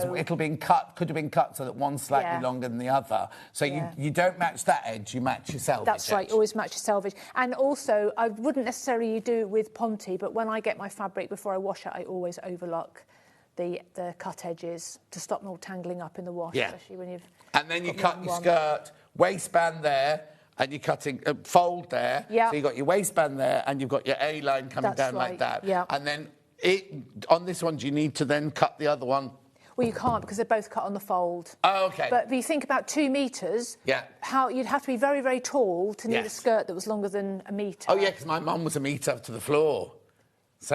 It'll be could have been cut so that one's slightly longer than the other. So you don't match that edge, you match your selvage. That's right, you always match your selvage. And also, I wouldn't necessarily do it with Ponte, but when I get my fabric before I wash it, I always overlock the cut edges to stop them all tangling up in the wash, especially when you've... And then you cut your skirt, waistband there, and you're cutting fold there. So you've got your waistband there, and you've got your A-line coming down like that. And then on this one, do you need to then cut the other one? Well, you can't because they're both cut on the fold. Oh, OK. But if you think about 2 metres, how you'd have to be very, very tall to need a skirt that was longer than a metre. Oh, yeah, because my mum was a metre up to the floor. So,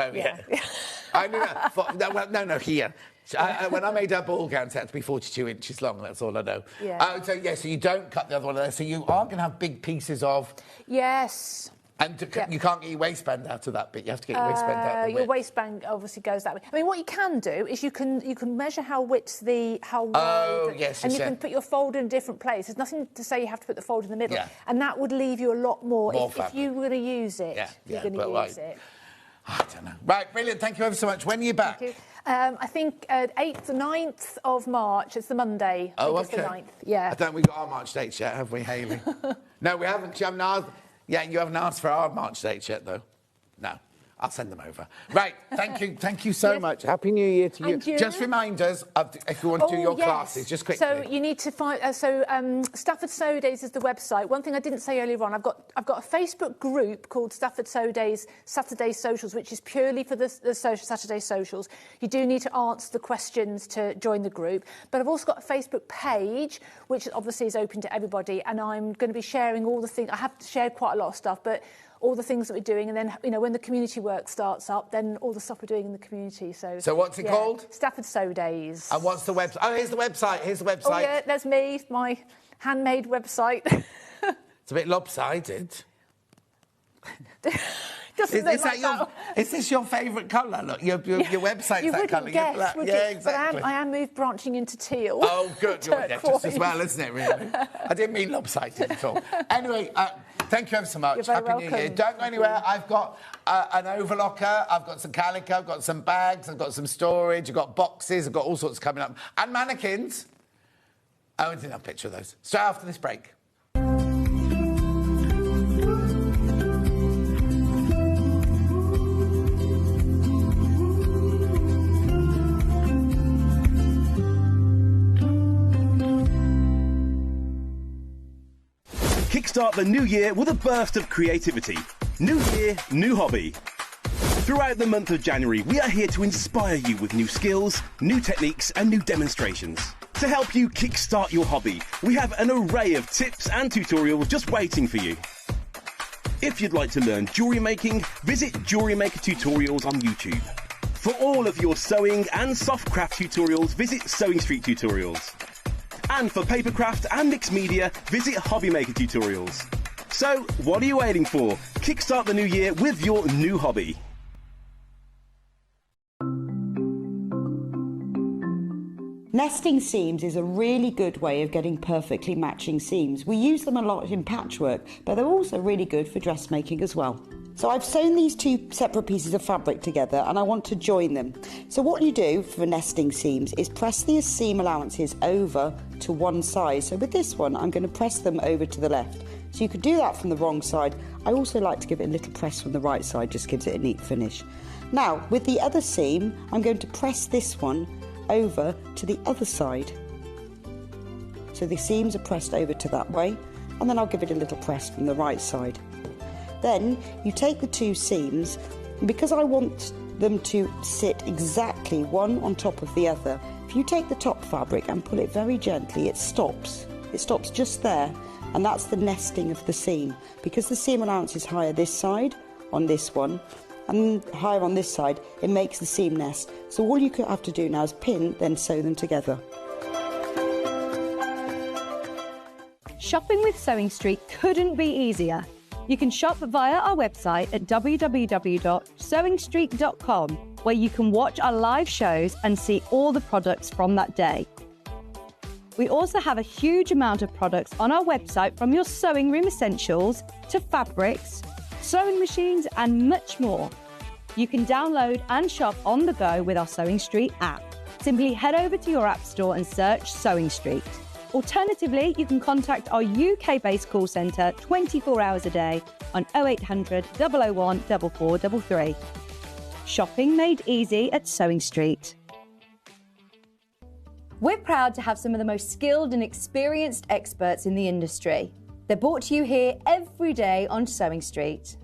I mean, no, here. When I made her ball gown, it had to be 42 inches long, that's all I know. So you don't cut the other one there, so you are going to have big pieces of... Yes. And you can't get your waistband out of that bit. You have to get your waistband out. Your waistband obviously goes that way. I mean, what you can do is you can measure how wide. And you can put your fold in a different place. There's nothing to say you have to put the fold in the middle, and that would leave you a lot more if you were to use it. You're going to use it. I don't know. Right, brilliant. Thank you ever so much. When are you back? Thank you. I think 8th, 9th of March. It's the Monday. I think it's the 9th. Yeah. I don't think we've got our March dates yet, have we, Hayley? No, we haven't. You haven't asked. Yeah, you haven't asked for our March dates yet, though. No. I'll send them over. Right, thank you so much. Happy New Year to you. Just remind us if you want to do your classes, just quickly. So you need to find. Stafford Sew Days is the website. One thing I didn't say earlier on, I've got a Facebook group called Stafford Sew Days Saturday Socials, which is purely for the Saturday socials. You do need to answer the questions to join the group, but I've also got a Facebook page, which obviously is open to everybody, and I'm going to be sharing all the things. I have shared quite a lot of stuff, but all the things that we're doing, and then, when the community work starts up, then all the stuff we're doing in the community. So what's it called? Stafford Sew Days. And what's the website? Oh, here's the website. Oh, yeah, there's me, my handmade website. It's a bit lopsided. Is this your favourite colour? Look, your website's that colour. Guess, would you? Exactly. But I am branching into teal. Oh, good. You're just as well, isn't it, really? I didn't mean lopsided at all. Anyway, thank you ever so much. You're very welcome. New Year. Don't go anywhere. I've got an overlocker. I've got some calico. I've got some bags. I've got some storage. I've got boxes. I've got all sorts coming up. And mannequins. Oh, I didn't have a picture of those. Straight after this break. Kickstart the new year with a burst of creativity. New year, new hobby. Throughout the month of January, we are here to inspire you with new skills, new techniques and new demonstrations. To help you kickstart your hobby, we have an array of tips and tutorials just waiting for you. If you'd like to learn jewellery making, visit Jewellery Maker Tutorials on YouTube. For all of your sewing and soft craft tutorials, visit Sewing Street Tutorials. And for papercraft and mixed media, visit Hobby Maker Tutorials. So, what are you waiting for? Kickstart the new year with your new hobby. Nesting seams is a really good way of getting perfectly matching seams. We use them a lot in patchwork, but they're also really good for dressmaking as well. So I've sewn these 2 separate pieces of fabric together and I want to join them. So what you do for nesting seams is press the seam allowances over to one side. So with this one, I'm going to press them over to the left. So you could do that from the wrong side. I also like to give it a little press from the right side, just gives it a neat finish. Now, with the other seam, I'm going to press this one over to the other side. So the seams are pressed over to that way, and then I'll give it a little press from the right side. Then you take the 2 seams, and because I want them to sit exactly one on top of the other, if you take the top fabric and pull it very gently, it stops. It stops just there, and that's the nesting of the seam. Because the seam allowance is higher this side on this one, and higher on this side, it makes the seam nest. So all you have to do now is pin, then sew them together. Shopping with Sewing Street couldn't be easier. You can shop via our website at www.sewingstreet.com, where you can watch our live shows and see all the products from that day. We also have a huge amount of products on our website, from your sewing room essentials to fabrics, sewing machines and much more. You can download and shop on the go with our Sewing Street app. Simply head over to your app store and search Sewing Street. Alternatively, you can contact our UK-based call centre 24 hours a day on 0800 001 4433. Shopping made easy at Sewing Street. We're proud to have some of the most skilled and experienced experts in the industry. They're brought to you here every day on Sewing Street.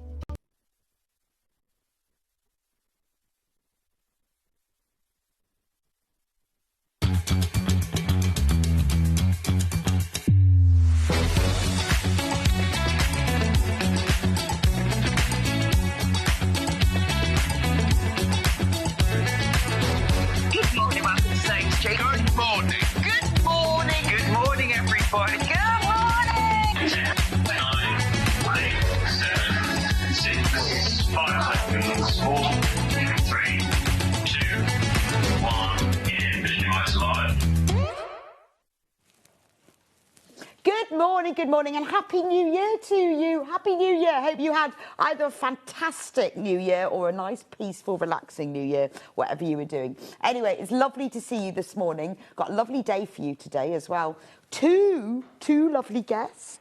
Good morning and Happy New Year to you. Happy New Year. Hope you had either a fantastic New Year or a nice, peaceful, relaxing New Year, whatever you were doing. Anyway, it's lovely to see you this morning. Got a lovely day for you today as well. Two lovely guests,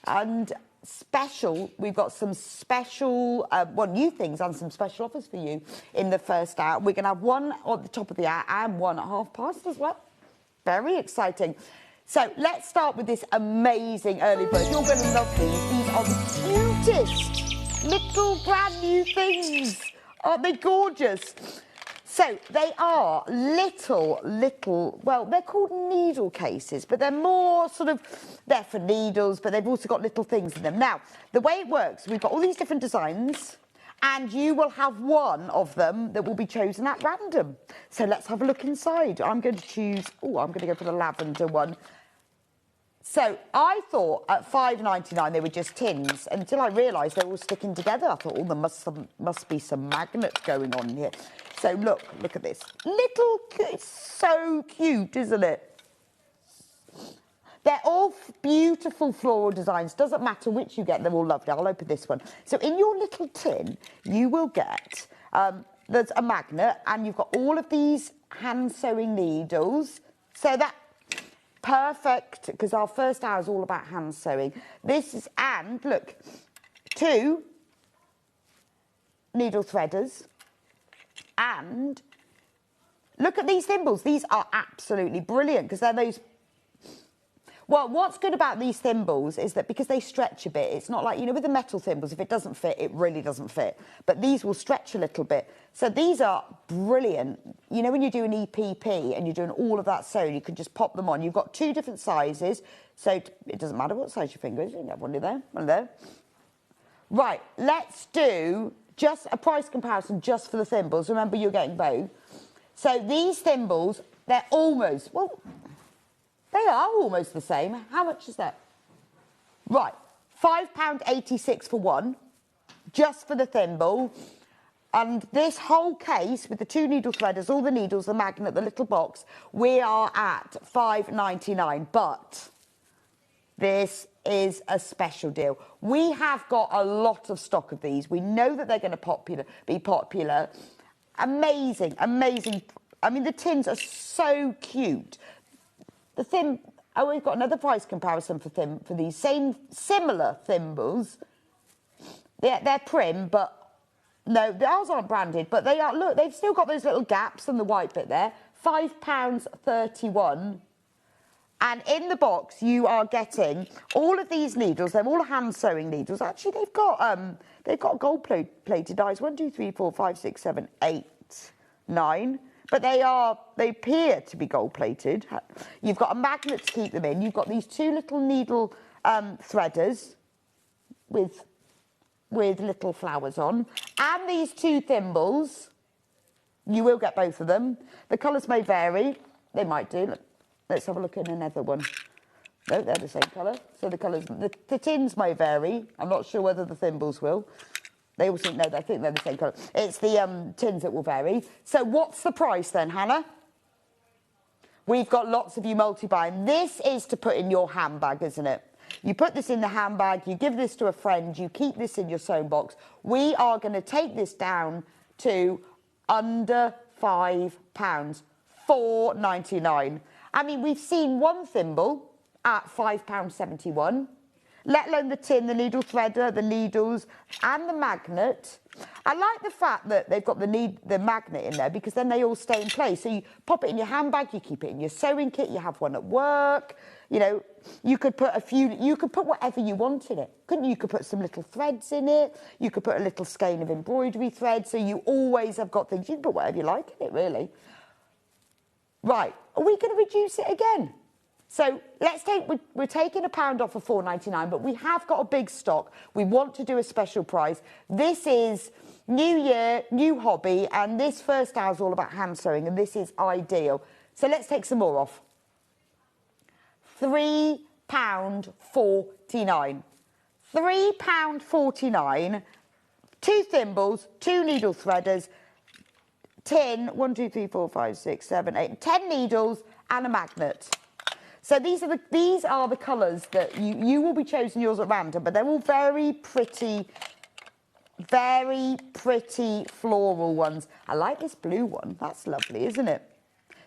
and special, we've got some special, new things and some special offers for you in the first hour. We're going to have one at the top of the hour and one at past as well. Very exciting. So let's start with this amazing early bird. You're going to love these. These are the cutest little brand new things. Aren't they gorgeous? So they are little, well, they're called needle cases, but they're more they're for needles, but they've also got little things in them. Now, the way it works, we've got all these different designs, and you will have one of them that will be chosen at random. So let's have a look inside. I'm going to choose, I'm going to go for the lavender one. So I thought at £5.99 they were just tins until I realised they were all sticking together. I thought, there must be some magnets going on here. So look at this. It's so cute, isn't it? They're all beautiful floral designs. Doesn't matter which you get, they're all lovely. I'll open this one. So in your little tin, you will get, there's a magnet, and you've got all of these hand sewing needles. So that perfect, because our first hour is all about hand sewing. This is, and look, 2 needle threaders, and look at these thimbles. These are absolutely brilliant because they're those. Well, what's good about these thimbles is that because they stretch a bit, it's not like, with the metal thimbles, if it doesn't fit, it really doesn't fit. But these will stretch a little bit. So these are brilliant. When you do an EPP and you're doing all of that sewing, you can just pop them on. You've got 2 different sizes, so it doesn't matter what size your finger is. You can have one there, one there. Right, let's do just a price comparison just for the thimbles. Remember, you're getting both. So these thimbles, they're almost, they are almost the same. How much is that? Right, £5.86 for one, just for the thimble. And this whole case with the 2 needle threaders, all the needles, the magnet, the little box, we are at £5.99. But this is a special deal. We have got a lot of stock of these. We know that they're going to be popular. Amazing. I mean, the tins are so cute. We've got another price comparison for these similar thimbles. They're prim, but no, ours aren't branded, but they are. Look, they've still got those little gaps and the white bit there. £5.31, and in the box you are getting all of these needles. They're all hand sewing needles. Actually, they've got gold plated dies. 1, 2, 3, 4, 5, 6, 7, 8, 9. But they appear to be gold plated. You've got a magnet to keep them in. You've got these 2 little needle threaders with little flowers on, and these 2 thimbles. You will get both of them. The colours may vary. They might do. Let's have a look at another one. No, they're the same colour. So the colours, the tins may vary. I'm not sure whether the thimbles will. They all think, no, I think they're the same colour. It's the tins that will vary. So what's the price then, Hannah? We've got lots of you multi-buying. This is to put in your handbag, isn't it? You put this in the handbag, you give this to a friend, you keep this in your sewn box. We are going to take this down to under £5 £4.99. I mean, we've seen one thimble at £5.71, let alone the tin, the needle threader, the needles, and the magnet. I like the fact that they've got the magnet in there, because then they all stay in place. So you pop it in your handbag, you keep it in your sewing kit, you have one at work. You know, you could put you could put whatever you want in it, couldn't you? You could put some little threads in it. You could put a little skein of embroidery thread. So you always have got things. You can put whatever you like in it, really. Right, are we going to reduce it again? So we're taking £1 off of £4.99, but we have got a big stock. We want to do a special price. This is new year, new hobby, and this first hour is all about hand sewing, and this is ideal. So let's take some more off. £3.49. £3.49, 2 thimbles, 2 needle threaders, tin, 1, 2, 3, 4, 5, 6, 7, 8, 10 needles, and a magnet. So these are the colours that you will be choosing yours at random, but they're all very pretty floral ones. I like this blue one. That's lovely, isn't it?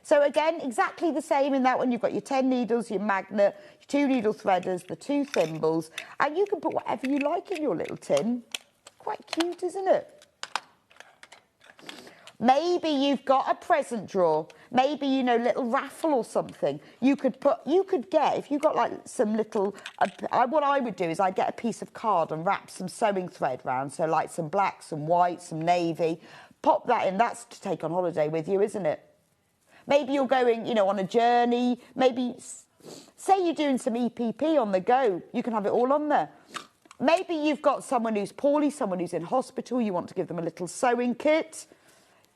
So again, exactly the same in that one. You've got your 10 needles, your magnet, your 2 needle threaders, the 2 thimbles, and you can put whatever you like in your little tin. Quite cute, isn't it? Maybe you've got a present drawer. Maybe, you know, little raffle or something. You could get, if you've got like some little, what I would do is I'd get a piece of card and wrap some sewing thread round. So like some black, some white, some navy. Pop that in. That's to take on holiday with you, isn't it? Maybe you're going, you know, on a journey. Maybe, say you're doing some EPP on the go. You can have it all on there. Maybe you've got someone who's poorly, someone who's in hospital. You want to give them a little sewing kit.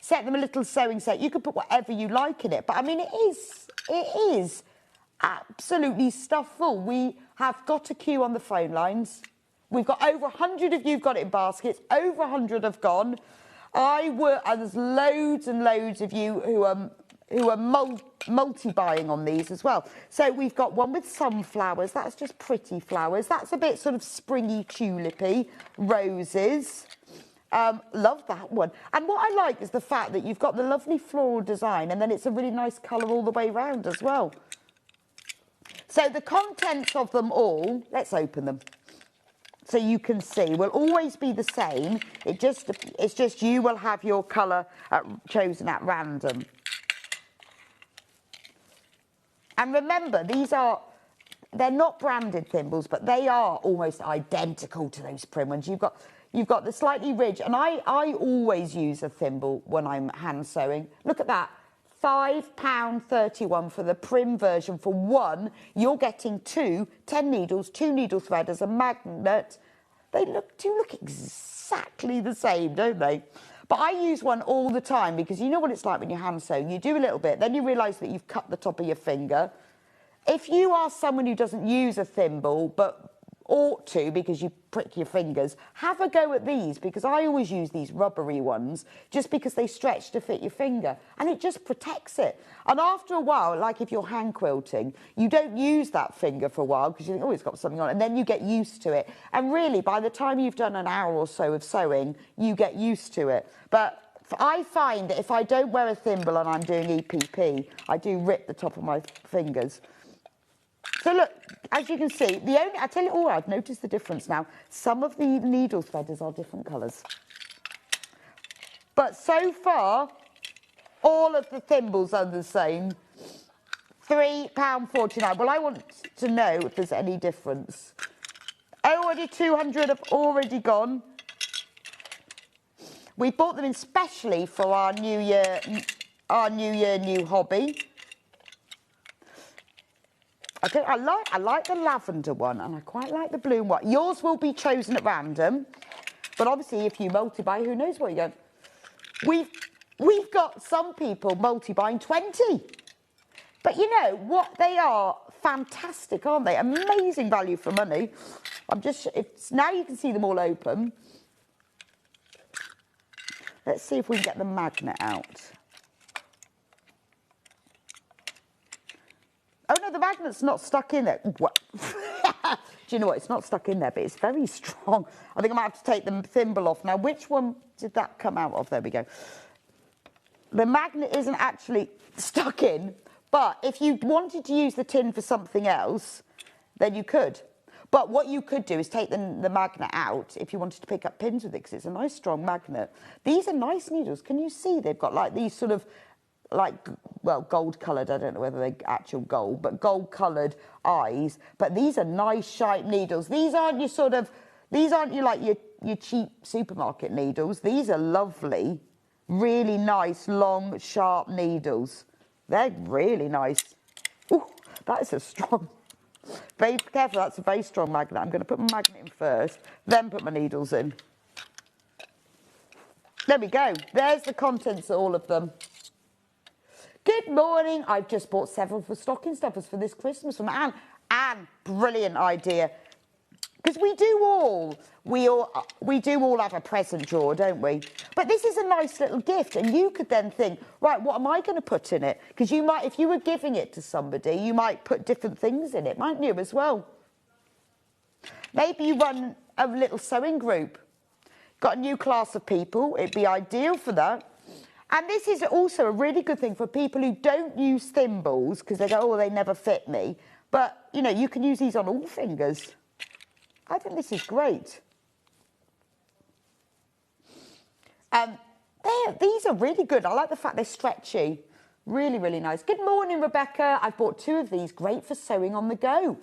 Set them a little sewing set. You can put whatever you like in it. But, I mean, it is absolutely stuffed full. We have got a queue on the phone lines. We've got over 100 of you who've got it in baskets. Over 100 have gone. There's loads and loads of you who are multi-buying on these as well. So we've got one with sunflowers. That's just pretty flowers. That's a bit sort of springy, tulipy. Roses. Love that one. And what I like is the fact that you've got the lovely floral design, and then it's a really nice colour all the way round as well. So the contents of them all, let's open them so you can see, will always be the same. It's just you will have your colour chosen at random. And remember, they're not branded thimbles, but they are almost identical to those prim ones. You've got the slightly ridge, and I always use a thimble when I'm hand sewing. Look at that, £5.31 for the prim version. For one, you're getting 2 10 needles, 2 needle threaders, a magnet. They do look exactly the same, don't they? But I use one all the time, because you know what it's like when you're hand sewing. You do a little bit, then you realise that you've cut the top of your finger. If you are someone who doesn't use a thimble, but ought to because you prick your fingers, have a go at these, because I always use these rubbery ones just because they stretch to fit your finger, and it just protects it. And after a while, like if you're hand quilting, you don't use that finger for a while because you think, oh, it's got something on it, and then you get used to it. And really, by the time you've done an hour or so of sewing, you get used to it. But I find that if I don't wear a thimble and I'm doing EPP, I do rip the top of my fingers. So look, as you can see, I tell you, I've noticed the difference now. Some of the needle threaders are different colours. But so far, all of the thimbles are the same. £3.49. Well, I want to know if there's any difference. Already 200 have already gone. We bought them in specially for our New Year, new hobby. I like the lavender one, and I quite like the blue one. Yours will be chosen at random, but obviously if you multi-buy, who knows what you're going. We've got some people multi-buying 20. But you know what? They are fantastic, aren't they? Amazing value for money. Now you can see them all open. Let's see if we can get the magnet out. Oh, no, the magnet's not stuck in there. What? Do you know what? It's not stuck in there, but it's very strong. I think I might have to take the thimble off. Now, which one did that come out of? There we go. the magnet isn't actually stuck in, but if you wanted to use the tin for something else, then you could. But what you could do is take the magnet out if you wanted to pick up pins with it, because it's a nice strong magnet. These are nice needles. Can you see they've got like these sort of like, well, gold coloured, I don't know whether they're actual gold, but gold coloured eyes. But these are nice sharp needles. These aren't your sort of, these aren't your like your cheap supermarket needles. These are lovely, really nice, long, sharp needles. They're really nice. Ooh, that is a strong, very careful, that's a very strong magnet. I'm going to put my magnet in first, then put my needles in. There we go. There's the contents of all of them. Good morning. I've just bought several for stocking stuffers for this Christmas from Anne. Anne, brilliant idea. Because we do all have a present drawer, don't we? But this is a nice little gift, and you could then think, right, what am I going to put in it? Because you might, if you were giving it to somebody, you might put different things in it, mightn't you, as well? Maybe you run a little sewing group. Got a new class of people, it'd be ideal for that. And this is also a really good thing for people who don't use thimbles, because they go, oh, they never fit me. But, you know, you can use these on all fingers. I think this is great. These are really good. I like the fact they're stretchy. Really, really nice. Good morning, Rebecca. I've bought 2 of these. Great for sewing on the go.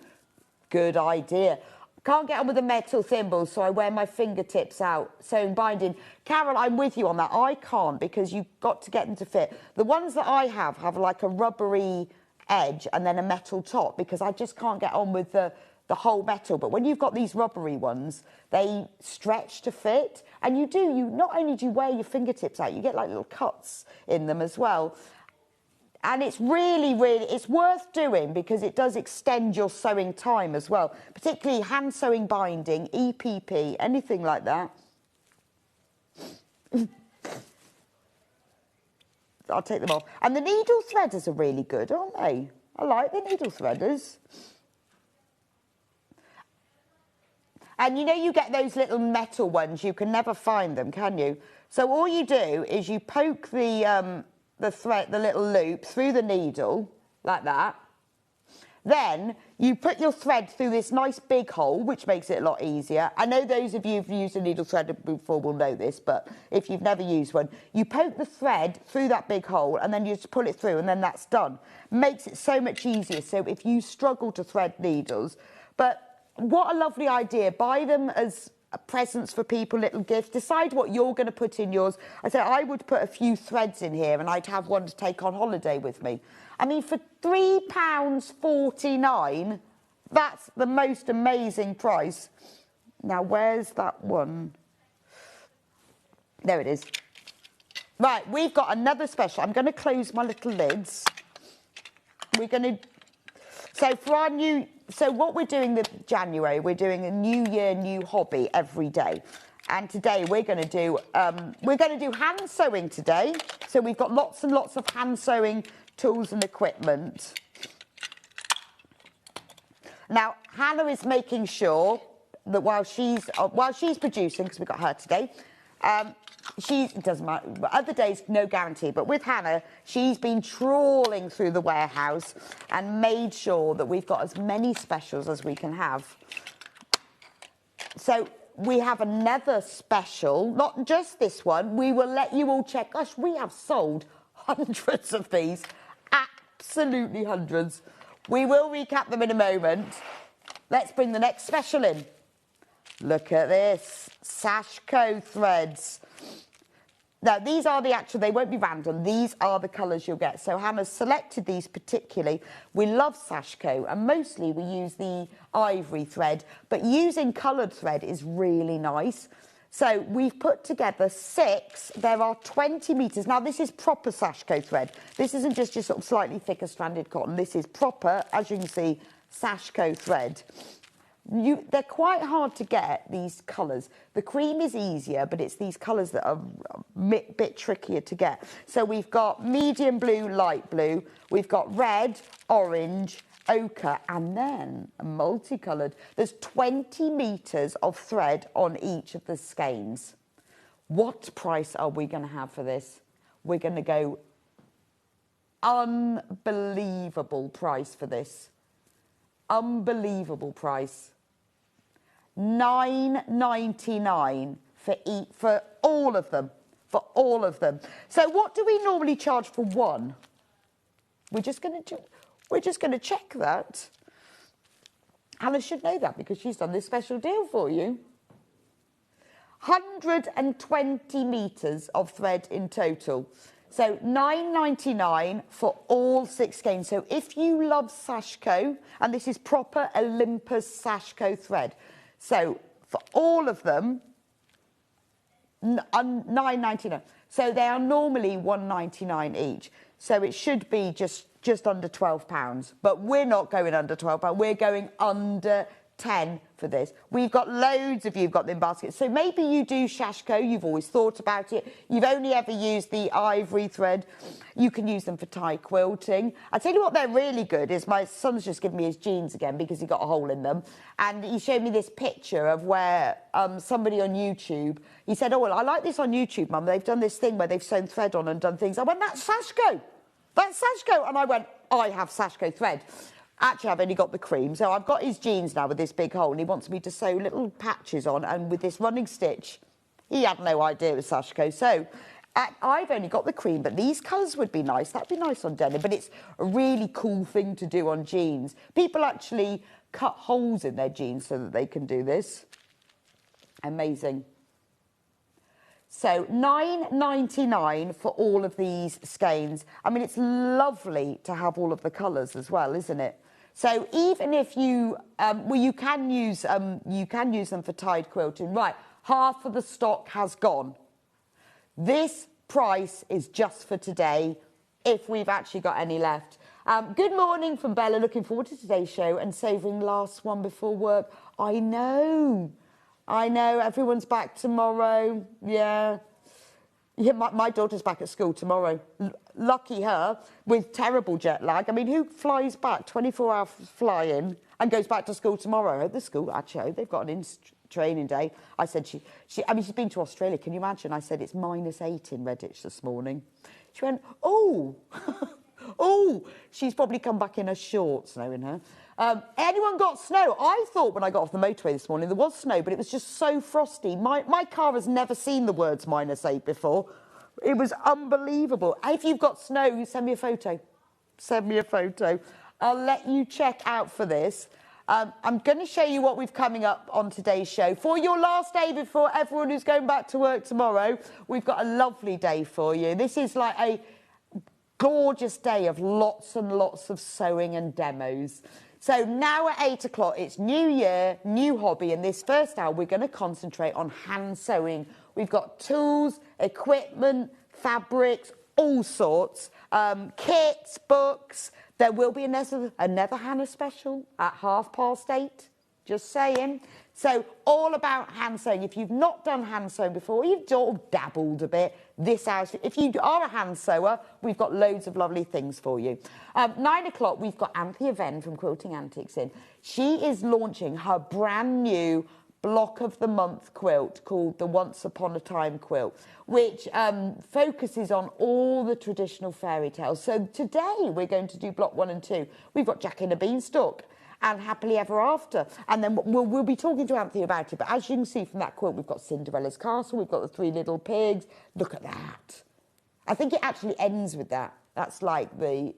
Good idea. Can't get on with the metal thimbles, so I wear my fingertips out. Sewing binding. Carol, I'm with you on that. I can't, because you've got to get them to fit. The ones that I have like a rubbery edge and then a metal top, because I just can't get on with the whole metal. But when you've got these rubbery ones, they stretch to fit, and you not only do you wear your fingertips out, you get like little cuts in them as well. And it's really, really, it's worth doing, because it does extend your sewing time as well, particularly hand sewing binding, EPP, anything like that. I'll take them off. And the needle threaders are really good, aren't they? I like the needle threaders. And you know, you get those little metal ones, you can never find them, can you? So all you do is you poke the thread, the little loop through the needle, like that. Then you put your thread through this nice big hole, which makes it a lot easier. I know those of you who've used a needle thread before will know this, but if you've never used one, you poke the thread through that big hole, and then you just pull it through, and then that's done. Makes it so much easier. So if you struggle to thread needles, but what a lovely idea. Buy them as presents for people, little gifts. Decide what you're going to put in yours. I say I would put a few threads in here, and I'd have one to take on holiday with me. I mean, for £3.49, that's the most amazing price. Now, where's that one? There it is. Right, we've got another special. I'm going to close my little lids. We're going to... So for our new... So what we're doing January, we're doing a new year, new hobby every day. And today we're going to do hand sewing today. So we've got lots and lots of hand sewing tools and equipment. Now, Hannah is making sure that while she's producing, because we've got her today, it doesn't matter, other days, no guarantee, but with Hannah, she's been trawling through the warehouse and made sure that we've got as many specials as we can have. So we have another special, not just this one, we will let you all check. Gosh, we have sold hundreds of these, absolutely hundreds. We will recap them in a moment. Let's bring the next special in. Look at this, Sashiko threads. Now, these are the actual, they won't be random, these are the colours you'll get. So Hannah's selected these particularly. We love Sashiko, and mostly we use the ivory thread, but using coloured thread is really nice. So we've put together 6, there are 20 metres. Now, this is proper Sashiko thread. This isn't just your sort of slightly thicker stranded cotton. This is proper, as you can see, Sashiko thread. They're quite hard to get, these colours. The cream is easier, but it's these colours that are a bit trickier to get. So we've got medium blue, light blue. We've got red, orange, ochre, and then a multicoloured. There's 20 metres of thread on each of the skeins. What price are we going to have for this? we're going to go unbelievable price for this. Unbelievable price. $9.99 for all of them. For all of them. So what do we normally charge for one? We're just going to check that. Hannah should know that because she's done this special deal for you. 120 metres of thread in total. So $9.99 for all 6 skeins. So if you love Sashiko, and this is proper Olympus Sashiko thread. So for all of them, $9.99. So they are normally $1.99 each. So it should be just under £12. But we're not going under £12. We're going under 10 for this. We've got loads of you who've got them baskets. So maybe you do Sashiko, you've always thought about it. You've only ever used the ivory thread. You can use them for tie quilting. I tell you what, they're really good is my son's just given me his jeans again because he got a hole in them. And he showed me this picture of where somebody on YouTube, he said, oh, well, I like this on YouTube, Mum. They've done this thing where they've sewn thread on and done things. I went, that's Sashiko. That's Sashiko. And I went, I have Sashiko thread. Actually, I've only got the cream. So I've got his jeans now with this big hole and he wants me to sew little patches on, and with this running stitch, he had no idea it was Sashiko. So I've only got the cream, but these colours would be nice. That'd be nice on denim, but it's a really cool thing to do on jeans. People actually cut holes in their jeans so that they can do this. Amazing. So $9.99 for all of these skeins. I mean, it's lovely to have all of the colours as well, isn't it? So even if you, well, you can use them for tied quilting. Right, half of the stock has gone. This price is just for today, if we've actually got any left. Good morning from Bella. Looking forward to today's show and saving last one before work. I know, everyone's back tomorrow. Yeah, my daughter's back at school tomorrow. Lucky her, with terrible jet lag. I mean, who flies back 24-hour flying and goes back to school tomorrow? At the school, actually, they've got an training day. I said, I mean, she's been to Australia. Can you imagine? I said, it's -8 in Redditch this morning. She went, oh, oh, she's probably come back in her shorts, knowing her. Anyone got snow? I thought when I got off the motorway this morning there was snow, but it was just so frosty. My car has never seen the words -8 before. It was unbelievable. If you've got snow, send me a photo. Send me a photo. I'll let you check out for this. I'm going to show you what we've coming up on today's show. For your last day before everyone who's going back to work tomorrow, we've got a lovely day for you. This is like a gorgeous day of lots and lots of sewing and demos. So now at 8 o'clock, it's new year, new hobby, and this first hour we're going to concentrate on hand sewing. We've got tools, equipment, fabrics, all sorts, kits, books. There will be another Hannah special at 8:30, just saying. So all about hand sewing. If you've not done hand sewing before, you've sort of dabbled a bit, this house. If you are a hand sewer, we've got loads of lovely things for you. 9 o'clock, we've got Anthea Venn from Quilting Antics in. She is launching her brand new block of the month quilt called the Once Upon a Time quilt, which focuses on all the traditional fairy tales. So today we're going to do block 1 and 2. We've got Jack in a Beanstalk and Happily Ever After, and then we'll be talking to Anthea about it. But as you can see from that quilt, we've got Cinderella's Castle, we've got the 3 Little Pigs. Look at that. I think it actually ends with that. That's like the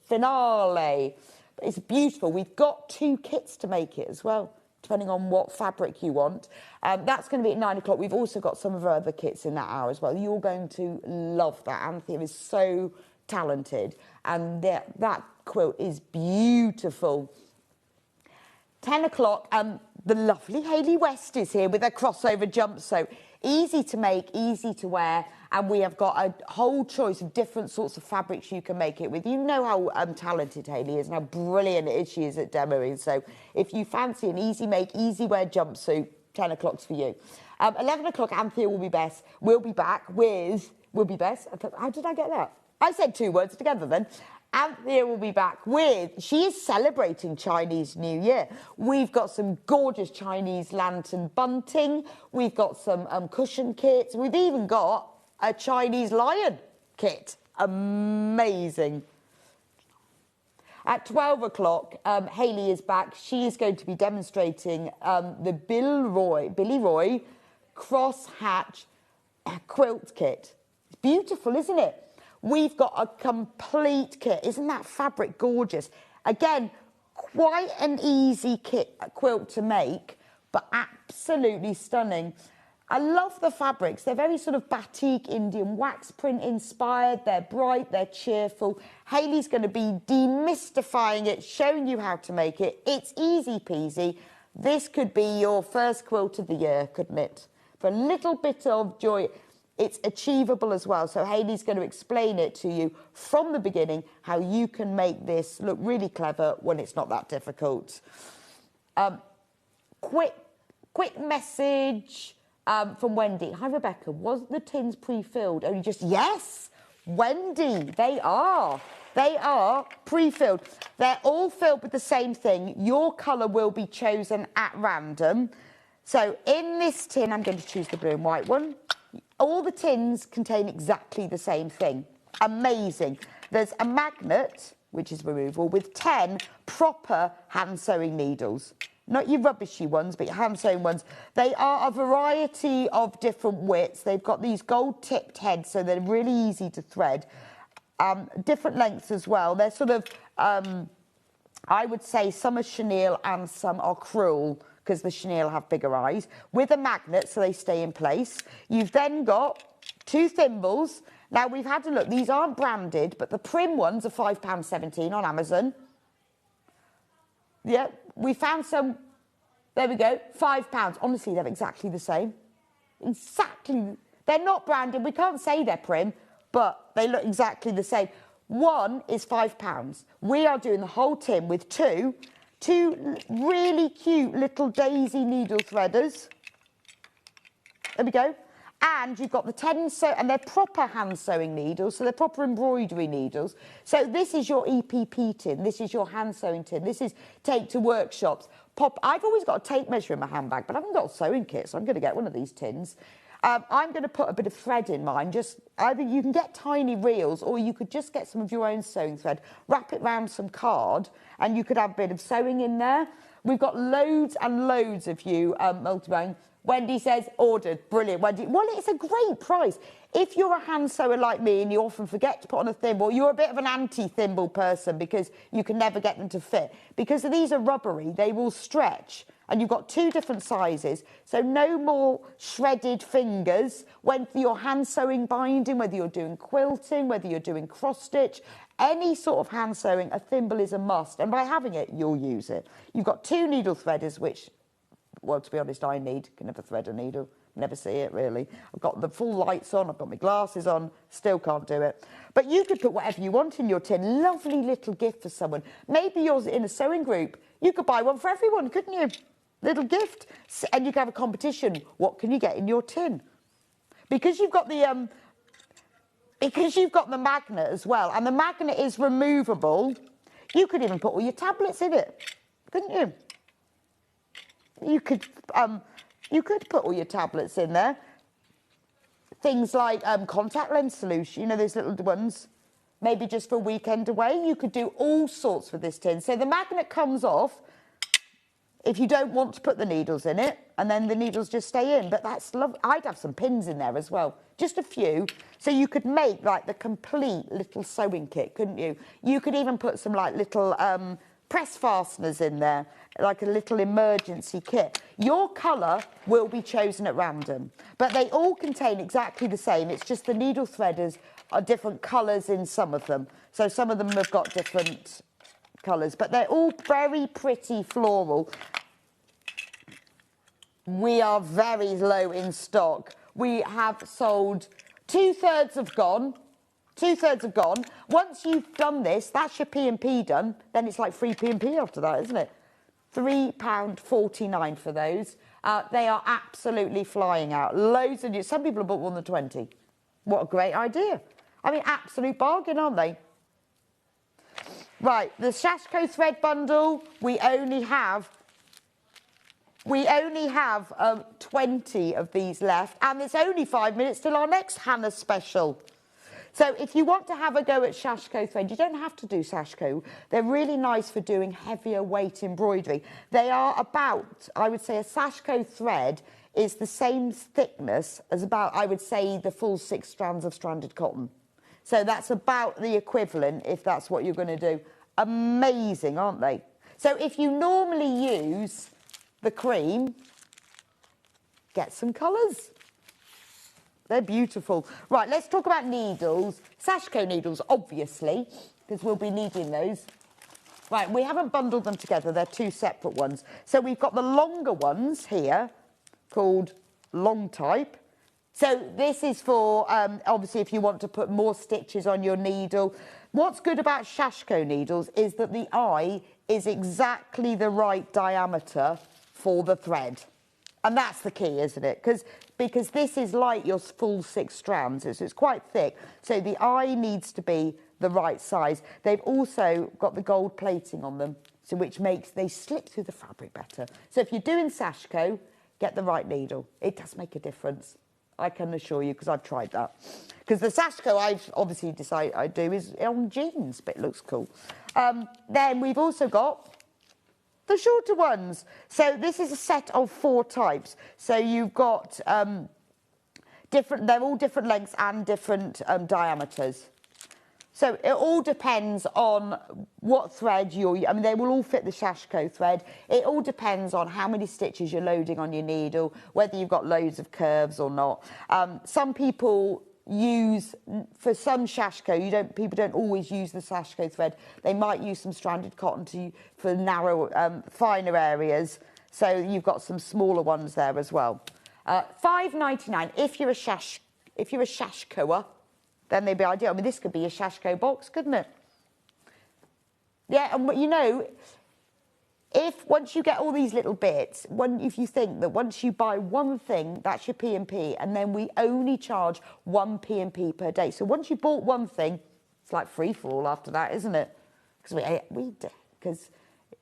finale. But it's beautiful. We've got 2 kits to make it as well, depending on what fabric you want. That's going to be at 9 o'clock. We've also got some of our other kits in that hour as well. You're going to love that. Anthea is so talented, and that quilt is beautiful. 10 o'clock, the lovely Hayley West is here with her crossover jumpsuit. Easy to make, easy to wear, and we have got a whole choice of different sorts of fabrics you can make it with. You know how talented Hayley is and how brilliant she is at demoing. So if you fancy an easy make, easy wear jumpsuit, 10 o'clock's for you. 11 o'clock, Anthea will be best. We'll be back with, how did I get that? I said 2 words together then. Anthea will be back with, she is celebrating Chinese New Year. We've got some gorgeous Chinese lantern bunting. We've got some cushion kits. We've even got a Chinese lion. kit. Amazing. At 12 o'clock, Hayley is back. She is going to be demonstrating the Billy Roy cross-hatch quilt kit. It's beautiful, isn't it? We've got a complete kit. Isn't that fabric gorgeous? Again, quite an easy quilt to make, but absolutely stunning. I love the fabrics. They're very sort of batik Indian wax print inspired. They're bright, they're cheerful. Hayley's going to be demystifying it, showing you how to make it. It's easy peasy. This could be your first quilt of the year, couldn't it? For a little bit of joy. It's achievable as well. So Hayley's going to explain it to you from the beginning, how you can make this look really clever when it's not that difficult. Quick message from Wendy. Hi, Rebecca. Was the tins pre-filled? Only just, yes, Wendy, they are. They are pre-filled. They're all filled with the same thing. Your colour will be chosen at random. So in this tin, I'm going to choose the blue and white one. All the tins contain exactly the same thing. Amazing. There's a magnet, which is removable, with 10 proper hand-sewing needles. Not your rubbishy ones, but your hand-sewn ones. They are a variety of different widths. They've got these gold-tipped heads, so they're really easy to thread. Different lengths as well. They're sort of, I would say some are chenille and some are crewel, because the chenille have bigger eyes, with a magnet so they stay in place. You've then got 2 thimbles. Now, we've had a look. These aren't branded, but the prim ones are £5.17 on Amazon. Yeah, we found some, there we go, £5. Honestly, they're exactly the same. Exactly. They're not branded. We can't say they're prim, but they look exactly the same. One is £5. We are doing the whole tin with two really cute little daisy needle threaders. There we go. And you've got the 10, and they're proper hand sewing needles, so they're proper embroidery needles. So this is your EPP tin, this is your hand sewing tin, this is take to workshops. I've always got a tape measure in my handbag, but I haven't got a sewing kit, so I'm going to get one of these tins. I'm going to put a bit of thread in mine. Just either you can get tiny reels, or you could just get some of your own sewing thread, wrap it round some card, and you could have a bit of sewing in there. We've got loads and loads of you multiplying. Wendy says, ordered. Brilliant, Wendy. Well, it's a great price. If you're a hand sewer like me and you often forget to put on a thimble, you're a bit of an anti-thimble person because you can never get them to fit. Because these are rubbery, they will stretch. And you've got 2 different sizes, so no more shredded fingers when you're hand sewing binding, whether you're doing quilting, whether you're doing cross stitch, any sort of hand sewing, a thimble is a must. And by having it, you'll use it. You've got 2 needle threaders, which, well, to be honest, I need. Can never thread a needle, never see it really. I've got the full lights on, I've got my glasses on, still can't do it. But you could put whatever you want in your tin. Lovely little gift for someone. Maybe you're in a sewing group. You could buy one for everyone, couldn't you? Little gift, and you can have a competition. What can you get in your tin? Because you've got the magnet as well, and the magnet is removable. You could even put all your tablets in it, couldn't you? You could put all your tablets in there. Things like contact lens solution, you know, those little ones. Maybe just for a weekend away. You could do all sorts with this tin. So the magnet comes off if you don't want to put the needles in it, and then the needles just stay in. But that's lovely. I'd have some pins in there as well, just a few. So you could make like the complete little sewing kit, couldn't you? You could even put some like little press fasteners in there, like a little emergency kit. Your colour will be chosen at random, but they all contain exactly the same. It's just the needle threaders are different colours in some of them. So some of them have got different colours, but they're all very pretty floral. We are very low in stock. We have sold 2/3 have gone. 2/3 have gone. Once you've done this, that's your P&P done. Then it's like free P&P after that, isn't it? £3.49 for those. They are absolutely flying out. Loads of you. Some people have bought more than 20. What a great idea. I mean, absolute bargain, aren't they? Right, the Sashiko thread bundle, we only have 20 of these left, and there's only 5 minutes till our next Hannah special. So if you want to have a go at Sashiko thread, you don't have to do Sashiko. They're really nice for doing heavier weight embroidery. They are about, I would say, a Sashiko thread is the same thickness as about, I would say, the full 6 strands of stranded cotton. So that's about the equivalent if that's what you're going to do. Amazing, aren't they? So if you normally use the cream, get some colours. They're beautiful. Right, let's talk about needles. Sashiko needles, obviously, because we'll be needing those. Right, we haven't bundled them together. They're 2 separate ones. So we've got the longer ones here, called long type. So this is for, obviously, if you want to put more stitches on your needle. What's good about Sashiko needles is that the eye is exactly the right diameter for the thread. And that's the key, isn't it? Because this is like your full 6 strands, so it's quite thick. So the eye needs to be the right size. They've also got the gold plating on them, so which makes they slip through the fabric better. So if you're doing Sashiko, get the right needle. It does make a difference, I can assure you, because I've tried that. Because the Sashiko I've obviously decided I do is on jeans, but it looks cool. Then we've also got the shorter ones. So this is a set of 4 types. So you've got they're all different lengths and different diameters. So it all depends on what thread I mean, they will all fit the Sashiko thread. It all depends on how many stitches you're loading on your needle, whether you've got loads of curves or not. Some people use, for some Sashiko, people don't always use the Sashiko thread. They might use some stranded cotton for narrow, finer areas. So you've got some smaller ones there as well. $5.99 if you're a Sashikoer, then they'd be ideal. I mean, this could be a Sashiko box, couldn't it? Yeah, and you know, once you get all these little bits, if you think that once you buy one thing, that's your P&P, and then we only charge 1 P&P per day. So once you bought one thing, it's like free for all after that, isn't it? Because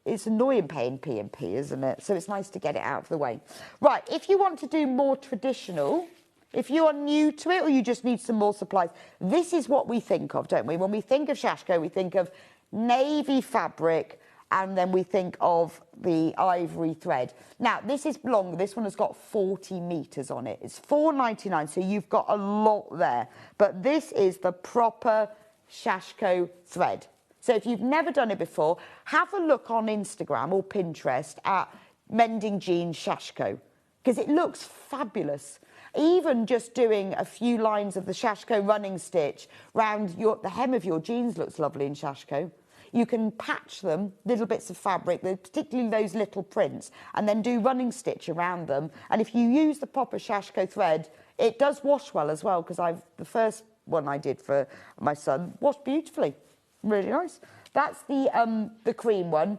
it's annoying paying P&P, isn't it? So it's nice to get it out of the way. Right, if you want to do more traditional, if you are new to it or you just need some more supplies, this is what we think of, don't we? When we think of Sashiko, we think of navy fabric, and then we think of the ivory thread. Now, this is long. This one has got 40 metres on it. It's $4.99, so you've got a lot there. But this is the proper Sashiko thread. So if you've never done it before, have a look on Instagram or Pinterest at Mending Jeans Sashiko, because it looks fabulous. Even just doing a few lines of the Sashiko running stitch round the hem of your jeans looks lovely in Sashiko. You can patch them, little bits of fabric, particularly those little prints, and then do running stitch around them. And if you use the proper Sashiko thread, it does wash well as well, because the first one I did for my son washed beautifully. Really nice. That's the cream one.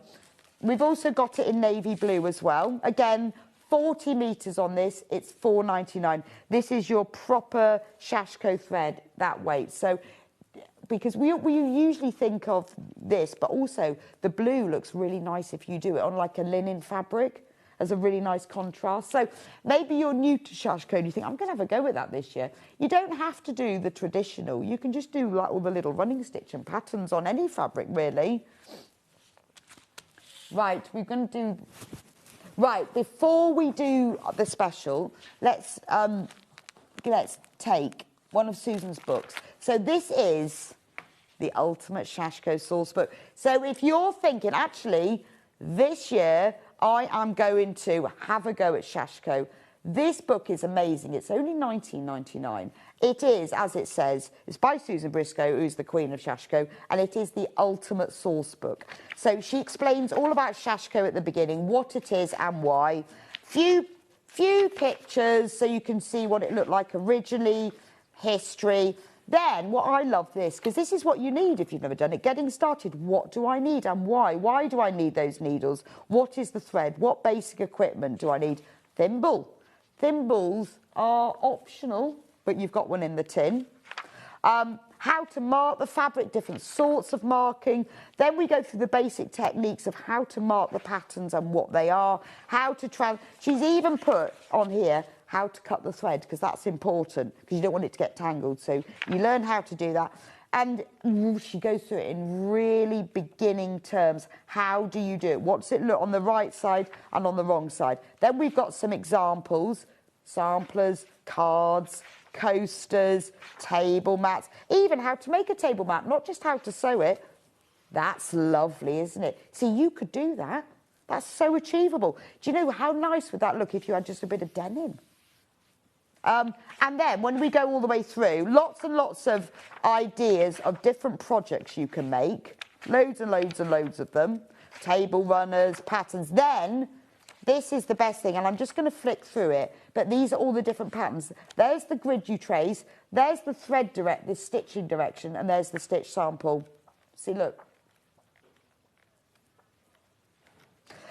We've also got it in navy blue as well. Again, 40 metres on this, it's $4.99. This is your proper Sashiko thread, that weight. So, because we usually think of this, but also the blue looks really nice if you do it on like a linen fabric as a really nice contrast. So maybe you're new to Sashiko and you think, I'm going to have a go with that this year. You don't have to do the traditional. You can just do like all the little running stitch and patterns on any fabric, really. Right, we're going to do... Right, before we do the special, let's take one of Susan's books. So this is the Ultimate Sashiko Source Book. So if you're thinking, actually, this year I am going to have a go at Sashiko, this book is amazing. It's only $19.99. It is, as it says, it's by Susan Briscoe, who's the queen of Sashiko, and it is the ultimate source book. So she explains all about Sashiko at the beginning, what it is and why. Few pictures so you can see what it looked like originally, history. Then, what I love this, because this is what you need if you've never done it, getting started. What do I need and why? Why do I need those needles? What is the thread? What basic equipment do I need? Thimble. Thimbles are optional, but you've got one in the tin. How to mark the fabric, different sorts of marking. Then we go through the basic techniques of how to mark the patterns and what they are. She's even put on here how to cut the thread, because that's important, because you don't want it to get tangled. So you learn how to do that. And she goes through it in really beginning terms. How do you do it? What does it look on the right side and on the wrong side? Then we've got some examples, samplers, cards, coasters, table mats, even how to make a table mat, not just how to sew it. That's lovely, isn't it? See, you could do that. That's so achievable. Do you know how nice would that look if you had just a bit of denim? And then when we go all the way through, lots and lots of ideas of different projects you can make. Loads and loads and loads of them. Table runners, patterns. Then, this is the best thing, and I'm just going to flick through it, but these are all the different patterns. There's the grid you trace, there's the thread the stitching direction, and there's the stitch sample. See, look.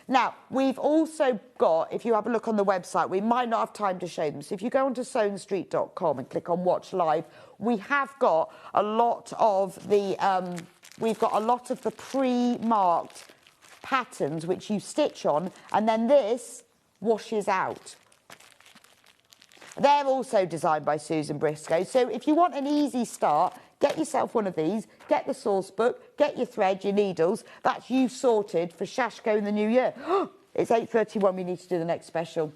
Now, we've also got, if you have a look on the website, we might not have time to show them. So if you go onto sewingstreet.com and click on Watch Live, we have got a lot of the, pre-marked patterns which you stitch on, and then this washes out. They're also designed by Susan Briscoe. So if you want an easy start, get yourself one of these, get the source book, get your thread, your needles. That's you sorted for Sashiko in the new year. It's 8:31, we need to do the next special.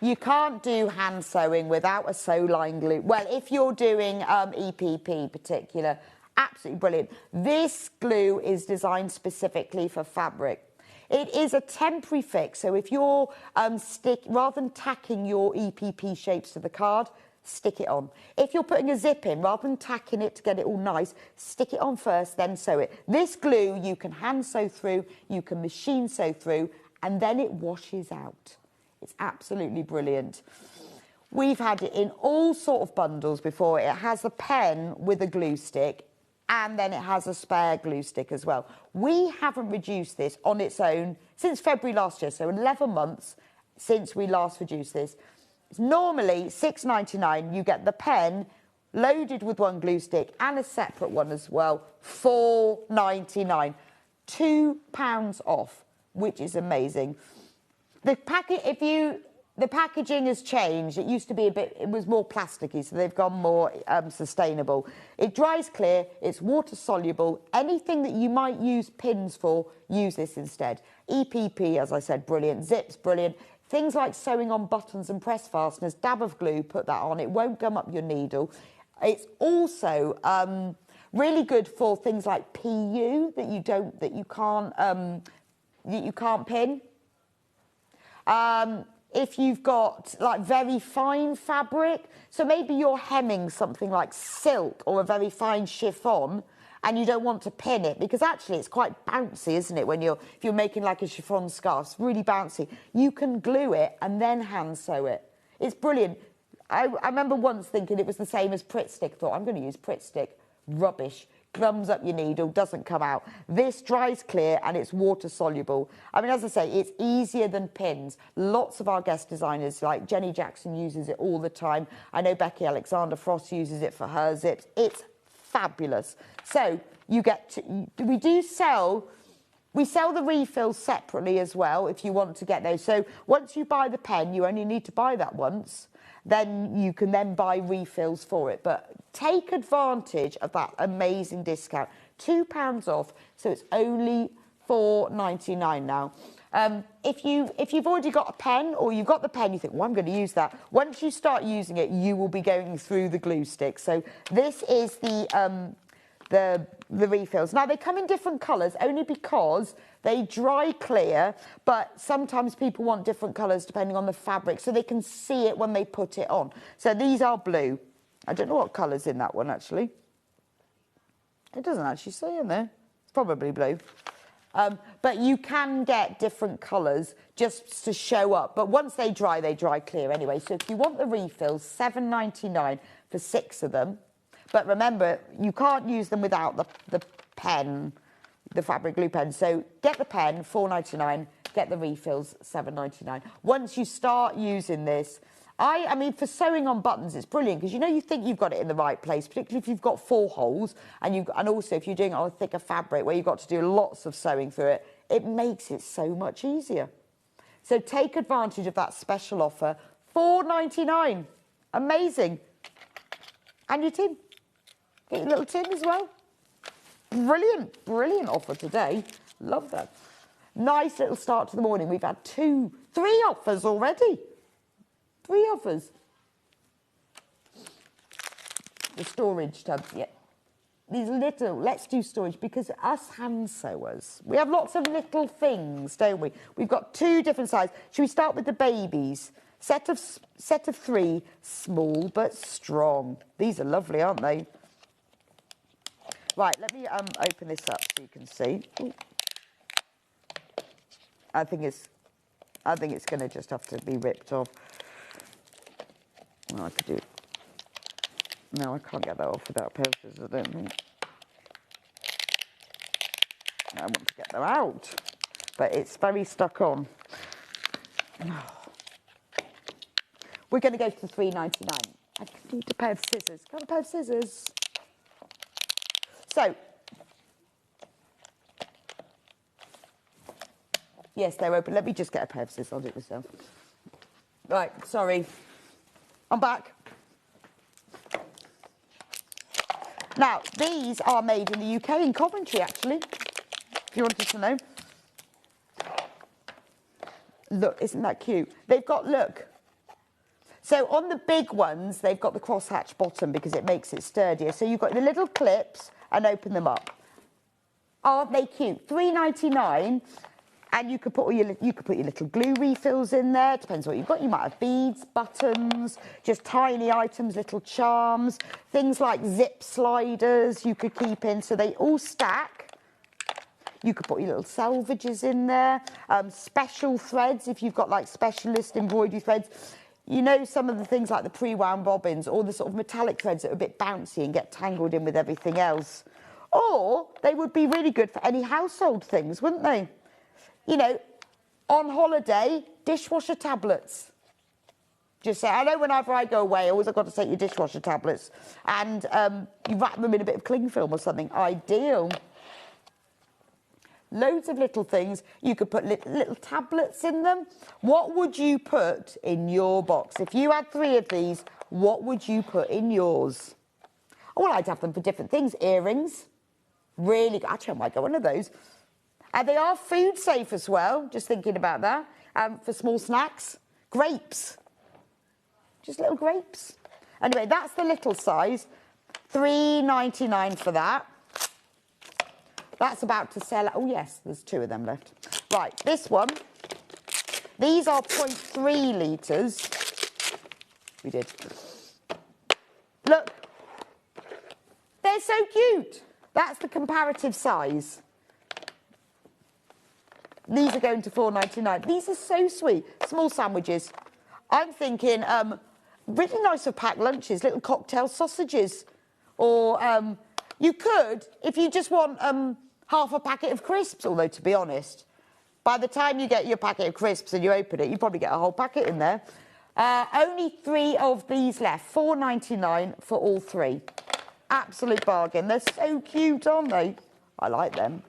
You can't do hand sewing without a sew line glue. Well, if you're doing EPP particular, absolutely brilliant. This glue is designed specifically for fabric. It is a temporary fix, so if you're rather than tacking your EPP shapes to the card, stick it on. If you're putting a zip in, rather than tacking it to get it all nice, stick it on first, then sew it. This glue you can hand sew through, you can machine sew through, and then it washes out. It's absolutely brilliant. We've had it in all sort of bundles before. It has a pen with a glue stick, and then it has a spare glue stick as well. We haven't reduced this on its own since February last year, so 11 months since we last reduced this. It's normally $6.99. You get the pen loaded with one glue stick and a separate one as well, $4.99. £2 off, which is amazing. The packaging has changed. It used to be it was more plasticky, so they've gone more sustainable. It dries clear, it's water soluble. Anything that you might use pins for, use this instead. EPP, as I said, brilliant. Zips, brilliant. Things like sewing on buttons and press fasteners, dab of glue, put that on. It won't gum up your needle. It's also really good for things like PU that you can't pin. If you've got like very fine fabric, so maybe you're hemming something like silk or a very fine chiffon, and you don't want to pin it, because actually it's quite bouncy, isn't it, if you're making like a chiffon scarf, it's really bouncy. You can glue it and then hand sew it. It's brilliant. I remember once thinking it was the same as Pritt Stick. I thought, I'm going to use Pritt Stick. Rubbish. Gums up your needle, doesn't come out. This dries clear and it's water soluble. I mean, as I say, it's easier than pins. Lots of our guest designers, like Jenny Jackson, uses it all the time. I know Becky Alexander Frost uses it for her zips. It's fabulous. So we sell the refills separately as well if you want to get those. So once you buy the pen, you only need to buy that once. Then you can then buy refills for it. But take advantage of that amazing discount. £2 off, so it's only $4.99 now. If you've already got a pen, or you've got the pen, you think, well, I'm going to use that. Once you start using it, you will be going through the glue stick. So this is the refills. Now, they come in different colours only because they dry clear, but sometimes people want different colours depending on the fabric, so they can see it when they put it on. So these are blue. I don't know what colour's in that one, actually. It doesn't actually say in there. It's probably blue. But you can get different colours just to show up. But once they dry clear anyway. So if you want the refills, $7.99 for 6 of them. But remember, you can't use them without the pen, the fabric glue pen. So get the pen, $4.99, get the refills, $7.99. Once you start using this, I mean, for sewing on buttons, it's brilliant, because you think you've got it in the right place, particularly if you've got 4 holes, and also if you're doing it on a thicker fabric where you've got to do lots of sewing through it, it makes it so much easier. So take advantage of that special offer. $4.99. Amazing. And your tin. Get your little tin as well. Brilliant, brilliant offer today. Love that. Nice little start to the morning. We've had 3 offers already. 3 offers. The storage tubs, yeah. These little, let's do storage, because us hand sewers, we have lots of little things, don't we? We've got 2 different sizes. Should we start with the babies? Set of 3, small but strong. These are lovely, aren't they? Right, let me open this up so you can see. Ooh. I think it's going to just have to be ripped off. Oh, I could do it. No, I can't get that off without a pair of scissors, I don't think. I want to get them out, but it's very stuck on. We're going to go to $3.99. I need a pair of scissors. Got a pair of scissors. So, yes, they're open. Let me just get a pair of scissors. I'll do it myself. Right, sorry. I'm back. Now, these are made in the UK, in Coventry, actually, if you wanted to know. Look, isn't that cute? They've got, look. So on the big ones, they've got the crosshatch bottom because it makes it sturdier. So you've got the little clips and open them up. Aren't they cute? $3.99, and you could put your little glue refills in there. Depends what you've got. You might have beads, buttons, just tiny items, little charms, things like zip sliders you could keep in, so they all stack. You could put your little selvages in there, special threads if you've got like specialist embroidery threads. You know, some of the things like the pre-wound bobbins or the sort of metallic threads that are a bit bouncy and get tangled in with everything else. Or they would be really good for any household things, wouldn't they? You know, on holiday, dishwasher tablets. Just say, I know whenever I go away, I always have got to take your dishwasher tablets. And you wrap them in a bit of cling film or something. Ideal. Loads of little things. You could put little tablets in them. What would you put in your box? If you had 3 of these, what would you put in yours? Oh, well, I'd have them for different things. Earrings. Really, actually, I might get one of those. And they are food safe as well, just thinking about that. For small snacks. Grapes. Just little grapes. Anyway, that's the little size. $3.99 for that. That's about to sell. Oh, yes, there's 2 of them left. Right, this one. These are 0.3 litres. We did. Look. They're so cute. That's the comparative size. These are going to $4.99. These are so sweet. Small sandwiches. I'm thinking really nice for packed lunches, little cocktail sausages. Or you could, if you just want half a packet of crisps, although to be honest, by the time you get your packet of crisps and you open it, you probably get a whole packet in there. Only 3 of these left. $4.99 for all 3. Absolute bargain. They're so cute, aren't they? I like them.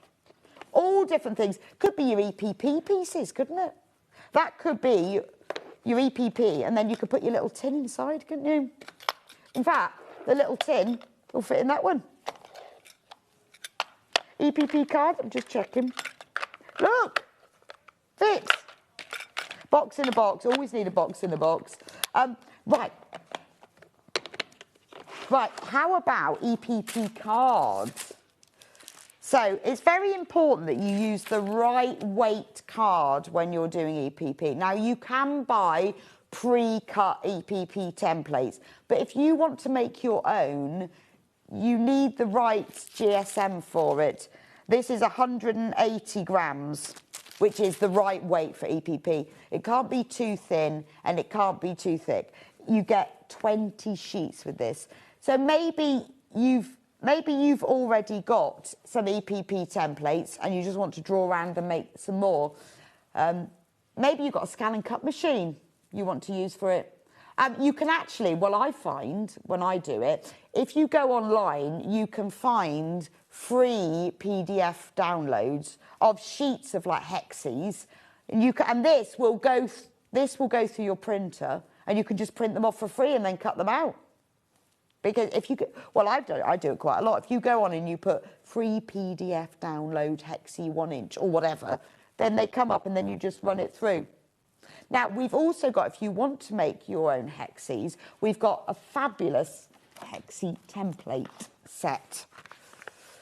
All different things. Could be your EPP pieces, couldn't it? That could be your EPP, and then you could put your little tin inside, couldn't you? In fact, the little tin will fit in that one. EPP card, I'm just checking. Look, fits. Box in a box, always need a box in a box. Right, how about EPP cards? So it's very important that you use the right weight card when you're doing EPP. Now, you can buy pre-cut EPP templates, but if you want to make your own, you need the right GSM for it. This is 180 grams, which is the right weight for EPP. It can't be too thin and it can't be too thick. You get 20 sheets with this. So maybe you've already got some EPP templates and you just want to draw around and make some more. Maybe you've got a scan and cut machine you want to use for it. You can actually, well, I find when I do it, if you go online, you can find free PDF downloads of sheets of like hexes. And this will go through your printer, and you can just print them off for free and then cut them out. Because if you well, I do it quite a lot. If you go on and you put free PDF download Hexie 1 inch or whatever, then they come up and then you just run it through. Now, we've also got, if you want to make your own Hexies, we've got a fabulous Hexie template set.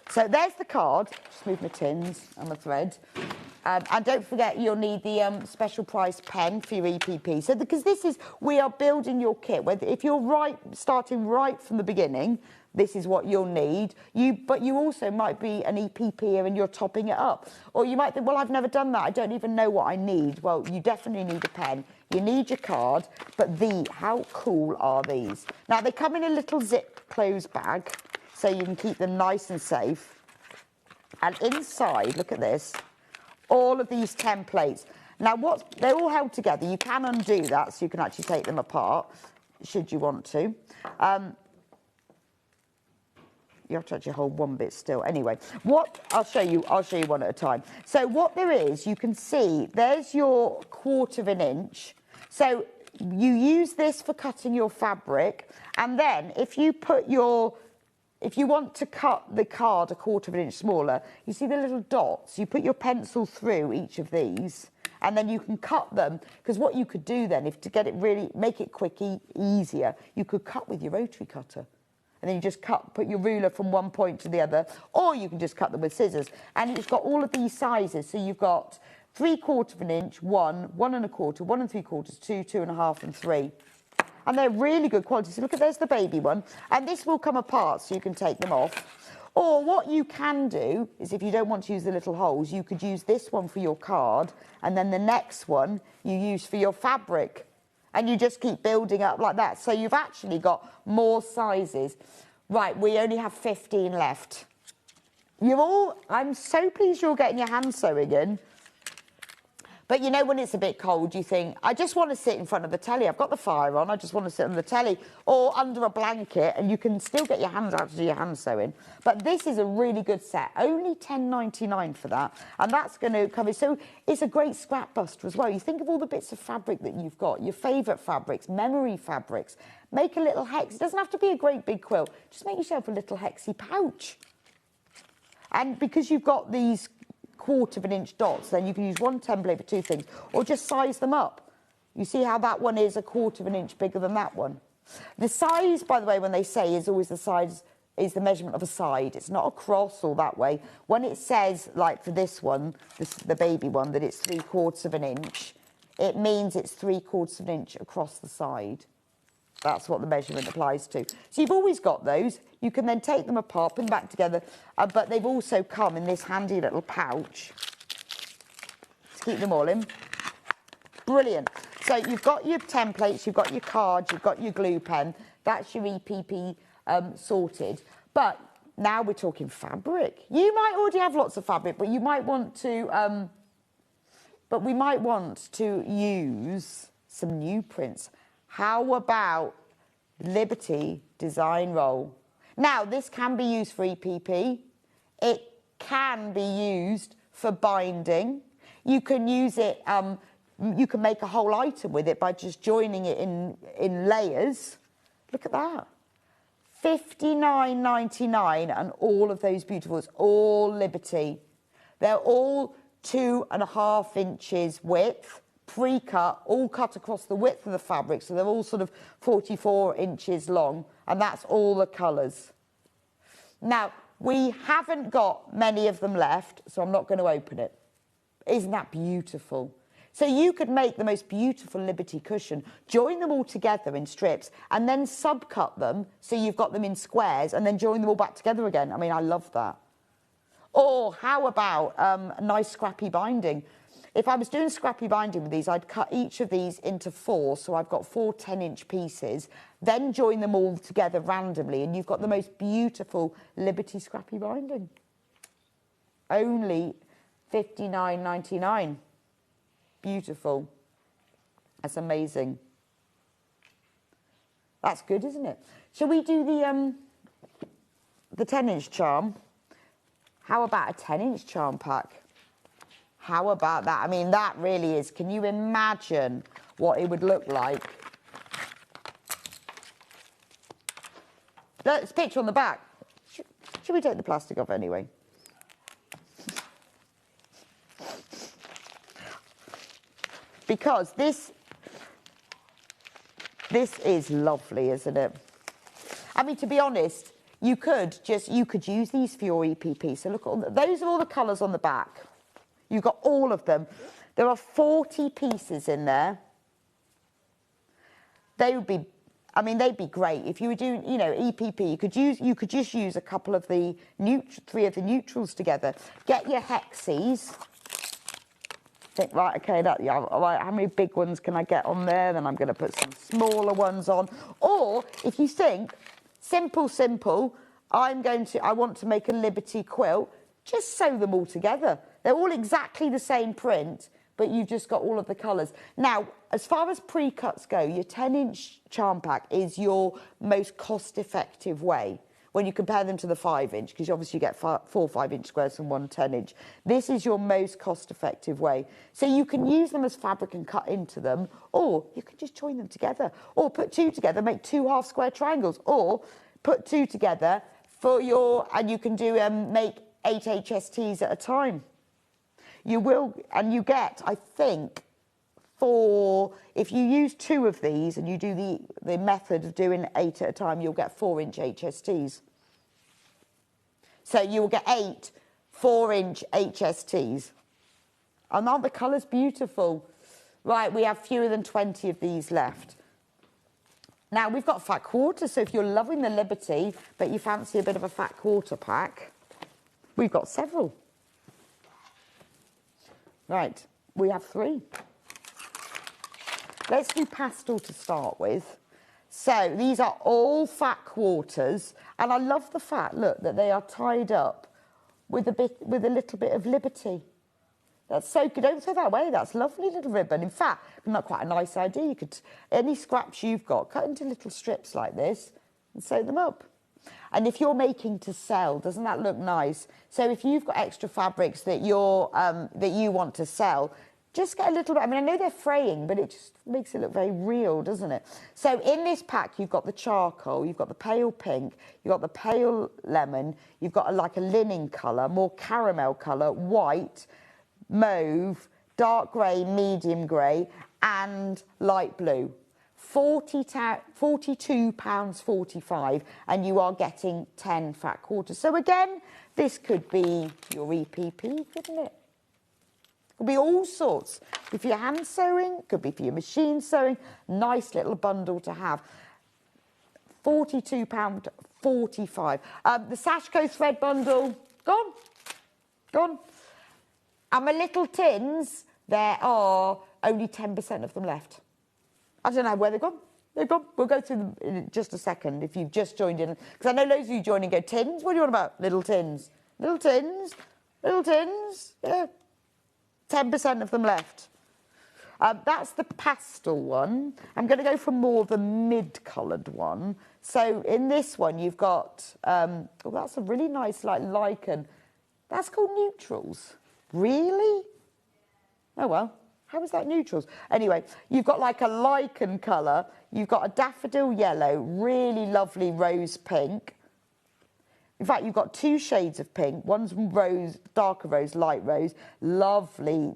So there's the card. Just move my tins and my thread. And don't forget, you'll need the special price pen for your EPP. So because we are building your kit. If you're starting right from the beginning, this is what you'll need. But you also might be an EPPer and you're topping it up. Or you might think, well, I've never done that. I don't even know what I need. Well, you definitely need a pen. You need your card. But how cool are these? Now, they come in a little zip closed bag, so you can keep them nice and safe. And inside, look at this, all of these templates. Now, they're all held together. You can undo that, so you can actually take them apart, should you want to. You have to actually hold one bit still. Anyway, I'll show you one at a time. So what there is, you can see, there's your 1/4 inch. So you use this for cutting your fabric, and then if you want to cut the card a 1/4 inch smaller, you see the little dots? You put your pencil through each of these, and then you can cut them. Because what you could do then, if to get it really, make it quick, easier, you could cut with your rotary cutter. And then you just put your ruler from one point to the other, or you can just cut them with scissors. And it's got all of these sizes. So you've got 3/4 inch, 1, 1 1/4, 1 3/4, 2, 2 1/2, and 3. And they're really good quality. So look there's the baby one. And this will come apart so you can take them off. Or what you can do is, if you don't want to use the little holes, you could use this one for your card, and then the next one you use for your fabric. And you just keep building up like that. So you've actually got more sizes. Right, we only have 15 left. I'm so pleased you're getting your hand sewing in. But you know, when it's a bit cold, you think, I just want to sit in front of the telly. I've got the fire on. I just want to sit on the telly or under a blanket, and you can still get your hands out to do your hand sewing. But this is a really good set. Only £10.99 for that. And that's going to cover. So it's a great scrap buster as well. You think of all the bits of fabric that you've got, your favourite fabrics, memory fabrics. Make a little hex. It doesn't have to be a great big quilt. Just make yourself a little hexy pouch. And because you've got these 1/4 inch dots, then you can use one template for two things, or just size them up. You see how that one is a 1/4 inch bigger than that one. The size, by the way, when they say, is always is the measurement of a side. It's not across or that way. When it says, like for this one, the baby one, that it's 3/4 inch, it means it's 3/4 inch across the side. That's what the measurement applies to. So you've always got those. You can then take them apart, put them back together, but they've also come in this handy little pouch to keep them all in. Brilliant. So you've got your templates, you've got your cards, you've got your glue pen. That's your EPP sorted. But now we're talking fabric. You might already have lots of fabric, but you might want to, but we might want to use some new prints. How about Liberty Design Roll? Now, this can be used for EPP. It can be used for binding. You can use it, you can make a whole item with it by just joining it in layers. Look at that. £59.99, and all of those beautifuls, all Liberty. They're all 2.5 inches width. Pre-cut, all cut across the width of the fabric, so they're all sort of 44 inches long, and that's all the colours. Now, we haven't got many of them left, so I'm not going to open it. Isn't that beautiful? So you could make the most beautiful Liberty cushion, join them all together in strips, and then subcut them, so you've got them in squares, and then join them all back together again. I mean, I love that. Or how about a nice scrappy binding? If I was doing scrappy binding with these, I'd cut each of these into 4, so I've got 4 10-inch pieces, then join them all together randomly, and you've got the most beautiful Liberty scrappy binding. Only £59.99. Beautiful. That's amazing. That's good, isn't it? Shall we do the 10-inch charm? How about a 10-inch charm pack? How about that? I mean, that really is. Can you imagine what it would look like? Look, it's a picture on the back. Should we take the plastic off anyway? Because this is lovely, isn't it? I mean, to be honest, you could use these for your EPP. So look, those are all the colours on the back. You've got all of them. There are 40 pieces in there. They would be, I mean, they'd be great if you were doing, you know, EPP. You could just use a couple of the 3 of the neutrals together. Get your hexes. Think, right, okay, all right, how many big ones can I get on there? Then I'm going to put some smaller ones on. Or if you think, simple, I want to make a Liberty quilt, just sew them all together. They're all exactly the same print, but you've just got all of the colours. Now, as far as pre-cuts go, your 10-inch charm pack is your most cost-effective way when you compare them to the 5-inch, because obviously you get 4 5-inch squares and 1 10-inch. This is your most cost-effective way. So you can use them as fabric and cut into them, or you can just join them together, or put 2 together, make 2 half-square triangles, or put 2 together and you can do make 8 HSTs at a time. You will, and you get, I think, if you use 2 of these and you do the method of doing 8 at a time, you'll get 4-inch HSTs. So you'll get 8 4-inch HSTs. And aren't the colours beautiful? Right, we have fewer than 20 of these left. Now, we've got fat quarter, so if you're loving the Liberty, but you fancy a bit of a fat quarter pack, we've got several. Right, we have 3. Let's do pastel to start with. So these are all fat quarters, and I love the fact, look, that they are tied up with a little bit of Liberty. That's so good. Don't throw that away. That's a lovely little ribbon. In fact, not quite a nice idea. You could, any scraps you've got, cut into little strips like this and sew them up. And if you're making to sell, doesn't that look nice? So if you've got extra fabrics that you want to sell, just get a little bit. I mean, I know they're fraying, but it just makes it look very real, doesn't it? So in this pack, you've got the charcoal, you've got the pale pink, you've got the pale lemon, you've got like a linen colour, more caramel colour, white, mauve, dark grey, medium grey, and light blue. £42.45, and you are getting 10 fat quarters. So again, this could be your EPP, couldn't it? Could be all sorts. Could be for your hand sewing, could be for your machine sewing. Nice little bundle to have. £42.45. The Sashiko thread bundle, gone. And my little tins, there are only 10% of them left. I don't know where they've gone. They've gone. We'll go through them in just a second if you've just joined in. Because I know loads of you join and go, tins? What do you want about? Little tins. Little tins. Little tins. Yeah. 10% of them left. That's the pastel one. I'm going to go for more the mid-coloured one. So in this one, you've got, oh, that's a really nice like lichen. That's called neutrals. Really? Oh, well. How is that neutrals? Anyway, you've got like a lichen colour. You've got a daffodil yellow, really lovely rose pink. In fact, you've got 2 shades of pink. One's rose, darker rose, light rose. Lovely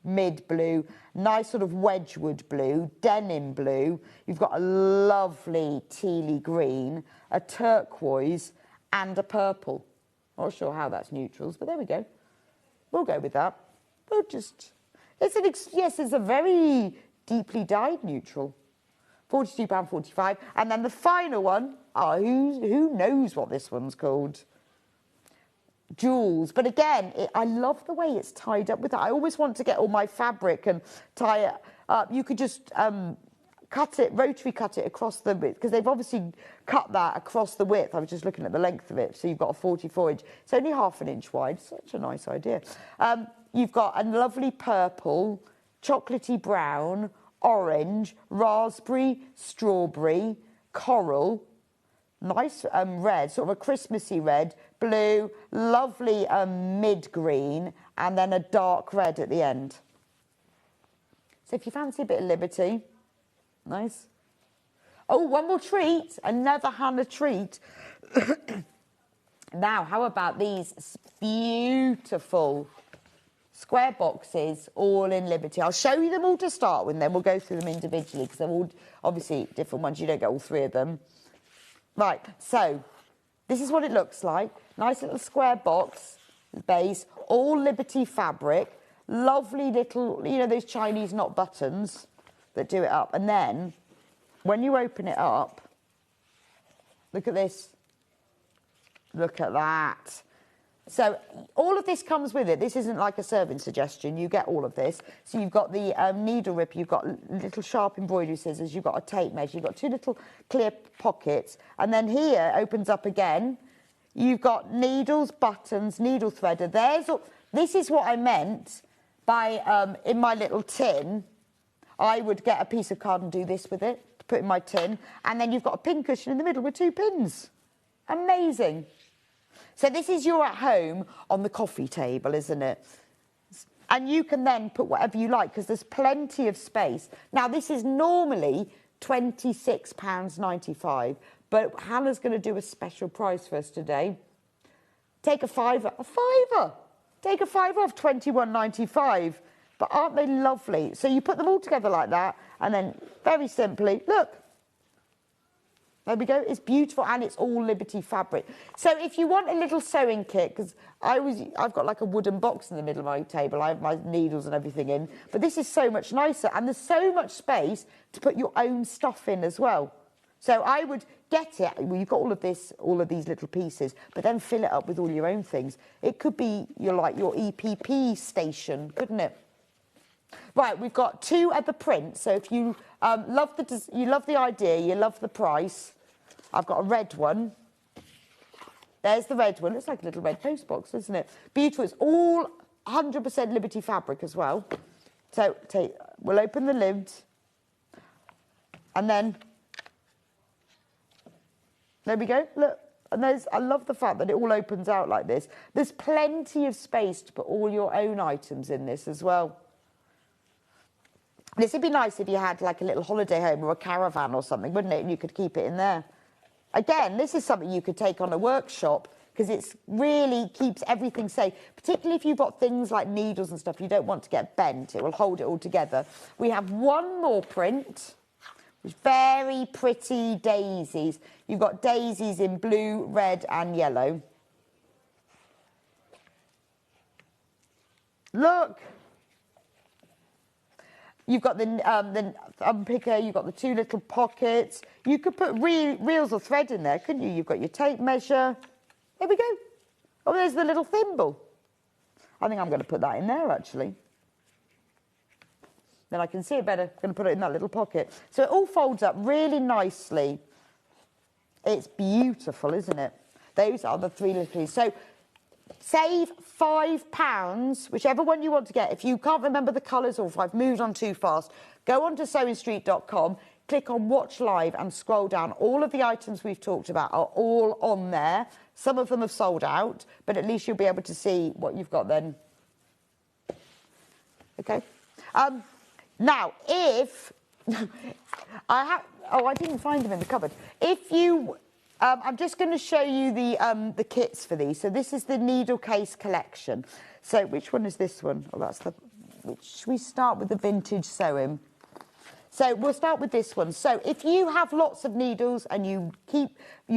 mid blue. Nice sort of Wedgwood blue, denim blue. You've got a lovely tealy green, a turquoise, and a purple. Not sure how that's neutrals, but there we go. We'll go with that. We'll just... Yes, it's a very deeply dyed neutral. £42.45. And then the final one, who knows what this one's called? Jewels. But again, I love the way it's tied up with that. I always want to get all my fabric and tie it up. You could just rotary cut it across the width, because they've obviously cut that across the width. I was just looking at the length of it. So you've got a 44-inch. It's only ½ an inch wide. Such a nice idea. You've got a lovely purple, chocolatey brown, orange, raspberry, strawberry, coral, nice red, sort of a Christmassy red, blue, lovely mid-green, and then a dark red at the end. So if you fancy a bit of liberty, nice. Oh, one more treat, another Hannah treat. Now, how about these beautiful square boxes, all in Liberty? I'll show you them all to start with, and then we'll go through them individually, because they're all obviously different ones. You don't get all three of them. Right, so this is what it looks like. Nice little square box base, all Liberty fabric. Lovely little, you know, those Chinese knot buttons that do it up. And then, when you open it up, look at this. Look at that. So all of this comes with it. This isn't like a serving suggestion. You get all of this. So you've got the needle rip, you've got little sharp embroidery scissors, you've got a tape measure, you've got two little clear pockets. And then here opens up again. You've got needles, buttons, needle threader. This is what I meant by, in my little tin, I would get a piece of card and do this with it, to put in my tin. And then you've got a pin cushion in the middle with two pins. Amazing. So this is you're at home on the coffee table, isn't it? And you can then put whatever you like, because there's plenty of space. Now, this is normally £26.95, but Hannah's going to do a special price for us today. Take a fiver. A fiver! Take a fiver off £21.95. But aren't they lovely? So you put them all together like that, and then very simply, look. There we go. It's beautiful, and it's all Liberty fabric. So if you want a little sewing kit, because I've got like a wooden box in the middle of my table. I have my needles and everything in. But this is so much nicer, and there's so much space to put your own stuff in as well. So I would get it. Well, you've got all of these little pieces, but then fill it up with all your own things. It could be your EPP station, couldn't it? Right, we've got two other prints. So if you love the idea, you love the price, I've got a red one. There's the red one. Looks like a little red post box, doesn't it? Beautiful. It's all 100% Liberty fabric as well. So we'll open the lid, and then there we go. Look, and I love the fact that it all opens out like this. There's plenty of space to put all your own items in this as well. This would be nice if you had like a little holiday home or a caravan or something, wouldn't it? And you could keep it in there. Again, this is something you could take on a workshop, because it really keeps everything safe. Particularly if you've got things like needles and stuff, you don't want to get bent. It will hold it all together. We have one more print, with very pretty daisies. You've got daisies in blue, red and yellow. Look! You've got the unpicker, you've got the two little pockets. You could put reels of thread in there, couldn't you? You've got your tape measure. There we go. Oh, there's the little thimble. I think I'm going to put that in there, actually. Then I can see it better. I'm going to put it in that little pocket. So it all folds up really nicely. It's beautiful, isn't it? Those are the three little pieces. So save £5, whichever one you want to get. If you can't remember the colours, or if I've moved on too fast, go on to sewingstreet.com, click on Watch Live and scroll down. All of the items we've talked about are all on there. Some of them have sold out, but at least you'll be able to see what you've got then. Okay. Now, if... I didn't find them in the cupboard. If you... I'm just going to show you the kits for these. So this is the needle case collection. So which one is this one? Oh, that's the... Should we start with the vintage sewing? So we'll start with this one. So if you have lots of needles and you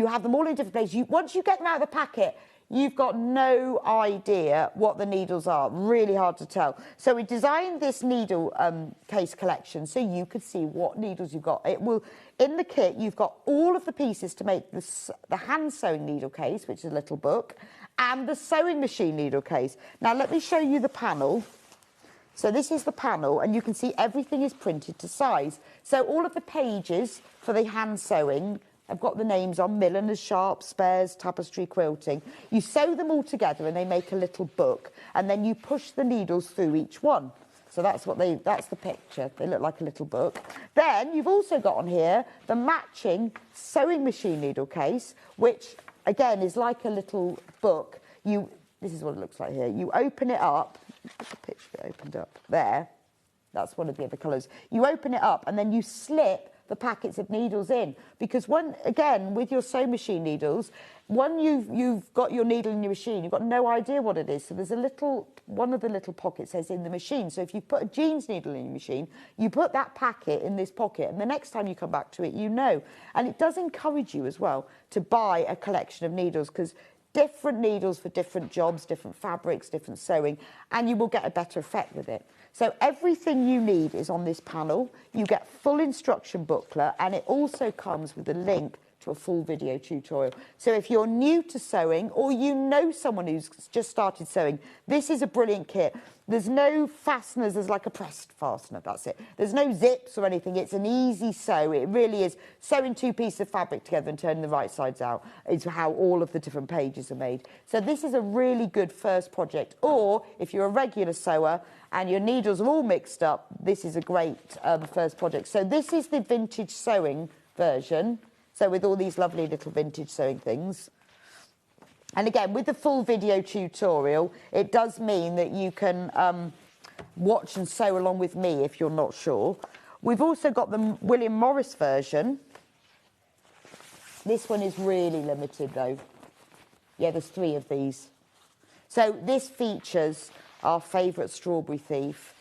have them all in different places, once you get them out of the packet, you've got no idea what the needles are. Really hard to tell. So we designed this needle case collection so you could see what needles you've got. It will, in the kit, you've got all of the pieces to make the hand sewing needle case, which is a little book, and the sewing machine needle case. Now let me show you the panel. So this is the panel, and you can see everything is printed to size. So all of the pages for the hand sewing, I've got the names on: milliners, sharp, spares, tapestry, quilting. You sew them all together and they make a little book, and then you push the needles through each one. So that's the picture. They look like a little book. Then you've also got on here the matching sewing machine needle case, which again is like a little book. This is what it looks like here. You open it up. Look at the picture opened up there. That's one of the other colours. You open it up and then you slip the packets of needles in, because with your sewing machine needles, when you've got your needle in your machine, you've got no idea what it is. So there's one of the little pockets says in the machine. So if you put a jeans needle in your machine, you put that packet in this pocket, and the next time you come back to it, you know. And it does encourage you as well to buy a collection of needles, because different needles for different jobs, different fabrics, different sewing, and you will get a better effect with it. So everything you need is on this panel. You get full instruction booklet, and it also comes with a link to a full video tutorial. So if you're new to sewing, or you know someone who's just started sewing, this is a brilliant kit. There's no fasteners, there's like a pressed fastener, that's it. There's no zips or anything, it's an easy sew. It really is. Sewing two pieces of fabric together and turning the right sides out is how all of the different pages are made. So this is a really good first project. Or if you're a regular sewer and your needles are all mixed up, this is a great first project. So this is the vintage sewing version. So with all these lovely little vintage sewing things. And again, with the full video tutorial, it does mean that you can watch and sew along with me if you're not sure. We've also got the William Morris version. This one is really limited though. Yeah, there's 3 of these. So this features our favourite Strawberry Thief,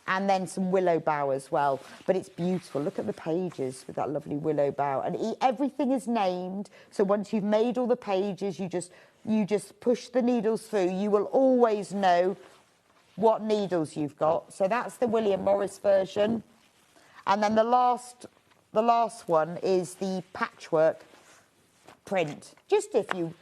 and then some willow bough as well. But it's beautiful. Look at the pages with that lovely willow bough. And everything is named. So once you've made all the pages, you just push the needles through. You will always know what needles you've got. So that's the William Morris version. And then the last one is the patchwork print. Just if you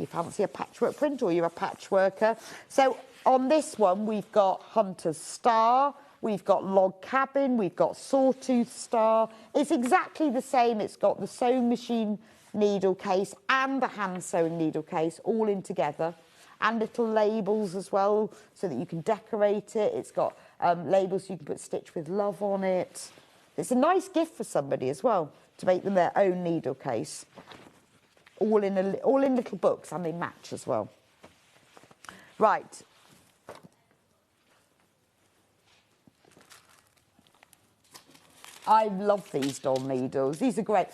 fancy a patchwork print, or you're a patchworker. So on this one, we've got Hunter's Star, we've got Log Cabin, we've got Sawtooth Star. It's exactly the same. It's got the sewing machine needle case and the hand sewing needle case all in together, and little labels as well so that you can decorate it. It's got labels so you can put Stitch with Love on it. It's a nice gift for somebody as well, to make them their own needle case. All in little books, and they match as well. Right. I love these doll needles. These are great.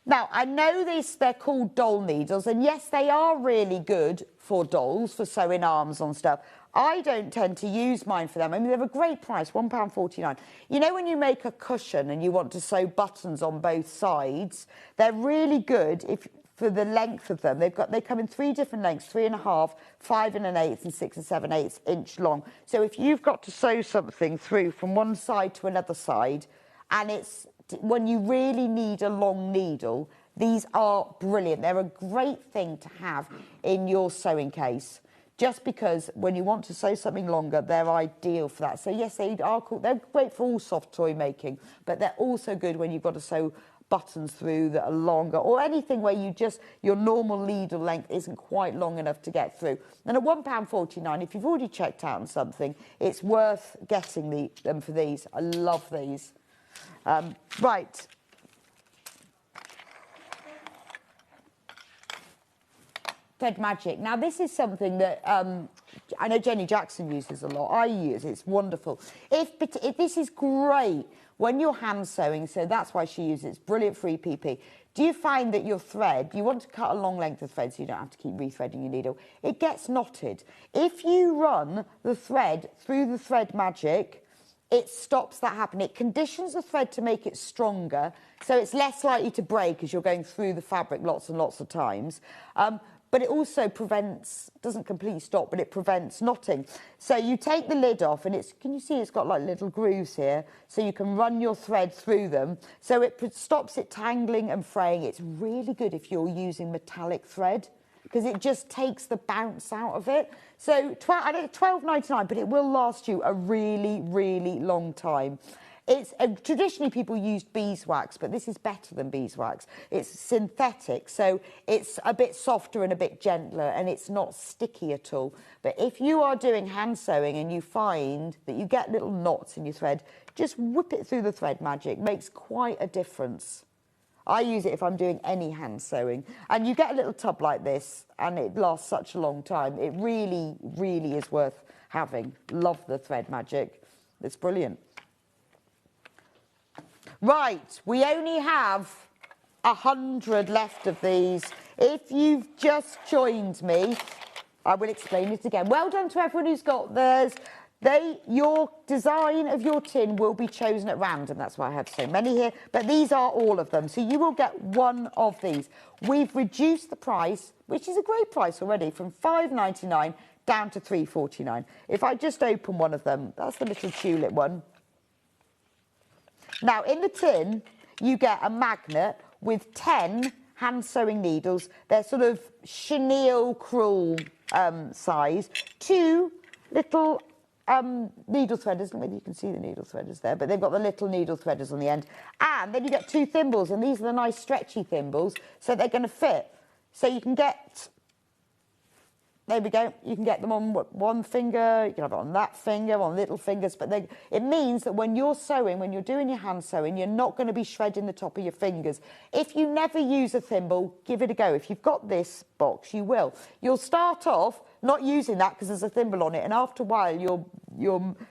Now, I know they're called doll needles, and yes, they are really good for dolls, for sewing arms on stuff. I don't tend to use mine for them. I mean, they're a great price, £1.49. You know, when you make a cushion and you want to sew buttons on both sides, they're really good for the length of them. They come in 3 different lengths, 3.5, 5 1/8, and 6 7/8 inch long. So if you've got to sew something through from one side to another side, and it's when you really need a long needle, these are brilliant. They're a great thing to have in your sewing case, just because when you want to sew something longer, they're ideal for that. So yes, they are cool. They're great for all soft toy making, but they're also good when you've got to sew buttons through that are longer, or anything where your normal needle length isn't quite long enough to get through. And at £1.49, if you've already checked out on something, it's worth getting them for these. I love these. Right. Thread Magic. Now, this is something that I know Jenny Jackson uses a lot. I use it. It's wonderful. If this is great when you're hand sewing, so that's why she uses it. It's brilliant for EPP. Do you find that your thread, you want to cut a long length of thread so you don't have to keep rethreading your needle, it gets knotted. If you run the thread through the Thread Magic, it stops that happening. It conditions the thread to make it stronger, so it's less likely to break as you're going through the fabric lots and lots of times. But it also doesn't completely stop, but it prevents knotting. So you take the lid off, and can you see it's got like little grooves here, so you can run your thread through them. So it stops it tangling and fraying. It's really good if you're using metallic thread, because it just takes the bounce out of it. So I know £12.99, but it will last you a really, really long time. It's traditionally people used beeswax, but this is better than beeswax. It's synthetic, so it's a bit softer and a bit gentler, and it's not sticky at all. But if you are doing hand sewing and you find that you get little knots in your thread, just whip it through the thread magic. Makes quite a difference. I use it if I'm doing any hand sewing. And you get a little tub like this, and it lasts such a long time. It really, really is worth having. Love the thread magic. It's brilliant. Right, we only have 100 left of these. If you've just joined me, I will explain it again. Well done to everyone who's got theirs. Your design of your tin will be chosen at random. That's why I have so many here. But these are all of them. So you will get one of these. We've reduced the price, which is a great price already, from £5.99 down to £3.49. If I just open one of them, that's the little tulip one. Now, in the tin, you get a magnet with 10 hand sewing needles. They're sort of chenille crewel size. 2 little needle threaders. I don't know whether you can see the needle threaders there, but they've got the little needle threaders on the end. And then you get 2 thimbles, and these are the nice stretchy thimbles, so they're going to fit. So you can get, there we go, you can get them on one finger, you can have it on that finger, on little fingers, but it means that when you're sewing, when you're doing your hand sewing, you're not going to be shredding the top of your fingers. If you never use a thimble, give it a go. If you've got this box, you will. You'll start off not using that because there's a thimble on it, and after a while your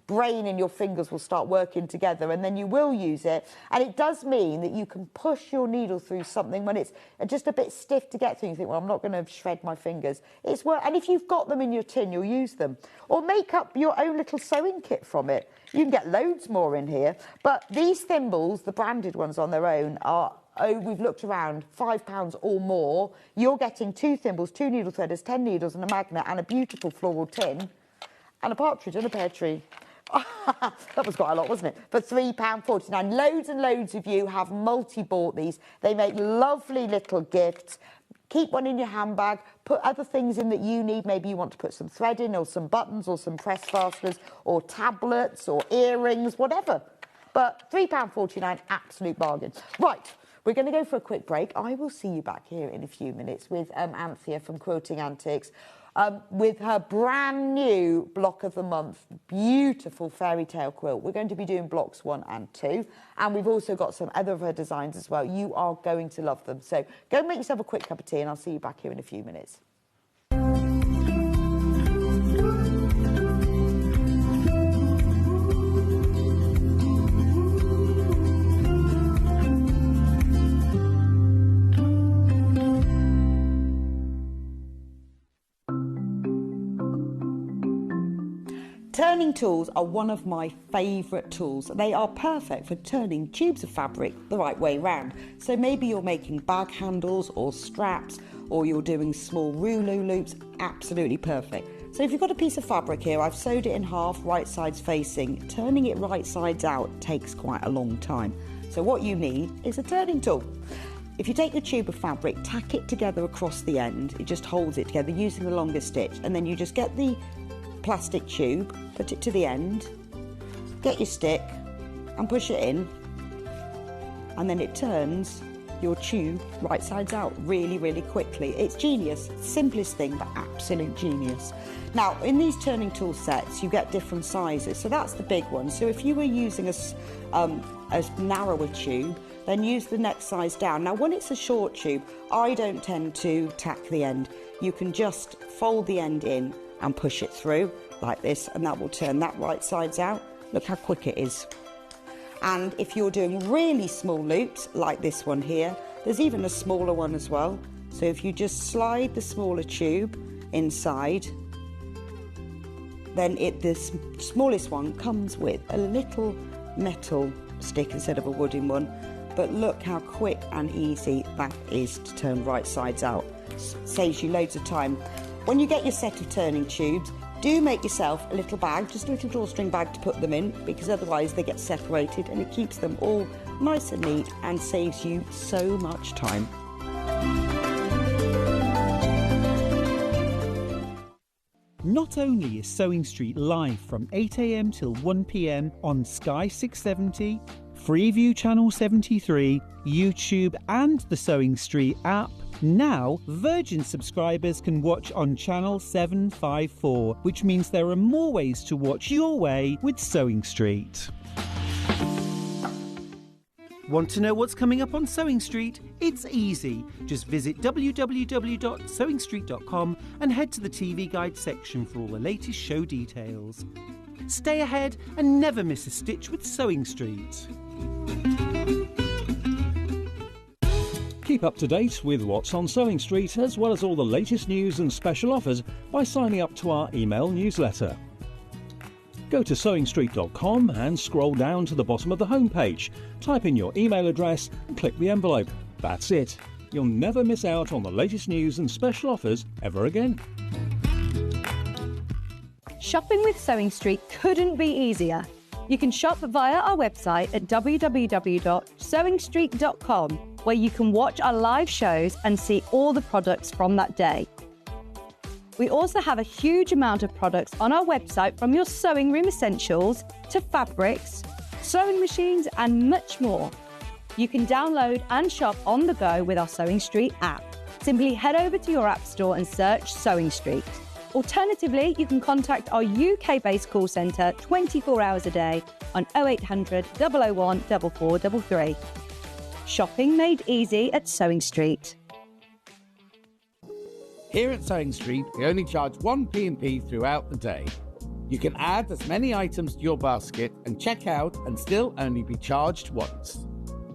brain and your fingers will start working together, and then you will use it. And it does mean that you can push your needle through something when it's just a bit stiff to get through. You think, well, I'm not going to shred my fingers. It's work. And if you've got them in your tin, you'll use them. Or make up your own little sewing kit from it. You can get loads more in here. But these thimbles, the branded ones on their own, are, oh, we've looked around, £5 or more. You're getting 2 thimbles, 2 needle threaders, 10 needles and a magnet and a beautiful floral tin and a partridge and a pear tree. That was quite a lot, wasn't it? For £3.49. Loads and loads of you have multi-bought these. They make lovely little gifts. Keep one in your handbag. Put other things in that you need. Maybe you want to put some thread in or some buttons or some press fasteners or tablets or earrings, whatever. But £3.49, absolute bargain. Right. We're going to go for a quick break. I will see you back here in a few minutes with Anthea from Quilting Antics with her brand new block of the month, beautiful fairy tale quilt. We're going to be doing blocks 1 and 2, and we've also got some other of her designs as well. You are going to love them. So go and make yourself a quick cup of tea, and I'll see you back here in a few minutes. Turning tools are one of my favourite tools. They are perfect for turning tubes of fabric the right way round. So maybe you're making bag handles or straps, or you're doing small rouleau loops, absolutely perfect. So if you've got a piece of fabric here, I've sewed it in half, right sides facing. Turning it right sides out takes quite a long time. So what you need is a turning tool. If you take your tube of fabric, tack it together across the end, it just holds it together using the longest stitch, and then you just get the plastic tube, put it to the end, get your stick and push it in, and then it turns your tube right sides out really, really quickly. It's genius. Simplest thing, but absolute genius. Now, in these turning tool sets, you get different sizes. So that's the big one. So if you were using a narrower tube, then use the next size down. Now, when it's a short tube, I don't tend to tack the end. You can just fold the end in and push it through like this, and that will turn that right sides out. Look how quick it is. And if you're doing really small loops like this one here, there's even a smaller one as well. So if you just slide the smaller tube inside, then the smallest one comes with a little metal stick instead of a wooden one. But look how quick and easy that is to turn right sides out. Saves you loads of time. When you get your set of turning tubes, do make yourself a little bag, just a little drawstring bag to put them in, because otherwise they get separated, and it keeps them all nice and neat and saves you so much time. Not only is Sewing Street live from 8 a.m. till 1 p.m. on Sky 670, Freeview Channel 73, YouTube and the Sewing Street app, now Virgin subscribers can watch on Channel 754, which means there are more ways to watch your way with Sewing Street. Want to know what's coming up on Sewing Street? It's easy. Just visit www.sewingstreet.com and head to the TV Guide section for all the latest show details. Stay ahead and never miss a stitch with Sewing Street. Keep up to date with what's on Sewing Street, as well as all the latest news and special offers by signing up to our email newsletter. Go to sewingstreet.com and scroll down to the bottom of the homepage. Type in your email address and click the envelope. That's it. You'll never miss out on the latest news and special offers ever again. Shopping with Sewing Street couldn't be easier. You can shop via our website at www.sewingstreet.com, where you can watch our live shows and see all the products from that day. We also have a huge amount of products on our website, from your sewing room essentials to fabrics, sewing machines and much more. You can download and shop on the go with our Sewing Street app. Simply head over to your app store and search Sewing Street. Alternatively, you can contact our UK-based call centre 24 hours a day on 0800 001 4433. Shopping made easy at Sewing Street. Here at Sewing Street, we only charge one P&P throughout the day. You can add as many items to your basket and check out and still only be charged once.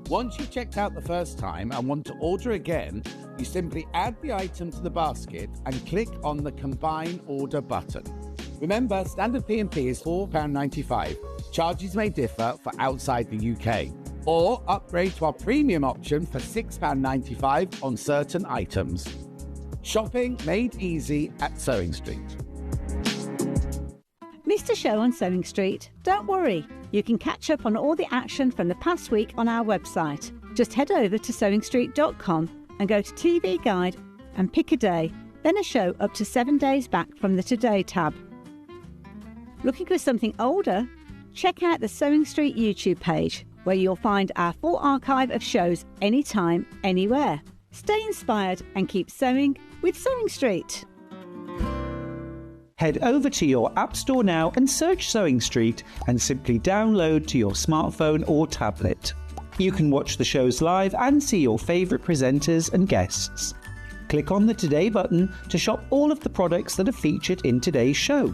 Once you've checked out the first time and want to order again, you simply add the item to the basket and click on the Combine Order button. Remember, standard P&P is £4.95. Charges may differ for outside the UK. Or upgrade to our premium option for £6.95 on certain items. Shopping made easy at Sewing Street. Missed a show on Sewing Street? Don't worry. You can catch up on all the action from the past week on our website. Just head over to sewingstreet.com and go to TV Guide and pick a day, then a show up to 7 days back from the Today tab. Looking for something older? Check out the Sewing Street YouTube page, where you'll find our full archive of shows anytime, anywhere. Stay inspired and keep sewing with Sewing Street. Head over to your App Store now and search Sewing Street and simply download to your smartphone or tablet. You can watch the shows live and see your favourite presenters and guests. Click on the Today button to shop all of the products that are featured in today's show.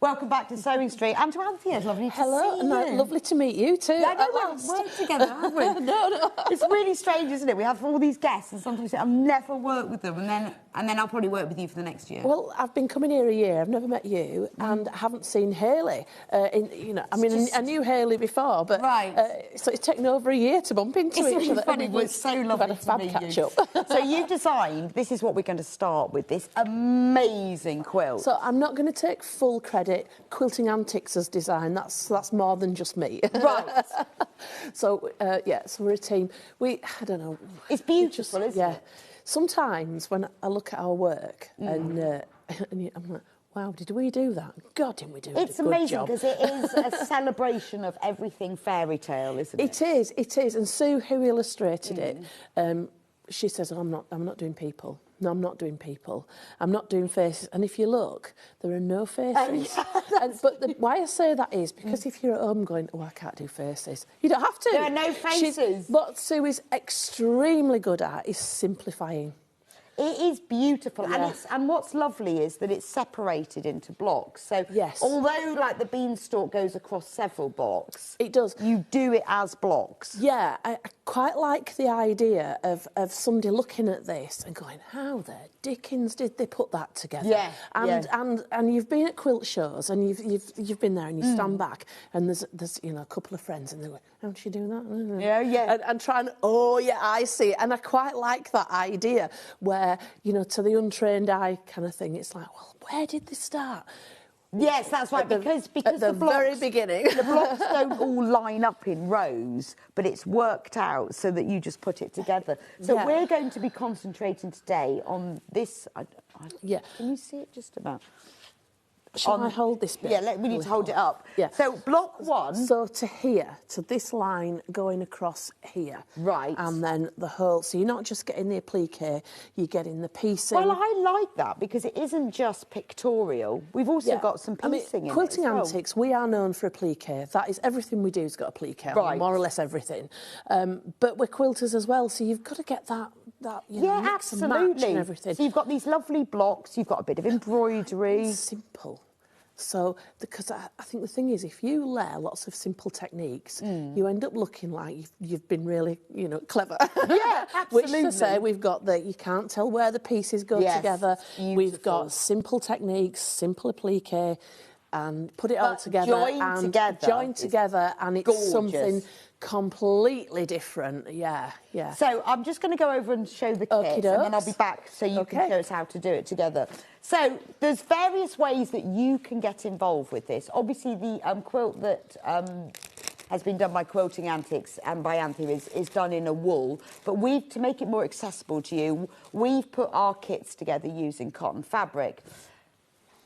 Welcome back to Sewing Street. And to Anthea, it's lovely to see you. Hello, lovely to meet you too. I know, we've worked together, haven't we? No. It's really strange, isn't it? We have all these guests and sometimes we say, I've never worked with them, and then I'll probably work with you for the next year. Well, I've been coming here a year. I've never met you, and haven't seen Hayley. I knew Hayley before, but so it's taken over a year to bump into each other. It's funny, but it's so lovely to fab catch up. So you've designed. This is what we're going to start with. This amazing quilt. So I'm not going to take full credit. Quilting Antics has designed. That's more than just me. Right. So so we're a team. I don't know. It's beautiful, isn't it? Sometimes when I look at our work and I'm like, wow, did we do that? God, didn't we do It's a good amazing job? because it is a celebration of everything fairy tale, isn't it? It is. And Sue, who illustrated it, she says, I'm not doing people. No, I'm not doing people. I'm not doing faces. And if you look, there are no faces. Why I say that is because if you're at home going, oh, I can't do faces, you don't have to. There are no faces. What Sue is extremely good at is simplifying. It is beautiful, Yeah. and what's lovely is that it's separated into blocks. So Yes. although like the beanstalk goes across several blocks, It does. you do it as blocks. Yeah, I quite like the idea of somebody looking at this and going, how the dickens did they put that together? Yeah, and you've been at quilt shows and you've been there and you stand back and there's a couple of friends and they're going, how'd she do that? Yeah. And trying, oh yeah, I see it. And I quite like that idea where, to the untrained eye kind of thing, it's like, well, where did they start? Yes, that's right, because at the blocks, very beginning. the blocks don't all line up in rows, but it's worked out so that you just put it together. So we're going to be concentrating today on this. Yeah. Can you see it just about? Shall I hold this bit? Yeah, we need to hold it up. Yeah. So block 1. So to here, to this line going across here. Right. And then the whole, so you're not just getting the applique, you're getting the piecing. Well, I like that because it isn't just pictorial. We've also got some piecing in Quilting it as well. Antiques, we are known for applique. That is everything we do has got applique on, Right. more or less everything. But we're quilters as well, so you've got to get that you know, mix and match and everything. So you've got these lovely blocks, you've got a bit of embroidery. It's simple. So, because I think the thing is, if you layer lots of simple techniques, you end up looking like you've been really, you know, clever. Yeah, absolutely. Which to say, we've got you can't tell where the pieces go together. Beautiful. We've got simple techniques, simple applique, and put it all together. Joined together, and it's gorgeous. Something completely different. Yeah. So I'm just going to go over and show the kit, and then I'll be back so you can show us how to do it together. So there's various ways that you can get involved with this. Obviously, the quilt that has been done by Quilting Antiques and by Anthony is done in a wool, but to make it more accessible to you, we've put our kits together using cotton fabric.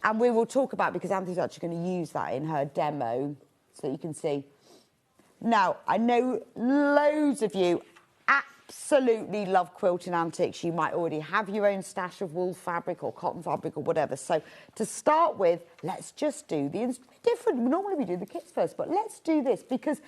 And we will talk about, because Anthony's actually going to use that in her demo, so you can see. Now, I know loads of you absolutely love Quilting Antiques. You might already have your own stash of wool fabric or cotton fabric or whatever. So to start with, let's just do different. Normally we do the kits first, but let's do this because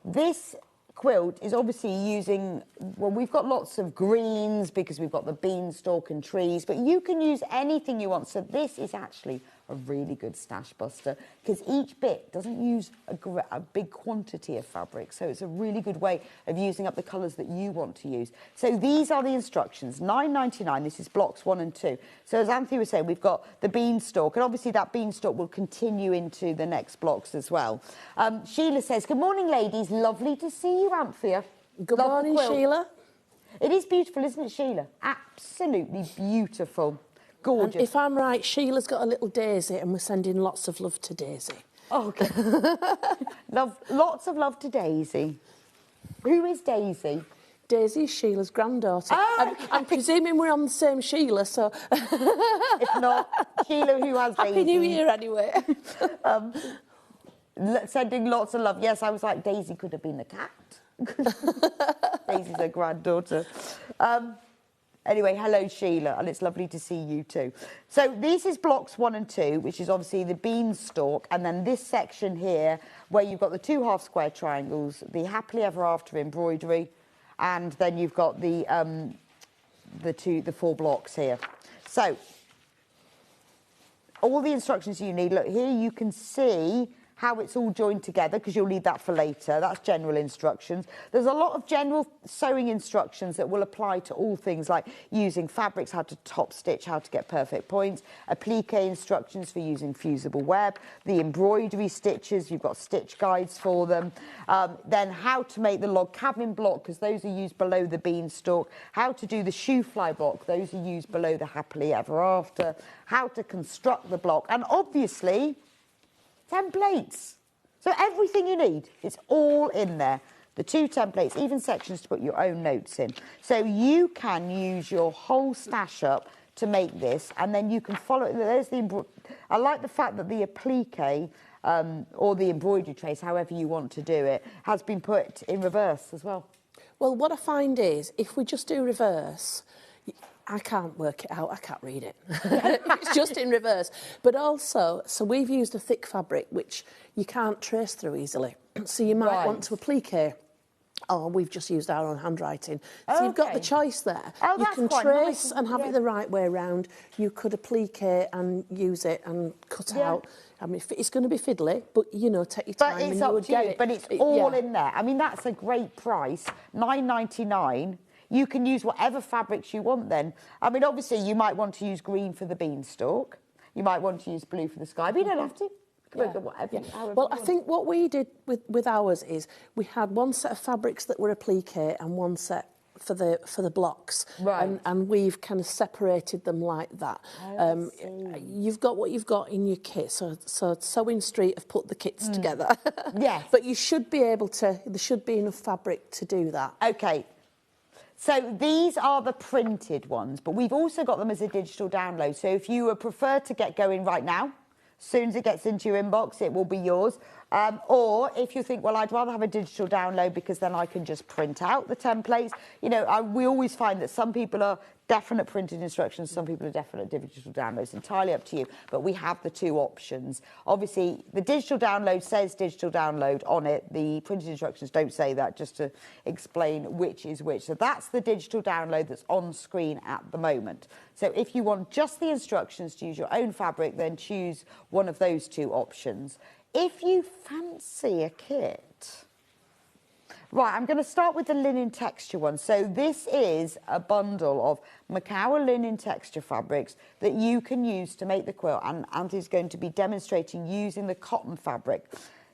this quilt is obviously using, well, we've got lots of greens because we've got the beanstalk and trees, but you can use anything you want. So this is actually a really good stash buster because each bit doesn't use a big quantity of fabric, so it's a really good way of using up the colours that you want to use. So these are the instructions, $9.99. This is blocks 1 and 2. So as Anthony was saying, we've got the beanstalk, and obviously that beanstalk will continue into the next blocks as well. Sheila says, good morning, ladies. Lovely to see you, Anthea. Good morning, Sheila. It is beautiful, isn't it, Sheila? Absolutely beautiful. Gorgeous. And if I'm right, Sheila's got a little Daisy, and we're sending lots of love to Daisy. Oh, okay. Lots of love to Daisy. Who is Daisy? Daisy is Sheila's granddaughter. Oh, I'm presuming we're on the same Sheila, so... If not, Sheila, who has Daisy. Happy New Year, anyway. Sending lots of love. Yes, I was like, Daisy could have been the cat. Daisy's her granddaughter. Anyway, hello, Sheila, and it's lovely to see you too. So this is blocks 1 and 2, which is obviously the beanstalk, and then this section here, where you've got the 2 half-square triangles, the happily ever after embroidery, and then you've got the 4 blocks here. So all the instructions you need. Look, here you can see how it's all joined together, because you'll need that for later. That's general instructions. There's a lot of general sewing instructions that will apply to all things like using fabrics, how to top stitch, how to get perfect points, applique instructions for using fusible web, the embroidery stitches, you've got stitch guides for them, then how to make the log cabin block, because those are used below the beanstalk, how to do the Shoefly block, those are used below the happily ever after, how to construct the block, and obviously templates. So everything you need, it's all in there. The 2 templates, even sections to put your own notes in. So you can use your whole stash up to make this, and then you can follow. There's I like the fact that the applique or the embroidery trace, however you want to do it, has been put in reverse as well. Well, what I find is, if we just do reverse, I can't work it out, I can't read it. It's just in reverse. But also, so we've used a thick fabric which you can't trace through easily. So you might want to applique, or we've just used our own handwriting. So you've got the choice there. Oh, you can trace nice. and have it the right way around. You could applique and use it and cut out. I mean, it's going to be fiddly, but, you know, take your time. But it's up to you, but it's all in there. I mean, that's a great price, $9.99. You can use whatever fabrics you want then. I mean, obviously, you might want to use green for the beanstalk. You might want to use blue for the sky, but you don't have to. Whatever, well, I think what we did with ours is we had one set of fabrics that were applique and one set for the blocks, Right. and we've kind of separated them like that. You've got what you've got in your kit, so Sewing Street have put the kits together. Yes. But you should be able to. There should be enough fabric to do that. Okay. So these are the printed ones, but we've also got them as a digital download. So if you would prefer to get going right now, as soon as it gets into your inbox, it will be yours. Or if you think, well, I'd rather have a digital download because then I can just print out the templates. You know, we always find that some people are definite printed instructions, some people are definite digital downloads, entirely up to you. But we have the two options. Obviously, the digital download says digital download on it. The printed instructions don't say that, just to explain which is which. So that's the digital download that's on screen at the moment. So if you want just the instructions to use your own fabric, then choose one of those two options. If you fancy a kit... Right, I'm going to start with the linen texture one. So this is a bundle of Macawa linen texture fabrics that you can use to make the quilt, and Anthony's going to be demonstrating using the cotton fabric.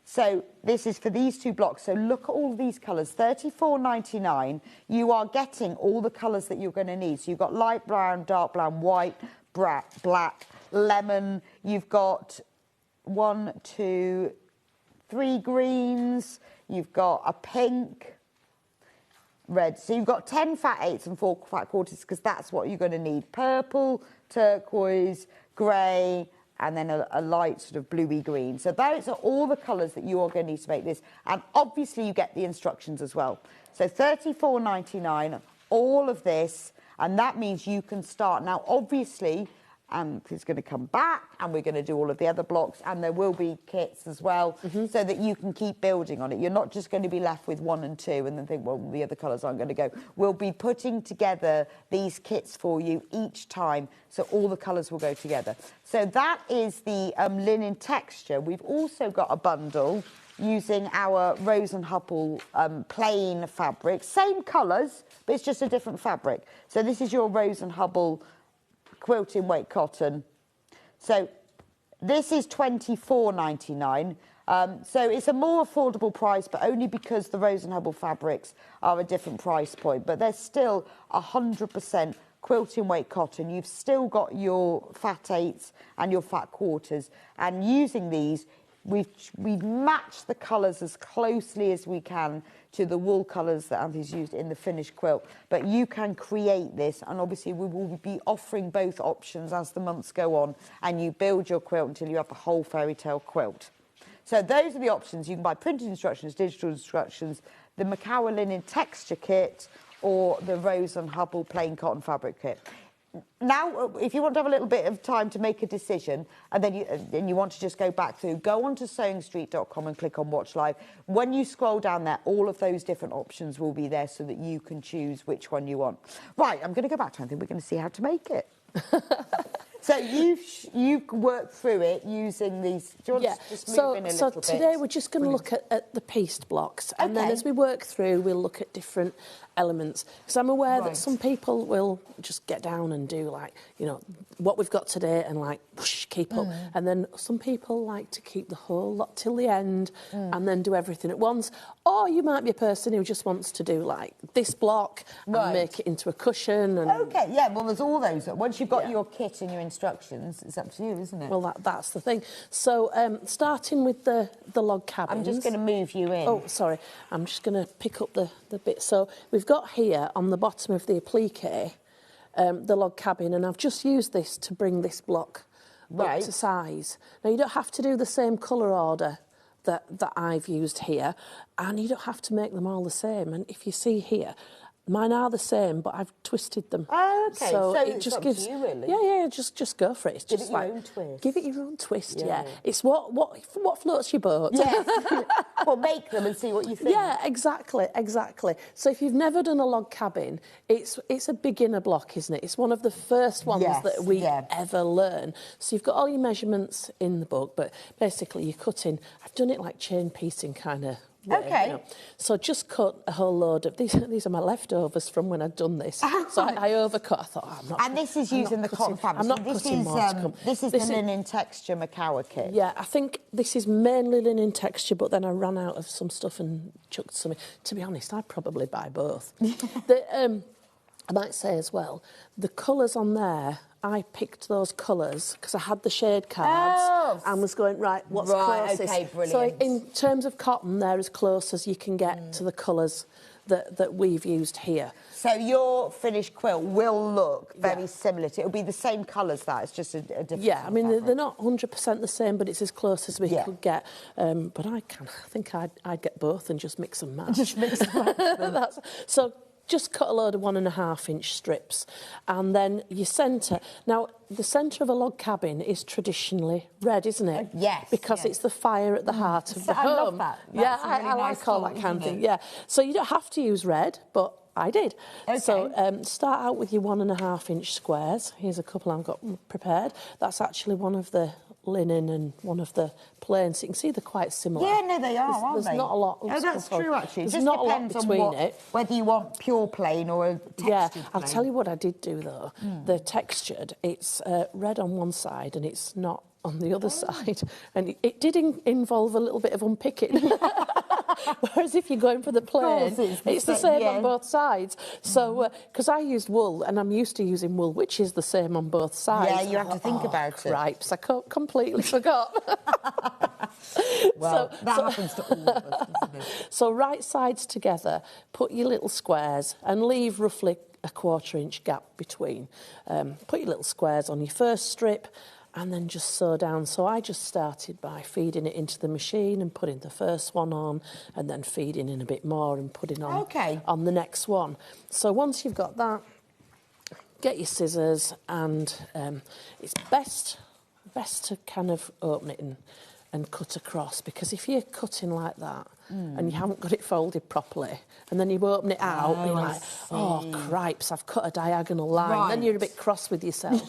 So this is for these two blocks. So look at all these colours, $34.99. You are getting all the colours that you're going to need. So you've got light brown, dark brown, white, black, lemon. You've got 1, 2, 3 greens. You've got a pink, red. So you've got 10 fat 8s and 4 fat quarters, because that's what you're going to need. Purple, turquoise, grey, and then a light sort of bluey green. So those are all the colours that you are going to need to make this. And obviously you get the instructions as well. So $34.99, all of this, and that means you can start. Now, obviously, he's going to come back and we're going to do all of the other blocks, and there will be kits as well, so that you can keep building on it. You're not just going to be left with 1 and 2 and then think, well, the other colours aren't going to go. We'll be putting together these kits for you each time, so all the colours will go together. So that is the linen texture. We've also got a bundle using our Rose and Hubble plain fabric. Same colours, but it's just a different fabric. So this is your Rose and Hubble quilting weight cotton. So this is $24.99. So it's a more affordable price, but only because the Rose and Hubble fabrics are a different price point. But they're still 100% quilting weight cotton. You've still got your fat 8s and your fat quarters. And using these, we've matched the colours as closely as we can to the wool colours that Anthony's used in the finished quilt. But you can create this, and obviously we will be offering both options as the months go on, and you build your quilt until you have the whole fairy tale quilt. So those are the options. You can buy printed instructions, digital instructions, the Macawa linen texture kit, or the Rose and Hubble plain cotton fabric kit. Now, if you want to have a little bit of time to make a decision, and then you want to just go back through, go on to sewingstreet.com and click on Watch Live. When you scroll down there, all of those different options will be there so that you can choose which one you want. Right, I'm going to go back to Anthony. We're going to see how to make it. So you've worked through it using these. Do you want to just move in a little bit? So today we're just going to look at the pieced blocks, and then as we work through, we'll look at different elements. Because I'm aware that some people will just get down and do, like, you know, what we've got today and, like, whoosh, keep up. And then some people like to keep the whole lot till the end and then do everything at once. Or you might be a person who just wants to do, like, this block and make it into a cushion. And well, there's all those. Once you've got your kit and your instructions, it's up to you, isn't it? Well, that's the thing. So starting with the log cabins. I'm just going to move you in. Oh, sorry. I'm just going to pick up the bit. So we've got here on the bottom of the applique the log cabin, and I've just used this to bring this block up to size. Now, you don't have to do the same colour order that I've used here, and you don't have to make them all the same. And if you see here, mine are the same, but I've twisted them. Oh, okay. So it it's just up gives to you, really. Yeah, just go for it. It's just give it your own twist. Give it your own twist. Yeah. It's what floats your boat. Yes. Well, make them and see what you think. Yeah, exactly. So if you've never done a log cabin, it's a beginner block, isn't it? It's one of the first ones that we ever learn. So you've got all your measurements in the book, but basically you're cutting. I've done it like chain piecing kind of Okay. You know. So just cut a whole load of these. These are my leftovers from when I'd done this. So I overcut. I thought, I'm not. And this is using the cotton fabric. I'm not cutting more to come. This is the linen texture Makawa kit. Yeah, I think this is mainly linen texture, but then I ran out of some stuff and chucked some. To be honest, I'd probably buy both. I might say as well, the colours on there, I picked those colours because I had the shade cards and was going, right, what's closest? Okay, brilliant. So in terms of cotton, they're as close as you can get to the colours that we've used here. So your finished quilt will look very similar to, it'll be the same colours that, it's just a different Yeah, I mean, they're not 100% the same, but it's as close as we could get. But I think I'd get both and just mix and match. Just mix and match. So just cut a load of 1.5-inch strips, and then your centre. Now, the centre of a log cabin is traditionally red, isn't it? Yes. Because it's the fire at the heart of the home. I love that. That's yeah, a really I nice like all colour, that kind of isn't thing. it? Yeah. So you don't have to use red, but I did. Okay. So start out with your 1.5-inch squares. Here's a couple I've got prepared. That's actually one of the linen and one of the plain, so you can see they're quite similar. Yeah, no, they are, aren't they? There's not a lot. Oh, that's true, actually. There's Just not a lot depends between on it. whether you want pure plain or a textured Yeah, plain. I'll tell you what I did do though. The textured, it's red on one side and it's not on the other side, and it did involve a little bit of unpicking. Whereas if you're going for the plain, it's the same on both sides. So, because I used wool, and I'm used to using wool, which is the same on both sides. Yeah, you have to think about it. Cripes, I completely forgot. Well, that happens to all of us, doesn't it? So right sides together, put your little squares and leave roughly a 1/4-inch gap between. Put your little squares on your first strip, and then just sew down. So I just started by feeding it into the machine and putting the first one on, and then feeding in a bit more and putting on on the next one. So once you've got that, get your scissors, and it's best to kind of open it and cut across, because if you're cutting like that and you haven't got it folded properly, and then you open it out, and you're like, oh, cripes, I've cut a diagonal line. Then you're a bit cross with yourself.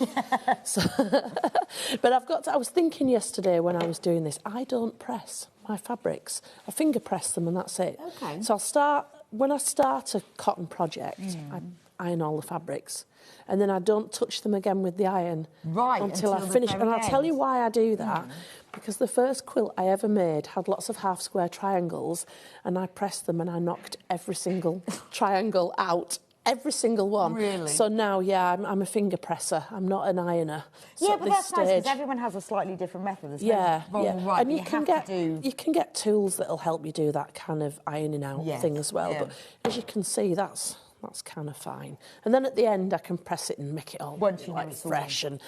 But I was thinking yesterday when I was doing this, I don't press my fabrics. I finger press them and that's it. Okay. So when I start a cotton project, I iron all the fabrics. And then I don't touch them again with the iron until I finish. And I'll tell you why I do that. Because the first quilt I ever made had lots of half-square triangles, and I pressed them and I knocked every single triangle out. Every single one. Really? So now, yeah, I'm a finger presser. I'm not an ironer. So Yeah, at but this that's nice, because stage, everyone has a slightly different method. There's yeah, no wrong or right, and but you can have to do... you can get tools that'll help you do that kind of ironing out thing as well. But as you can see, that's kind of fine. And then at the end, I can press it and make it all like fresh and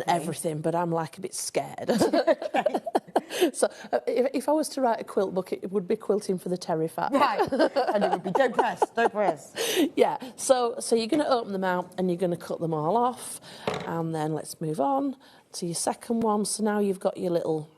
everything. But I'm like a bit scared. So if I was to write a quilt book, it would be quilting for the terrified. Right, and it would be don't press, don't press. Yeah, so you're going to open them out and you're going to cut them all off, and then let's move on to your second one. So now you've got your little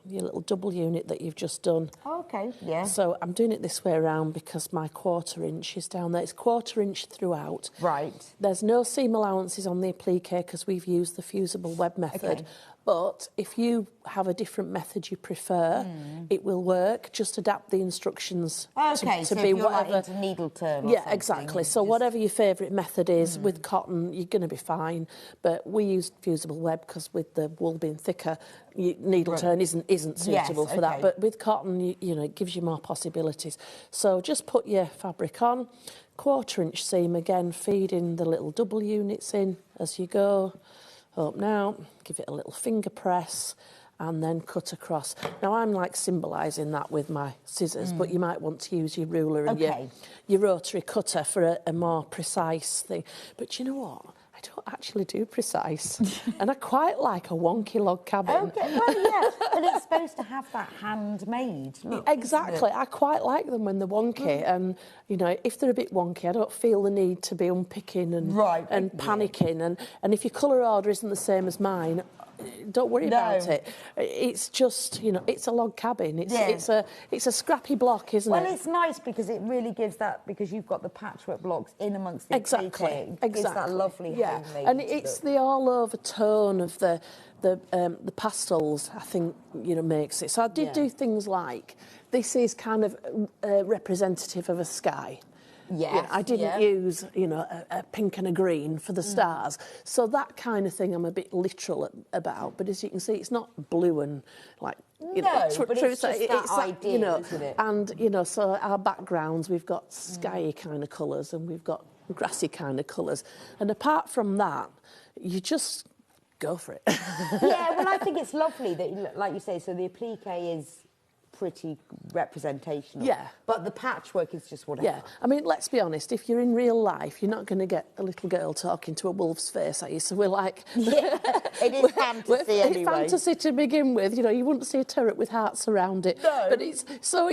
double unit that you've just done. Okay, yeah. So I'm doing it this way around because my 1/4 is down there. It's 1/4 throughout. Right. There's no seam allowances on the applique because we've used the fusible web method. Okay. But if you have a different method you prefer, it will work. Just adapt the instructions to so be if you're whatever. Like into needle turn or yeah, something, exactly. So whatever your favourite method is with cotton, you're going to be fine. But we used fusible web because with the wool being thicker, needle turn isn't suitable for that. But with cotton, you know, it gives you more possibilities. So just put your fabric on, 1/4 seam again, feeding the little double units in as you go. Open out, give it a little finger press, and then cut across. Now, I'm like symbolising that with my scissors, but you might want to use your ruler and your rotary cutter for a more precise thing. But you know what? I don't actually do precise. And I quite like a wonky log cabin. Okay, well, yeah, but it's supposed to have that handmade look. Exactly. I quite like them when they're wonky. And, you know, if they're a bit wonky, I don't feel the need to be unpicking and panicking. And if your colour order isn't the same as mine, don't worry about it. It's just, you know, it's a log cabin. It's a scrappy block, isn't it? Well, it's nice because it really gives that, because you've got the patchwork blocks in amongst the exactly. It gives that lovely homemade and it's the all-over tone of the pastels, I think, you know, makes it. So I did do things like this is kind of representative of a sky. Yes, You know, I didn't use, you know, a pink and a green for the stars. So that kind of thing I'm a bit literal about. But as you can see, it's not blue and like, you know, but it's just that idea, you know, isn't it? And, you know, so our backgrounds, we've got skyy kind of colours and we've got grassy kind of colours. And apart from that, you just go for it. Yeah, well, I think it's lovely that, like you say, so the applique is pretty representational. Yeah. But the patchwork is just whatever. Yeah. I mean, let's be honest, if you're in real life, you're not going to get a little girl talking to a wolf's face, are you? So we're like... Yeah, it is fantasy anyway. It's fantasy to begin with. You know, you wouldn't see a turret with hearts around it. No. But it's... So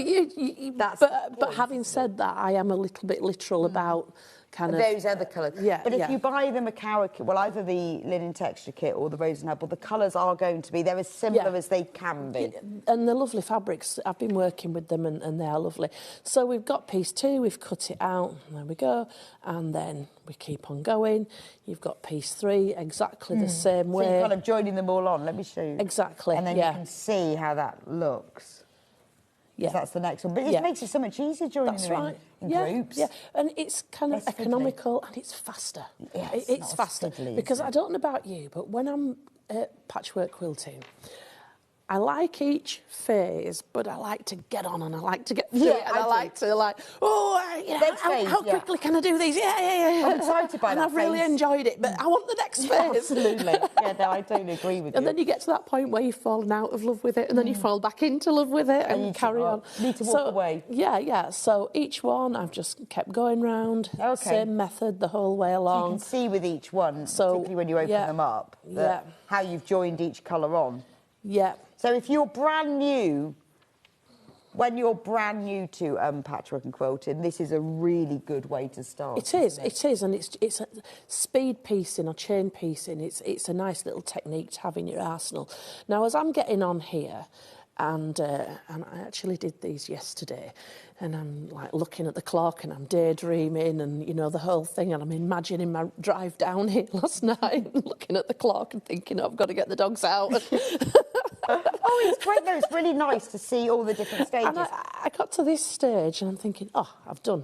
but having said that, I am a little bit literal about... Kind of, those other colours. Yeah, but if you buy them a Cara kit, well, either the linen texture kit or the rose and apple, the colours are going to be, they're as similar as they can be. And the lovely fabrics, I've been working with them and they're lovely. So we've got piece 2, we've cut it out, and there we go. And then we keep on going. You've got piece 3, exactly the same way. So you're kind of joining them all on, let me show you. Exactly, and then you can see how that looks. Yeah. That's the next one. But it makes it so much easier joining them in groups. Yeah, and it's kind of Less economical and it's faster. Yeah, it's faster. fiddly, because I don't know about you, but when I'm patchwork quilting, I like each phase, but I like to get on and I like to get through it. And I like to how quickly can I do these? Yeah. I'm excited by and that I've really phase. enjoyed it, but I want the next phase. Absolutely. Yeah, no, I totally agree with you. And then you get to that point where you've fallen out of love with it, and then you fall back into love with it, and you carry on. Need to walk away. Yeah. So each one, I've just kept going round. Okay. Same method the whole way along. So you can see with each one, particularly when you open them up, how you've joined each colour on. Yeah. So if you're brand new, when you're brand new to patchwork and quilting, this is a really good way to start. It is, and it's a speed piecing or chain piecing. It's a nice little technique to have in your arsenal. Now, as I'm getting on here, and I actually did these yesterday, and I'm like looking at the clock and I'm daydreaming and, you know, the whole thing, and I'm imagining my drive down here last night and looking at the clock and thinking, oh, I've got to get the dogs out. Oh, it's great though. It's really nice to see all the different stages. And I got to this stage and I'm thinking, oh, I've done.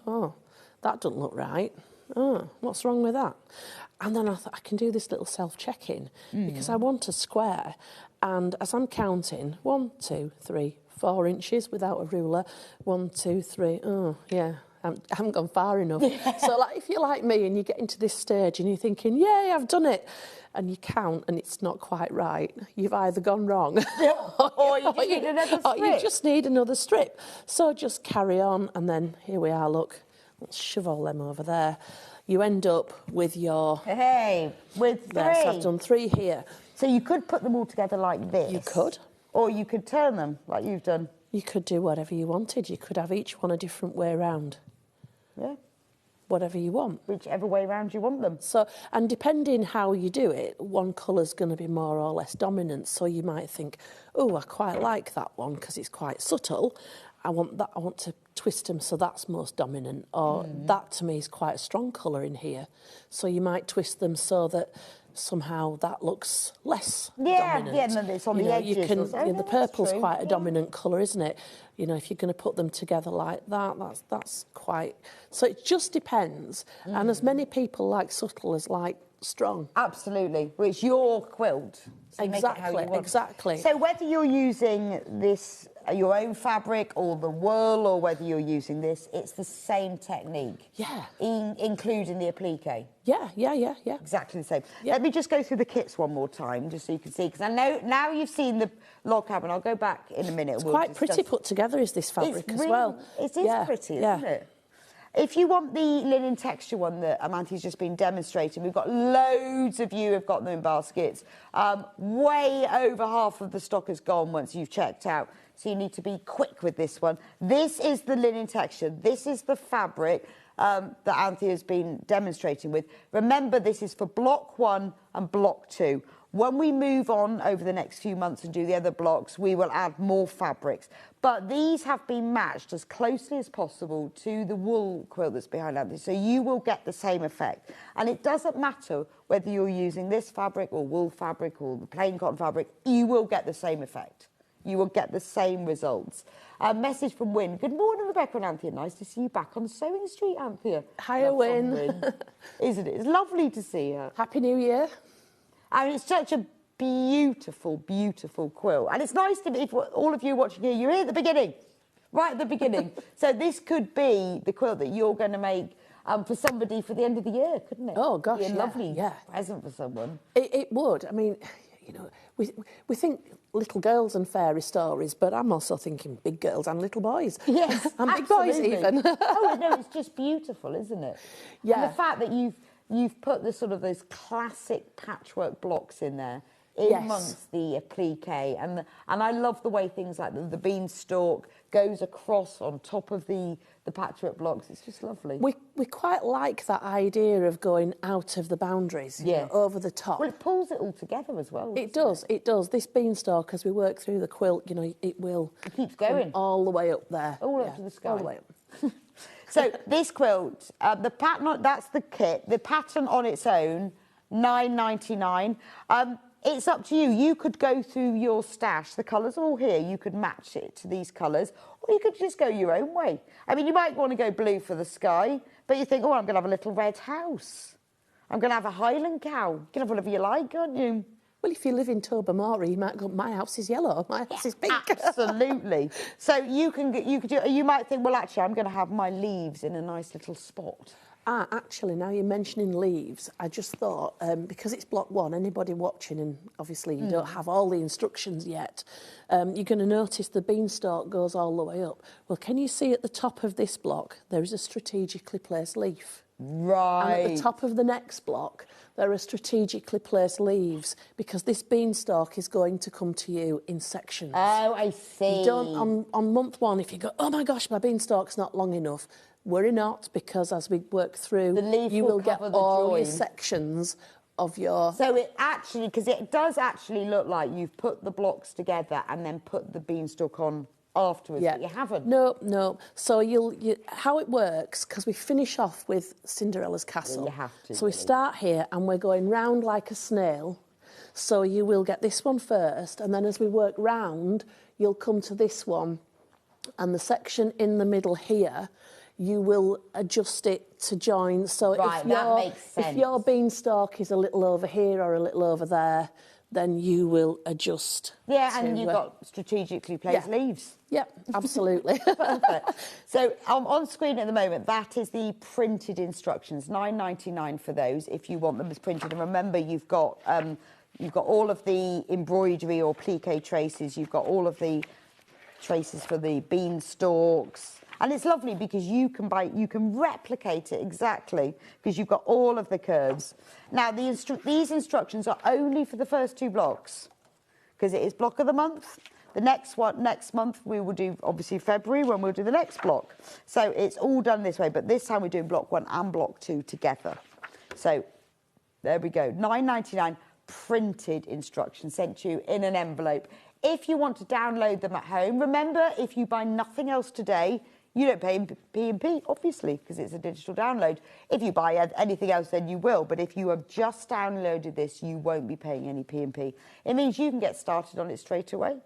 Oh, that doesn't look right. Oh, what's wrong with that? And then I thought, I can do this little self-check-in because I want a square. And as I'm counting, 1, 2, 3, 4 inches without a ruler. 1, 2, 3. Oh, yeah. I haven't gone far enough. So, like, if you're like me and you get into this stage and you're thinking, yay, I've done it, and you count and it's not quite right, you've either gone wrong or you need another strip. Or you just need another strip. So just carry on, and then here we are, look. Let's shove all them over there. You end up with your... with 3. Yes, I've done 3 here. So you could put them all together like this. You could. Or you could turn them like you've done. You could do whatever you wanted. You could have each one a different way round. Yeah. Whatever you want. Whichever way round you want them. So, and depending how you do it, one colour's going to be more or less dominant. So you might think, oh, I quite like that one because it's quite subtle. I want to twist them so that's most dominant. Or that to me is quite a strong colour in here. So you might twist them so that somehow that looks less dominant. Yeah, and it's on the edges. The purple's quite a dominant colour, isn't it? You know, if you're going to put them together like that, that's quite... So it just depends. And as many people like subtle as like strong. Absolutely. Well, it's your quilt. So Exactly. So whether you're using this, your own fabric or the wool, or whether you're using this, it's the same technique. Yeah. Including the applique. Yeah. Exactly the same. Let me just go through the kits one more time, just so you can see, because I know now you've seen the log cabin. I'll go back in a minute. It's quite pretty put together, is this fabric as well. It is pretty, isn't it? If you want the linen texture one that Amanti's just been demonstrating, we've got loads of you have got them in baskets. Way over half of the stock is gone once you've checked out. So you need to be quick with this one. This is the linen texture. This is the fabric that Anthea has been demonstrating with. Remember, this is for block 1 and block 2. When we move on over the next few months and do the other blocks, we will add more fabrics. But these have been matched as closely as possible to the wool quilt that's behind Anthea, so you will get the same effect. And it doesn't matter whether you're using this fabric or wool fabric or the plain cotton fabric, you will get the same effect. you will get the same results. A message from Wynne. Good morning, Rebecca and Anthea. Nice to see you back on Sewing Street, Anthea. Hiya, Wynne. Isn't it? It's lovely to see her. Happy New Year. I mean, it's such a beautiful, beautiful quilt. And it's nice to be, if all of you watching here, you're here at the beginning, right at the beginning. So this could be the quilt that you're going to make for somebody for the end of the year, couldn't it? Oh, gosh, Be a yeah, lovely yeah. present for someone. It would. I mean, you know, we think little girls and fairy stories, but I'm also thinking big girls and little boys. Yes, and big boys even. Oh, no, it's just beautiful, isn't it? Yeah. And the fact that you've put the sort of those classic patchwork blocks in there, amongst the applique, and I love the way things like the beanstalk goes across on top of the patchwork blocks. It's just lovely. We quite like that idea of going out of the boundaries, you know, over the top. Well, it pulls it all together as well. It does. This beanstalk, as we work through the quilt, you know, it keeps going all the way up there, all up to the sky, all the way up. So this quilt, the pattern, that's the kit. The pattern on its own, £9.99. It's up to you. You could go through your stash. The colours are all here. You could match it to these colours, or you could just go your own way. I mean, you might want to go blue for the sky, but you think, oh, I'm going to have a little red house. I'm going to have a Highland cow. You can have whatever you like, can't you? Well, if you live in Tobermory, you might go, my house is yellow, my house is pink. Absolutely. So you might think, well, actually, I'm going to have my leaves in a nice little spot. Actually, now you're mentioning leaves, I just thought, because it's block 1, anybody watching, and obviously you don't have all the instructions yet, you're going to notice the beanstalk goes all the way up. Well, can you see at the top of this block, there is a strategically placed leaf? Right. And at the top of the next block, there are strategically placed leaves, because this beanstalk is going to come to you in sections. Oh, I see. You don't, on month 1, if you go, oh my gosh, my beanstalk's not long enough, worry not, because as we work through, you will get all your sections of your... So it actually, because it does actually look like you've put the blocks together and then put the beanstalk on afterwards, but you haven't. No. So how it works, because we finish off with Cinderella's castle. Yeah, you have to. So we start here and we're going round like a snail. So you will get this one first, and then as we work round, you'll come to this one, and the section in the middle here, you will adjust it to join. So if your beanstalk is a little over here or a little over there, then you will adjust. Yeah, and you've got strategically placed leaves. Yeah, absolutely. Perfect. So on screen at the moment, that is the printed instructions, £9.99 for those if you want them as printed. And remember, you've got all of the embroidery or plique traces. You've got all of the traces for the beanstalks. And it's lovely because you can replicate it exactly, because you've got all of the curves. Now, these instructions are only for the first 2 blocks, because it is block of the month. The next month we will do, obviously, February, when we'll do the next block. So it's all done this way, but this time we're doing block 1 and block 2 together. So there we go, £9.99 printed instructions sent to you in an envelope. If you want to download them at home, remember, if you buy nothing else today, you don't pay P&P, obviously, because it's a digital download. If you buy anything else, then you will. But if you have just downloaded this, you won't be paying any P&P. It means you can get started on it straight away,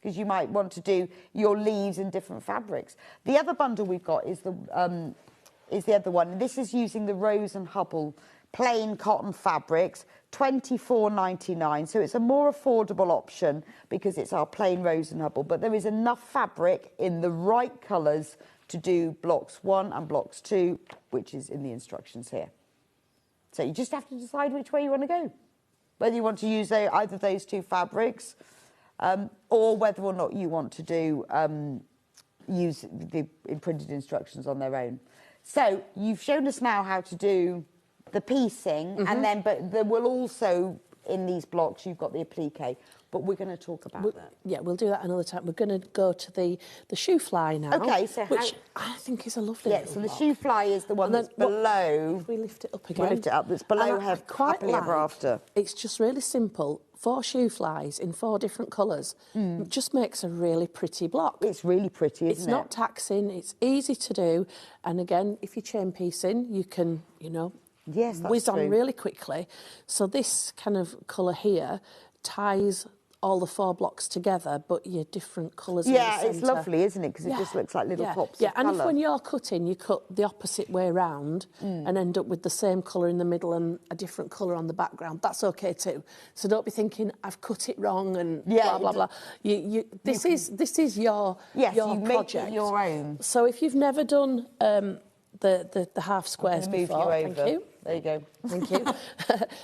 because you might want to do your leaves in different fabrics. The other bundle we've got is the other one. This is using the Rose and Hubble plain cotton fabrics, £24.99. So it's a more affordable option because it's our plain Rose and Hubble. But there is enough fabric in the right colours to do blocks 1 and blocks 2, which is in the instructions here. So you just have to decide which way you want to go, whether you want to use either of those 2 fabrics, or whether or not you want to do use the printed instructions on their own. So you've shown us now how to do the piecing, and then, but there will also, in these blocks, you've got the applique, but we're going to talk about that. Yeah, we'll do that another time. We're going to go to the Shoefly now. Okay, so which I think is a lovely so the Shoefly is the one that's below. If we lift it up again. We'll lift it up. That's below Happily Ever After. It's just really simple. 4 Shoeflies in 4 different colours. It just makes a really pretty block. It's really pretty, isn't it? It's not taxing. It's easy to do. And again, if you're chain piecing, you can, whiz on really quickly. So this kind of colour here ties all the 4 blocks together, but you're different colours in Yeah, the it's centre. lovely, isn't it? Because it just looks like little pops Yeah, of and colour. if when you're cutting, you cut the opposite way round and end up with the same colour in the middle and a different colour on the background, that's okay too. So don't be thinking, I've cut it wrong and blah, blah, blah. This is your project. Make it your own. So if you've never done the half squares before, thank you. There you go. Thank you.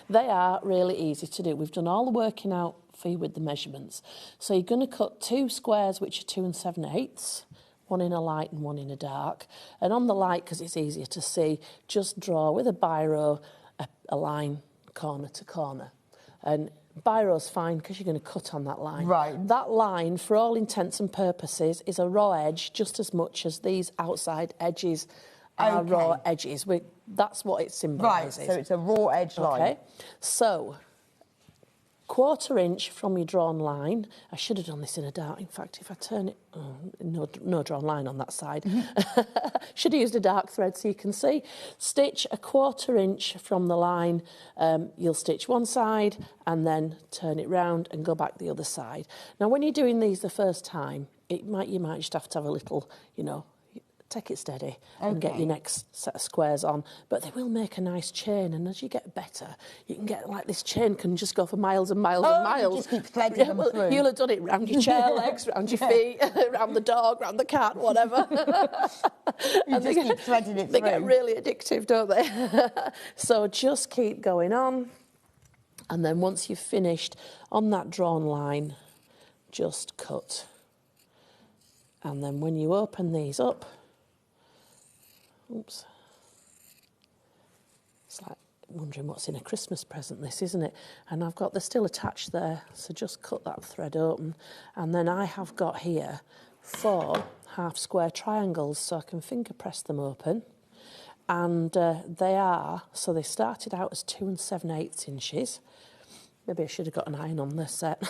They are really easy to do. We've done all the working out for you with the measurements. So you're going to cut 2 squares, which are 2 7/8, one in a light and one in a dark. And on the light, because it's easier to see, just draw with a biro a line corner to corner. And biro's fine because you're going to cut on that line. Right. That line, for all intents and purposes, is a raw edge just as much as these outside edges are raw edges. That's what it symbolises. Right, so it's a raw edge line. Okay, so 1/4 inch from your drawn line. I should have done this in a dark. In fact, if I turn it, no drawn line on that side. Should have used a dark thread so you can see. Stitch 1/4 inch from the line. You'll stitch one side and then turn it round and go back the other side. Now, when you're doing these the first time, you might just have to have a little, take it steady and get your next set of squares on. But they will make a nice chain, and as you get better, you can get like this chain can just go for miles and miles and miles. You just keep threading them through. You'll have done it round your chair legs, round your feet, round the dog, round the cat, whatever. You just keep threading it through. They get really addictive, don't they? So just keep going on. And then once you've finished on that drawn line, just cut. And then when you open these up, oops. It's like wondering what's in a Christmas present, this, isn't it? And they're still attached there, so just cut that thread open. And then I have got here 4 half square triangles, so I can finger press them open. And they started out as 2 7/8 inches. Maybe I should have got an iron on this set.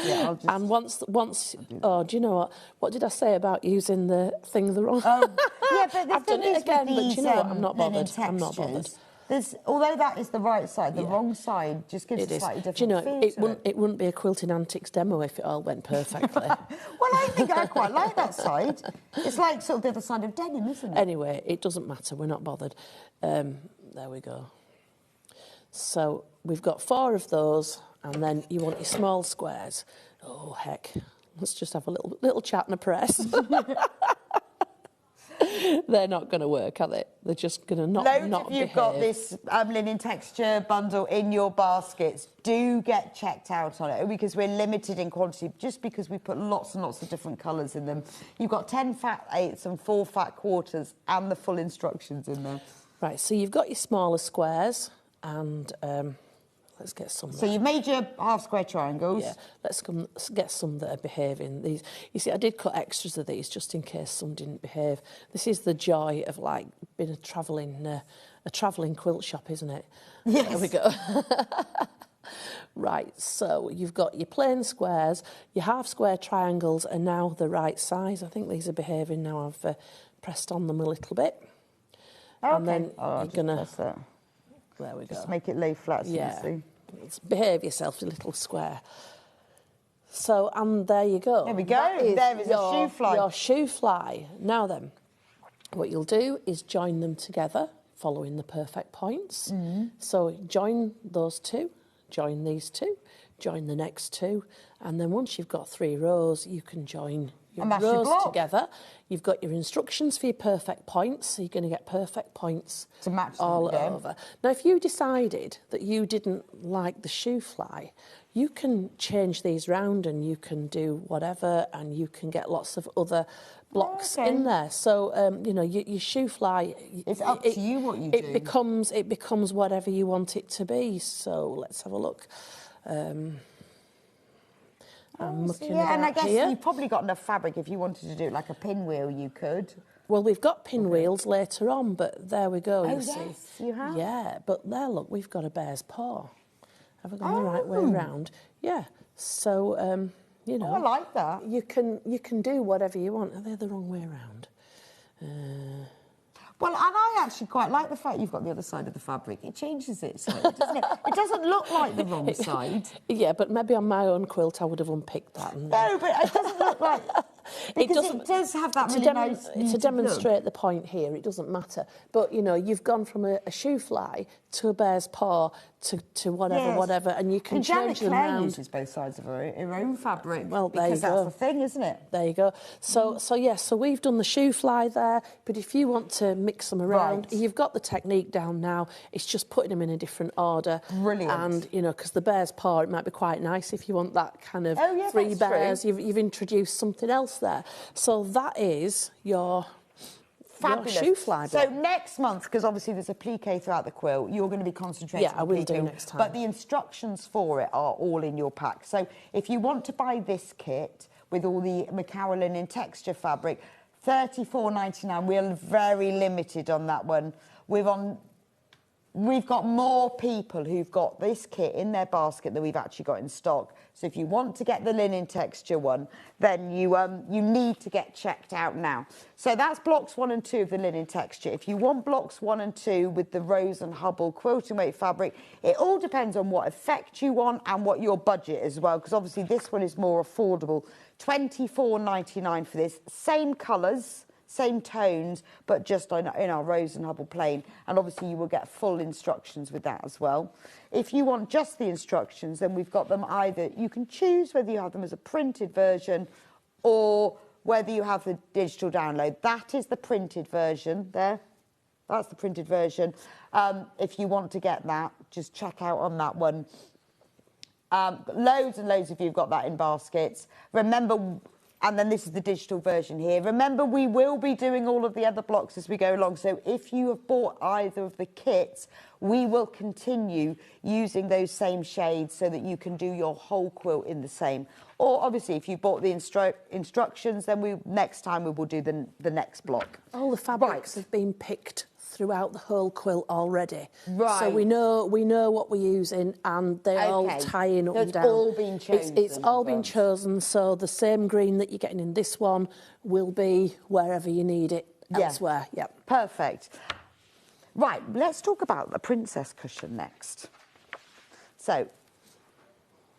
Yeah, and once, do you know what? What did I say about using the thing the wrong? Yeah, but I've done it again, but you know what? I'm not bothered. I'm not bothered. Although that is the right side, the wrong side just gives a slightly different feel. It wouldn't be a quilting antics demo if it all went perfectly. Well, I think I quite like that side. It's like sort of the other side of denim, isn't it? Anyway, it doesn't matter. We're not bothered. There we go. So we've got 4 of those, and then you want your small squares. Oh, heck. Let's just have a little chat and a press. They're not going to work, are they? They're just going to not if you've got this linen texture bundle in your baskets, do get checked out on it, because we're limited in quantity, just because we put lots and lots of different colours in them. You've got 10 fat 8s and 4 fat quarters and the full instructions in there. Right, so you've got your smaller squares, and let's get some. So you've made your half square triangles. Yeah, let's get some that are behaving. These, you see, I did cut extras of these just in case some didn't behave. This is the joy of like being a travelling quilt shop, isn't it? Yes. There we go. Right, so you've got your plain squares, your half square triangles are now the right size. I think these are behaving now. I've pressed on them a little bit. Okay. And then you're gonna. There we go. Just make it lay flat so you see. Behave yourself, a little square. So, and there you go. There we go. There is a Shoefly. Your Shoefly. Now then, what you'll do is join them together, following the perfect points. So join those 2, join these 2, join the next 2, and then once you've got 3 rows, you can join your rows together. You've got your instructions for your perfect points, so you're going to get perfect points to match them all again. over. Now, if you decided that you didn't like the Shoefly, you can change these round and you can do whatever, and you can get lots of other blocks in there. So, your Shoefly... It's up to you what you do. It becomes whatever you want it to be. So, let's have a look. I'm looking and I guess here. you've probably got enough fabric. If you wanted to do it like a pinwheel, you could. Well, we've got pinwheels later on, but there we go, you see. Yes, you have? Yeah, but there, look, we've got a bear's paw. Have I gone the right way round? Yeah, so, I like that. You can do whatever you want. Are they the wrong way around? Well, and I actually quite like the fact you've got the other side of the fabric. It changes it slightly, doesn't it? It doesn't look like the wrong side. Yeah, but maybe on my own quilt I would have unpicked that. No, but it doesn't look like... Because it does have that really nice... To demonstrate the point here, it doesn't matter. But, you know, you've gone from a Shoefly to a bear's paw to whatever, and you can change them around. Claire uses both sides of her own fabric. Well, there you go. Because that's the thing, isn't it? There you go. So we've done the Shoefly there, but if you want to mix them around, you've got the technique down now. It's just putting them in a different order. Brilliant. And, you know, because the bear's paw, it might be quite nice if you want that kind of 3 that's bears. true. You've introduced something else there. So that is your... Fabulous. Shoefly. So next month, because obviously there's applique throughout the quilt, you're going to be concentrating on I will applique, do next time. But the instructions for it are all in your pack. So if you want to buy this kit with all the Macara linen texture fabric, $34.99. We're very limited on that one. We've got more people who've got this kit in their basket than we've actually got in stock. So if you want to get the linen texture one, then you need to get checked out now. So that's blocks 1 and 2 of the linen texture. If you want blocks 1 and 2 with the Rose and Hubble quilting weight fabric, it all depends on what effect you want and what your budget as well, because obviously this one is more affordable. $24.99 for this. Same colours, same tones, but just in our Rose and Hubble plain. And obviously you will get full instructions with that as well. If you want just the instructions, then we've got them either, you can choose whether you have them as a printed version or whether you have the digital download. That is the printed version there. That's the printed version. If you want to get that, just check out on that one. Loads and loads of you have got that in baskets. Remember, and then this is the digital version here. Remember, we will be doing all of the other blocks as we go along. So if you have bought either of the kits, we will continue using those same shades so that you can do your whole quilt in the same. Or obviously, if you bought the instructions, then next time we will do the next block. All the fabrics have been picked throughout the whole quilt already. Right. So we know what we're using, and they're all tying up and down. It's all been chosen. It's all been chosen, so the same green that you're getting in this one will be wherever you need it elsewhere. Yeah. Perfect. Right, let's talk about the princess cushion next. So,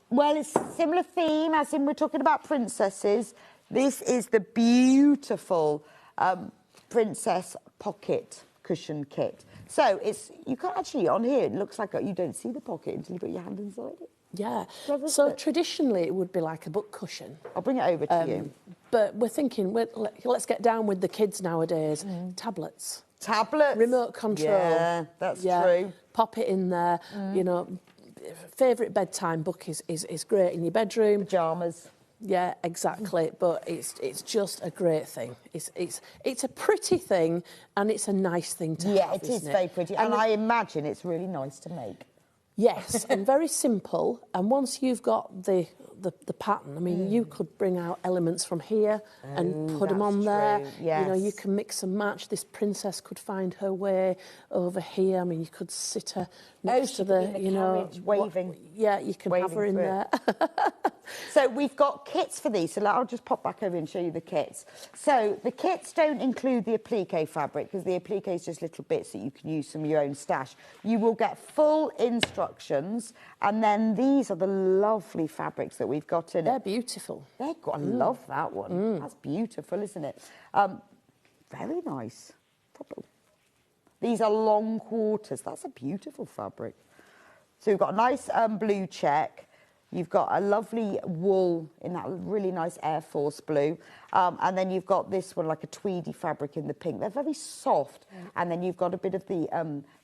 well, it's a similar theme, as in we're talking about princesses. This is the beautiful princess pocket cushion kit. So you can't actually, on here, it looks like you don't see the pocket until you put your hand inside it. Yeah. So traditionally it would be like a book cushion. I'll bring it over to you. But we're thinking, let's get down with the kids nowadays. Tablets. Tablets. Remote control. Yeah, that's true. Pop it in there. You know, favourite bedtime book is great in your bedroom. Pyjamas. Yeah, exactly. But it's just a great thing. It's a pretty thing, and it's a nice thing to have. Yeah, it is very pretty, and I imagine it's really nice to make. Yes, and very simple. And once you've got the pattern, I mean, you could bring out elements from here and put them on there. Yes. You know, you can mix and match. This princess could find her way over here. I mean, you could sit her next to the, you know, waving. Yeah, you can have her in there. So we've got kits for these. So I'll just pop back over and show you the kits. So the kits don't include the applique fabric, because the applique is just little bits that you can use from your own stash. You will get full instructions, and then these are the lovely fabrics that we've got in it. They're beautiful. I love that one. That's beautiful, isn't it? Very nice. These are long quarters. That's a beautiful fabric. So we've got a nice blue check. You've got a lovely wool in that really nice Air Force blue. And then you've got this one, like a tweedy fabric in the pink. They're very soft. And then you've got a bit of the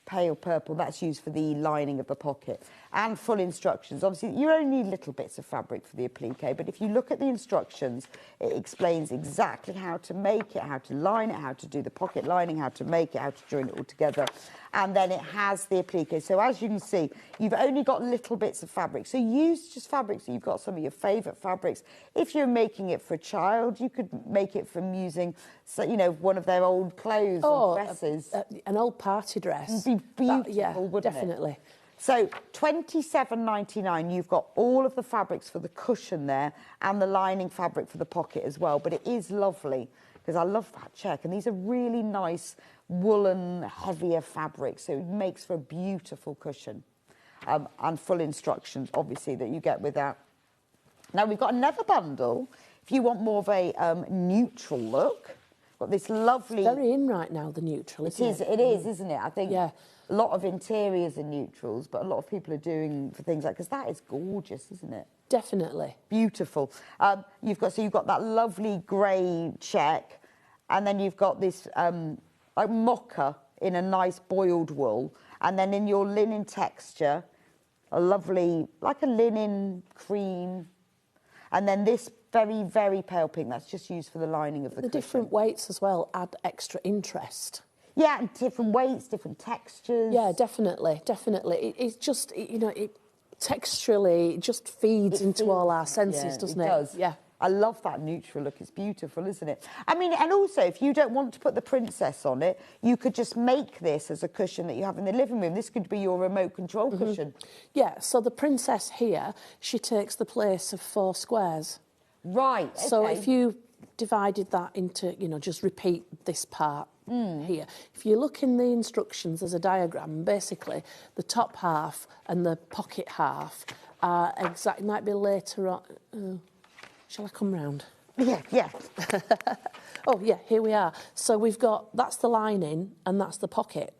pale purple. That's used for the lining of the pocket. And full instructions. Obviously, you only need little bits of fabric for the applique. But if you look at the instructions, it explains exactly how to make it, how to line it, how to do the pocket lining, how to make it, how to join it all together. And then it has the applique. So as you can see, you've only got little bits of fabric. So use just fabrics. So you've got some of your favourite fabrics. If you're making it for a child, you could make it from using, so, you know, one of their old clothes or dresses. An old party dress. It'd be beautiful, wouldn't definitely. it? So $27.99, you've got all of the fabrics for the cushion there and the lining fabric for the pocket as well. But it is lovely because I love that check. And these are really nice woolen, heavier fabrics, so it makes for a beautiful cushion. And full instructions, obviously, that you get with that. Now, we've got another bundle. If you want more of a neutral look, got this lovely... It's very in right now, the neutral, isn't it? It is, isn't it? I think a lot of interiors are neutrals, but a lot of people are doing for things like... Because that is gorgeous, isn't it? Definitely. Beautiful. You've got that lovely grey check, and then you've got this like mocha in a nice boiled wool, and then in your linen texture, a lovely, like a linen cream, and then this very, very pale pink that's just used for the lining of the cushion. The different weights as well add extra interest. Yeah, and different weights, different textures. Yeah, definitely. It's just, it texturally just feeds into all our senses, doesn't it? It does. Yeah. I love that neutral look. It's beautiful, isn't it? I mean, and also, if you don't want to put the princess on it, you could just make this as a cushion that you have in the living room. This could be your remote control cushion. Yeah, so the princess here, she takes the place of 4 squares. Right, okay. So if you divided that into, just repeat this part here. If you look in the instructions, there's a diagram. Basically, the top half and the pocket half are exact. Might be later on. Shall I come round? Yeah. Oh, yeah, here we are. So we've got, that's the lining and that's the pocket.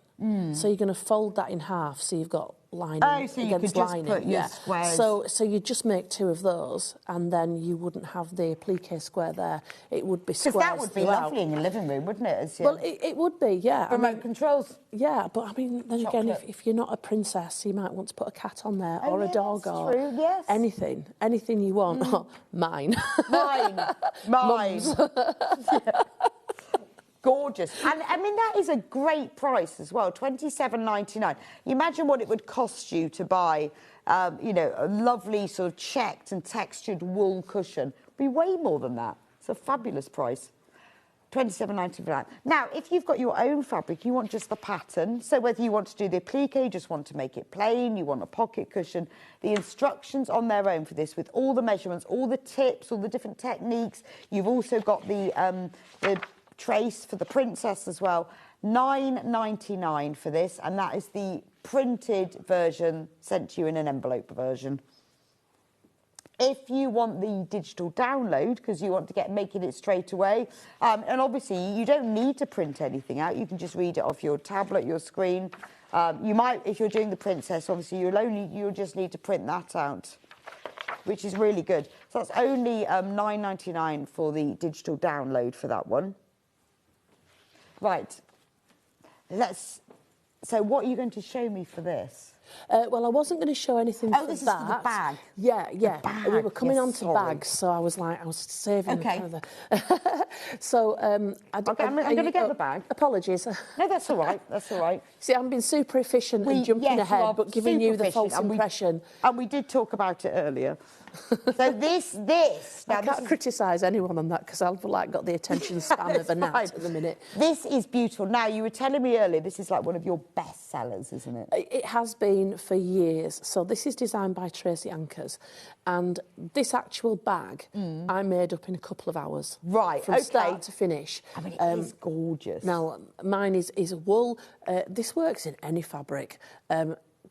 So you're going to fold that in half, so you've got lining against lining. So you could just put your squares. So you just make 2 of those, and then you wouldn't have the applique square there. It would be squares. Because that would be throughout. lovely in your living room, wouldn't it? Well, it would be, yeah. Remote controls. Yeah, but I mean, then again, if you're not a princess, you might want to put a cat on there or a dog or true, yes. anything you want. Mine. Mine. Gorgeous. And I mean, that is a great price as well, $27.99. You imagine what it would cost you to buy, a lovely sort of checked and textured wool cushion. It'd be way more than that. It's a fabulous price. $27.99 for that. Now, if you've got your own fabric, you want just the pattern. So whether you want to do the applique, you just want to make it plain, you want a pocket cushion, the instructions on their own for this with all the measurements, all the tips, all the different techniques. You've also got the trace for the princess as well. $9.99 for this, and that is the printed version sent to you in an envelope version. If you want the digital download, because you want to making it straight away, and obviously you don't need to print anything out, you can just read it off your tablet, your screen. You might, if you're doing the princess, obviously you'll just need to print that out, which is really good. So that's only $9.99 for the digital download for that one. Right, so what are you going to show me for this? Well, I wasn't going to show anything for that. Oh, this is for the bag? Yeah. Bag. We were coming on to sorry. bags, so I was saving Okay. kind of so, I'm going to get the bag. Apologies. No, that's all right. That's all right. See, I'm being super efficient and jumping ahead, but giving you the false impression. And we did talk about it earlier. So this. I can't criticise anyone on that because I've got the attention span of a gnat at the minute. This is beautiful. Now, you were telling me earlier, this is like one of your best sellers, isn't it? It has been for years. So this is designed by Tracy Ankers, and this actual bag I made up in a couple of hours. Right, from start to finish. I mean, it is gorgeous. Now, mine is wool. This works in any fabric.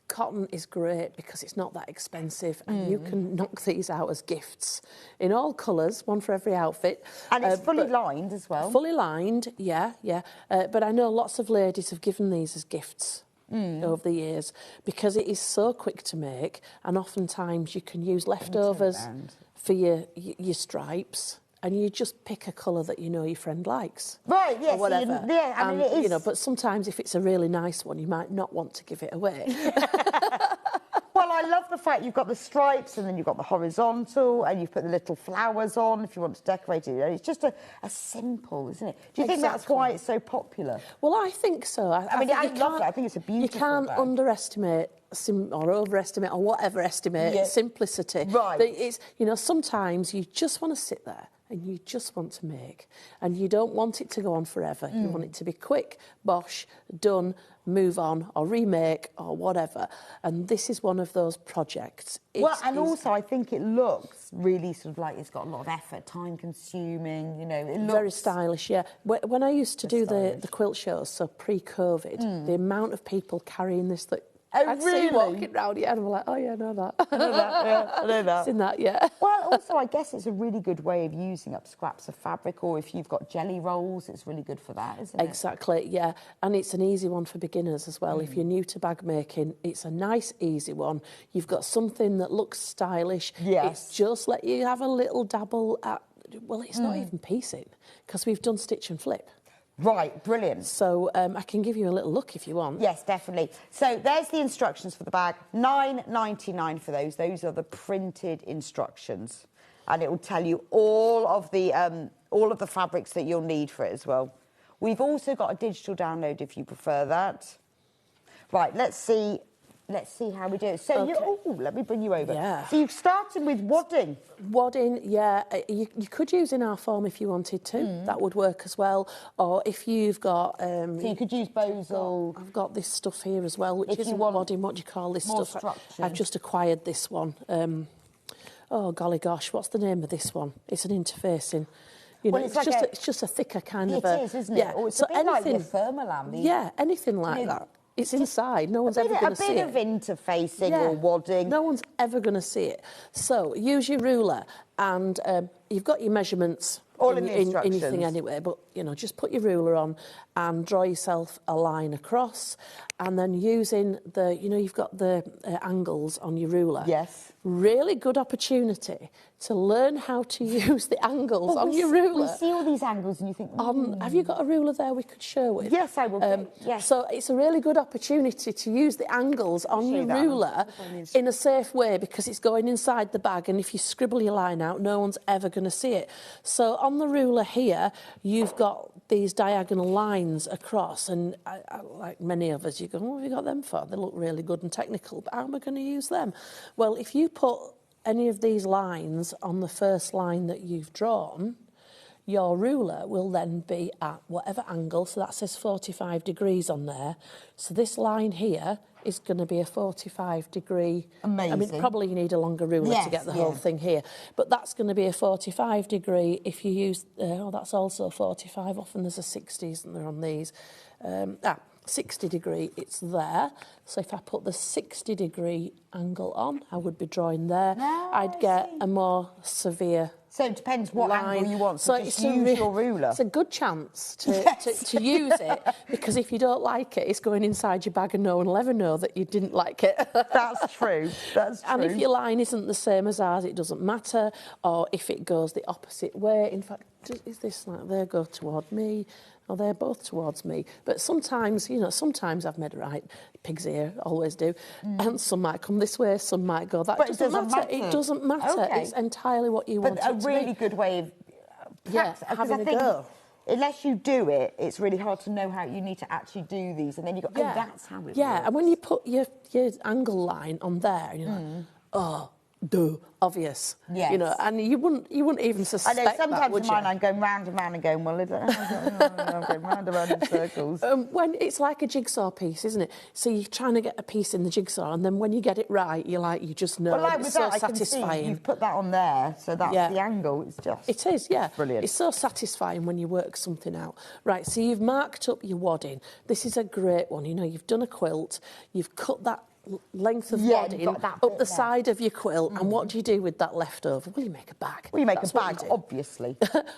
Cotton is great because it's not that expensive, and you can knock these out as gifts in all colours, one for every outfit. And it's fully lined as well. Fully lined, yeah. But I know lots of ladies have given these as gifts over the years because it is so quick to make, and oftentimes you can use leftovers for your stripes. And you just pick a colour that you know your friend likes. Right, yes. Or whatever. I mean, it is... but sometimes if it's a really nice one, you might not want to give it away. Well, I love the fact you've got the stripes and then you've got the horizontal and you've put the little flowers on if you want to decorate it. It's just a simple, isn't it? Do you think that's why it's so popular? Well, I think so. I love it. I think it's a beautiful You can't bag. underestimate or overestimate or whatever estimate simplicity. Right. It's, sometimes you just want to sit there and you just want to make, and you don't want it to go on forever. You want it to be quick, bosh, done, move on, or remake, or whatever. And this is one of those projects. Also I think it looks really sort of like it's got a lot of effort, time consuming, you know. It looks very stylish, yeah. When I used to do the quilt shows, so pre-COVID, the amount of people carrying this that I'd see walking round, and I'm like, oh yeah, I know that. I know that, yeah, I know that. Seen that, yeah. Well, also, I guess it's a really good way of using up scraps of fabric, or if you've got jelly rolls, it's really good for that, isn't it? Exactly, yeah. And it's an easy one for beginners as well. If you're new to bag making, it's a nice, easy one. You've got something that looks stylish. Yes. It's just let you have a little dabble at, well, it's not even piecing, because we've done stitch and flip. Right, brilliant. So I can give you a little look if you want. Yes, definitely. So there's the instructions for the bag. $9.99 for those. Those are the printed instructions, and it will tell you all of the fabrics that you'll need for it as well. We've also got a digital download if you prefer that. Right, let's see how we do it. So let me bring you over. Yeah. So you've started with wadding. Wadding, yeah. You could use in our form if you wanted to. That would work as well. Or if you've got... so you could use Bozal. I've got this stuff here as well, which If isn't you want wadding. What do you call this more stuff? structure. I've just acquired this one. Oh, golly gosh, what's the name of this one? It's an interfacing. You know, Well, it's just a thicker kind of a... It is, isn't it? Yeah. Or it's so a bit like the anything, Thermalam. Yeah, anything like that. It's inside. No one's ever going to see it. A bit of interfacing or wadding. No one's ever going to see it. So use your ruler, and you've got your measurements all in the instructions. In your thing anyway. But you know, just put your ruler on and draw yourself a line across, and then using the, you know, you've got the angles on your ruler. Yes. Really good opportunity to learn how to use the angles on your ruler. We see all these angles and you think... Have you got a ruler there we could share with? Yes, I will. Yes. So it's a really good opportunity to use the angles on your ruler in a safe way, because it's going inside the bag, and if you scribble your line out, no one's ever going to see it. So on the ruler here, you've got these diagonal lines across, and I, like many of us, you go, what have you got them for? They look really good and technical, but how am I going to use them? Well, if you put any of these lines on the first line that you've drawn, your ruler will then be at whatever angle, so that says 45 degrees on there. So this line here is going to be a 45 degree... Amazing. I mean, probably you need a longer ruler to get the whole thing here, but that's going to be a 45 degree if you use... that's also 45, often there's a 60s and they're on these. 60 degree, it's there. So if I put the 60 degree angle on, I would be drawing there. I'd get a more severe... So it depends what angle you want, so just it's use your ruler. It's a good chance to use it, because if you don't like it, it's going inside your bag and no one will ever know that you didn't like it. That's true, that's true. And if your line isn't the same as ours, it doesn't matter, or if it goes the opposite way. In fact, is this like they go toward me, or they're both towards me? But sometimes, you know, sometimes I've made it right. Pig's ear, always do. And some might come this way, some might go that. But it doesn't matter. It doesn't matter. Okay. It's entirely what you want it to be. But a really good way of practice, having a go. Unless you do it, it's really hard to know how you need to actually do these, and then you go, oh, that's how it works. Yeah, and when you put your angle line on there, you're like, oh, duh, obvious. Yes. You know, and you wouldn't even suspect that, I know, sometimes would in mine you? I'm going round and round and going, well, I'm going round and round in circles. When it's like a jigsaw piece, isn't it? So you're trying to get a piece in the jigsaw, and then when you get it right, you're like, you just know. Well, like it's with so that, satisfying. I can see you've put that on there, so that's the angle. It's just... It is, yeah. Brilliant. It's so satisfying when you work something out. Right, so you've marked up your wadding. This is a great one. You know, you've done a quilt, you've cut that length of wadding up the side of your quilt, and what do you do with that leftover? Well, you make a bag. Well, you make a bag, obviously.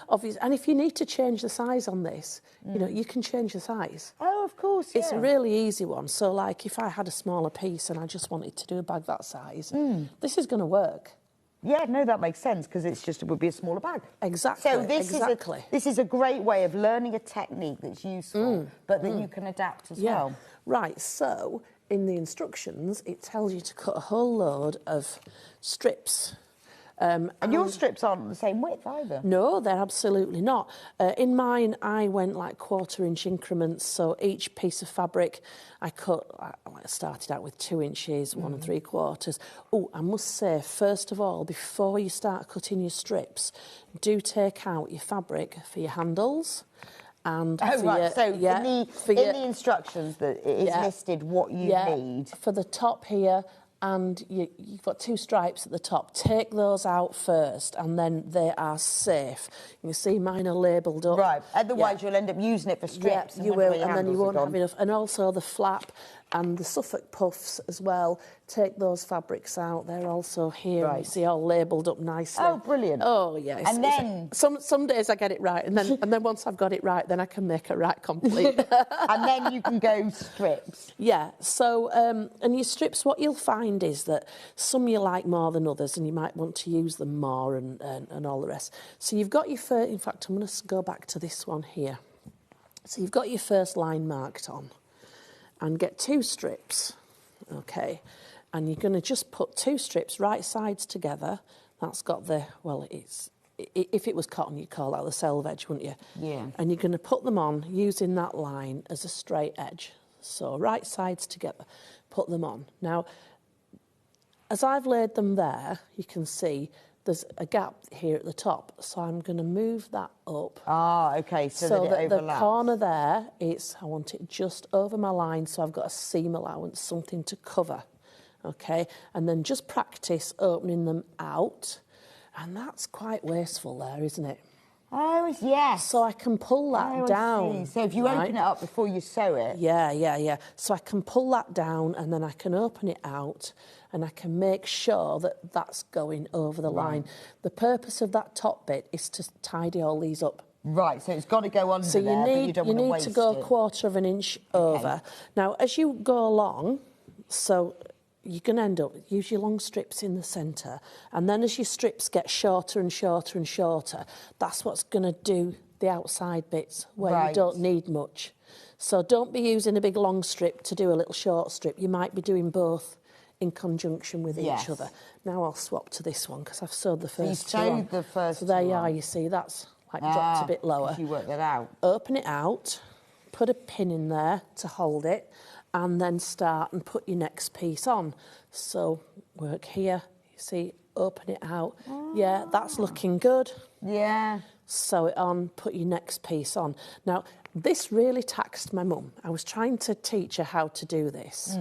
Obviously. And if you need to change the size on this, you know, you can change the size. Oh, of course, yeah. It's a really easy one. So, like, if I had a smaller piece and I just wanted to do a bag that size, this is going to work. Yeah, no, that makes sense, because it would be a smaller bag. Exactly. So this is a great way of learning a technique that's useful, but that you can adapt as well. Right, so in the instructions, it tells you to cut a whole load of strips. And your strips aren't the same width either? No, they're absolutely not. In mine, I went like 1/4-inch increments, so each piece of fabric I cut, I started out with 2 inches, 1 3/4. Oh, I must say, first of all, before you start cutting your strips, do take out your fabric for your handles. And so in the instructions that it is listed what you need. For the top here, and you've got 2 stripes at the top. Take those out first, and then they are safe. You can see mine are labelled up. Right, otherwise you'll end up using it for strips. Yeah, you will, and then you won't have enough. And also the flap and the Suffolk puffs as well. Take those fabrics out. They're also here. Right. You see, all labelled up nicely. Oh, brilliant. Oh, yes. And then... Some days I get it right, and then once I've got it right, then I can make it right complete. And then you can go strips. Yeah, so, and your strips, what you'll find is that some you like more than others, and you might want to use them more and all the rest. So you've got your first... In fact, I'm going to go back to this one here. So you've got your first line marked on. And get 2 strips, okay, and you're going to just put 2 strips right sides together. That's got the, well, if it was cotton, you'd call that the selvage, wouldn't you? Yeah. And you're going to put them on using that line as a straight edge. So right sides together, put them on. Now, as I've laid them there, you can see there's a gap here at the top, so I'm going to move that up. Ah, OK, so that it overlaps. The corner there, I want it just over my line, so I've got a seam allowance, something to cover, OK? And then just practice opening them out, and that's quite wasteful there, isn't it? Oh, yes. So I can pull that down. So if you open it up before you sew it... Yeah. So I can pull that down, and then I can open it out, and I can make sure that that's going over the line. The purpose of that top bit is to tidy all these up. Right, so it's got to go under so you there, need, but you don't want to waste it. You need to go 1/4 inch over. Now, as you go along, so you're going to end up, use your long strips in the centre, and then as your strips get shorter and shorter and shorter, that's what's going to do the outside bits where you don't need much. So don't be using a big long strip to do a little short strip. You might be doing both in conjunction with each other. Now I'll swap to this one because I've sewed the first two on. You sewed the first So there you are, you see, that's like dropped a bit lower. You work that out. Open it out, put a pin in there to hold it, and then start and put your next piece on. So work here, you see, open it out. Yeah, that's looking good. Yeah. Sew it on, put your next piece on. Now, this really taxed my mum. I was trying to teach her how to do this.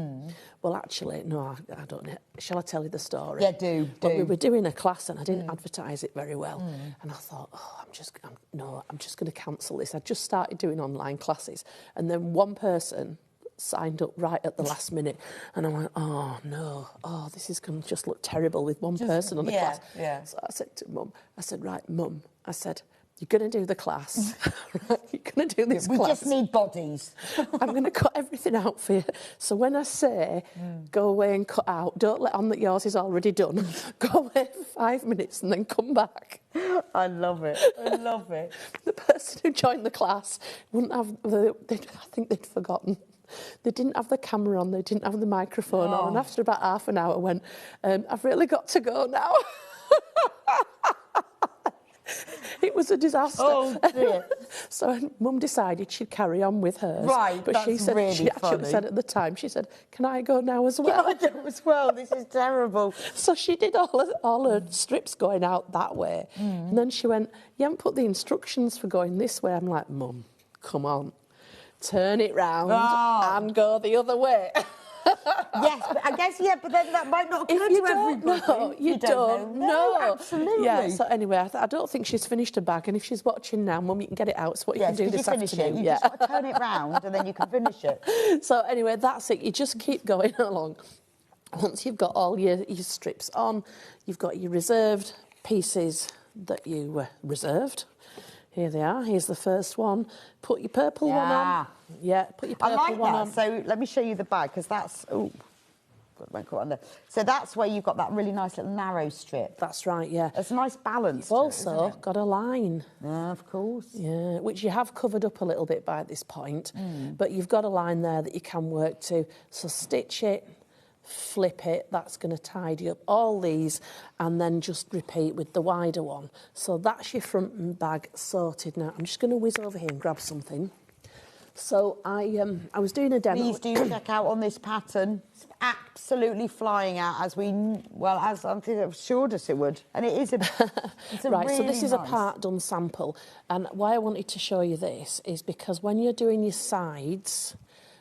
Well, actually, no, I don't know. Shall I tell you the story? Yeah, do. But we were doing a class and I didn't advertise it very well. And I thought, I'm just going to cancel this. I just started doing online classes. And then one person signed up right at the last minute. And I went, oh, no. Oh, this is going to just look terrible with one person on the class. Yeah. So I said to Mum, right, Mum, I said, you're going to do the class. You're going to do this class. We just need bodies. I'm going to cut everything out for you. So when I say go away and cut out, don't let on that yours is already done. Go away for 5 minutes and then come back. I love it. I love it. The person who joined the class wouldn't have... I think they'd forgotten. They didn't have the camera on. They didn't have the microphone on. And after about half an hour, I went, I've really got to go now. It was a disaster. Oh, dear. So Mum decided she'd carry on with hers. Right, but that's she said, really she actually said at the time, she said, can I go now as well? Yeah, I go as well. This is terrible. So she did all her strips going out that way. And then she went, you haven't put the instructions for going this way. I'm like, Mum, come on. Turn it round and go the other way. Yes, but I guess, but then that might not occur to everybody. No, you don't know. No, absolutely. Yeah, so anyway, I don't think she's finished her bag, and if she's watching now, Mum, you can get it out. It's what you can do this afternoon. You just got to turn it round and then you can finish it. So anyway, that's it. You just keep going along. Once you've got all your strips on, you've got your reserved pieces that you reserved. Here they are. Here's the first one. Put your purple one on. Yeah, put your purple one on. So let me show you the bag, because that's... Oh, won't go on there. So that's where you've got that really nice little narrow strip. That's right, yeah. It's a nice balance. You've also got a line. Yeah, of course. Yeah, which you have covered up a little bit by this point. But you've got a line there that you can work to. So stitch it, flip it, that's going to tidy up all these, and then just repeat with the wider one. So that's your front bag sorted now. I'm just going to whiz over here and grab something. So I was doing a demo. Please do check out on this pattern. It's absolutely flying out as I assured us it would. And it is it's a right, really so this is nice. a part done sample. And why I wanted to show you this is because when you're doing your sides,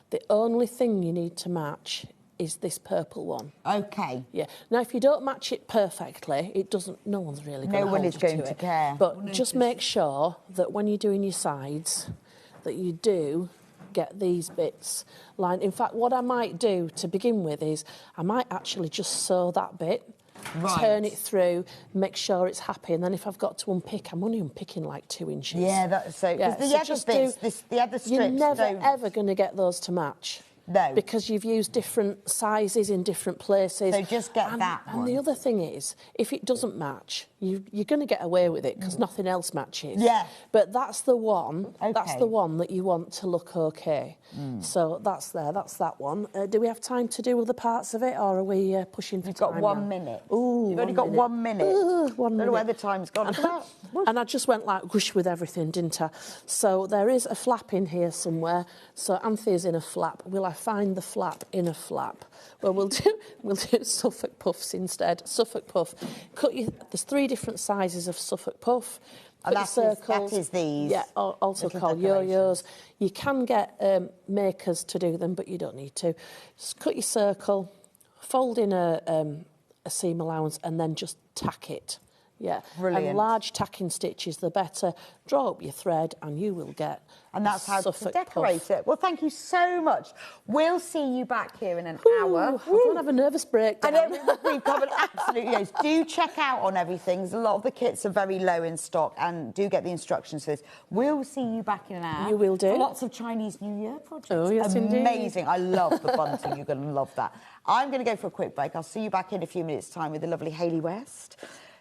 the only thing you need to match is this purple one. Okay. Yeah. Now, if you don't match it perfectly, it doesn't. No one's really going to hold you to it. No one is going to care. But just make sure that when you're doing your sides, that you do get these bits lined. In fact, what I might do to begin with is I might actually just sew that bit, turn it through, make sure it's happy, and then if I've got to unpick, I'm only unpicking like 2 inches. Yeah, that's so. Because the other bits, the other strips, you're never ever going to get those to match. No. Because you've used different sizes in different places. So just get that one. And the other thing is, if it doesn't match, you're going to get away with it because nothing else matches. Yeah. But that's the one. Okay. That's the one that you want to look okay. So that's there. That's that one. Do we have time to do other parts of it, or are we pushing for time? You've got 1 now? minute. Ooh, You've only got 1 minute. 1 minute. I don't know where the time's gone. And I just went like whoosh with everything, didn't I? So there is a flap in here somewhere. So Anthea's in a flap. Will I find the flap in a flap? Well, we'll do Suffolk puffs instead. Suffolk puff. There's 3 different sizes of Suffolk puff. And that is these. Yeah, also called yo-yos. You can get makers to do them, but you don't need to. Just cut your circle, fold in a seam allowance, and then just tack it. Yeah, brilliant. And large tacking stitches, the better. Draw up your thread, and you will get. And that's how to Suffolk decorate puff. it. Well, thank you so much. We'll see you back here in an hour. I'm going to have a nervous breakdown. I know, we've covered absolutely loads. Do check out on everything. A lot of the kits are very low in stock, and do get the instructions for this. We'll see you back in an hour. You will do. For lots of Chinese New Year projects. Oh, yes, indeed. Amazing. I love the bunting. You're going to love that. I'm going to go for a quick break. I'll see you back in a few minutes' time with the lovely Hayley West,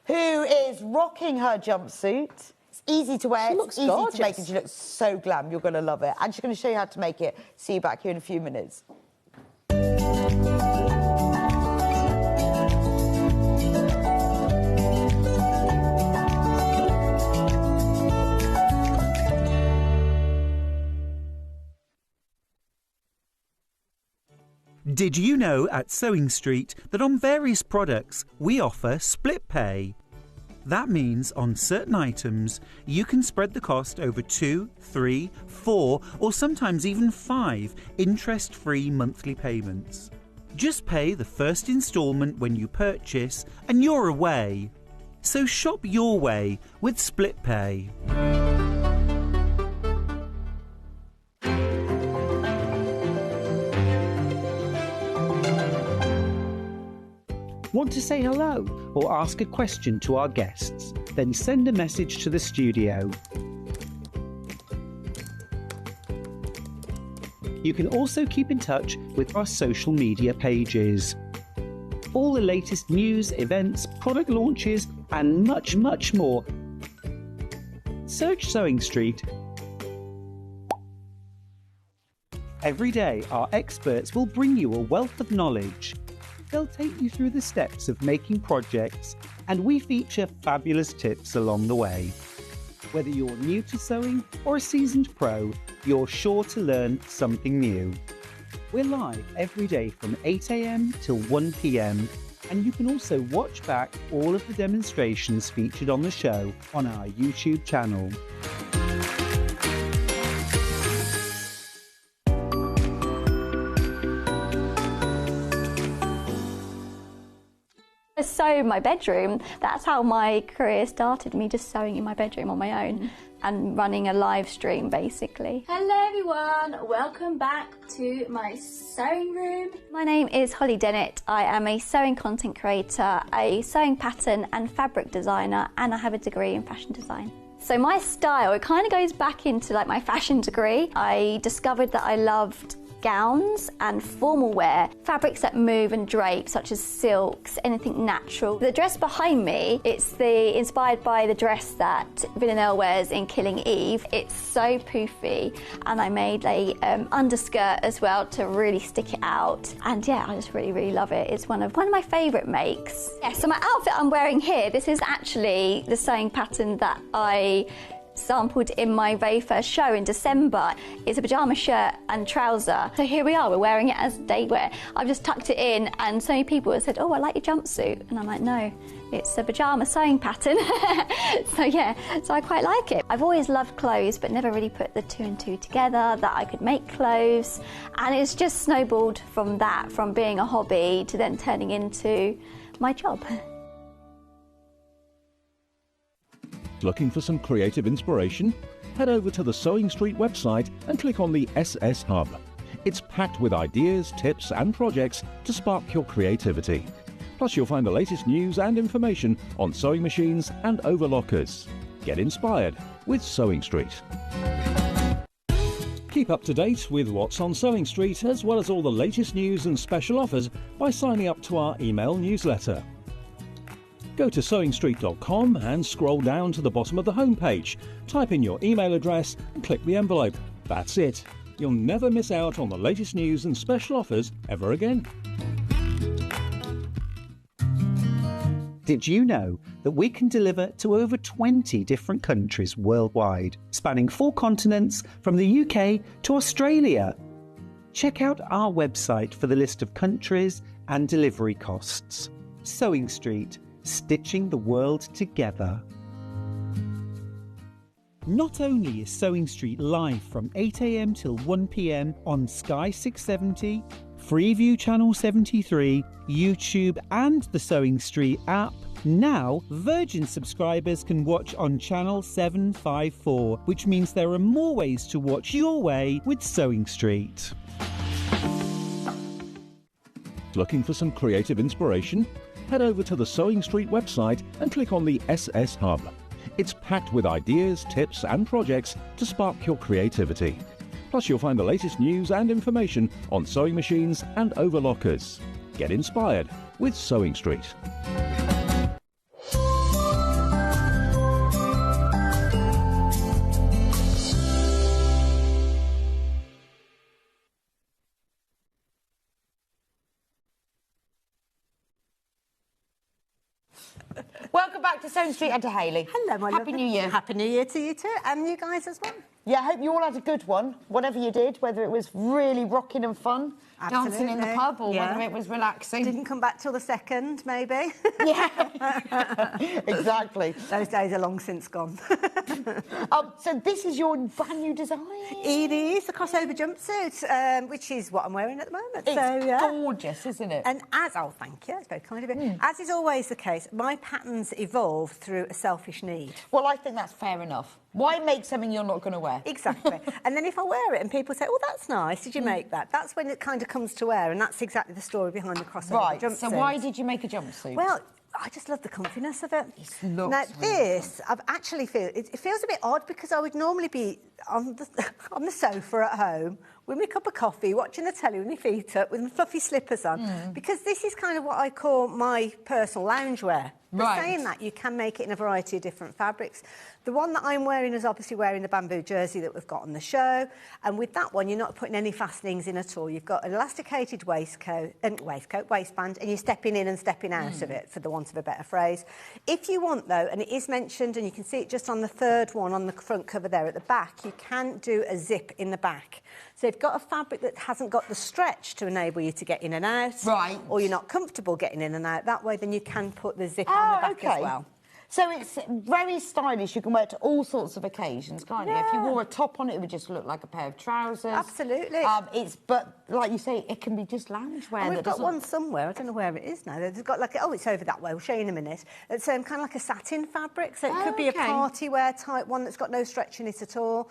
who is rocking her jumpsuit. It's easy to wear, it's easy to make, and she looks so glam. You're going to love it. And she's going to show you how to make it. See you back here in a few minutes. Did you know at Sewing Street that on various products we offer split pay? That means on certain items you can spread the cost over 2, 3, 4 or sometimes even 5 interest-free monthly payments. Just pay the first instalment when you purchase and you're away. So shop your way with split pay. Want to say hello or ask a question to our guests? Then send a message to the studio. You can also keep in touch with our social media pages. All the latest news, events, product launches and much, much more. Search Sewing Street. Every day our experts will bring you a wealth of knowledge. They'll take you through the steps of making projects, and we feature fabulous tips along the way. Whether you're new to sewing or a seasoned pro, you're sure to learn something new. We're live every day from 8 AM till 1 PM, and you can also watch back all of the demonstrations featured on the show on our YouTube channel. Sew in my bedroom. That's how my career started, me just sewing in my bedroom on my own and running a live stream basically. Hello everyone, welcome back to my sewing room. My name is Holly Dennett. I am a sewing content creator, a sewing pattern and fabric designer, and I have a degree in fashion design. So my style, it kind of goes back into like my fashion degree. I discovered that I loved gowns and formal wear, fabrics that move and drape, such as silks, anything natural. The dress behind me, it's inspired by the dress that Villanelle wears in Killing Eve. It's so poofy, and I made a underskirt as well to really stick it out. And yeah, I just really, really love it. It's one of my favourite makes. Yeah, so my outfit I'm wearing here, this is actually the sewing pattern that I sampled in my very first show in December. It's a pyjama shirt and trouser. So here we are, we're wearing it as day wear. I've just tucked it in, and so many people have said, oh, I like your jumpsuit. And I'm like, no, it's a pyjama sewing pattern. So yeah, so I quite like it. I've always loved clothes, but never really put the two and two together, that I could make clothes. And it's just snowballed from that, from being a hobby to then turning into my job. Looking for some creative inspiration? Head over to the Sewing Street website and click on the SS Hub. It's packed with ideas, tips and projects to spark your creativity. Plus you'll find the latest news and information on sewing machines and overlockers. Get inspired with Sewing Street. Keep up to date with what's on Sewing Street, as well as all the latest news and special offers by signing up to our email newsletter. Go to sewingstreet.com and scroll down to the bottom of the homepage. Type in your email address and click the envelope. That's it. You'll never miss out on the latest news and special offers ever again. Did you know that we can deliver to over 20 different countries worldwide, spanning 4 continents from the UK to Australia? Check out our website for the list of countries and delivery costs. Sewing Street, stitching the world together. Not only is Sewing Street live from 8 AM till 1 PM on Sky 670, Freeview Channel 73, YouTube and the Sewing Street app, now Virgin subscribers can watch on Channel 754, which means there are more ways to watch your way with Sewing Street. Looking for some creative inspiration? Head over to the Sewing Street website and click on the SS Hub. It's packed with ideas, tips and projects to spark your creativity. Plus you'll find the latest news and information on sewing machines and overlockers. Get inspired with Sewing Street. Welcome back to Sewing Street and to Hayley. Hello, my love. Happy New Year. Happy New Year to you too, and you guys as well. Yeah, I hope you all had a good one, whatever you did, whether it was really rocking and fun, dancing in the pub, or whether it was relaxing. Didn't come back till the 2nd, maybe. Yeah, exactly. Those days are long since gone. So this is your brand new design? It is a crossover jumpsuit, which is what I'm wearing at the moment. It's gorgeous, isn't it? And thank you, it's very kind of you. As is always the case, my patterns evolve through a selfish need. Well, I think that's fair enough. Why make something you're not going to wear? Exactly. And then if I wear it and people say, oh, that's nice, did you make that? That's when it kind of comes to wear, and that's exactly the story behind the crossover jumpsuit. So why did you make a jumpsuit? Well, I just love the comfiness of it. It looks now, really this, I've actually it feels a bit odd because I would normally be on the sofa at home with my cup of coffee, watching the telly with my feet up, with my fluffy slippers on, because this is kind of what I call my personal loungewear. But saying that, you can make it in a variety of different fabrics. The one that I'm wearing is obviously wearing the bamboo jersey that we've got on the show, and with that one, you're not putting any fastenings in at all. You've got an elasticated waistband, and you're stepping in and stepping out of it, for the want of a better phrase. If you want, though, and it is mentioned, and you can see it just on the 3rd one on the front cover there at the back, you can do a zip in the back. So you've got a fabric that hasn't got the stretch to enable you to get in and out, or you're not comfortable getting in and out that way, then you can put the zip on the back as well. So it's very stylish. You can wear it to all sorts of occasions, can't you? If you wore a top on it, it would just look like a pair of trousers. Absolutely. But like you say, it can be just loungewear. We've got one somewhere. I don't know where it is now. They've got like it's over that way. We'll show you in a minute. It's kind of like a satin fabric, so it could be a party wear type one that's got no stretch in it at all.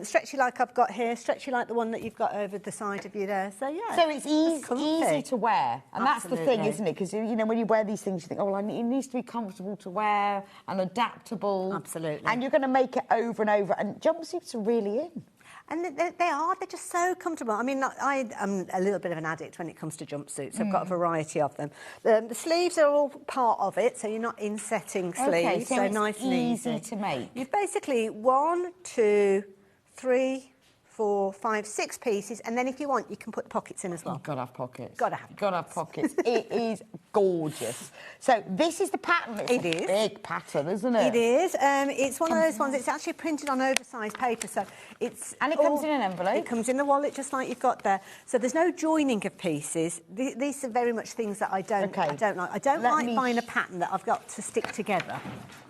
Stretchy like I've got here, stretchy like the one that you've got over the side of you there. So yeah. So it's easy to wear, and that's the thing, isn't it? Because you know when you wear these things, you think, oh, well, it needs to be comfortable to wear and adaptable. Absolutely. And you're going to make it over and over. And jumpsuits are really in. And they're just so comfortable. I mean, I am a little bit of an addict when it comes to jumpsuits. I've got a variety of them. The sleeves are all part of it, so you're not insetting sleeves. Okay, so it's nice and easy to make. You've basically 1, 2, 3, 4, 5, 6 pieces, and then if you want, you can put the pockets in as well. You've got to have pockets. Got to have. Got to have pockets. It is gorgeous. So this is the pattern. It's a big pattern, isn't it? It is. It's one of those ones. It's actually printed on oversized paper, so it's. And it comes in an envelope. It comes in the wallet, just like you've got there. So there's no joining of pieces. These are very much things that I don't like. I don't like buying a pattern that I've got to stick together.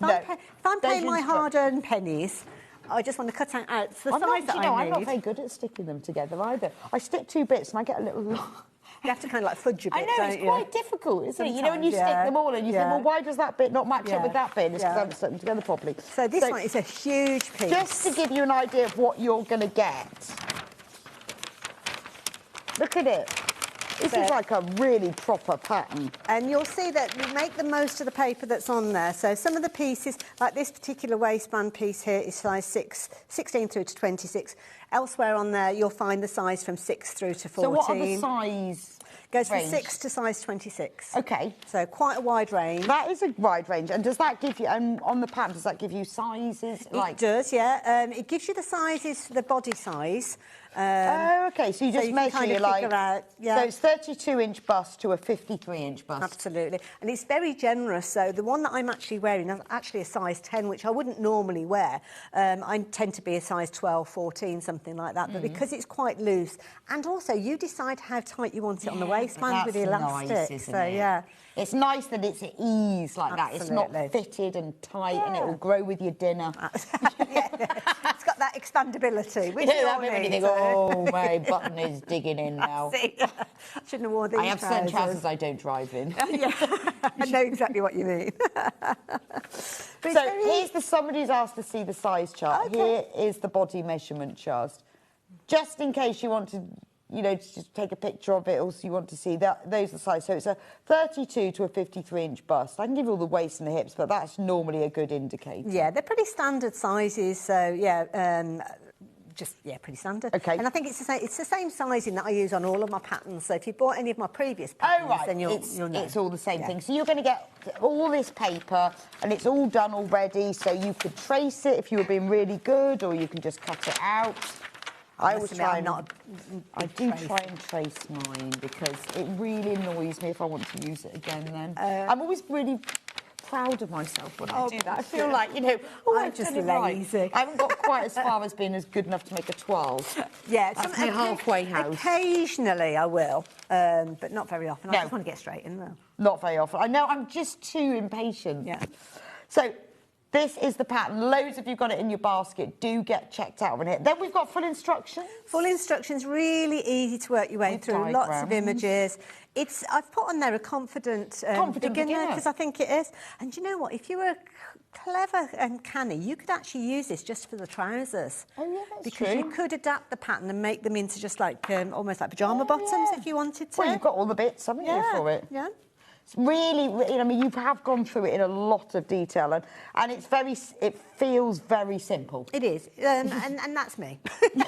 If I'm paying my hard-earned pennies, I just want to cut out the size that I need. I'm not very good at sticking them together either. I stick 2 bits and I get a little... You have to kind of like fudge a bit, I know, it's quite difficult, isn't it? You know, when you stick Sometimes, them all and you think, well, why does that bit not match up with that bit? It's because I haven't stuck them together properly. So this one is a huge piece. Just to give you an idea of what you're going to get. Look at it. This is like a really proper pattern. And you'll see that we make the most of the paper that's on there. So some of the pieces, like this particular waistband piece here, is size 16 through to 26. Elsewhere on there, you'll find the size from 6 through to 14. So what are the size Goes from range? 6 to size 26. OK. So quite a wide range. That is a wide range. And does that give you, on the pattern, does that give you sizes? It does, yeah. It gives you the sizes for the body size. OK, so you just measure kind of figure out, So it's 32-inch bust to a 53-inch bust. Absolutely. And it's very generous. So the one that I'm actually wearing is actually a size 10, which I wouldn't normally wear. I tend to be a size 12, 14, something like that. But because it's quite loose, and also you decide how tight you want it on the waistband with the elastic. Nice, isn't it? Yeah. It's nice that it's at ease like that. It's not fitted and tight and it will grow with your dinner. It's got that expandability. You don't have it when you think, oh, my button is digging in now. Shouldn't have worn these I have certain trousers I don't drive in. I know exactly what you mean. So here's somebody's asked to see the size chart. Here is the body measurement chart. Just in case you want to, you know, just take a picture of it, or you want to see that, those are the size. So it's a 32 to a 53-inch bust. I can give you all the waist and the hips, but that's normally a good indicator. Yeah, they're pretty standard sizes, so yeah, pretty standard. Okay. And I think it's the same sizing that I use on all of my patterns. So if you bought any of my previous patterns, then you'll know. It's all the same thing. So you're going to get all this paper, and it's all done already. So you could trace it if you were being really good, or you can just cut it out. I always try I do try and trace mine because it really annoys me if I want to use it again then. I'm always really proud of myself when I do that. I feel like, you know, I'm just lazy. Right. I haven't got quite as far as being as good enough to make a 12. Yeah, that's my halfway house. Occasionally I will, but not very often. I just want to get straight in though. Not very often. I know, I'm just too impatient. Yeah. So this is the pattern. Loads of you got it in your basket. Do get checked out on it. Then we've got full instructions. Full instructions, really easy to work your way through. Diagrams. Lots of images. I've put on there a confident beginner because I think it is. And you know what? If you were clever and canny, you could actually use this just for the trousers. Oh yeah, that's because true. You could adapt the pattern and make them into just like almost like pyjama bottoms if you wanted to. Well, you've got all the bits, haven't you, for it? Yeah. It's really, I mean, you have gone through it in a lot of detail, and it feels very simple. It is, and that's me. No.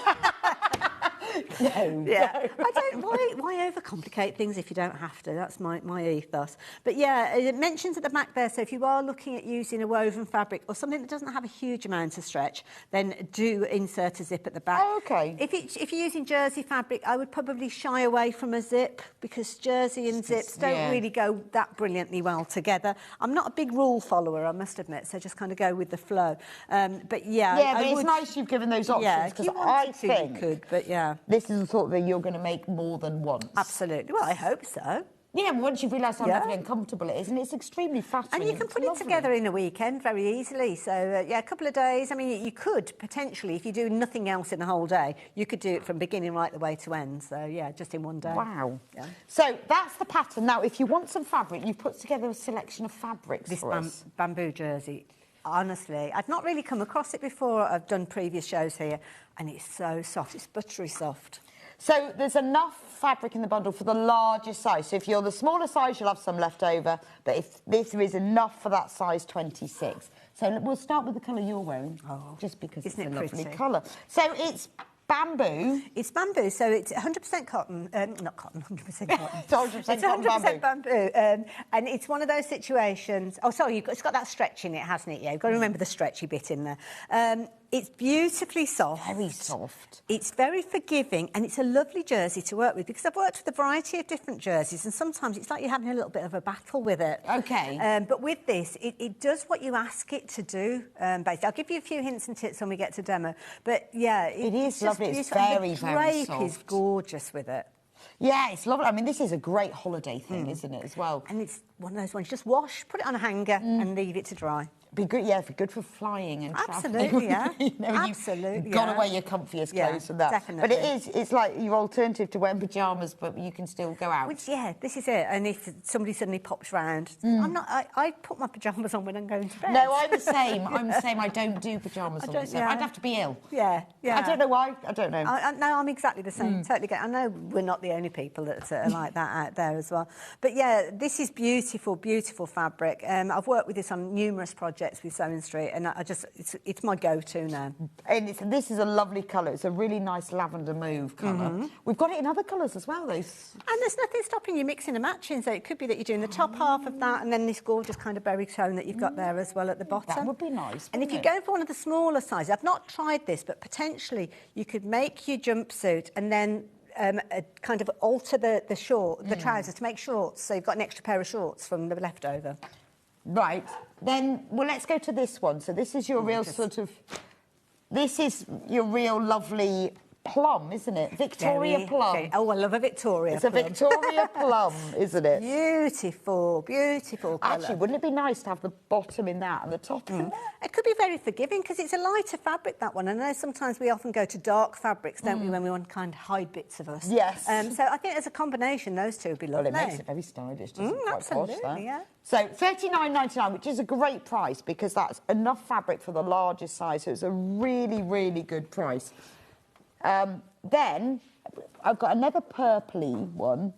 Yeah. I don't. Why overcomplicate things if you don't have to? That's my ethos. But yeah, it mentions at the back there. So if you are looking at using a woven fabric or something that doesn't have a huge amount of stretch, then do insert a zip at the back. Oh, okay. If you're using jersey fabric, I would probably shy away from a zip because jersey and zips don't really go that brilliantly well together. I'm not a big rule follower, I must admit. So just kind of go with the flow. But yeah, but it's nice you've given those options because I think you could. But yeah. This is the thought that you're going to make more than once. Absolutely. Well, I hope so. Yeah, once you've realised how lovely and comfortable it is, and it's extremely flattering. And you can put it together in a weekend very easily. So, yeah, a couple of days. I mean, you could potentially, if you do nothing else in the whole day, you could do it from beginning right the way to end. So, yeah, just in one day. Wow. Yeah. So that's the pattern. Now, if you want some fabric, you've put together a selection of fabrics for us. Bamboo jersey. Honestly, I've not really come across it before. I've done previous shows here, and it's so soft. It's buttery soft. So there's enough fabric in the bundle for the largest size. So if you're the smaller size, you'll have some left over. But if this is enough for that size 26. So we'll start with the colour you're wearing, just because it's a lovely colour. So it's bamboo. It's bamboo, so it's 100% cotton. Not cotton, 100% cotton. It's 100% It's 100% bamboo. And it's one of those situations... Oh, sorry, it's got that stretch in it, hasn't it? Yeah, you've got to remember the stretchy bit in there. It's beautifully soft. Very soft. It's very forgiving, and it's a lovely jersey to work with, because I've worked with a variety of different jerseys, and sometimes it's like you're having a little bit of a battle with it. OK. But with this, it does what you ask it to do, basically. I'll give you a few hints and tips when we get to demo. But, yeah... It is lovely. It's very, very soft. The drape is gorgeous with it. Yeah, it's lovely. I mean, this is a great holiday thing, isn't it, as well? And it's one of those ones, just wash, put it on a hanger and leave it to dry. Be good, yeah, good for flying and absolutely, travelling. Yeah. Absolutely, You've got to wear your comfiest clothes from that. Definitely. But it's like your alternative to wearing pyjamas, but you can still go out. Which, yeah, this is it. And if somebody suddenly pops round, I put my pyjamas on when I'm going to bed. No, I'm the same. I don't do pyjamas on the same. I'd have to be ill. Yeah. I don't know why. I don't know. No, I'm exactly the same. Totally get. I know we're not the only people that are like that out there as well. But yeah, this is beautiful, beautiful fabric. I've worked with this on numerous projects with Sewing Street, and it's my go-to now. And this is a lovely colour. It's a really nice lavender mauve colour. We've got it in other colours as well, though. And there's nothing stopping you mixing and matching, so it could be that you're doing the top half of that and then this gorgeous kind of berry tone that you've got there as well at the bottom. That would be nice, and if you're going for one of the smaller sizes, I've not tried this, but potentially you could make your jumpsuit and then kind of alter the trousers to make shorts, so you've got an extra pair of shorts from the leftover. Right. Then, well, let's go to this one. So this is your real this is your real lovely plum, isn't it? Victoria plum. Okay. Oh, I love a Victoria plum. It's a Victoria plum, isn't it? Beautiful, beautiful colour. Actually, wouldn't it be nice to have the bottom in that and the top in that? It could be very forgiving because it's a lighter fabric, that one. And I know sometimes we often go to dark fabrics, don't we, when we want to kind of hide bits of us. Yes. So I think as a combination, those two would be lovely. Well, it makes it very stylish, doesn't it? Absolutely, quite posh, yeah. So $39.99, which is a great price because that's enough fabric for the largest size. So it's a really, really good price. Then I've got another purpley one.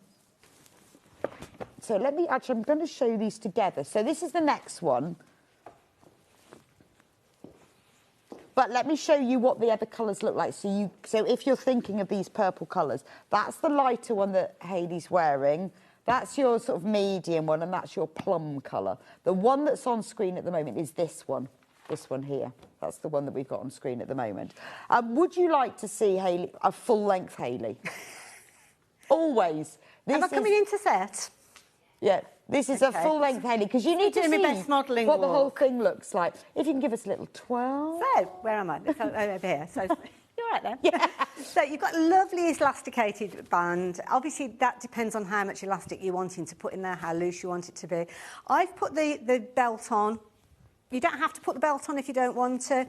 So I'm going to show you these together. So this is the next one. But let me show you what the other colours look like. So if you're thinking of these purple colours, that's the lighter one that Hayley's wearing. That's your sort of medium one, and that's your plum colour. The one that's on screen at the moment is this one here. That's the one that we've got on screen at the moment. Would you like to see, Hayley, a full-length Hayley? Always. Am I coming into set? Yeah, this is a full-length Hayley, because you need to see best modelling what the whole thing looks like. If you can give us a little twirl. So, where am I? Over here. So, you're right there. Yeah. So you've got a lovely elasticated band. Obviously, that depends on how much elastic you're wanting to put in there, how loose you want it to be. I've put the belt on. You don't have to put the belt on if you don't want to.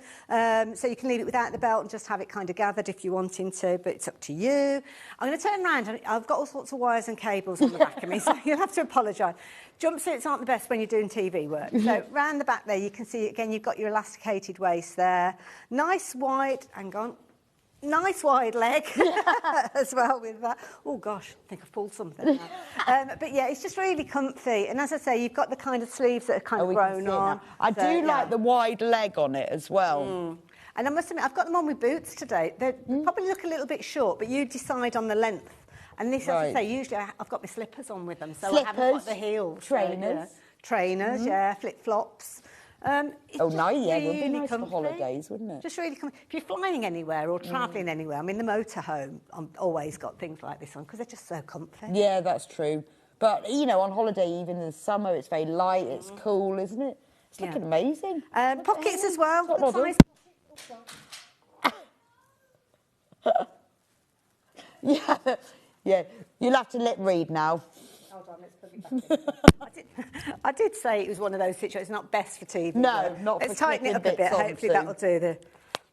So you can leave it without the belt and just have it kind of gathered if you're wanting to, but it's up to you. I'm going to turn around. I've got all sorts of wires and cables on the back of me, so you'll have to apologise. Jumpsuits aren't the best when you're doing TV work. So round the back there, you can see, again, you've got your elasticated waist there. Nice wide, hang on. Nice wide leg as well with that. Oh, gosh, I think I've pulled something now. But, yeah, it's just really comfy. And as I say, you've got the kind of sleeves that are kind of grown on. I do like the wide leg on it as well. And I must admit, I've got them on with boots today. They probably look a little bit short, but you decide on the length. And this, as I say, usually I've got my slippers on with them, so I haven't got the heels. Trainers. Trainers, yeah, nice, flip-flops. yeah, it would be nice comfy. for holidays, wouldn't it? Just really comfy. If you're flying anywhere or travelling anywhere, I mean, the motorhome, I've always got things like this on because they're just so comfy. Yeah, that's true. But, you know, on holiday, even in the summer, it's very light, it's cool, isn't it? It's looking amazing. Pockets as well. Yeah, you'll have to lip read now. Hold on, let's put it back in. I did say it was one of those situations, not best for TV. No, not for Let's tighten it up a bit. Hopefully that'll do the...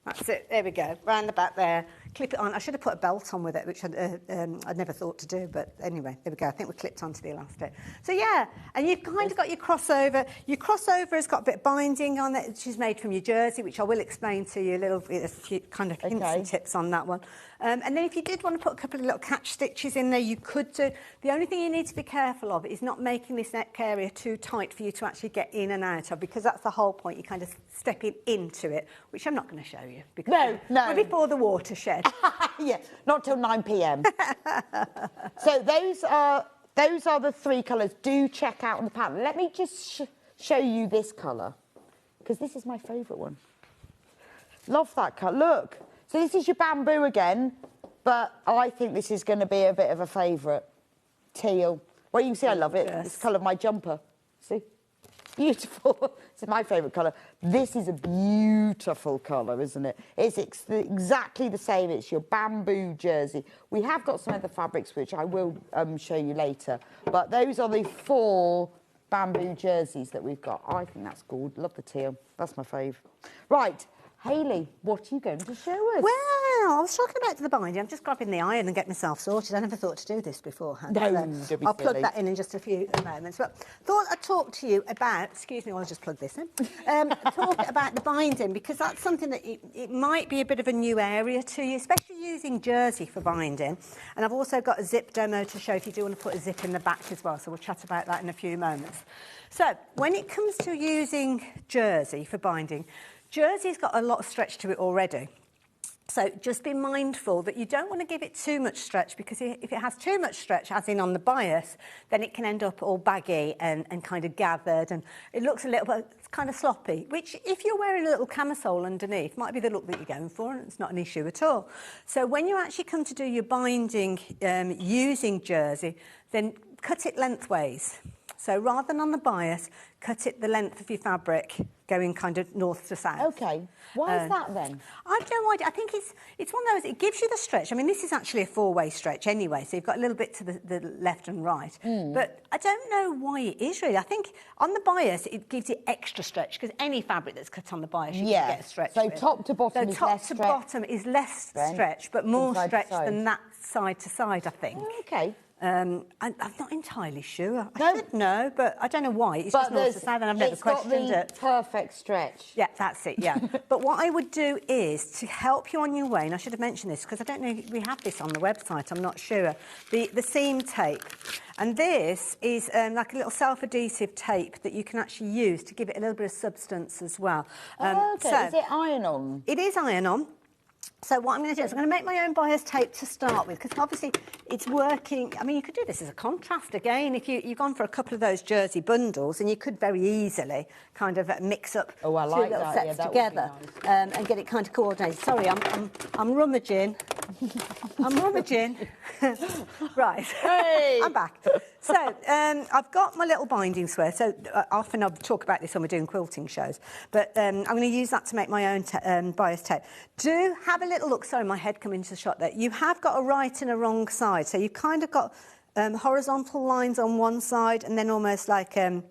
That's it. There we go. Round the back there. Clip it on. I should have put a belt on with it, which I'd never thought to do. But anyway, there we go. I think we're clipped onto the elastic. So, yeah. And you've kind of got your crossover. Your crossover has got a bit of binding on it, which is made from your jersey, which I will explain to you a few kind of hints and tips on that one. And then if you did want to put a couple of little catch stitches in there, you could do. The only thing you need to be careful of is not making this neck area too tight for you to actually get in and out of, because that's the whole point. You're kind of stepping into it, which I'm not going to show you. Because we're before the watershed. Yeah, not till 9 p.m. So those are the 3 colours. Do check out on the pattern. Let me just show you this colour, because this is my favourite one. Love that colour. Look. So this is your bamboo again, but I think this is going to be a bit of a favourite. Teal. Well, you can see I love it. Yes. It's the colour of my jumper. See? Beautiful. It's my favourite colour. This is a beautiful colour, isn't it? It's exactly the same. It's your bamboo jersey. We have got some other fabrics, which I will show you later. But those are the 4 bamboo jerseys that we've got. I think that's good. Love the teal. That's my fave. Right. Hayley, what are you going to show us? Well, I was talking about the binding. I'm just grabbing the iron and getting myself sorted. I never thought to do this beforehand. No, so I'll plug that in just a few moments. But thought I'd talk to you about, excuse me, I'll just plug this in, talk about the binding, because that's something that it might be a bit of a new area to you, especially using jersey for binding. And I've also got a zip demo to show if you do want to put a zip in the back as well. So we'll chat about that in a few moments. So when it comes to using jersey for binding, jersey's got a lot of stretch to it already. So just be mindful that you don't want to give it too much stretch, because if it has too much stretch, as in on the bias, then it can end up all baggy and kind of gathered, and it looks a little bit kind of sloppy, which if you're wearing a little camisole underneath might be the look that you're going for, and it's not an issue at all. So when you actually come to do your binding using jersey, then cut it lengthways. So rather than on the bias, cut it the length of your fabric, going kind of north to south. OK. Why is that then? I've no idea. I think it's one of those, it gives you the stretch. I mean, this is actually a 4-way stretch anyway, so you've got a little bit to the left and right. But I don't know why it is really. I think on the bias, it gives you extra stretch, because any fabric that's cut on the bias, you can get a stretch So with. top to bottom is less stretch. So top to bottom is less stretch, but more stretch than that side to side, I think. OK. I'm not entirely sure. I should know, but I don't know why. It's just north to south, and I've never questioned it. Perfect stretch. Yeah, that's it, yeah. But what I would do is, to help you on your way, and I should have mentioned this, because I don't know if we have this on the website, I'm not sure, the seam tape. And this is like a little self-adhesive tape that you can actually use to give it a little bit of substance as well. OK, so, is it iron-on? It is iron-on. So what I'm going to do is I'm going to make my own bias tape to start with, because obviously it's working. I mean, you could do this as a contrast again. If you've gone for a couple of those jersey bundles, and you could very easily kind of mix up two little sets together and get it kind of coordinated. Sorry, I'm rummaging. I'm rummaging. Right, hey. I'm back. So I've got my little binding square. So often I'll talk about this when we're doing quilting shows, but I'm going to use that to make my own bias tape. Do have a little look. Sorry, my head come into the shot there. You have got a right and a wrong side. So you've kind of got horizontal lines on one side, and then almost like the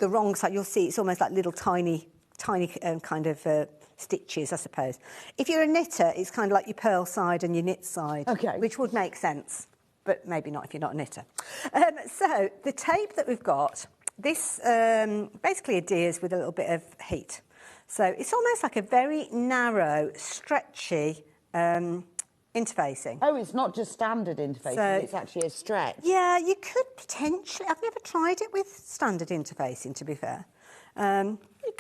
wrong side. You'll see it's almost like little tiny kind of stitches, I suppose. If you're a knitter, it's kind of like your purl side and your knit side, which would make sense, but maybe not if you're not a knitter. So the tape that we've got, this basically adheres with a little bit of heat. So it's almost like a very narrow, stretchy interfacing. Oh, it's not just standard interfacing, so, it's actually a stretch. Yeah, you could potentially. I've never tried it with standard interfacing, to be fair.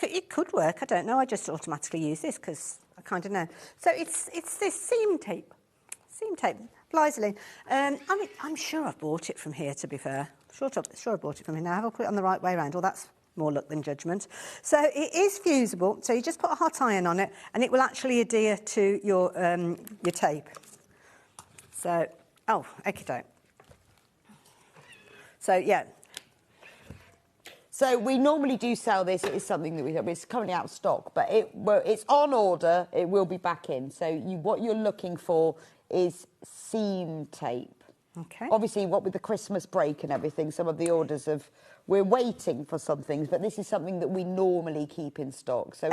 It could work, I don't know. I just automatically use this because I kind of know. So it's this seam tape, Blizzling. I mean, I'm sure I've bought it from here, to be fair. Sure I bought it from here. Now, have I put it on the right way around? Well, that's more luck than judgment. So it is fusible. So you just put a hot iron on it, and it will actually adhere to your tape. So, okey-doke. So, yeah. So we normally do sell this. It is something that it's currently out of stock, but it's on order. It will be back in. So what you're looking for is seam tape. Okay. Obviously, what with the Christmas break and everything, some of the orders we're waiting for some things, but this is something that we normally keep in stock. So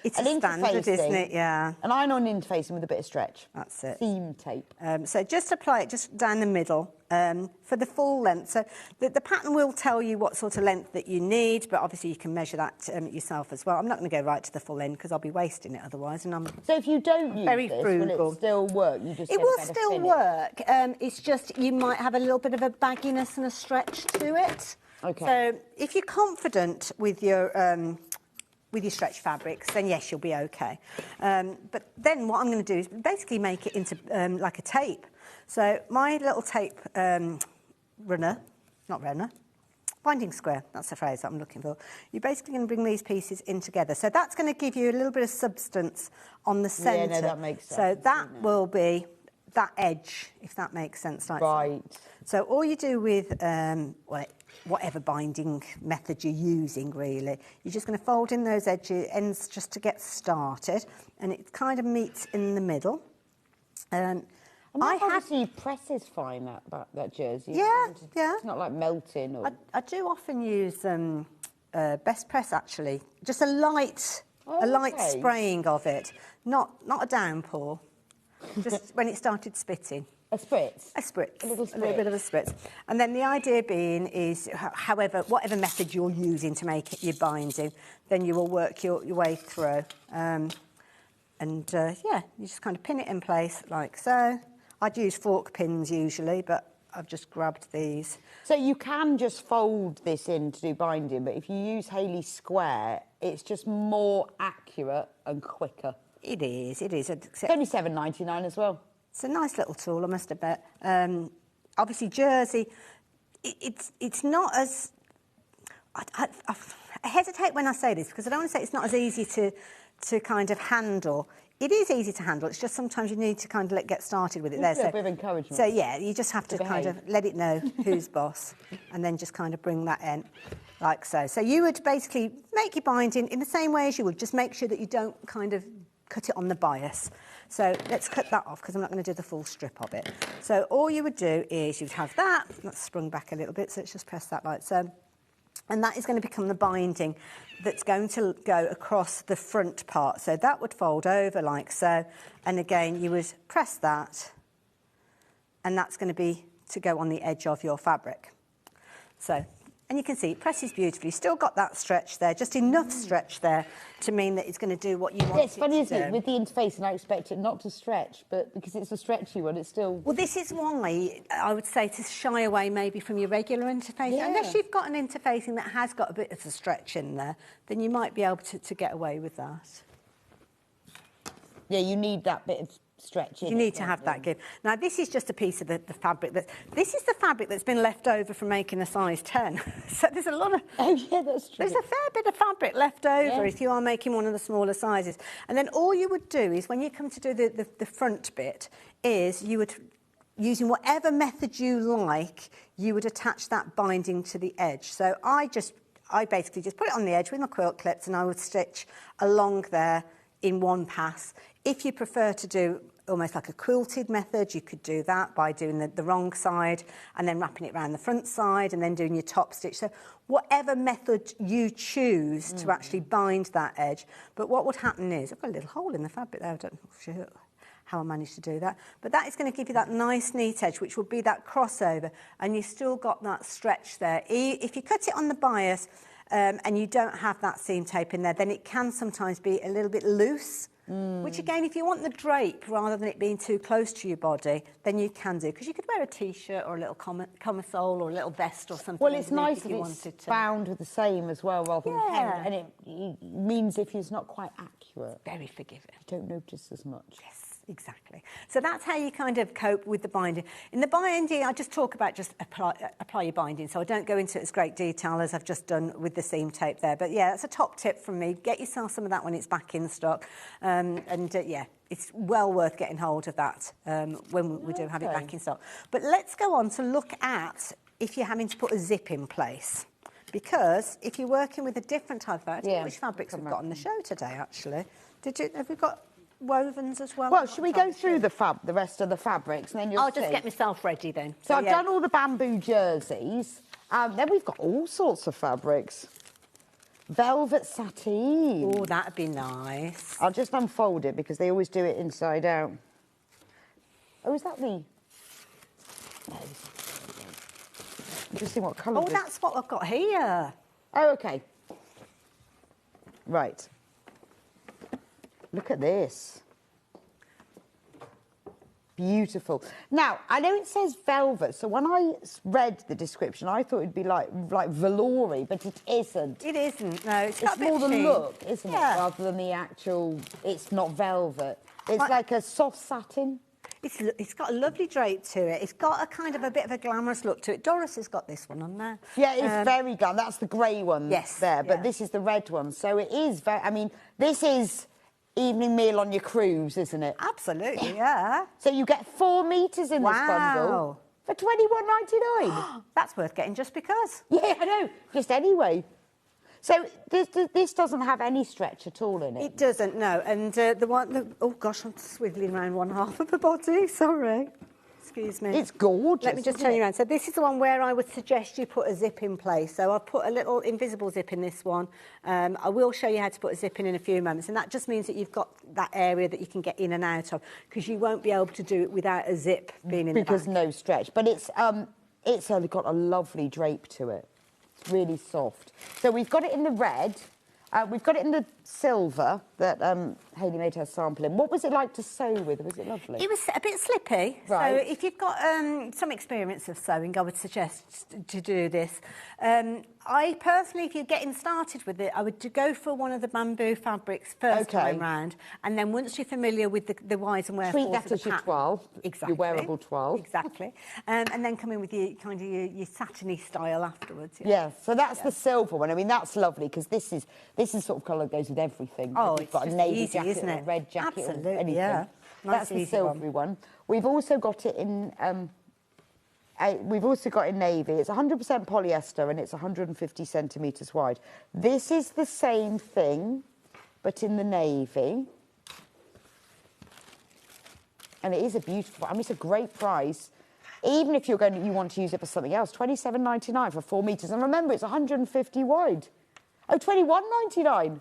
it's an standard, isn't it? Yeah. An iron-on interfacing with a bit of stretch. That's it. Seam tape. So just apply it just down the middle. for the full length. So the pattern will tell you what sort of length that you need, but obviously you can measure that yourself as well. I'm not going to go right to the full end because I'll be wasting it otherwise, and I'm so if you don't use very this, frugal. will it still work? You just it get a will better still finish. work. It's just you might have a little bit of a bagginess and a stretch to it. Okay. So if you're confident with your stretch fabrics, then yes, you'll be okay. But then what I'm going to do is basically make it into like a tape. So my little tape binding square, that's the phrase that I'm looking for. You're basically going to bring these pieces in together. So that's going to give you a little bit of substance on the centre. Yeah, no, that makes sense. So that will be that edge, if that makes sense. Like right. So all you do with whatever binding method you're using, really, you're just going to fold in those ends just to get started, and it kind of meets in the middle. I have see presses fine that jersey. Yeah, yeah. It's not like melting. Or... I do often use best press actually, just a light spraying of it, not a downpour, just when it started spitting. A spritz? A spritz. A little spritz. A little bit of a spritz. And then the idea being is, whatever method you're using to make it your binding, then you will work your way through. Yeah, you just kind of pin it in place like so. I'd use fork pins usually, but I've just grabbed these. So you can just fold this in to do binding, but if you use Haley Square, it's just more accurate and quicker. It is. It's only $7.99 as well. It's a nice little tool, I must admit. Obviously, jersey, it's not as... I hesitate when I say this, because I don't want to say it's not as easy to kind of handle. It is easy to handle. It's just sometimes you need to kind of get started with it there. So a bit of encouragement. So, yeah, you just have to kind of let it know who's boss and then just kind of bring that in like so. So you would basically make your binding in the same way as you would. Just make sure that you don't kind of cut it on the bias. So let's cut that off because I'm not going to do the full strip of it. So all you would do is you'd have that. That's sprung back a little bit, so let's just press that like so. And that is going to become the binding that's going to go across the front part. So that would fold over like so. And again, you would press that, and that's going to be to go on the edge of your fabric. So, and you can see it presses beautifully. Still got that stretch there, just enough stretch there to mean that it's going to do what you want it to do. It's funny, isn't it? With the interface, and I expect it not to stretch, but because it's a stretchy one, it's still... Well, this is why I would say to shy away maybe from your regular interfacing. Yeah. Unless you've got an interfacing that has got a bit of a stretch in there, then you might be able to get away with that. Yeah, you need that bit of stretch in You need to have that give. Now, this is just a piece of the fabric. This is the fabric that's been left over from making a size 10. So there's a lot of... Oh, yeah, that's true. There's a fair bit of fabric left over if you are making one of the smaller sizes. And then all you would do is, when you come to do the front bit, is you would, using whatever method you like, you would attach that binding to the edge. So I basically just put it on the edge with my quilt clips, and I would stitch along there in one pass. If you prefer to do almost like a quilted method, you could do that by doing the wrong side and then wrapping it around the front side and then doing your top stitch. So whatever method you choose to actually bind that edge. But what would happen is, I've got a little hole in the fabric there, I don't know how I managed to do that. But that is going to give you that nice neat edge, which will be that crossover, and you've still got that stretch there. If you cut it on the bias and you don't have that seam tape in there, then it can sometimes be a little bit loose. Which again, if you want the drape rather than it being too close to your body, then you can do, because you could wear a t-shirt or a little camisole or a little vest or something. Well, it's nice if it's bound with the same as well, rather than hemmed, and it means if it's not quite accurate, very forgiving. You don't notice as much. Yes. Exactly. So that's how you kind of cope with the binding. In the binding, I just talk about just apply your binding, so I don't go into it as great detail as I've just done with the seam tape there. But yeah, that's a top tip from me. Get yourself some of that when it's back in stock. Yeah, it's well worth getting hold of that when we do have it back in stock. But let's go on to look at if you're having to put a zip in place. Because if you're working with a different type of fabric, I don't know which fabrics we've got on the show today, actually. Have we got wovens as well? Well, should we go through the rest of the fabrics, and then you'll I'll just get myself ready then. So I've done all the bamboo jerseys. Then we've got all sorts of fabrics. Velvet sateen. Oh, that'd be nice. I'll just unfold it because they always do it inside out. Oh, is that the... Just see what colour. Oh, that's what I've got here. Oh, okay. Right. Look at this. Beautiful. Now, I know it says velvet, so when I read the description, I thought it'd be like velour-y, but it isn't. It isn't, no. It's got a bit more of the sheen. look, isn't it, rather than the actual... It's not velvet. It's like a soft satin. It's got a lovely drape to it. It's got a kind of a bit of a glamorous look to it. Doris has got this one on there. Yeah, it's very glam. That's the grey one there, but yeah. this is the red one. So it is very... I mean, this is evening meal on your cruise, isn't it? Absolutely, yeah. So you get 4 metres in this bundle for £21.99. That's worth getting just because. Yeah, I know. Just anyway. So this doesn't have any stretch at all in it? It doesn't, no. And oh gosh, I'm swiveling around one half of the body, sorry. Excuse me. It's gorgeous. Let me just turn you around. So this is the one where I would suggest you put a zip in place. So I've put a little invisible zip in this one. I will show you how to put a zip in a few moments. And that just means that you've got that area that you can get in and out of, because you won't be able to do it without a zip being in the back. Because no stretch. But it's got a lovely drape to it. It's really soft. So we've got it in the red. We've got it in the silver that Hayley made her sample in. What was it like to sew with? Was it lovely? It was a bit slippy. Right. So if you've got some experience of sewing, I would suggest to do this. I personally, if you're getting started with it, I would go for one of the bamboo fabrics first time round, and then once you're familiar with the whys and wherefores treat that as your toile, your wearable toile. Exactly. And then come in with your kind of your satiny style afterwards. Yeah, so that's the silver one. I mean, that's lovely, because this is sort of colour that goes with everything. Oh, you've got it's a navy easy, jacket isn't or a it? red jacket Absolutely, or anything. yeah. That's the silvery one. We've also got it in... we've also got in navy. It's 100% polyester and it's 150 centimetres wide. This is the same thing, but in the navy. And it is a beautiful... I mean, it's a great price. Even if you want to use it for something else, £27.99 for 4 metres. And remember, it's 150 wide. Oh, £21.99.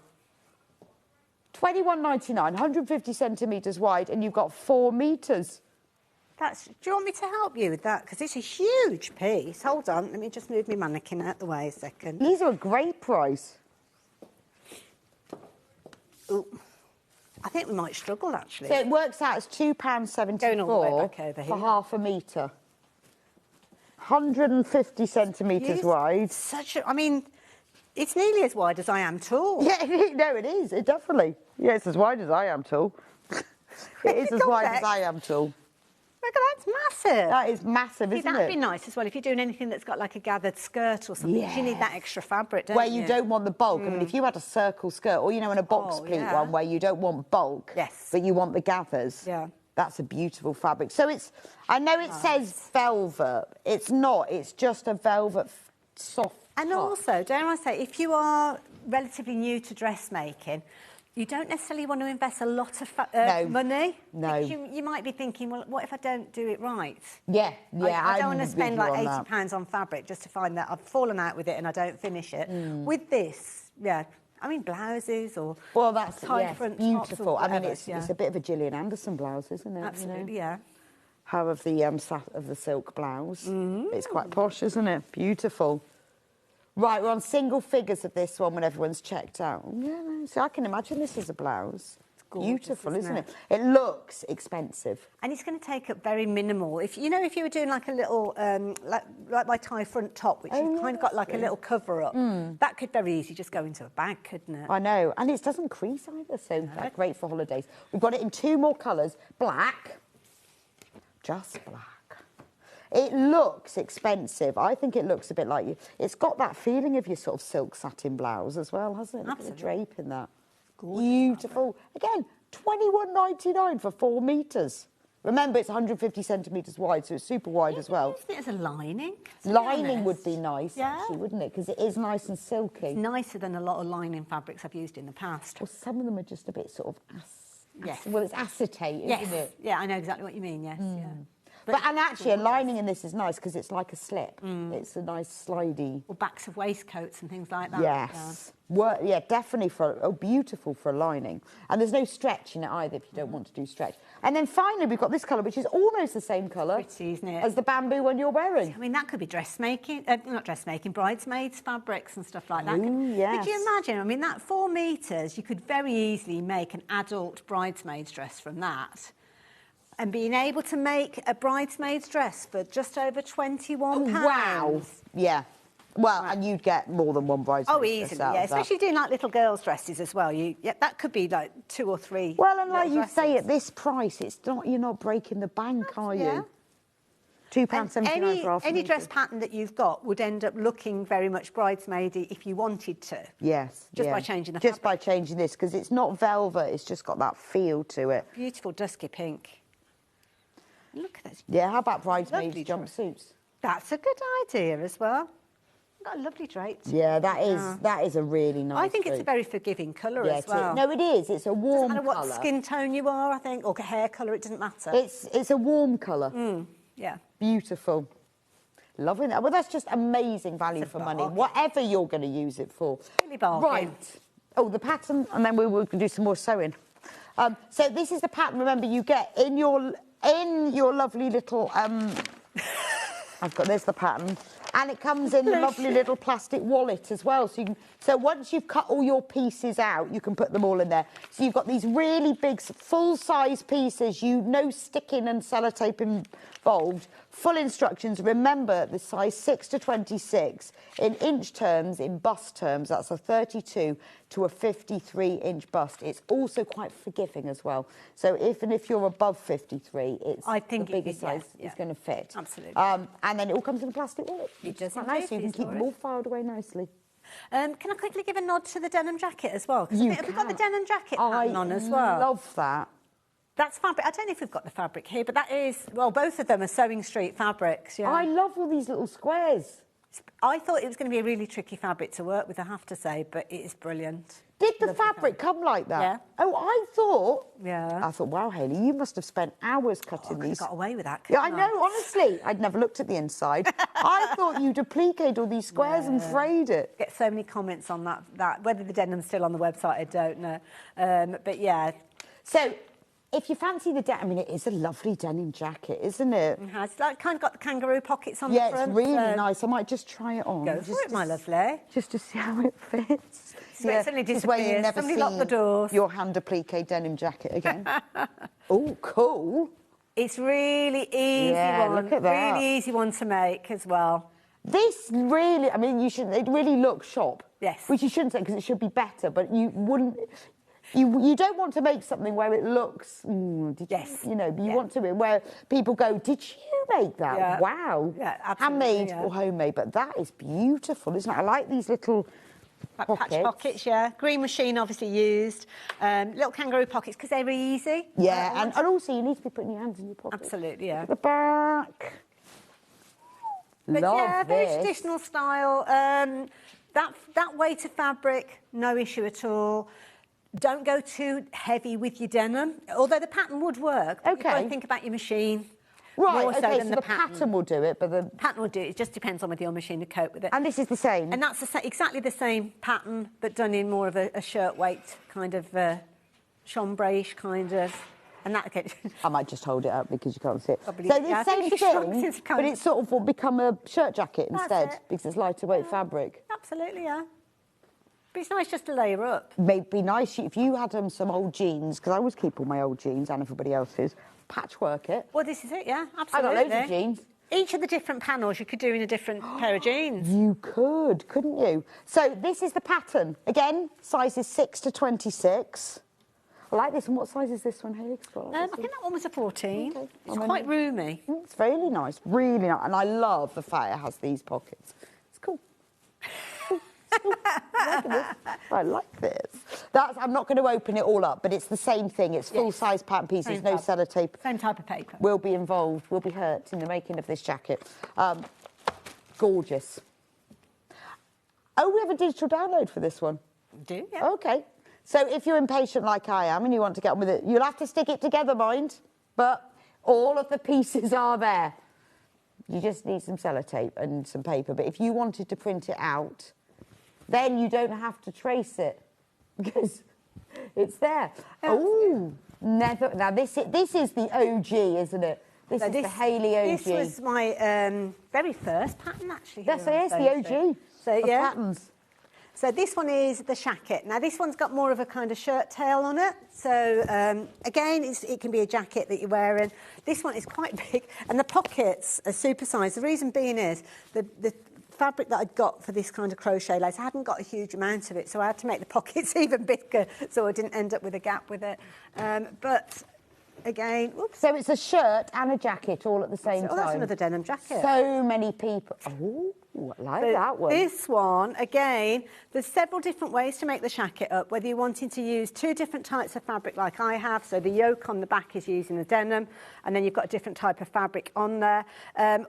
£21.99, 150 centimetres wide, and you've got 4 metres. Do you want me to help you with that? Because it's a huge piece. Hold on, let me just move my mannequin out the way a second. These are a great price. Ooh. I think we might struggle, actually. So it works out as £2.74 for half a metre. 150 centimetres wide. I mean, it's nearly as wide as I am tall. Yeah, no, it is. It definitely. Yeah, it's as wide as I am tall. It is as wide as I am tall. Look, that's massive. That is massive, isn't it? That'd be nice as well if you're doing anything that's got like a gathered skirt or something. Yes. You need that extra fabric, don't you? Where you don't want the bulk. I mean, if you had a circle skirt or, in a box pleat one where you don't want bulk, but you want the gathers. Yeah. That's a beautiful fabric. So I know it says velvet. It's not. It's just a velvet soft And top. also, dare I say, if you are relatively new to dressmaking, you don't necessarily want to invest a lot of money. No. You might be thinking, well, what if I don't do it right? Yeah. I don't want to spend like £80 on fabric just to find that I've fallen out with it and I don't finish it. With this, I mean, blouses or tight front beautiful. tops or I mean, whatever, it's a bit of a Gillian Anderson blouse, isn't it? Absolutely, yeah. How of the silk blouse. It's quite posh, isn't it? Beautiful. Right, we're on single figures of this one when everyone's checked out. Yeah, no, so I can imagine this as a blouse. It's gorgeous, beautiful, isn't it? It looks expensive. And it's going to take up very minimal. If you were doing like a little, like my tie front top, which you've kind of got like a little cover up, that could very easily just go into a bag, couldn't it? I know, and it doesn't crease either, so that's great for holidays. We've got it in 2 more colours, black, just black. It looks expensive. I think it looks a bit like it's got that feeling of your sort of silk satin blouse as well, hasn't it? Look at the drape in that. Gorgeous. Beautiful. Again, £21.99 for 4 metres. Remember, it's 150 centimetres wide, so it's super wide as well. Isn't it as a lining? Lining would be nice, actually, wouldn't it? Because it is nice and silky. It's nicer than a lot of lining fabrics I've used in the past. Well, some of them are just a bit sort of... Well, it's acetate, isn't it? Yeah, I know exactly what you mean, yes. Yeah. And actually, a lining in this is nice because it's like a slip. It's a nice slidey. Or backs of waistcoats and things like that. Yes. Definitely beautiful for a lining. And there's no stretch in it either if you don't want to do stretch. And then finally, we've got this colour, which is almost the same colour Pretty, isn't it? as the bamboo one you're wearing. I mean, that could be dressmaking, not dressmaking, bridesmaids fabrics and stuff like that. Ooh, yes. Could you imagine? I mean, that 4 metres, you could very easily make an adult bridesmaid's dress from that. And being able to make a bridesmaid's dress for just over £21. Wow. Yeah. Well, and you'd get more than one bridesmaid. Oh, easily, yeah. Especially doing like little girls' dresses as well. That could be like 2 or 3. Well, and like you say, at this price, you're not breaking the bank, are you? £2.79 for half any dress pattern that you've got would end up looking very much bridesmaidy if you wanted to. Yes. Just by changing the fabric. By changing this, because it's not velvet, it's just got that feel to it. Beautiful dusky pink. Look at this. Yeah, how about bridesmaids jumpsuits? That's a good idea as well. Got a lovely drape. Yeah, that is a really nice. I think it's a very forgiving colour as well. No, it is. It's a warm colour. Doesn't matter what skin tone you are, I think, or hair colour. It doesn't matter. It's a warm colour. Yeah. Beautiful. Loving that. Well, that's just amazing value for money. Whatever you're going to use it for. Really bargain. Right. Oh, the pattern, and then we will do some more sewing. So this is the pattern. Remember, you get in your lovely little. There's the pattern. And it comes in the lovely little plastic wallet as well. So once you've cut all your pieces out, you can put them all in there. So you've got these really big, full-size pieces. No sticking and sellotape involved. Full instructions. Remember, the size 6 to 26. In inch terms, in bust terms, that's a 32 to a 53-inch bust. It's also quite forgiving as well. So if you're above 53, the bigger size is going to fit. Absolutely. And then it all comes in a plastic wallet. It does. Quite nice, so you can keep them all filed away nicely. Can I quickly give a nod to the denim jacket as well? You have we got the denim jacket pattern on as well? I love that. That's fabric. I don't know if we've got the fabric here, but that is, well, both of them are Sewing Street fabrics. Yeah. I love all these little squares. I thought it was going to be a really tricky fabric to work with, I have to say, but it is brilliant. Did the fabric come like that? Yeah. Oh, I thought, wow, Hayley, you must have spent hours cutting these. I got away with that. Yeah, I know, honestly. I'd never looked at the inside. I thought you duplicated all these squares and frayed it. Get so many comments on that. Whether the denim's still on the website, I don't know. But yeah. So, if you fancy the denim, I mean, it is a lovely denim jacket, isn't it? It has. It's kind of got the kangaroo pockets on the front. Yeah, it's really nice. I might just try it on. Go for it, my lovely. Just to see how it fits. Suddenly disappears. Where you never Somebody lock the doors. Your hand applique denim jacket again. Oh, cool. It's really easy one. Look at that. Really easy one to make as well. This really, I mean, it really looks shop. Yes. Which you shouldn't say because it should be better, but you wouldn't. You don't want to make something where it looks, want to where people go, did you make that? Yeah. Wow. Yeah, absolutely. Handmade or homemade, but that is beautiful, isn't it? I like these little pockets. Patch pockets, yeah. Green machine obviously used. Little kangaroo pockets because they're easy. Yeah, and also you need to be putting your hands in your pockets. Absolutely, yeah. At the back. But Love yeah, very this. traditional style. That weight of fabric, no issue at all. Don't go too heavy with your denim, although the pattern would work. Okay. You've got to think about your machine. Right, more so okay, than so the pattern will do it, but the pattern will do it. It just depends on whether your machine will cope with it. And this is the same? And that's exactly the same pattern, but done in more of a shirt weight, kind of chambray-ish kind of. And that, okay. I might just hold it up because you can't see it. Probably, so the same thing, but it's sort of will become a shirt jacket instead because it's lighter weight fabric. Absolutely, yeah. But it's nice just to layer up. Maybe nice if you had some old jeans, because I always keep all my old jeans and everybody else's, patchwork it. Well, this is it, yeah, absolutely. I got loads of jeans. Each of the different panels you could do in a different pair of jeans. You could, couldn't you? So this is the pattern. Again, sizes 6 to 26. I like this. And what size is this one, Hayley? I think that one was a 14. Okay. It's quite roomy. It's really nice, really nice. And I love the fact it has these pockets. It's cool. I like this. I'm not going to open it all up, but it's the same thing. It's full-size pattern pieces, no sellotape. Same type of paper. Will be involved, will be hurt in the making of this jacket. Gorgeous. Oh, we have a digital download for this one. We do, yeah. Okay. So if you're impatient like I am and you want to get on with it, you'll have to stick it together, mind. But All of the pieces are there. You just need some sellotape and some paper. But if you wanted to print it out, then you don't have to trace it because it's there. Oh, never. Now, this is the OG, isn't it? This is the Hayley OG. This was my very first pattern, actually. That's the OG of patterns. So this one is the shacket. Now, this one's got more of a kind of shirt tail on it. So, again, it can be a jacket that you're wearing. This one is quite big, and the pockets are supersized. The reason being is the fabric that I'd got for this kind of crochet lace, I hadn't got a huge amount of it, so I had to make the pockets even bigger so I didn't end up with a gap with it. But... again, whoops. So it's a shirt and a jacket all at the same time. Oh, that's another denim jacket. So many people. Oh, I like that one. This one, again, there's several different ways to make the shacket up, whether you're wanting to use 2 different types of fabric like I have. So the yoke on the back is using the denim, and then you've got a different type of fabric on there.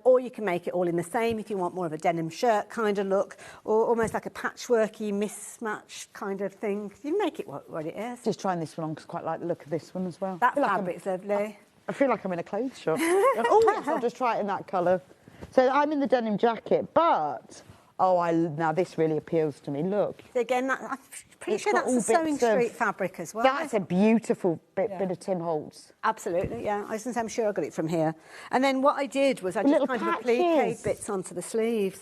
Or you can make it all in the same if you want more of a denim shirt kind of look, or almost like a patchworky mismatch kind of thing. You make it what it is. Just trying this one on because I quite like the look of this one as well. That fabric's lovely. I feel like I'm in a clothes shop. Oh, yes, I'll just try it in that colour. So I'm in the denim jacket, but, now this really appeals to me. Look. Again, I'm pretty sure that's a Sewing Street fabric as well. That's a beautiful bit of Tim Holtz. Absolutely, yeah. I was going to say, I'm sure I got it from here. And then what I did was I just kind of appliqued bits onto the sleeves.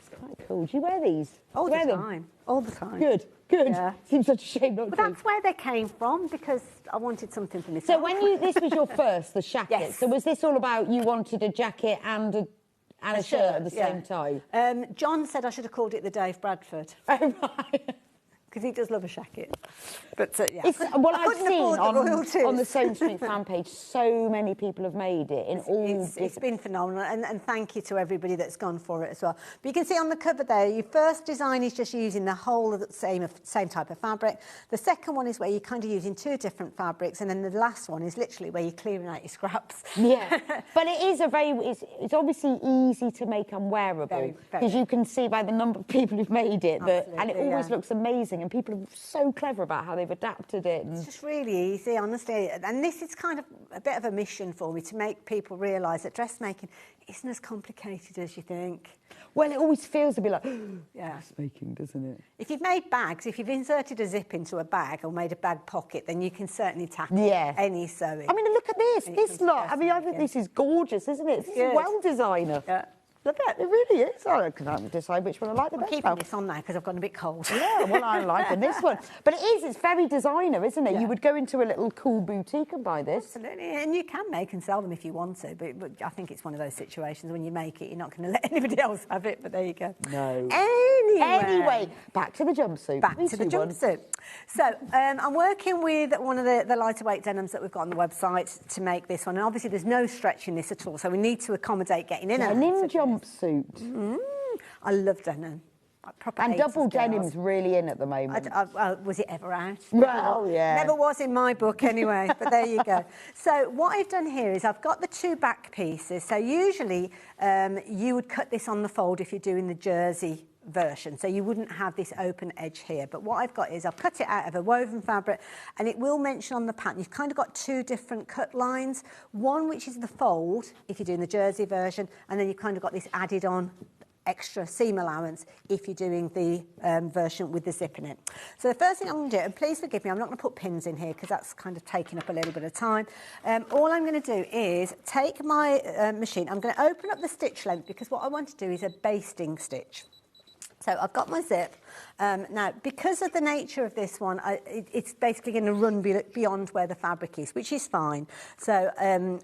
It's quite cool. Do you wear these? All the time. All the time. Good. Yeah. Seems such a shame not to. But that's where they came from, because I wanted something for myself. So when this was your first, the shacket, yes. So was this all about you wanted a jacket and a shirt at the same time? John said I should have called it the Dave Bradford. Oh, right. Because he does love a shacket. But, yeah. I've seen on the Sewing Street fan page, so many people have made it in all... It's been phenomenal, and thank you to everybody that's gone for it as well. But you can see on the cover there, your first design is just using the whole of the same type of fabric. The second one is where you're kind of using 2 different fabrics, and then the last one is literally where you're clearing out your scraps. Yeah, but it is it's obviously easy to make unwearable, because you can see by the number of people who've made it, and it always looks amazing. And people are so clever about how they've adapted it. It's just really easy, honestly. And this is kind of a bit of a mission for me, to make people realise that dressmaking isn't as complicated as you think. Well, it always feels a bit like dressmaking, doesn't it? If you've made bags, if you've inserted a zip into a bag or made a bag pocket, then you can certainly tackle any sewing. I mean, look at this. This lot. I mean, I think this is gorgeous, isn't it? This is well designer. Yeah. Look at it, it really is. I can't decide which one I like the best. I'm keeping this on now because I've gotten a bit cold. Yeah, well, I'm liking this one. But it's very designer, isn't it? Yeah. You would go into a little cool boutique and buy this. Absolutely, and you can make and sell them if you want to, but I think it's one of those situations when you make it, you're not going to let anybody else have it, but there you go. No. Anyway, back to the jumpsuit. Back to the jumpsuit. So, I'm working with one of the lighter weight denims that we've got on the website to make this one, and obviously there's no stretch in this at all, so we need to accommodate getting in and out. Jumpsuit. I love denim. And double denim's really in at the moment. Was it ever out? Well, yeah. Never was in my book anyway, but there you go. So what I've done here is I've got the 2 back pieces. So usually you would cut this on the fold if you're doing the jersey version, so you wouldn't have this open edge here, but what I've got is I've cut it out of a woven fabric, and it will mention on the pattern you've kind of got 2 different cut lines, one which is the fold if you're doing the jersey version, and then you've kind of got this added on extra seam allowance if you're doing the version with the zip in it. So the first thing I'm going to do, and please forgive me, I'm not going to put pins in here because that's kind of taking up a little bit of time. All I'm going to do is take my machine, I'm going to open up the stitch length, because what I want to do is a basting stitch. So I've got my zip. Now, because of the nature of this one, it's basically going to run beyond where the fabric is, which is fine. So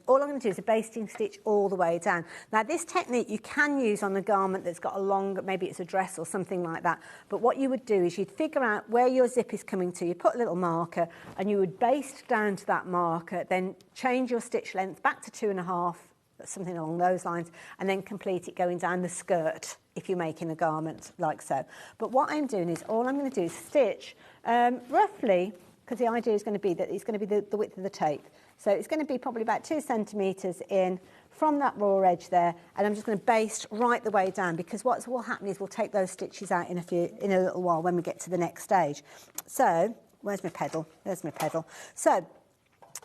all I'm going to do is a basting stitch all the way down. Now, this technique you can use on a garment that's got a long, maybe it's a dress or something like that. But what you would do is you'd figure out where your zip is coming to. You put a little marker, and you would baste down to that marker, then change your stitch length back to 2.5, something along those lines, and then complete it going down the skirt if you're making a garment like so. But what I'm doing is all I'm going to do is stitch roughly, because the idea is going to be that it's going to be the width of the tape. So it's going to be probably about 2 centimetres in from that raw edge there, and I'm just going to baste right the way down, because what will happen is we'll take those stitches out in a little while when we get to the next stage. So where's my pedal? There's my pedal. So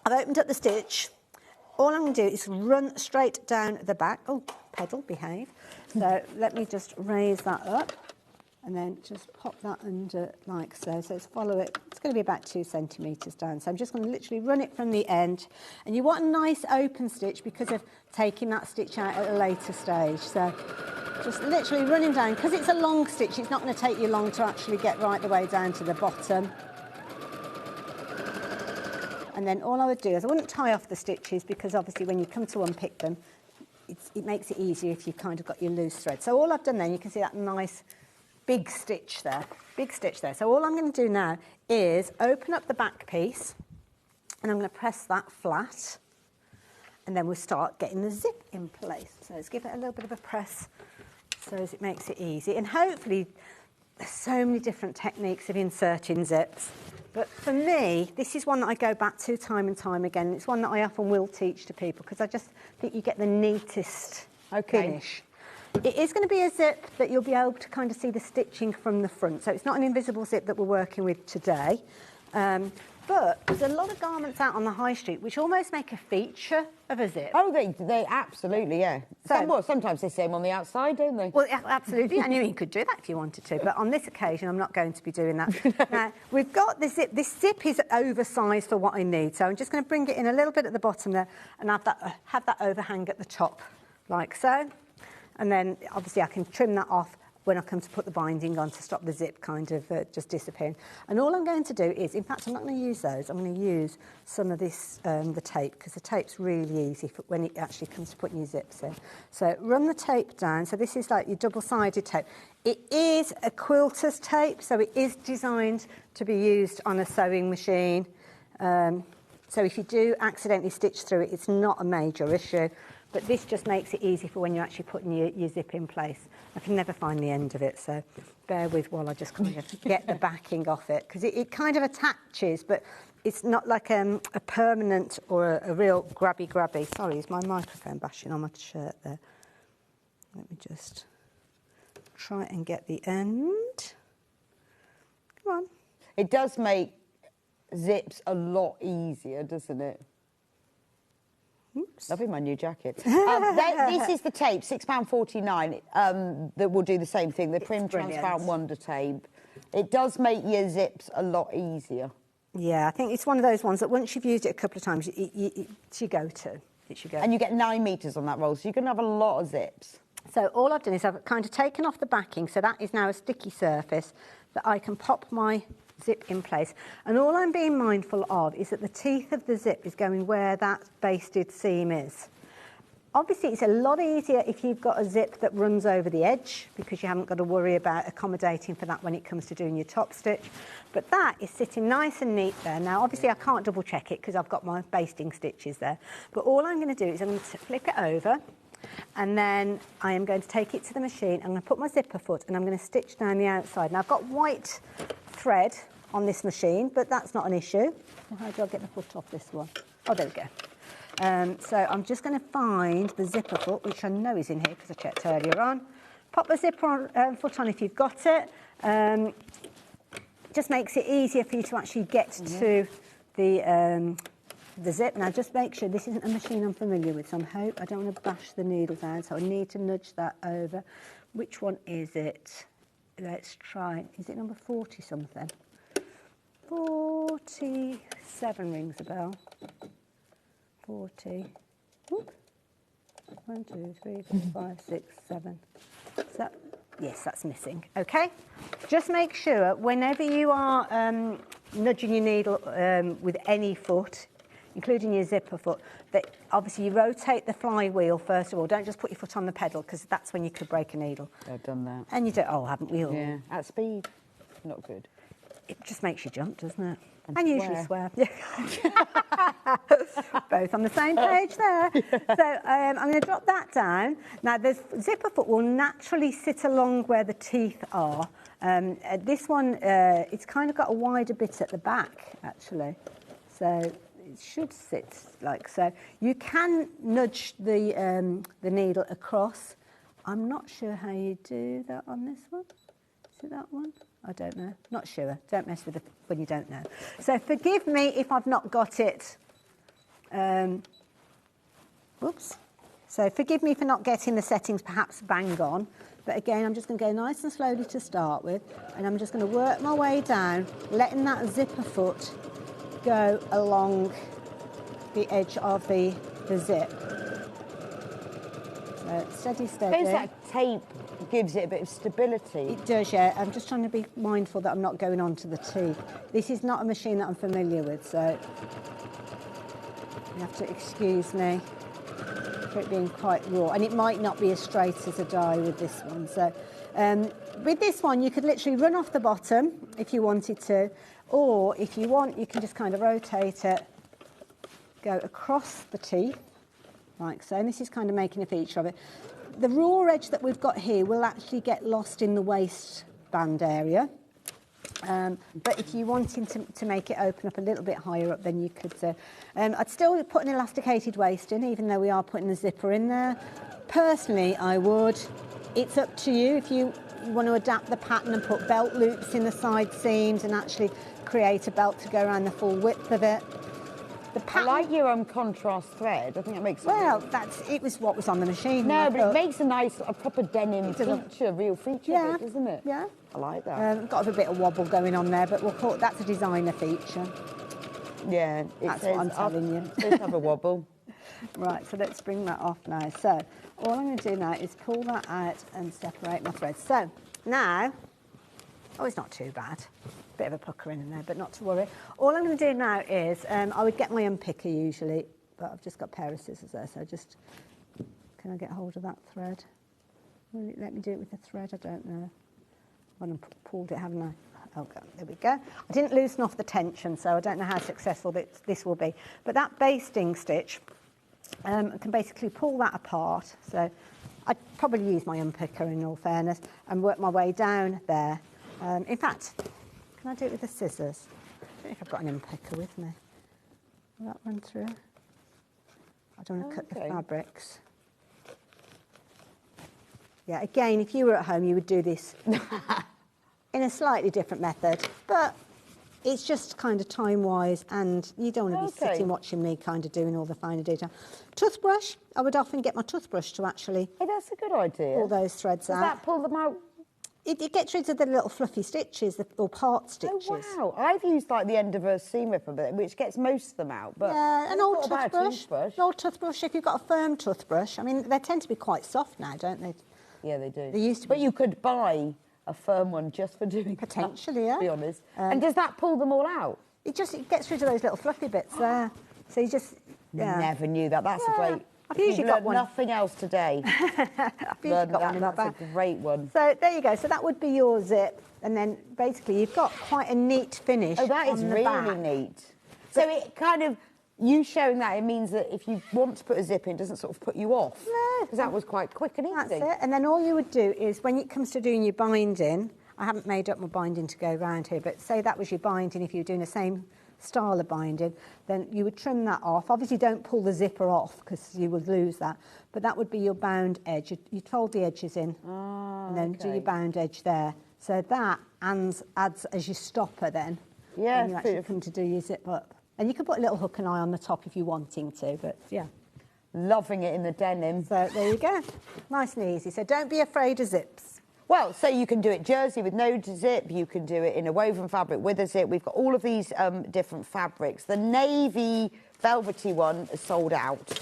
I've opened up the stitch. all I'm going to do is run straight down the back. Oh, pedal, behave. So let me just raise that up and then just pop that under like so. So let's follow it. It's going to be about 2 centimetres down. So I'm just going to literally run it from the end. And you want a nice open stitch because of taking that stitch out at a later stage. So just literally running down. Because it's a long stitch, it's not going to take you long to actually get right the way down to the bottom. And then all I would do is I wouldn't tie off the stitches because obviously when you come to unpick them, it makes it easier if you've kind of got your loose thread. So all I've done then, you can see that nice big stitch there, So all I'm going to do now is open up the back piece and I'm going to press that flat and then we'll start getting the zip in place. So let's give it a little bit of a press so as it makes it easy. And hopefully there's so many different techniques of inserting zips. But for me, this is one that I go back to time and time again. It's one that I often will teach to people because I just think you get the neatest finish. It is going to be a zip that you'll be able to kind of see the stitching from the front. So it's not an invisible zip that we're working with today. But there's a lot of garments out on the high street which almost make a feature of a zip. Oh, they absolutely, yeah. So, sometimes they say them on the outside, don't they? Well, absolutely. I knew you could do that if you wanted to, but on this occasion, I'm not going to be doing that. Now, we've got the zip. This zip is oversized for what I need, so I'm just going to bring it in a little bit at the bottom there and have that overhang at the top, like so. And then, obviously, I can trim that off when I come to put the binding on to stop the zip kind of just disappearing. And all I'm going to do is, in fact, I'm not going to use those. I'm going to use some of this, the tape, because the tape's really easy for when it actually comes to putting your zips in. So run the tape down. So this is like your double-sided tape. It is a quilter's tape, so it is designed to be used on a sewing machine. So if you do accidentally stitch through it, it's not a major issue. But this just makes it easy for when you're actually putting your zip in place. I can never find the end of it, so bear with while I just kind of get the backing off it. Because it kind of attaches, but it's not like a permanent or a real grabby. Sorry, is my microphone bashing on my shirt there? Let me just try and get the end. Come on. It does make zips a lot easier, doesn't it? Oops. Loving my new jacket. This is the tape, £6.49, that will do the same thing, the Prim Transparent Wonder tape. It does make your zips a lot easier. Yeah, I think it's one of those ones that once you've used it a couple of times, it's your go-to. It's your go-to. And you get 9 metres on that roll, so you can have a lot of zips. So all I've done is I've kind of taken off the backing, so that is now a sticky surface that I can pop my zip in place. And all I'm being mindful of is that the teeth of the zip is going where that basted seam is. Obviously, it's a lot easier if you've got a zip that runs over the edge because you haven't got to worry about accommodating for that when it comes to doing your top stitch. But that is sitting nice and neat there. Now, obviously, I can't double check it because I've got my basting stitches there. But all I'm going to do is I'm going to flip it over and then I am going to take it to the machine. I'm going to put my zipper foot and I'm going to stitch down the outside. Now, I've got white thread on this machine, but that's not an issue. How do I get the foot off this one? Oh, there we go. So I'm just going to find the zipper foot, which I know is in here because I checked earlier on. Pop the zipper foot on if you've got it. Just makes it easier for you to actually get to the zip. Now, just make sure this isn't a machine I'm familiar with, so I don't want to bash the needle down, so I need to nudge that over. Which one is it? Let's try. Is it number 40 something? 47 rings a bell. 40. Whoop. 1, 2, 3, 4, 5, 6, 7. So, yes, that's missing. Okay. Just make sure whenever you are nudging your needle with any foot, including your zipper foot, that obviously you rotate the flywheel first of all. Don't just put your foot on the pedal because that's when you could break a needle. I've done that. And you do. Oh, haven't we all? Yeah, at speed. Not good. It just makes you jump, doesn't it? And usually swear. Both on the same page there. So I'm going to drop that down. Now, the zipper foot will naturally sit along where the teeth are. This one, it's kind of got a wider bit at the back, actually. So it should sit like so. You can nudge the needle across. I'm not sure how you do that on this one. Is it that one? I don't know. Not sure. Don't mess with it when you don't know. So forgive me if I've not got it Oops. So forgive me for not getting the settings perhaps bang on, but again, I'm just going to go nice and slowly to start with, and I'm just going to work my way down, letting that zipper foot go along the edge of the zip. So steady, steady. Feels like tape gives it a bit of stability. It does, yeah. I'm just trying to be mindful that I'm not going onto the teeth. This is not a machine that I'm familiar with, so you have to excuse me for it being quite raw. And it might not be as straight as a die with this one. So with this one, you could literally run off the bottom if you wanted to, or if you want, you can just kind of rotate it, go across the teeth, like so. And this is kind of making a feature of it. The raw edge that we've got here will actually get lost in the waistband area. But if you wanted to make it open up a little bit higher up, then you could. I'd still put an elasticated waist in, even though we are putting the zipper in there. Personally, I would. It's up to you if you want to adapt the pattern and put belt loops in the side seams and actually create a belt to go around the full width of it. I like your contrast thread. I think it makes it. Well, it was what was on the machine. No, but it makes a proper denim feature, real feature, yeah, of it, doesn't it? Yeah. I like that. Got a bit of wobble going on there, but we'll call it, that's a designer feature. Yeah, that's what I'm telling you. Let's have a wobble. Right, so let's bring that off now. So all I'm going to do now is pull that out and separate my threads. So now, it's not too bad. Bit of a pucker in there, but not to worry. All I'm going to do now is, I would get my unpicker usually, but I've just got a pair of scissors there, so can I get hold of that thread? Will it let me do it with the thread? I don't know. I've pulled it, haven't I? Okay, there we go. I didn't loosen off the tension, so I don't know how successful this will be. But that basting stitch, I can basically pull that apart. So I'd probably use my unpicker in all fairness and work my way down there. In fact, can I do it with the scissors? I don't know if I've got an unpicker with me. Will that run through? I don't want to cut the fabrics. Yeah, again, if you were at home, you would do this in a slightly different method, but it's just kind of time-wise, and you don't want to be sitting watching me kind of doing all the finer detail. Toothbrush, I would often get my toothbrush to actually... Hey, that's a good idea. Pull those threads out. Does that pull them out? It gets rid of the little fluffy stitches, or part stitches. Oh, wow. I've used, like, the end of a seam ripper, which gets most of them out. But yeah, an old toothbrush. An old toothbrush, if you've got a firm toothbrush. I mean, they tend to be quite soft now, don't they? Yeah, they do. They used to be. But you could buy a firm one just for doing potentially, that, yeah. to be honest. And does that pull them all out? It gets rid of those little fluffy bits there. So you just... Yeah. Never knew that. That's a great... I've usually got one. Nothing else today. I've usually got one in my bag. That's a great one. So there you go. So that would be your zip, and then basically you've got quite a neat finish. Oh, that is really neat. So it kind of, you showing that, it means that if you want to put a zip in, it doesn't sort of put you off. No. Because that was quite quick and easy. That's it. And then all you would do is, when it comes to doing your binding, I haven't made up my binding to go around here, but say that was your binding, if you were doing the same style of binding, then you would trim that off. Obviously don't pull the zipper off because you would lose that, but that would be your bound edge. You'd fold the edges in and then do your bound edge there. So that adds as your stopper then. Yeah, when you actually come to do your zip up. And you can put a little hook and eye on the top if you're wanting to, but yeah. Loving it in the denim. So there you go. Nice and easy. So don't be afraid of zips. Well, so you can do it jersey with no zip, you can do it in a woven fabric with a zip. We've got all of these different fabrics. The navy velvety one is sold out.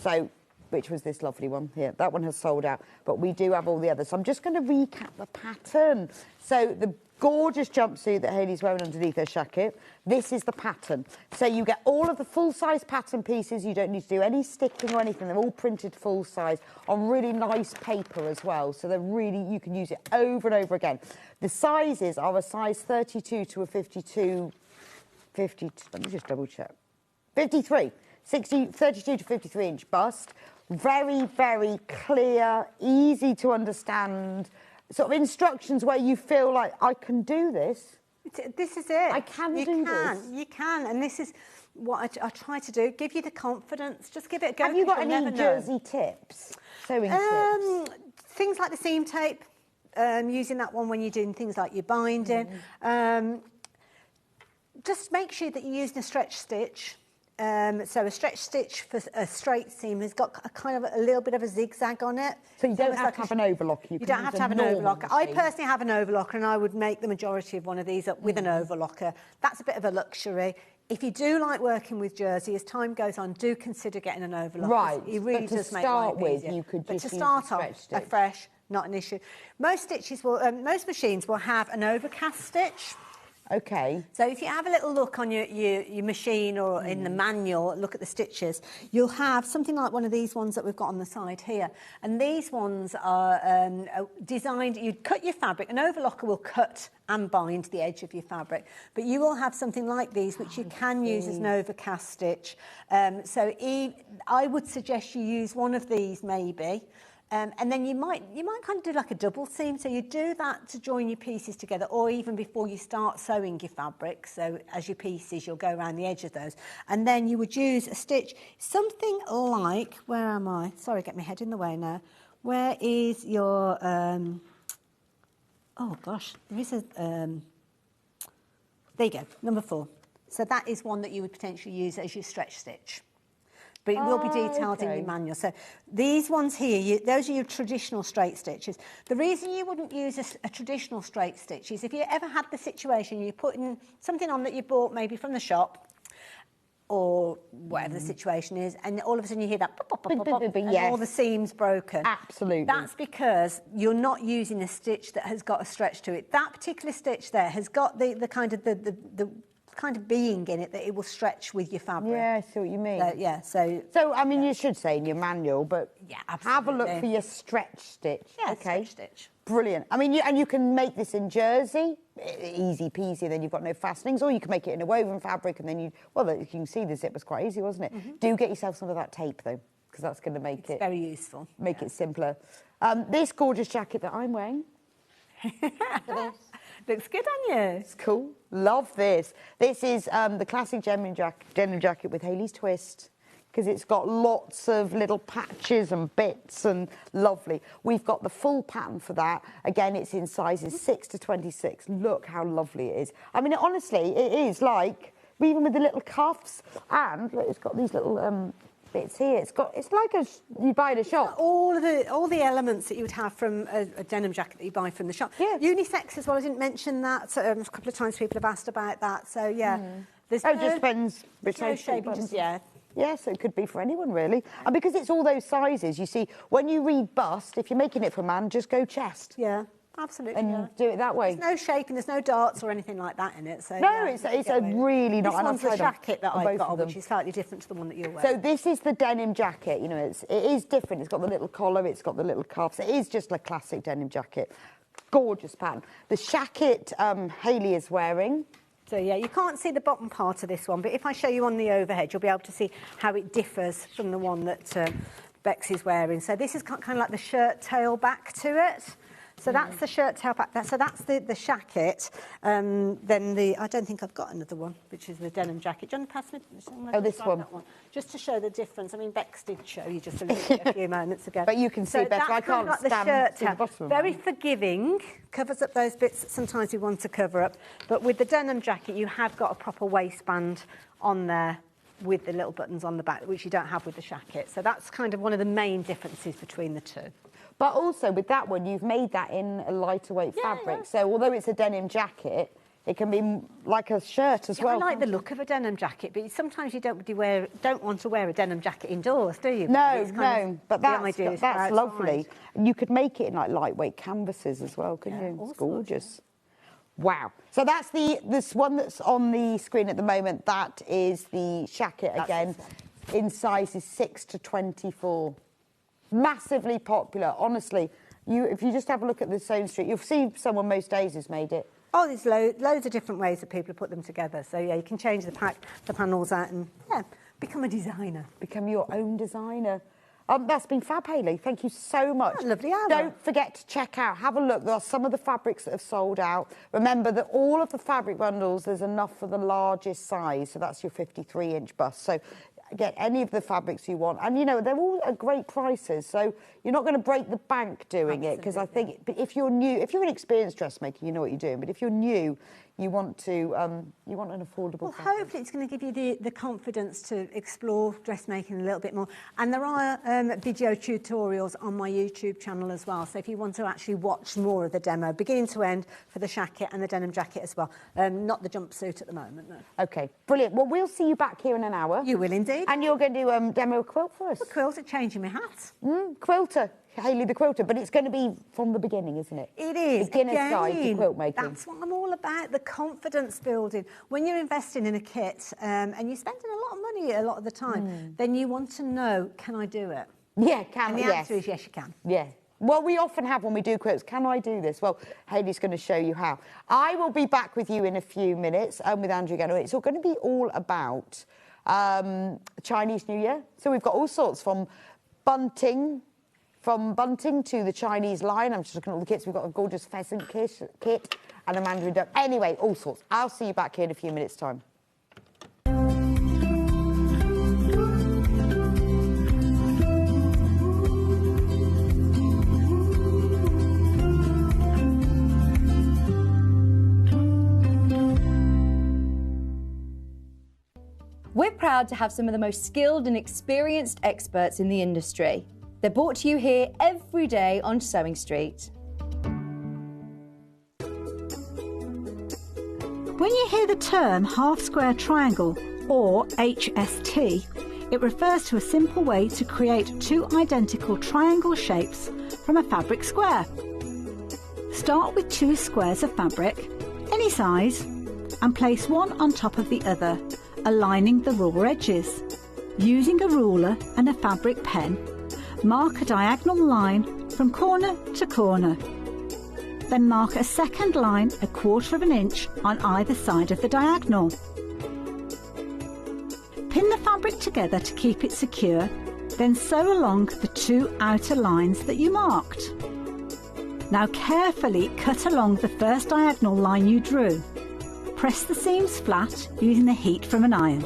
So, which was this lovely one here. That one has sold out, but we do have all the others. So I'm just going to recap the pattern. So the gorgeous jumpsuit that Hayley's wearing underneath her jacket, this is the pattern. So you get all of the full-size pattern pieces. You don't need to do any sticking or anything. They're all printed full-size on really nice paper as well. So they're really, you can use it over and over again. The sizes are a size 32 to a 52, let me just double check. 53, 32 to 53 inch bust. Very, very clear, easy to understand, sort of instructions where you feel like, I can do this. This is it. I can do this. You can, and this is what I try to do. Give you the confidence. Just give it a go. Have you got any jersey tips? Sewing tips? Things like the seam tape, using that one when you're doing things like your binding. Just make sure that you're using a stretch stitch. So a stretch stitch for a straight seam has got a kind of a little bit of a zigzag on it. So you don't have to have an overlock. You don't have to have an overlocker. I personally have an overlocker, and I would make the majority of one of these up with an overlocker. That's a bit of a luxury. If you do like working with jersey, as time goes on, do consider getting an overlocker. Right. It really does make life easier. You could just to start off, stitch. fresh, not an issue. Most stitches will, most machines will have an overcast stitch. Okay. So if you have a little look on your machine or in the manual, look at the stitches, you'll have something like one of these ones that we've got on the side here. And these ones are designed, you'd cut your fabric, an overlocker will cut and bind the edge of your fabric, but you will have something like these which you can use as an overcast stitch. So I would suggest you use one of these maybe. And then you might kind of do like a double seam. So you do that to join your pieces together, or even before you start sewing your fabric. So as your pieces, you'll go around the edge of those. And then you would use a stitch, something like, where am I? Sorry, get my head in the way now. Where is your, oh gosh, there is a, there you go, number 4. So that is one that you would potentially use as your stretch stitch. But it will be detailed in your manual. So these ones here, those are your traditional straight stitches. The reason you wouldn't use a traditional straight stitch is if you ever had the situation, you're putting something on that you bought maybe from the shop or whatever the situation is, and all of a sudden you hear that pop, pop, pop, pop, pop, and all the seams broken. Absolutely. That's because you're not using a stitch that has got a stretch to it. That particular stitch there has got the kind of being in it that it will stretch with your fabric. Yeah, I see what you mean. So I mean, you should say in your manual, but have a look for your stretch stitch. Yeah, okay. stretch stitch. Brilliant. I mean, and you can make this in jersey, easy peasy, then you've got no fastenings, or you can make it in a woven fabric, and then you can see the zip was quite easy, wasn't it? Do get yourself some of that tape, though, because that's going to make it very useful. Make it simpler. This gorgeous jacket that I'm wearing. Looks good on you. It's cool. Love this. This is the classic denim jacket with Hayley's twist, because it's got lots of little patches and bits and lovely. We've got the full pattern for that. Again, it's in sizes 6 to 26. Look how lovely it is. I mean, honestly, it is like, even with the little cuffs, and look, it's got these little bits here. It's like you buy in a shop. All the elements that you would have from a denim jacket that you buy from the shop. Yeah. Unisex as well. I didn't mention that. So, a couple of times people have asked about that. So yeah. It just depends which shape. Yeah, so it could be for anyone really. And because it's all those sizes, you see, when you read bust, if you're making it for a man, just go chest. Yeah. Absolutely, and do it that way. There's no shaping, there's no darts or anything like that in it. So no, it's a really not. This one's the jacket that I've got, on, which is slightly different to the one that you're wearing. So this is the denim jacket. You know, it is different. It's got the little collar, it's got the little cuffs. It is just a classic denim jacket. Gorgeous pattern. The shacket Hayley is wearing. So yeah, you can't see the bottom part of this one, but if I show you on the overhead, you'll be able to see how it differs from the one that Bex is wearing. So this is kind of like the shirt tail back to it. So that's the shirt tail back there. So that's the shacket. Then I don't think I've got another one, which is the denim jacket. Do you want to pass me? This one. Just to show the difference. I mean, Bex did show you just a little bit a few moments ago. But you can see better. I can't stand the bottom. Very forgiving. Covers up those bits that sometimes we want to cover up. But with the denim jacket, you have got a proper waistband on there with the little buttons on the back, which you don't have with the shacket. So that's kind of one of the main differences between the two. But also with that one, you've made that in a lighter weight fabric. Yeah. So although it's a denim jacket, it can be like a shirt as well. I like the look of a denim jacket, but sometimes you don't want to wear a denim jacket indoors, do you? No, but that's lovely. And you could make it in like lightweight canvases as well, couldn't you? It's gorgeous. Wow. So that's this one that's on the screen at the moment. That is the shacket again, in sizes 6 to 24. Massively popular, honestly. If you just have a look at the Sewing Street, you'll see someone most days has made it. Oh, there's loads of different ways that people have put them together. So yeah, you can change the panels out and become a designer. Become your own designer. That's been fab, Hayley. Thank you so much. Oh, lovely hour. Don't forget to check out, have a look. There are some of the fabrics that have sold out. Remember that all of the fabric bundles, there's enough for the largest size. So that's your 53-inch bust. So get any of the fabrics you want, and you know they're all at great prices, so you're not going to break the bank doing it, because I think if you're new, if you're an experienced dressmaker, you know what you're doing, but if you're new, you want an affordable. Well, hopefully it's going to give you the confidence to explore dressmaking a little bit more. And there are video tutorials on my YouTube channel as well. So if you want to actually watch more of the demo, beginning to end, for the jacket and the denim jacket as well. Not the jumpsuit at the moment, no. OK, brilliant. Well, we'll see you back here in an hour. You will indeed. And you're going to demo a quilt for us. A quilter, changing my hat. Quilter. Hayley the quilter, but it's going to be from the beginning, isn't it? It is. Beginner's guide to quilt making. That's what I'm all about, the confidence building. When you're investing in a kit and you're spending a lot of money a lot of the time, then you want to know, can I do it? Yeah, can I? And the answer is yes, you can. Yeah. Well, we often have when we do quilts, can I do this? Well, Hayley's going to show you how. I will be back with you in a few minutes with Andrew again. It's all going to be all about Chinese New Year. So we've got all sorts from Bunting to the Chinese line. I'm just looking at all the kits. We've got a gorgeous pheasant kit and a mandarin duck. Anyway, all sorts. I'll see you back here in a few minutes' time. We're proud to have some of the most skilled and experienced experts in the industry. They're brought to you here every day on Sewing Street. When you hear the term half-square triangle, or HST, it refers to a simple way to create two identical triangle shapes from a fabric square. Start with two squares of fabric, any size, and place one on top of the other, aligning the raw edges. Using a ruler and a fabric pen, mark a diagonal line from corner to corner. Then mark a second line 1/4 inch on either side of the diagonal. Pin the fabric together to keep it secure, then sew along the two outer lines that you marked. Now carefully cut along the first diagonal line you drew. Press the seams flat using the heat from an iron.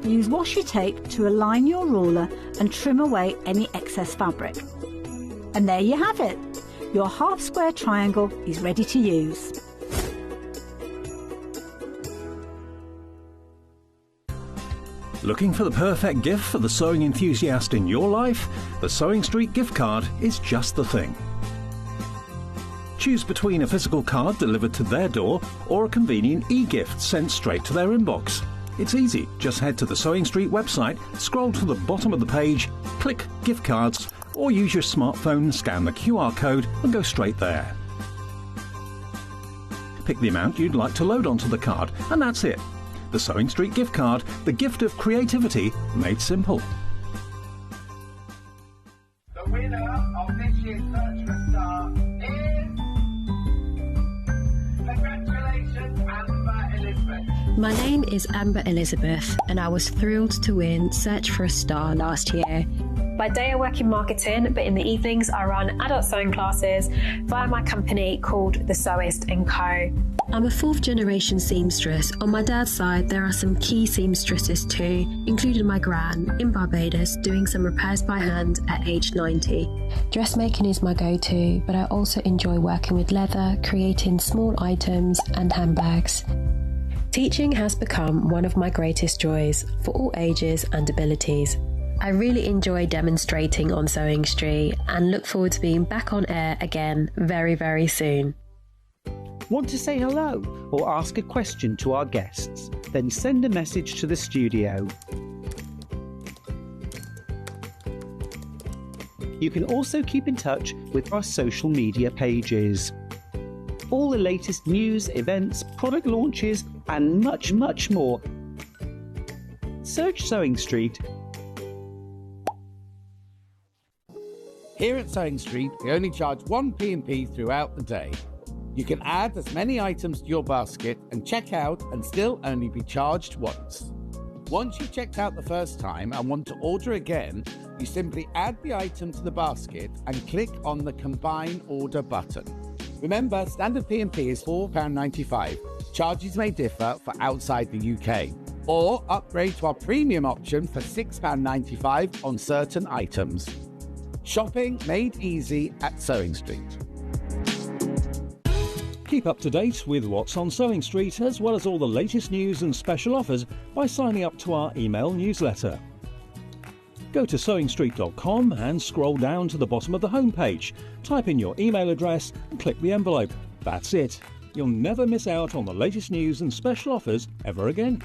Use washi tape to align your ruler and trim away any excess fabric. And there you have it. Your half-square triangle is ready to use. Looking for the perfect gift for the sewing enthusiast in your life? The Sewing Street gift card is just the thing. Choose between a physical card delivered to their door or a convenient e-gift sent straight to their inbox. It's easy. Just head to the Sewing Street website, scroll to the bottom of the page, click Gift Cards, or use your smartphone, scan the QR code and go straight there. Pick the amount you'd like to load onto the card, and that's it. The Sewing Street gift card, the gift of creativity made simple. The winner of this year's Search for Star is... Congratulations, Amber Elizabeth. My name is Amber Elizabeth, and I was thrilled to win Search for a Star last year. By day I work in marketing, but in the evenings I run adult sewing classes via my company called The Sewist & Co. I'm a fourth generation seamstress. On my dad's side there are some key seamstresses too, including my gran in Barbados doing some repairs by hand at age 90. Dressmaking is my go-to, but I also enjoy working with leather, creating small items and handbags. Teaching has become one of my greatest joys for all ages and abilities. I really enjoy demonstrating on Sewing Street and look forward to being back on air again very, very soon. Want to say hello or ask a question to our guests? Then send a message to the studio. You can also keep in touch with our social media pages. All the latest news, events, product launches and much, much more. Search Sewing Street. Here at Sewing Street, we only charge one P&P throughout the day. You can add as many items to your basket and check out and still only be charged once. Once you've checked out the first time and want to order again, you simply add the item to the basket and click on the Combine Order button. Remember, standard P&P is £4.95. Charges may differ for outside the UK. Or upgrade to our premium option for £6.95 on certain items. Shopping made easy at Sewing Street. Keep up to date with what's on Sewing Street, as well as all the latest news and special offers by signing up to our email newsletter. Go to sewingstreet.com and scroll down to the bottom of the homepage. Type in your email address and click the envelope. That's it. You'll never miss out on the latest news and special offers ever again.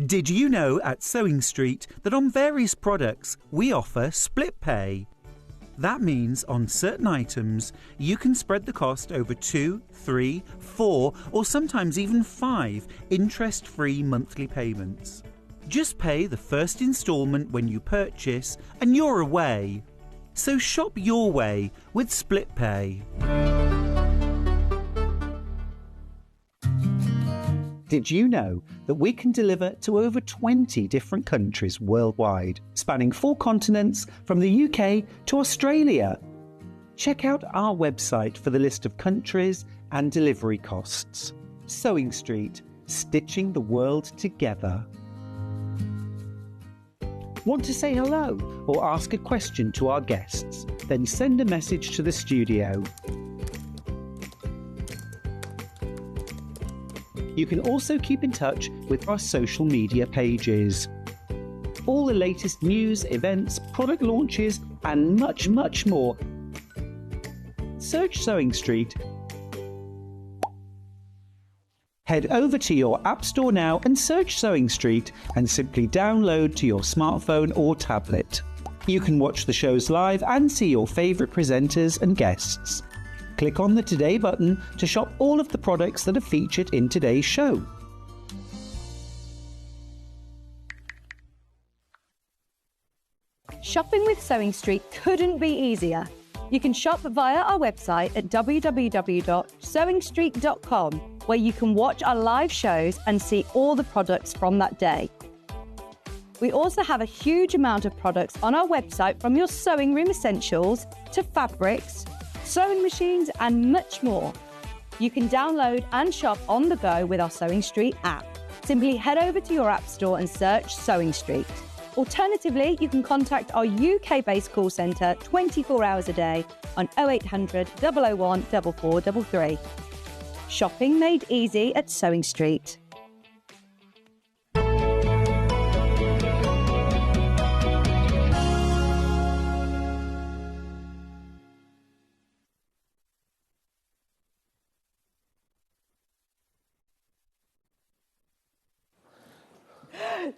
Did you know at Sewing Street that on various products we offer split pay? That means on certain items you can spread the cost over 2, 3, 4 or sometimes even 5 interest-free monthly payments. Just pay the first instalment when you purchase and you're away. So shop your way with split pay. Did you know that we can deliver to over 20 different countries worldwide, spanning 4 continents from the UK to Australia? Check out our website for the list of countries and delivery costs. Sewing Street, stitching the world together. Want to say hello or ask a question to our guests? Then send a message to the studio. You can also keep in touch with our social media pages. All the latest news, events, product launches, and much, much more. Search Sewing Street. Head over to your App Store now and search Sewing Street and simply download to your smartphone or tablet. You can watch the shows live and see your favourite presenters and guests. Click on the Today button to shop all of the products that are featured in today's show. Shopping with Sewing Street couldn't be easier. You can shop via our website at www.sewingstreet.com, where you can watch our live shows and see all the products from that day. We also have a huge amount of products on our website, from your sewing room essentials to fabrics, sewing machines and much more. You can download and shop on the go with our Sewing Street app. Simply head over to your app store and search Sewing Street. Alternatively, you can contact our UK-based call centre 24 hours a day on 0800 001 4433. Shopping made easy at Sewing Street.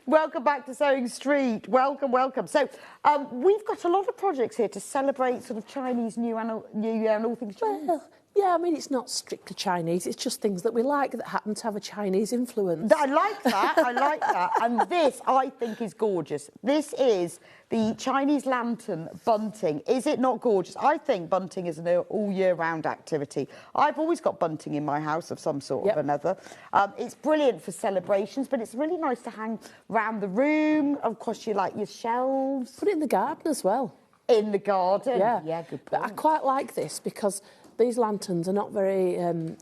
Welcome back to Sewing Street. Welcome, welcome. So we've got a lot of projects here to celebrate sort of Chinese New Year and all things Chinese. Well, yeah, I mean, it's not strictly Chinese. It's just things that we like that happen to have a Chinese influence. I like that. I like that. And this, I think, is gorgeous. This is the Chinese lantern bunting. Is it not gorgeous? I think bunting is an all-year-round activity. I've always got bunting in my house of some sort or another. It's brilliant for celebrations, but it's really nice to hang around the room. Of course, you like your shelves. Put it in the garden as well. In the garden? Yeah. Yeah, good point. But I quite like this because these lanterns are not very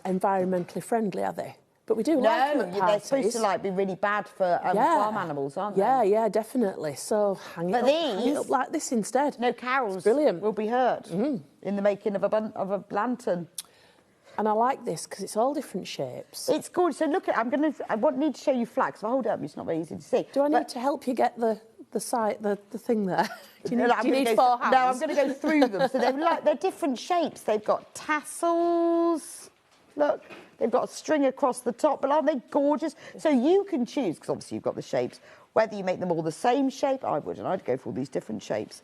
environmentally friendly, are they? But we do like them at parties. They're supposed to be really bad for farm animals, aren't they? Yeah, definitely. So hang it up like this instead. No cows brilliant. will be hurt in the making of a lantern. And I like this because it's all different shapes. It's good. So look at, I need to show you flat, because if I hold it up, it's not very easy to see. Do I need to help you get the thing there? Do you need 4 hands? No, I'm going to go through them. So they're different shapes. They've got tassels. Look, they've got a string across the top. But aren't they gorgeous? So you can choose, because obviously you've got the shapes, whether you make them all the same shape. I wouldn't. I'd go for all these different shapes.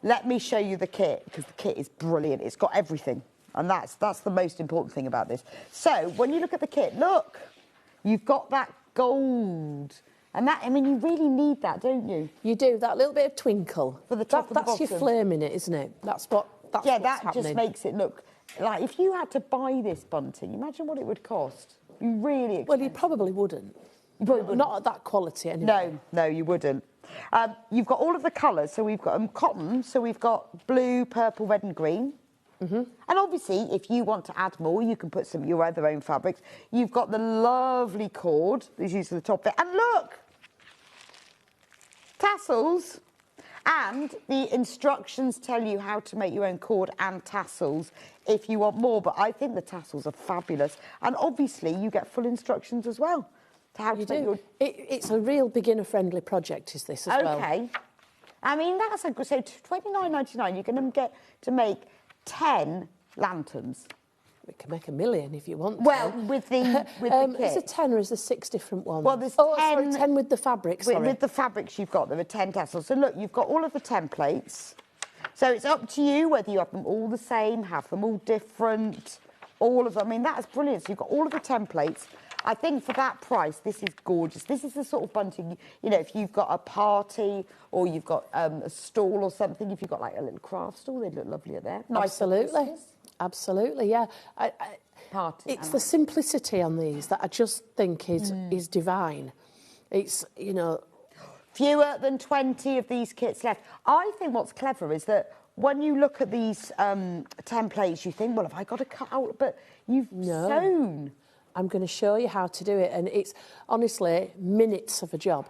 Let me show you the kit, because the kit is brilliant. It's got everything. And that's the most important thing about this. So when you look at the kit, look, you've got that gold. And that, I mean, you really need that, don't you? You do, that little bit of twinkle. For the top of the bottom. That's your flame in it, isn't it? That's what's happening. Just makes it look... Like, if you had to buy this bunting, imagine what it would cost. You really expensive. Well, you probably wouldn't. You probably wouldn't. Not at that quality, anyway. No, you wouldn't. You've got all of the colours. So we've got cotton. So we've got blue, purple, red and green. And obviously, if you want to add more, you can put some of your other own fabrics. You've got the lovely cord that's used for the top bit. And look! Tassels. And the instructions tell you how to make your own cord and tassels if you want more. But I think the tassels are fabulous. And obviously, you get full instructions as well. To how to make your... It's a real beginner-friendly project, is this, as well? OK. I mean, that's a good... So, $29.99, you're going to get to make 10 lanterns. We can make 1 million if you want to. Well, with the kit. Is there 10 or is there 6 different ones? Well, there's 10 with the fabric, sorry. With the fabrics you've got, there are 10 tassels. So look, you've got all of the templates. So it's up to you whether you have them all the same, have them all different, all of them. I mean, that's brilliant. So you've got all of the templates. I think for that price, this is gorgeous. This is the sort of bunting, you know, if you've got a party or you've got a stall or something, if you've got like a little craft stall, they'd look lovelier there. Nice. Absolutely. Absolutely, yeah. It's the simplicity on these that I just think is divine. It's, you know... Fewer than 20 of these kits left. I think what's clever is that when you look at these templates, you think, well, have I got to cut out? But you've sewn. I'm going to show you how to do it, and it's honestly minutes of a job.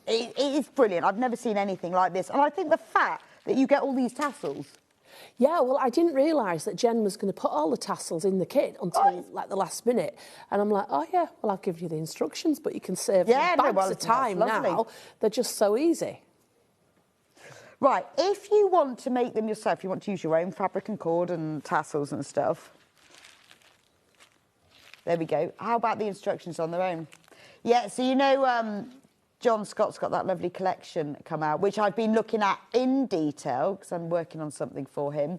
It is brilliant. I've never seen anything like this. And I think the fact that you get all these tassels... Yeah, well, I didn't realise that Jen was going to put all the tassels in the kit until, like, the last minute. And I'm like, oh, yeah, well, I'll give you the instructions, but you can save bags of time now. They're just so easy. Right, if you want to make them yourself, you want to use your own fabric and cord and tassels and stuff. There we go. How about the instructions on their own? Yeah, so you know... John Scott's got that lovely collection come out, which I've been looking at in detail because I'm working on something for him.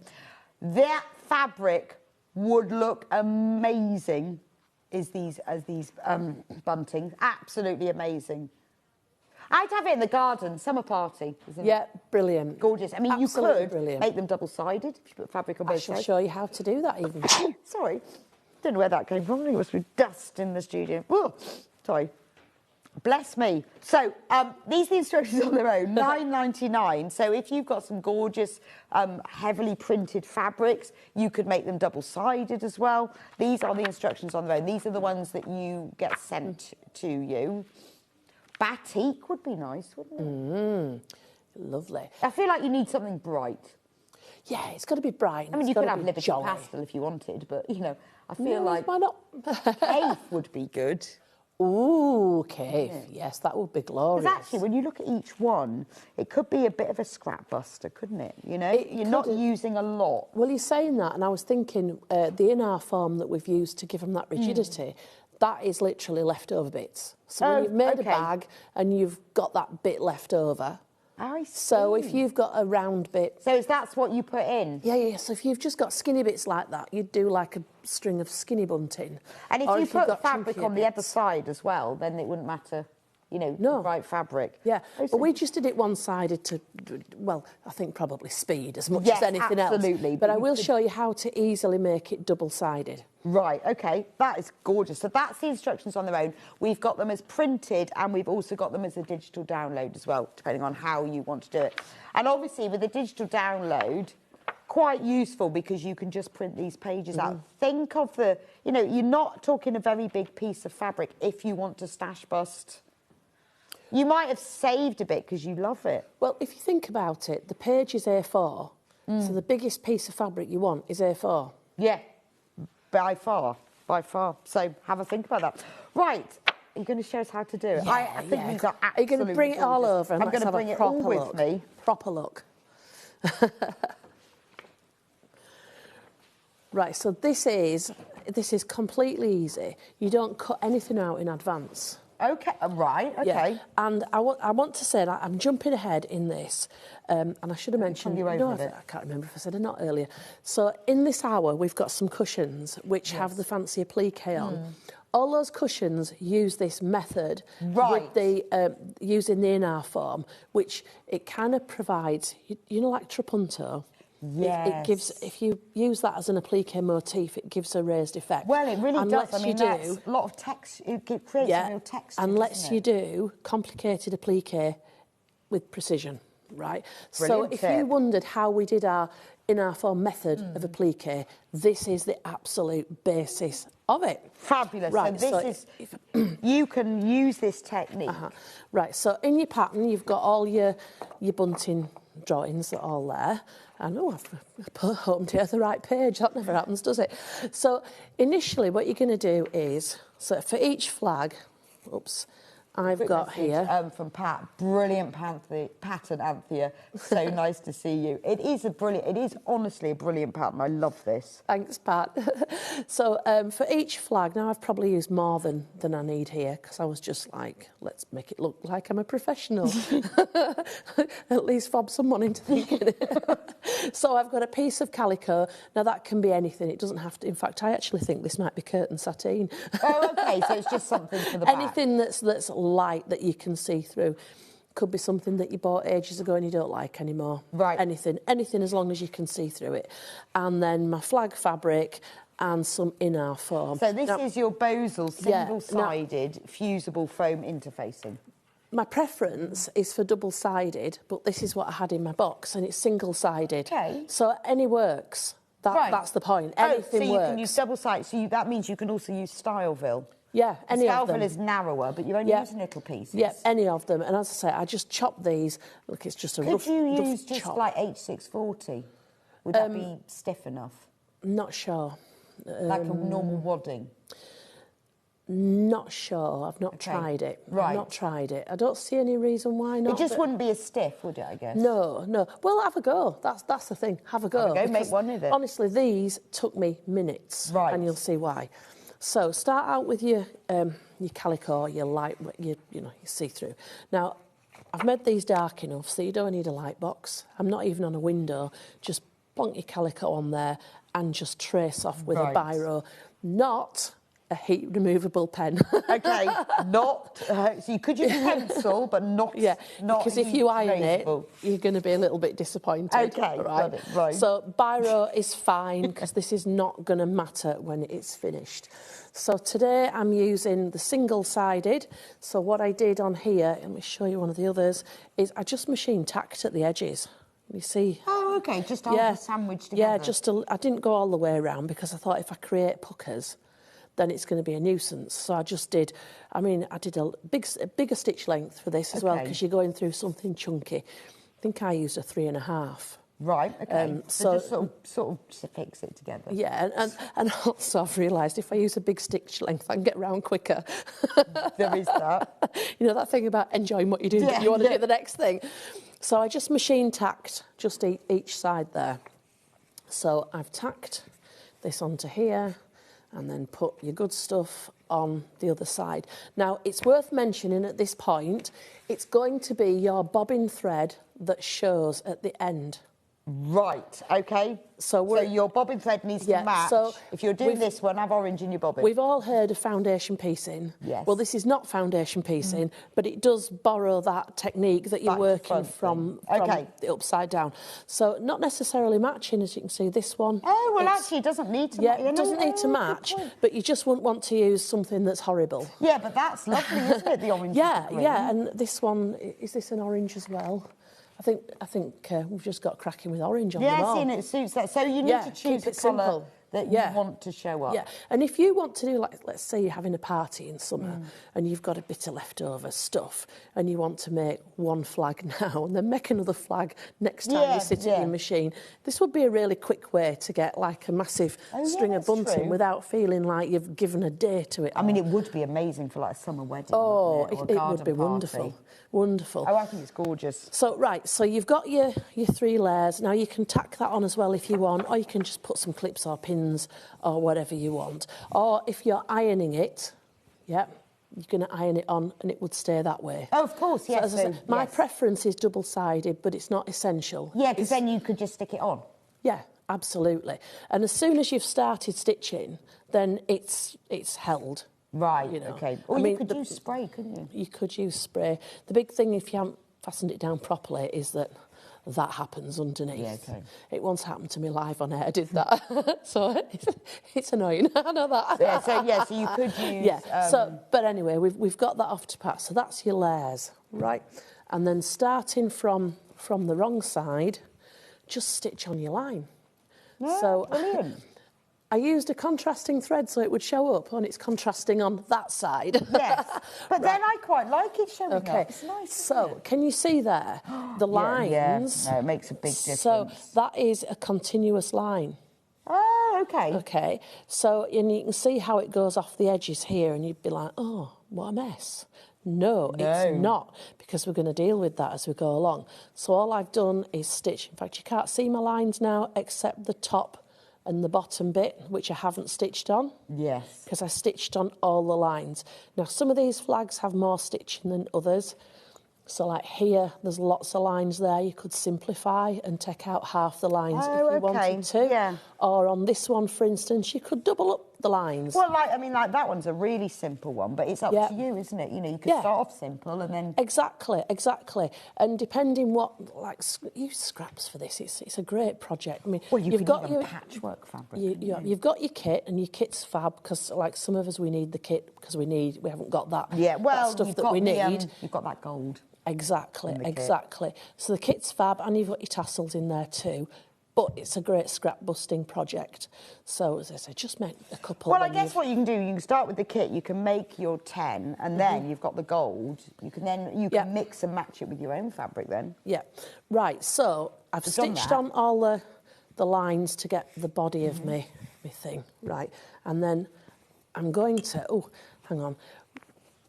That fabric would look amazing as these buntings. Absolutely amazing. I'd have it in the garden, summer party. Yeah, brilliant. Gorgeous. I mean, absolutely you could make them double-sided if you put fabric on both sides. I shall show you how to do that even. Sorry. Don't know where that came from. I think it must be dust in the studio. Oh, sorry. Bless me. So these are the instructions on their own, $9.99. So if you've got some gorgeous, heavily printed fabrics, you could make them double-sided as well. These are the instructions on their own. These are the ones that you get sent to you. Batik would be nice, wouldn't it? Lovely. I feel like you need something bright. Yeah, it's got to be bright. I mean, you could have Liberty Pastel if you wanted, but, you know, I feel like... Why not? Cave would be good. Ooh, cave. Yes, that would be glorious. Because actually, when you look at each one, it could be a bit of a scrap buster, couldn't it? You know, you're not using a lot. Well, you're saying that, and I was thinking the in-our form that we've used to give them that rigidity, that is literally leftover bits. So when you've made a bag and you've got that bit left over... I see. So if you've got a round bit... So that's what you put in? Yeah. So if you've just got skinny bits like that, you'd do like a string of skinny bunting. And if you put fabric on the other side as well, then it wouldn't matter, you know, the right fabric. Yeah, but we just did it one-sided to, well, I think probably speed as much as anything else. Absolutely. But I will show you how to easily make it double-sided. Right, OK. That is gorgeous. So that's the instructions on their own. We've got them as printed and we've also got them as a digital download as well, depending on how you want to do it. And obviously, with the digital download, quite useful because you can just print these pages out. Think of the, you know, you're not talking a very big piece of fabric if you want to stash bust. You might have saved a bit because you love it. Well, if you think about it, the page is A4, so the biggest piece of fabric you want is A4. Yeah, by far. So have a think about that. Right, are you going to show us how to do it? Yeah, I think these are absolutely Are you going to bring it all over? And I'm going to bring it all with me. Proper look. Right, so this is completely easy. You don't cut anything out in advance. OK, right, OK. Yeah. And I want to say that I'm jumping ahead in this, and I should have mentioned... I can't remember if I said it not earlier. So in this hour, we've got some cushions which have the fancy applique on. All those cushions use this method with the using the in-our form, which it kind of provides, you know, like trapunto. Yes. It gives, if you use that as an applique motif, it gives a raised effect. Well, it really does. I mean, that's a lot of text. It creates a real texture. And lets you do complicated applique with precision, right? Brilliant so if you wondered how we did our in-our form method of applique, this is the absolute basis of it. Fabulous. Right, so this is, you can use this technique. Right, so in your pattern, you've got all your bunting drawings that are all there. And, oh, I've opened here the right page. That never happens, does it? So initially what you're going to do is, so for each flag, oops, I've got here... from Pat, brilliant pattern, Anthea. So nice to see you. It is honestly a brilliant pattern. I love this. Thanks, Pat. So for each flag, now I've probably used more than I need here, because I was just like, let's make it look like I'm a professional. At least fob someone into thinking it. So I've got a piece of calico. Now that can be anything. It doesn't have to... In fact, I actually think this might be curtain satine. Oh, OK, so it's just something for the back. Anything that's light that you can see through. Could be something that you bought ages ago and you don't like anymore. Right. Anything as long as you can see through it. And then my flag fabric and some inner foam. So this is your Bosal single-sided fusible foam interfacing. My preference is for double-sided, but this is what I had in my box, and it's single-sided. Okay. So any works. That's the point. Anything so works. You can use double-sided. So that means you can also use Styleville. Yeah, any of them. Styleville is narrower, but you're only using little pieces. Yeah, any of them. And as I say, I just chop these. Look, it's just a rough chop. Could you use just like H640? Would that be stiff enough? Not sure. Like a normal wadding? Not sure. I've not tried it. Right. I've not tried it. I don't see any reason why not. It just wouldn't be as stiff, would it, I guess? No. Well, have a go. That's the thing. Have a go. Make one with it. Honestly, these took me minutes. Right. And you'll see why. So start out with your calico, your light, you see-through. Now, I've made these dark enough so you don't need a light box. I'm not even on a window. Just plonk your calico on there and just trace off with a biro, not a heat removable pen. OK, not... so you could use a pencil, but not... Yeah, not because if you iron it, you're going to be a little bit disappointed. OK, got it, right. So biro is fine, because this is not going to matter when it's finished. So today I'm using the single-sided. So what I did on here, let me show you one of the others, is I just machine tacked at the edges. You see? Oh, OK, just on the sandwich together. Yeah, I didn't go all the way around, because I thought if I create puckers, then it's going to be a nuisance. So I just did, I did a bigger stitch length for this as well, because you're going through something chunky. I think I used a 3.5. Right, OK. So just sort of fix it together. Yeah, and also I've realised if I use a big stitch length, I can get round quicker. There is that. You know, that thing about enjoying what you're doing, but you want to do the next thing. So I just machine tacked just each side there. So I've tacked this onto here, and then put your good stuff on the other side. Now, it's worth mentioning at this point, it's going to be your bobbin thread that shows at the end. Right, OK. So your bobbin thread needs to match. So if you're doing this one, have orange in your bobbin. We've all heard of foundation piecing. Yes. Well, this is not foundation piecing, but it does borrow that technique that you're working from the upside down. So not necessarily matching, as you can see, this one. Oh, well, actually, it doesn't need to match. Yeah, it doesn't need to match, but you just wouldn't want to use something that's horrible. Yeah, but that's lovely, isn't it, the orange? Yeah, and this one, is this an orange as well? I think we've just got cracking with orange on them all. Yeah, it suits that. So you need to choose a colour that you want to show up. Yeah, and if you want to do, like, let's say you're having a party in summer and you've got a bit of leftover stuff and you want to make one flag now and then make another flag next time you sit at your machine, this would be a really quick way to get, like, a massive string of bunting without feeling like you've given a day to it. I mean, it would be amazing for, like, a summer wedding, wouldn't it would be wonderful. Wonderful. Oh, I think it's gorgeous. So you've got your 3 layers. Now you can tack that on as well if you want, or you can just put some clips or pins or whatever you want. Or if you're ironing it, you're going to iron it on and it would stay that way. Oh, of course, yes. So, my preference is double-sided, but it's not essential. Yeah, because then you could just stick it on. Yeah, absolutely. And as soon as you've started stitching, then it's held. Right, you know. OK. Or you could use spray, couldn't you? You could use spray. The big thing, if you haven't fastened it down properly, is that happens underneath. Yeah, OK. It once happened to me live on air. I did that. So it's annoying. I know that. So you could use... but anyway, we've got that off to pat. So that's your layers, right? And then starting from the wrong side, just stitch on your line. Yeah, brilliant. I used a contrasting thread so it would show up, and it's contrasting on that side. Yes, but then I quite like it showing up. It's nice. So, can you see there the lines? Yeah, no, it makes a big difference. So that is a continuous line. Oh, okay. Okay, so and you can see how it goes off the edges here, and you'd be like, oh, what a mess. No, it's not, because we're going to deal with that as we go along. So all I've done is stitch. In fact, you can't see my lines now except the top and the bottom bit, which I haven't stitched on. Yes. Because I stitched on all the lines. Now, some of these flags have more stitching than others. So, like here, there's lots of lines there. You could simplify and take out half the lines if you wanted to. Yeah. Or on this one, for instance, you could double up the lines. Well, like that one's a really simple one, but it's up to you, isn't it? You know, you could start off simple and then... Exactly. And depending what, use scraps for this. It's a great project. I mean, well, you've got your patchwork fabric. You've got your kit, and your kit's fab, because like some of us, we need the kit because we haven't got that, that stuff that we need. You've got that gold. Exactly. So the kit's fab, and you've got your tassels in there too. But it's a great scrap busting project. So, as I say, just make a couple. Well, I guess what you can do, you can start with the kit, you can make your 10, and then you've got the gold. You can mix and match it with your own fabric then. Yeah. Right, so I've stitched on all the lines to get the body of me thing. Right. And then I'm going to, hang on.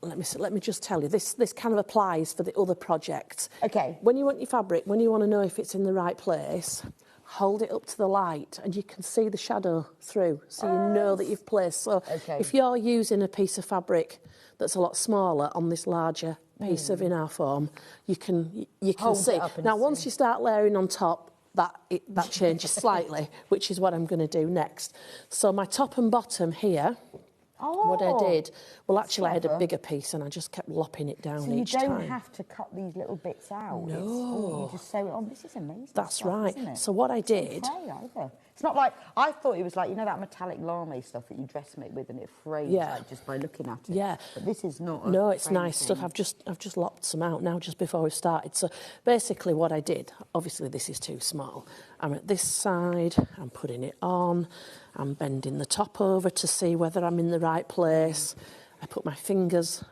Let me just tell you, this kind of applies for the other projects. Okay. When you want your fabric, when you want to know if it's in the right place, hold it up to the light and you can see the shadow through, so you know that you've placed. So if you're using a piece of fabric that's a lot smaller on this larger piece of in-our form, you can see. Now, once you start layering on top, that changes slightly, which is what I'm going to do next. So my top and bottom here, what I did, actually I had a bigger piece and I just kept lopping it down each time. So you don't have to cut these little bits out? No. You just sew it on. This is amazing. That's stuff, right. Isn't it? So what I did... It's not fray either. It's not like... I thought it was like, you know, that metallic lame stuff that you dressmate with and it frays like, just by looking at it. Yeah. But this is not... No, it's nice stuff. I've just lopped some out now just before we started. So basically what I did, obviously this is too small. I'm at this side, I'm putting it on, I'm bending the top over to see whether I'm in the right place. I put my fingers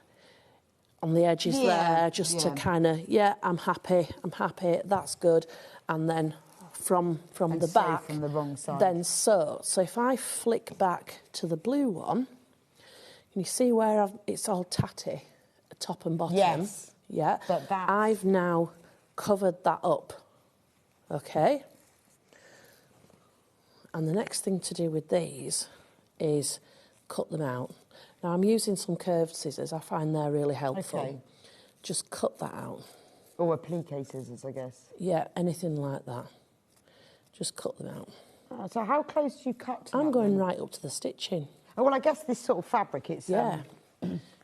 on the edges there just to kind of, I'm happy, that's good. And then from the back, from the wrong side. Then sew. So if I flick back to the blue one, can you see where it's all tatty, top and bottom? Yes. Yeah. But I've now covered that up. Okay. And the next thing to do with these is cut them out. Now, I'm using some curved scissors. I find they're really helpful. Okay. Just cut that out. Or applique scissors, I guess. Yeah, anything like that. Just cut them out. So how close do you cut to I'm going right up to the stitching. Oh, well, I guess this sort of fabric, it's... Yeah,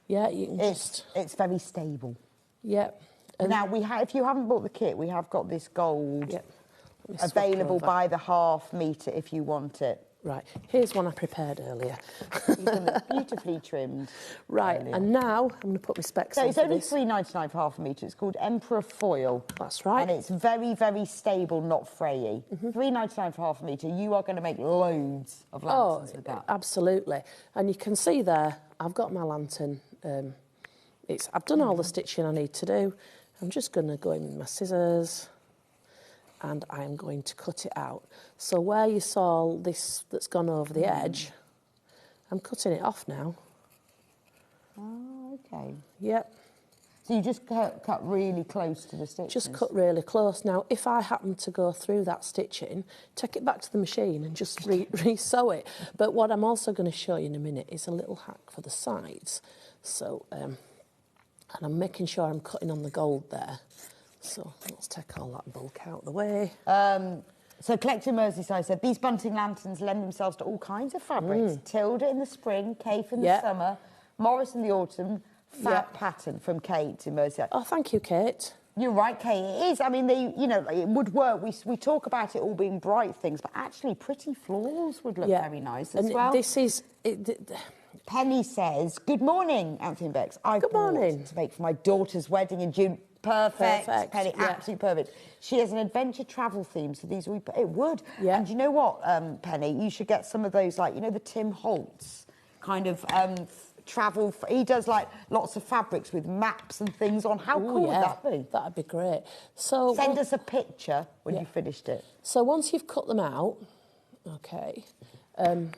you can It's very stable. Yeah. And now, if you haven't bought the kit, we have got this gold available by the half metre if you want it. Right, here's one I prepared earlier. Beautifully trimmed. Right, and now I'm going to put my specs on. So it's only £3.99 for half a metre. It's called Emperor Foil. That's right. And it's very, very stable, not frayy. £3.99 for half a metre. You are going to make loads of lanterns with that. Absolutely. And you can see there, I've got my lantern. I've done all the stitching I need to do. I'm just going to go in with my scissors and I'm going to cut it out. So where you saw this that's gone over the edge, I'm cutting it off now. Oh, okay. Yep. So you just cut really close to the stitches? Just cut really close. Now, if I happen to go through that stitching, take it back to the machine and just re-sew it. But what I'm also going to show you in a minute is a little hack for the sides. So, and I'm making sure I'm cutting on the gold there. So let's take all that bulk out of the way. So Collecting Merseyside said, these bunting lanterns lend themselves to all kinds of fabrics. Tilda in the spring, Kate in the summer, Morris in the autumn, fab pattern from Kate in Merseyside. Oh, thank you, Kate. You're right, Kate. It is. I mean, it would work. We talk about it all being bright things, but actually pretty florals would look very nice as well. This is... Penny says, good morning, Anthony and Bex. Good morning. To make for my daughter's wedding in June. Perfect. Penny, yeah. absolutely perfect. She has an adventure travel theme, so these it would. Yeah. And you know what, Penny? You should get some of those, like, you know, the Tim Holtz kind of travel. He does like lots of fabrics with maps and things on. How cool would that be? That'd be great. So send us a picture when you finished it. So once you've cut them out, okay, there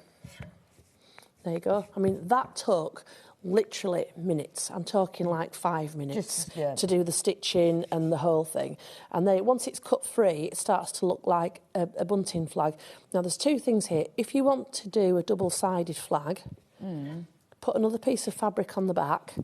you go. I mean, that took literally minutes. I'm talking like 5 minutes to do the stitching and the whole thing. And then once it's cut free, it starts to look like a bunting flag. Now, there's two things here. If you want to do a double-sided flag, put another piece of fabric on the back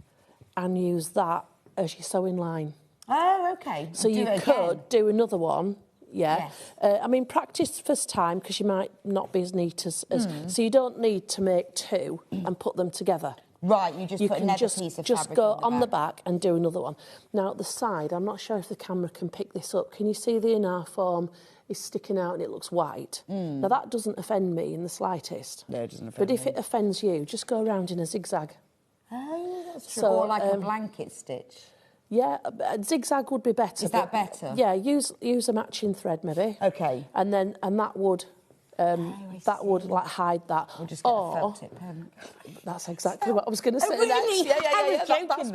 and use that as your sewing line. Oh, okay. So you could do another one. Yeah. Yes. I mean, practice first time because you might not be as neat as... So you don't need to make two and put them together. Right, you just put another piece of fabric just go on the back and do another one. Now, at the side, I'm not sure if the camera can pick this up. Can you see the inner form is sticking out and it looks white? Now, that doesn't offend me in the slightest. No, it doesn't offend But if it offends you, just go around in a zigzag. Oh, that's true. Or like a blanket stitch. Yeah, a zigzag would be better. Is that better? Yeah, use a matching thread maybe. Okay. And that would like hide that. We'll just get a felt tip pen. That's exactly what I was going to say. Really? Next. Yeah. I was joking.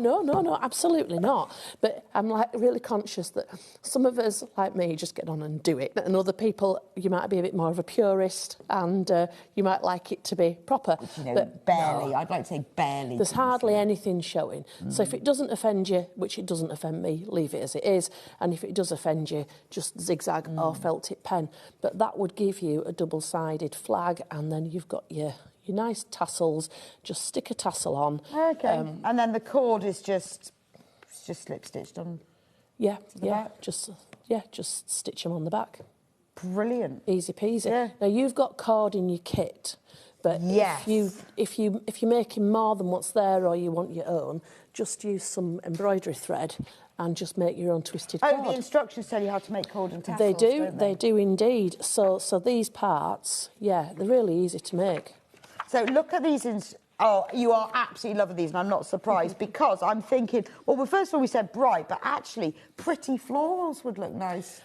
No, absolutely not. But I'm like really conscious that some of us, like me, just get on and do it, and other people, you might be a bit more of a purist, and you might like it to be proper. You know, but barely. I'd like to say barely. There's hardly anything showing. So if it doesn't offend you, which it doesn't offend me, leave it as it is. And if it does offend you, just zigzag or felt tip pen. But that would give you a double-sided flag, and then you've got your nice tassels. Just stick a tassel on. Okay. And then the cord is just slip stitched on. Yeah. Just stitch them on the back. Brilliant. Easy peasy. Yeah. Now you've got cord in your kit, but if you're making more than what's there, or you want your own, just use some embroidery thread and just make your own twisted cord. Oh, the instructions tell you how to make cord and tassels, They do, don't they? they do indeed. So these parts, they're really easy to make. So look at these. Oh, you are absolutely loving these, and I'm not surprised because I'm thinking, well, first of all, we said bright, but actually pretty florals would look nice.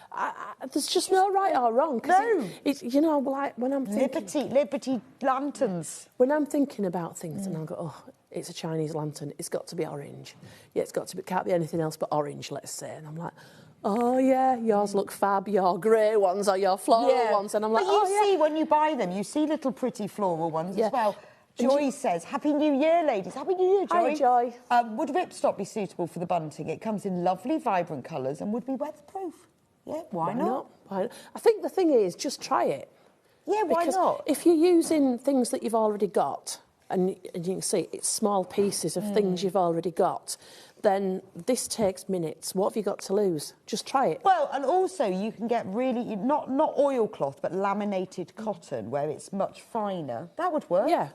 There's just no right or wrong. No. It's, you know, like when I'm thinking... Liberty lanterns. When I'm thinking about things and I go, oh, it's a Chinese lantern, it's got to be orange. Yeah, it's got to be, can't be anything else but orange, let's say. And I'm like... Oh, yeah, yours look fab, your grey ones or your floral ones. And I'm like, but you see, when you buy them, you see little pretty floral ones as well. Joy says, Happy New Year, ladies. Happy New Year, Joy. Hi, Joy. Would ripstop be suitable for the bunting? It comes in lovely, vibrant colours and would be weatherproof. Yeah, why not? Why not? I think the thing is, just try it. Yeah, why not? If you're using things that you've already got, and you can see it's small pieces of things you've already got, then this takes minutes. What have you got to lose? Just try it. Well, and also you can get really, not oilcloth, but laminated cotton, where it's much finer. That would work. Yeah.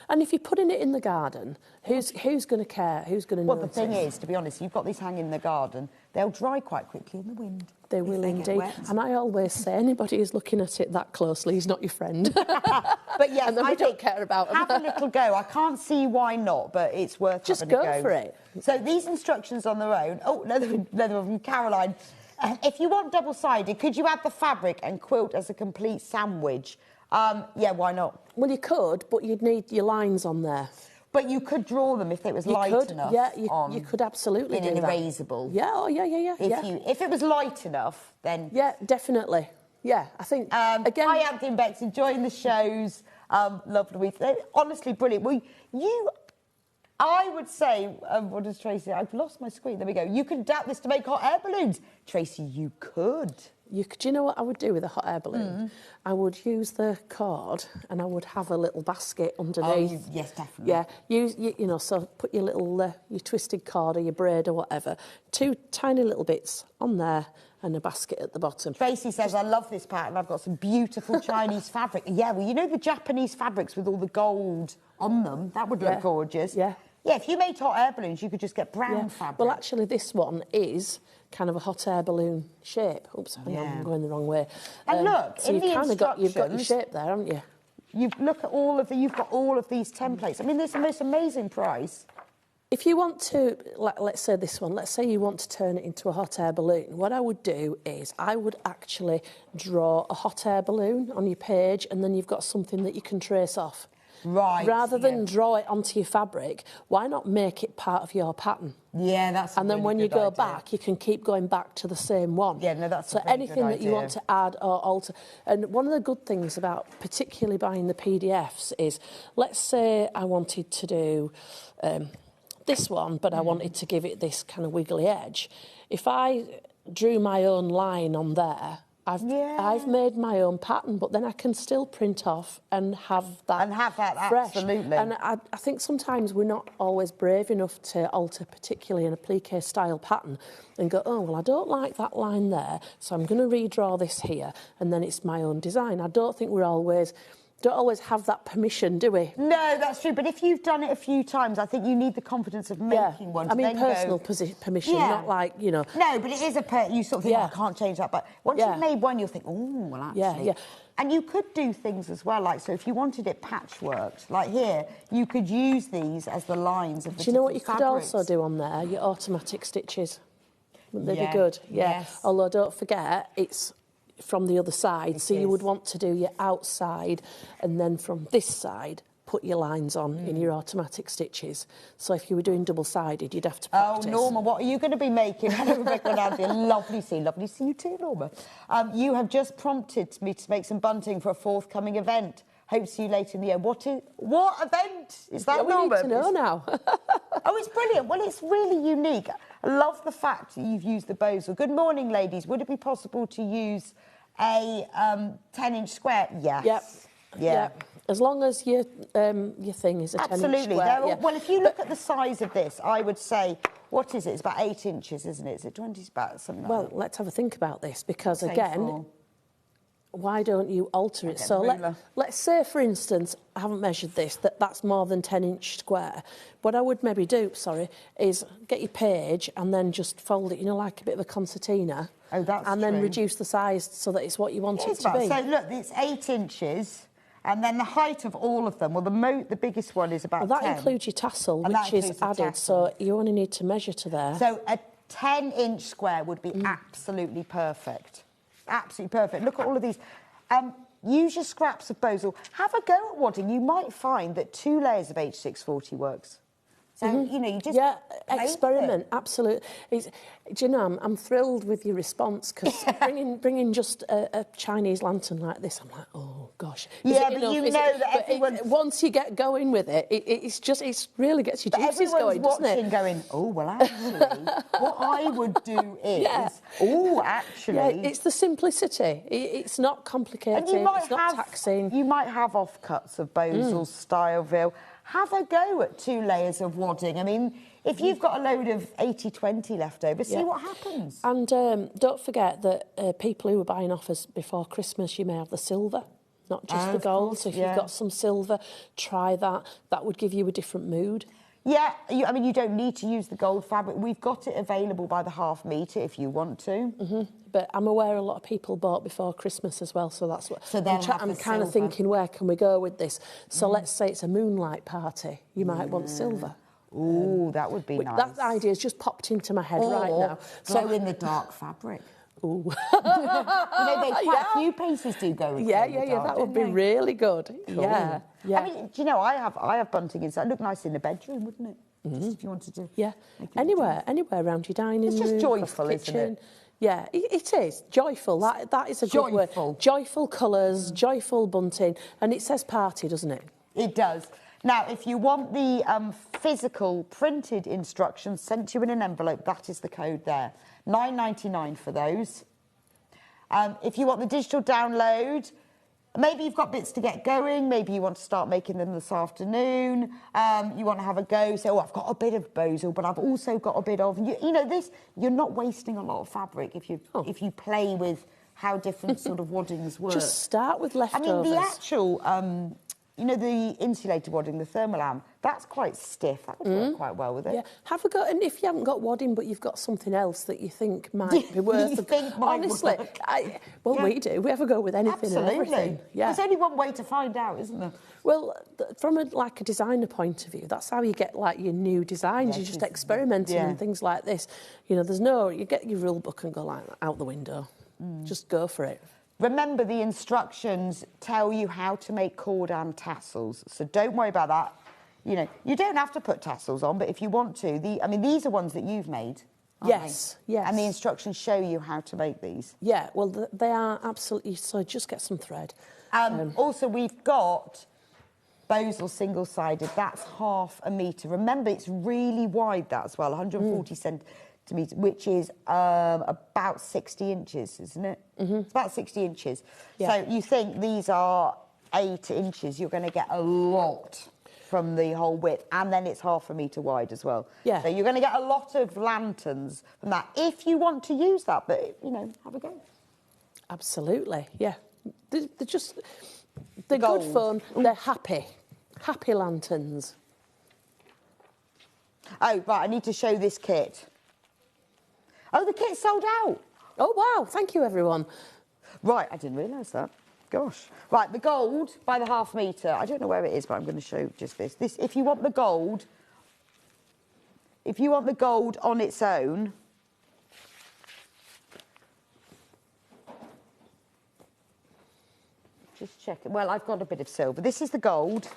And if you're putting it in the garden, who's going to care? Who's going to notice? Well, the thing is, to be honest, you've got these hanging in the garden, they'll dry quite quickly in the wind. They will indeed. And I always say, anybody who's looking at it that closely is not your friend. But yes, and then we don't care about them. Have a little go. I can't see why not, but it's worth just having a go. Just go for it. So these instructions on their own. Oh, another from Caroline. If you want double-sided, could you add the fabric and quilt as a complete sandwich? Yeah, why not? Well, you could, but you'd need your lines on there. But you could draw them if it was light enough. Yeah, you could absolutely do that. In an that. erasable. Yeah, If it was light enough, then... Yeah, definitely. Yeah, I think, again... Hi, Anthony and Bex, enjoying the shows. Lovely. Honestly, brilliant. Well, I would say, what does Tracy... I've lost my screen. There we go. You could adapt this to make hot air balloons. Tracy, you could. Do you know what I would do with a hot air balloon? I would use the cord and I would have a little basket underneath. Oh, yes, definitely. Yeah, so put your little, your twisted cord or your braid or whatever, 2 tiny little bits on there and a basket at the bottom. Tracy says, I love this pattern. I've got some beautiful Chinese fabric. Yeah, well, you know the Japanese fabrics with all the gold on them? That would look gorgeous. Yeah. Yeah, if you made hot air balloons, you could just get brown fabric. Well, actually, this one is kind of a hot air balloon shape. Oops, I'm going the wrong way. And look, so in the instructions... You've got your shape there, haven't you? Look at all of you've got all of these templates. I mean, there's the most amazing price. If you want to, let's say this one, let's say you want to turn it into a hot air balloon, what I would do is I would actually draw a hot air balloon on your page, and then you've got something that you can trace off. Right. Rather than draw it onto your fabric, why not make it part of your pattern? Yeah, that's a And then really when you good go idea. back, you can keep going back to the same one. Yeah, no, that's so a really anything good that you want idea. to add or alter. And one of the good things about particularly buying the PDFs is, let's say I wanted to do this one, but I wanted to give it this kind of wiggly edge. If I drew my own line on there, I've made my own pattern, but then I can still print off and have that fresh. Absolutely. And I think sometimes we're not always brave enough to alter, particularly in a plique style pattern, and go, oh, well, I don't like that line there, so I'm going to redraw this here, and then it's my own design. I don't think don't always have that permission, do we? No, that's true. But if you've done it a few times, I think you need the confidence of making one. I mean, then personal permission, not like, you know. No, but it is you sort of think, oh, I can't change that. But once you've made one, you'll think, oh, well, actually. Yeah. And you could do things as well, like, so if you wanted it patchworked, like here, you could use these as the lines of the Do you know what you different could fabrics. also do on there? Your automatic stitches. Wouldn't they Yeah. be good? Yeah. Yes. Although don't forget, it's from the other side, so you is. would want to do your outside, and then from this side put your lines on in your automatic stitches. So if you were doing double-sided, you'd have to practice. Oh, Norma, what are you going to be making? Hello, Rebecca and Andy. Lovely to see you too, Norma. You have just prompted me to make some bunting for a forthcoming event. Hope to see you later in the year. What event is that, we Norma? need to know now. Oh, it's brilliant. Well, it's really unique. I love the fact that you've used the bows. Good morning, ladies. Would it be possible to use a 10-inch square? Yes. Yep. Yeah. Yep. As long as your thing is a 10-inch Absolutely. square. Well, if you look at the size of this, I would say, what is it? It's about 8 inches, isn't it? Is it 20? It's about something like that. Well, let's have a think about this, because Say again, 4. why don't you alter it? Get So the ruler. let's say, for instance, I haven't measured this, that's more than 10-inch square. What I would maybe do, is get your page and then just fold it, like a bit of a concertina. Oh, that's And then true. reduce the size so that it's what you want it to be. So look, it's 8 inches. And then the height of all of them, well, the biggest one is about 10. Well, that includes your tassel, And that which is includes the added, tassel. so you only need to measure to there. So a 10-inch square would be absolutely perfect. Absolutely perfect. Look at all of these. Use your scraps of bows. Have a go at wadding. You might find that 2 layers of H640 works. So, you just... Yeah, play with experiment, it. absolutely. Do you know, I'm thrilled with your response, because bringing just a Chinese lantern like this, I'm like, oh, gosh. Yeah, but you know that everyone... Once you get going with it, it really gets your juices going, doesn't it? Everyone's watching going, oh, well, actually, what I would do is... Oh, actually... Yeah, it's the simplicity. It's not complicated, And you might it's not taxing. You might have offcuts of Bosel's style veil. Have a go at 2 layers of wadding. I mean, if you've got a load of 80-20 left over, see what happens. And don't forget that people who are buying offers before Christmas, you may have the silver, not just the gold. Course, so if you've got some silver, try that. That would give you a different mood. Yeah, I mean, you don't need to use the gold fabric. We've got it available by the half metre if you want to. But I'm aware a lot of people bought before Christmas as well, so that's what... So they'll have I'm the kind of silver. thinking, where can we go with this? So let's say it's a moonlight party. You might want silver. Ooh, that would be nice. That idea has just popped into my head right now. So in the dark fabric. Ooh. Quite a few pieces do go with that would be really good. Cool. Yeah. I mean, do you know, I have bunting inside. Look nice in the bedroom, wouldn't it? Just if you wanted to. Yeah. Anywhere around your dining room. It's just joyful, kitchen. isn't it? Yeah, it is. Joyful. That is a good word. Joyful colours, joyful bunting. And it says party, doesn't it? It does. Now, if you want the physical printed instructions sent to you in an envelope, that is the code there. £9.99 for those. If you want the digital download, maybe you've got bits to get going, maybe you want to start making them this afternoon, you want to have a go, say, oh, I've got a bit of Bosel, but I've also got a bit of... you're not wasting a lot of fabric if you play with how different sort of waddings work. Just start with leftovers. I mean, the actual you know, the insulated wadding, the thermal arm, that's quite stiff. That would work quite well with it. Yeah, have a go. And if you haven't got wadding, but you've got something else that you think might be worth honestly, we do. We have a go with anything and everything. Yeah. There's only one way to find out, isn't there? Well, from a designer point of view, that's how you get like your new designs. You're just experimenting and things like this. You know, you get your rule book and go like out the window. Just go for it. Remember, the instructions tell you how to make cord and tassels, so don't worry about that. You know, you don't have to put tassels on, but if you want to, these are ones that you've made. Yes, yes. And the instructions show you how to make these. Yeah, well, they are absolutely, so just get some thread. Also, we've got Bosal single-sided, that's 1/2 metre. Remember, it's really wide, that as well, 140 centimetres, which is about 60 inches, isn't it? It's about 60 inches. Yeah. So you think these are 8 inches, you're going to get a lot from the whole width, and then it's 1/2 metre wide as well. Yeah. So you're going to get a lot of lanterns from that, if you want to use that, but, you know, have a go. Absolutely, yeah. They're good fun, they're happy lanterns. Oh, right, I need to show this kit. Oh, the kit's sold out. Oh, wow, thank you, everyone. Right, I didn't realise that. Gosh. Right, the gold by the 1/2 metre. I don't know where it is, but I'm going to show just this. If you want the gold on its own, just check it. Well, I've got a bit of silver. This is the gold.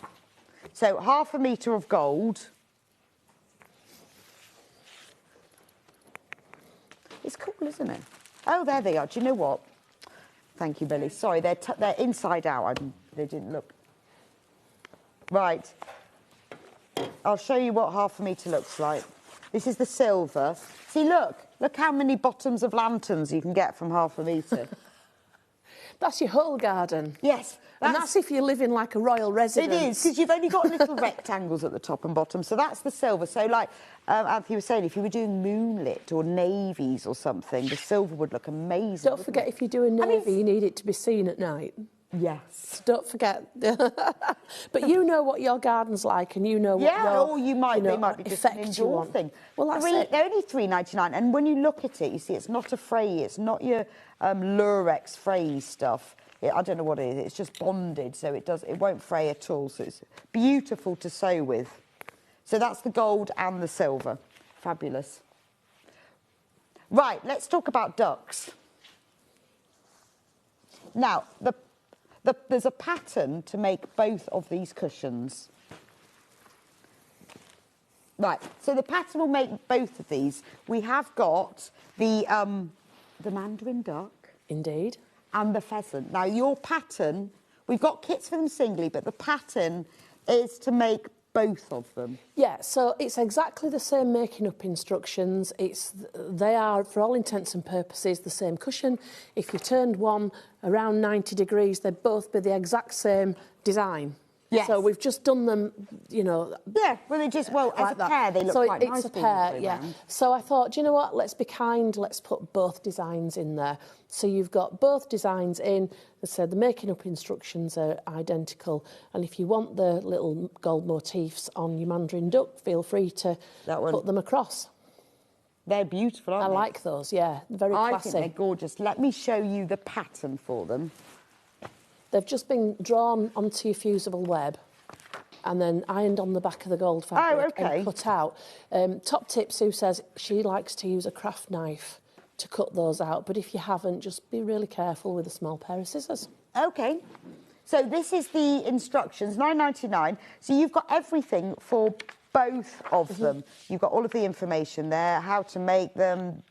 So 1/2 metre of gold. It's cool, isn't it? Oh, there they are. Do you know what? Thank you, Billy. Sorry, they're inside out. They didn't look. Right. I'll show you what 1/2 metre looks like. This is the silver. See, look how many bottoms of lanterns you can get from 1/2 metre. That's your whole garden. Yes. And that's if you live in like a royal residence. It is, because you've only got little rectangles at the top and bottom. So that's the silver. So like Anthony was saying, if you were doing moonlit or navies or something, the silver would look amazing. Don't forget, if you're doing navy, you need it to be seen at night. Yes. Don't forget. But you know what your garden's like, and you know what they might be just an indoor thing. Well, that's it. They're only $3.99, and when you look at it, you see it's not a fray, it's not your Lurex fray stuff. I don't know what it is. It's just bonded, so it won't fray at all. So it's beautiful to sew with. So that's the gold and the silver. Fabulous. Right, let's talk about ducks. Now, there's a pattern to make both of these cushions. Right, so the pattern will make both of these. We have got the mandarin duck. Indeed. And the pheasant. Now, your pattern, we've got kits for them singly, but the pattern is to make both of them. Yeah, so it's exactly the same making up instructions. They are, for all intents and purposes, the same cushion. If you turned one around 90 degrees, they'd both be the exact same design. Yes. So we've just done them, you know. Yeah, well, as a pair, they look quite nice. So it's a pair, yeah. So I thought, do you know what? Let's be kind. Let's put both designs in there. So you've got both designs in. As I said, the making up instructions are identical. And if you want the little gold motifs on your mandarin duck, feel free to put them across. They're beautiful, aren't they? I like those, yeah. Very classy. I think they're gorgeous. Let me show you the pattern for them. They've just been drawn onto your fusible web and then ironed on the back of the gold fabric and cut out. Top tip, Sue says she likes to use a craft knife to cut those out, but if you haven't, just be really careful with a small pair of scissors. OK. So this is the instructions, $9.99. So you've got everything for both of them. You've got all of the information there, how to make them,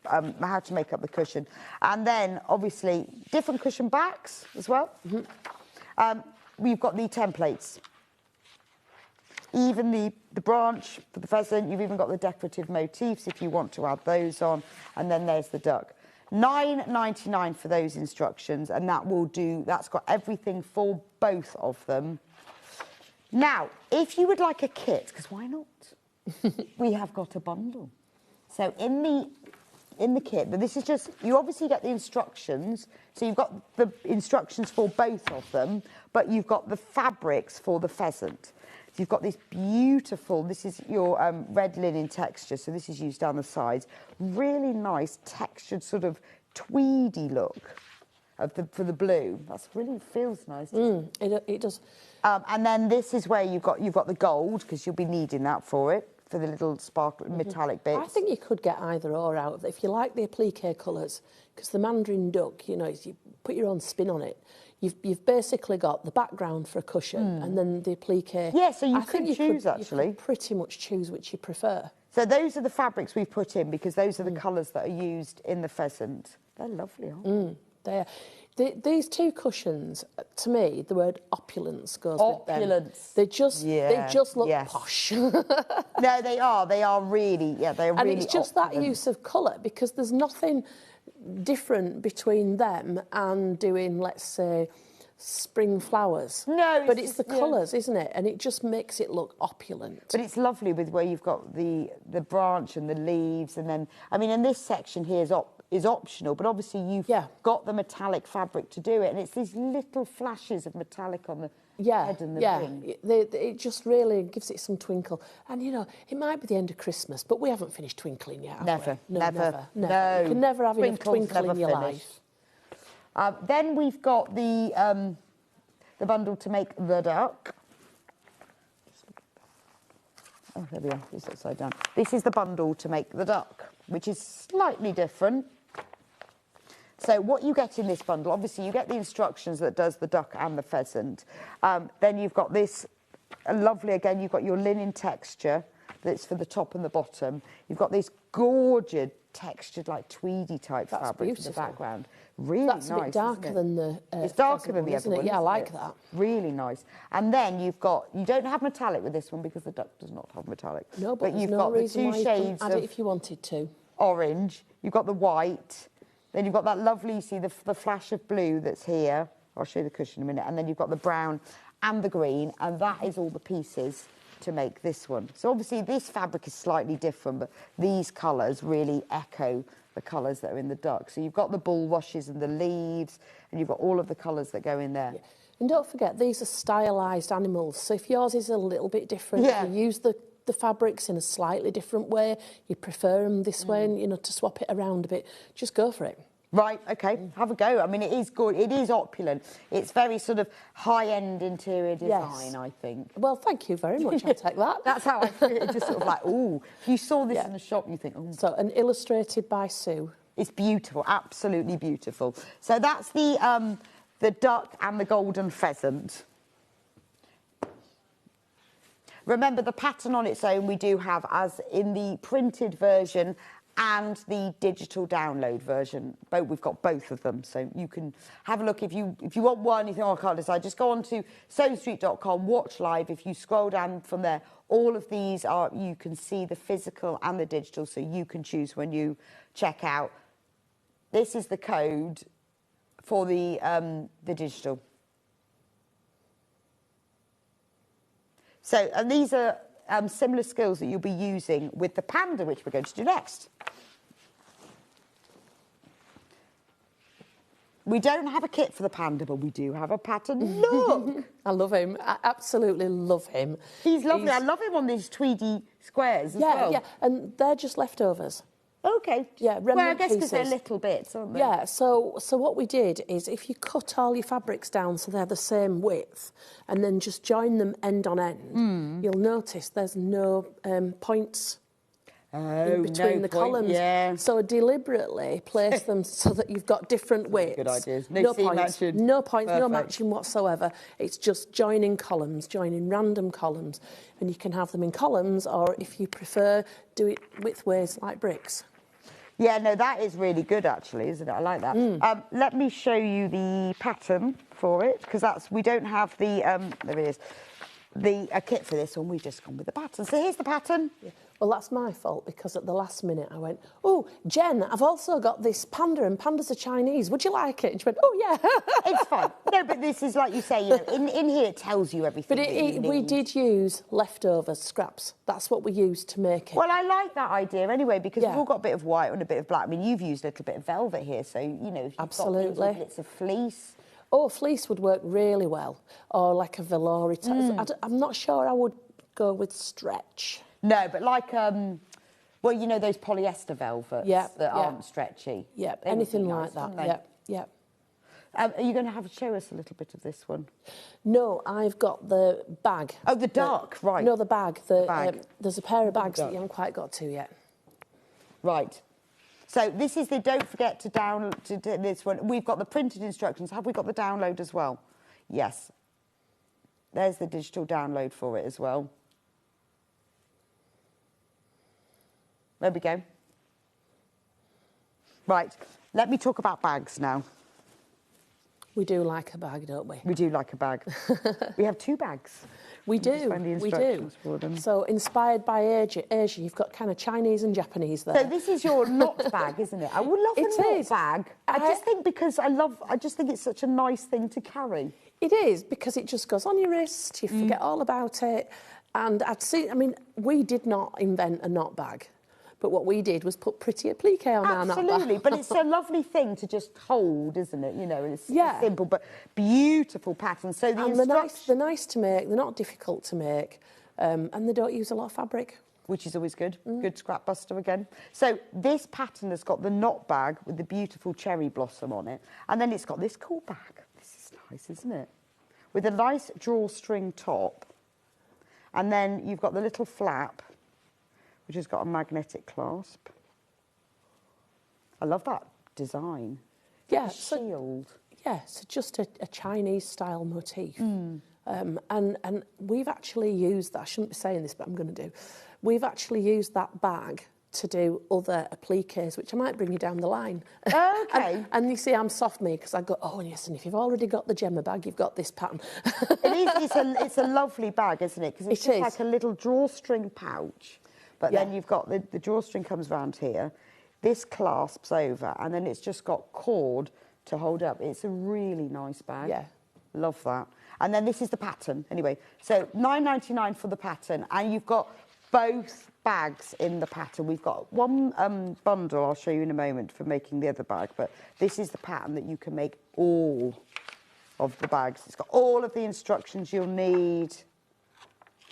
how to make up the cushion. And then, obviously, different cushion backs as well. We've got the templates. Even the branch for the pheasant, you've even got the decorative motifs if you want to add those on. And then there's the duck. $9.99 for those instructions, and that's got everything for both of them. Now, if you would like a kit, because why not? We have got a bundle. So in the in the kit, but this is just, you obviously get the instructions, so you've got the instructions for both of them, but you've got the fabrics for the pheasant. So you've got this beautiful, this is your red linen texture, so this is used down the sides. Really nice textured sort of tweedy look for the blue. That's really feels nice. It does. And then this is where you've got the gold, because you'll be needing that for it, for the little sparkle metallic bits. I think you could get either or out of it. If you like the applique colours, because the Mandarin duck, you know, you put your own spin on it. You've basically got the background for a cushion and then the applique. Yeah, so you can choose, actually. You can pretty much choose which you prefer. So those are the fabrics we've put in, because those are the colours that are used in the pheasant. They're lovely, aren't they? They are. These two cushions, to me, the word opulence goes with them. Opulence. They just look posh. No, they are. They are really, they're really. And it's just that use of colour, because there's nothing different between them and doing, let's say, spring flowers. No, but it's the colours, isn't it? And it just makes it look opulent. But it's lovely with where you've got the branch and the leaves, and then and this section here is optional, but obviously you've got the metallic fabric to do it, and it's these little flashes of metallic on the head and the wing. It just really gives it some twinkle. And you know, it might be the end of Christmas, but we haven't finished twinkling yet, have we? Never. You can never have enough twinkle in your life. Then we've got the bundle to make the duck. Oh, there we are. It's upside down. This is the bundle to make the duck, which is slightly different. So what you get in this bundle, obviously you get the instructions that does the duck and the pheasant. Then you've got this lovely, again, you've got your linen texture that's for the top and the bottom. You've got this gorgeous textured, like tweedy type fabric in the background. Really nice. That's a bit darker than the. It's darker than the other one. Yeah, I like that. Really nice. And then you don't have metallic with this one, because the duck does not have metallic. No, but you've no got the reason two why shades you can add it if you wanted to. Orange. You've got the white. Then you've got that lovely, you see the flash of blue that's here. I'll show you the cushion in a minute. And then you've got the brown and the green, and that is all the pieces to make this one. So obviously this fabric is slightly different, but these colours really echo the colours that are in the duck. So you've got the bulrushes and the leaves, and you've got all of the colours that go in there. Yeah. And don't forget, these are stylised animals. So if yours is a little bit different, you use the fabrics in a slightly different way, you prefer them this way, and, you know, to swap it around a bit, just go for it. Right, OK, have a go. I mean, it is good. It is opulent. It's very sort of high-end interior design, I think. Well, thank you very much. I'll take that. That's how I feel. It's just sort of like, ooh. If you saw this in the shop, you think, oh. So, and illustrated by Sue. It's beautiful, absolutely beautiful. So that's the duck and the golden pheasant. Remember, the pattern on its own we do have as in the printed version and the digital download version. We've got both of them, so you can have a look. If you want one, you think, oh, I can't decide, just go on to sewingstreet.com, watch live. If you scroll down from there, all of these are, you can see the physical and the digital, so you can choose when you check out. This is the code for the digital. So, and these are similar skills that you'll be using with the Panda, which we're going to do next. We don't have a kit for the Panda, but we do have a pattern. Look! I love him. I absolutely love him. He's lovely. I love him on these tweedy squares as well. Yeah, and they're just leftovers. OK. Yeah, remnant well, I guess because pieces. they're little bits, aren't they? Yeah, so what we did is if you cut all your fabrics down so they're the same width and then just join them end on end, you'll notice there's no points in between the columns. Yeah. So deliberately place them so that you've got different widths. Good ideas. No seam points, matching. no points, no Perfect. matching whatsoever. It's just joining columns, joining random columns. And you can have them in columns, or if you prefer, do it widthways like bricks. Yeah, no, that is really good, actually, isn't it? I like that. Let me show you the pattern for it, because we don't have the, there it is. a kit for this one, we've just gone with the pattern. So here's the pattern. Yeah. Well, that's my fault, because at the last minute I went, oh, Jen, I've also got this Panda, and Pandas are Chinese. Would you like it? And she went, oh, yeah. It's fine. No, but this is, like you say, you know, in here it tells you everything. But we did use leftovers, scraps. That's what we used to make it. Well, I like that idea anyway, because we've all got a bit of white and a bit of black. I mean, you've used a little bit of velvet here, so, you know, if you've got these bits of fleece. Oh, fleece would work really well, or like a velour type. I'm not sure I would go with stretch. No, but like, well, you know those polyester velvets that aren't stretchy? Yeah, anything like that, yeah. Are you going to have to show us a little bit of this one? No, I've got the bag. Oh, the dark, right. No, the bag. There's a pair of bags that you haven't quite got to yet. Right. So this is the, don't forget to download this one. We've got the printed instructions. Have we got the download as well? Yes. There's the digital download for it as well. There we go. Right, let me talk about bags now. We do like a bag, don't we? We do like a bag. We have 2 bags. We do, we do. So inspired by Asia, you've got kind of Chinese and Japanese there. So this is your knot bag, isn't it? I would love a knot bag. I just think I just think it's such a nice thing to carry. It is, because it just goes on your wrist, you forget all about it. And we did not invent a knot bag. But what we did was put pretty applique on our knot bag. Absolutely, but it's a lovely thing to just hold, isn't it? You know, it's simple but beautiful pattern. So they're nice to make, they're not difficult to make, and they don't use a lot of fabric. Which is always good. Good scrap buster again. So this pattern has got the knot bag with the beautiful cherry blossom on it. And then it's got this cool bag. This is nice, isn't it? With a nice drawstring top. And then you've got the little flap, which has got a magnetic clasp. I love that design. Yeah, shield. Yeah, so just a Chinese style motif. And we've actually used that. I shouldn't be saying this, but I'm going to do. We've actually used that bag to do other appliques, which I might bring you down the line. Okay. and you see, I'm soft me, because I go, oh yes, and if you've already got the Gemma bag, you've got this pattern. It's a lovely bag, isn't it? Because it's just like a little drawstring pouch. But then you've got the drawstring comes round here. This clasps over, and then it's just got cord to hold up. It's a really nice bag. Yeah. Love that. And then this is the pattern. Anyway, so £9.99 for the pattern, and you've got both bags in the pattern. We've got one bundle, I'll show you in a moment, for making the other bag, but this is the pattern that you can make all of the bags. It's got all of the instructions you'll need.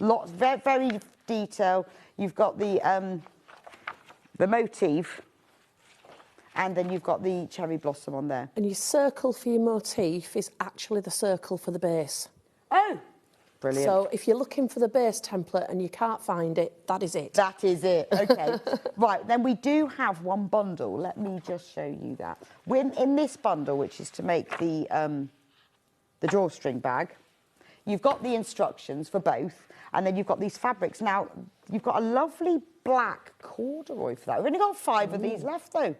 Lots, very, very detailed. You've got the motif, and then you've got the cherry blossom on there. And your circle for your motif is actually the circle for the base. Oh, brilliant. So if you're looking for the base template and you can't find it, that is it. That is it, OK. Right, then we do have one bundle. Let me just show you that. In this bundle, which is to make the drawstring bag, you've got the instructions for both, and then you've got these fabrics. Now, you've got a lovely black corduroy for that. We've only got 5 of these left, though.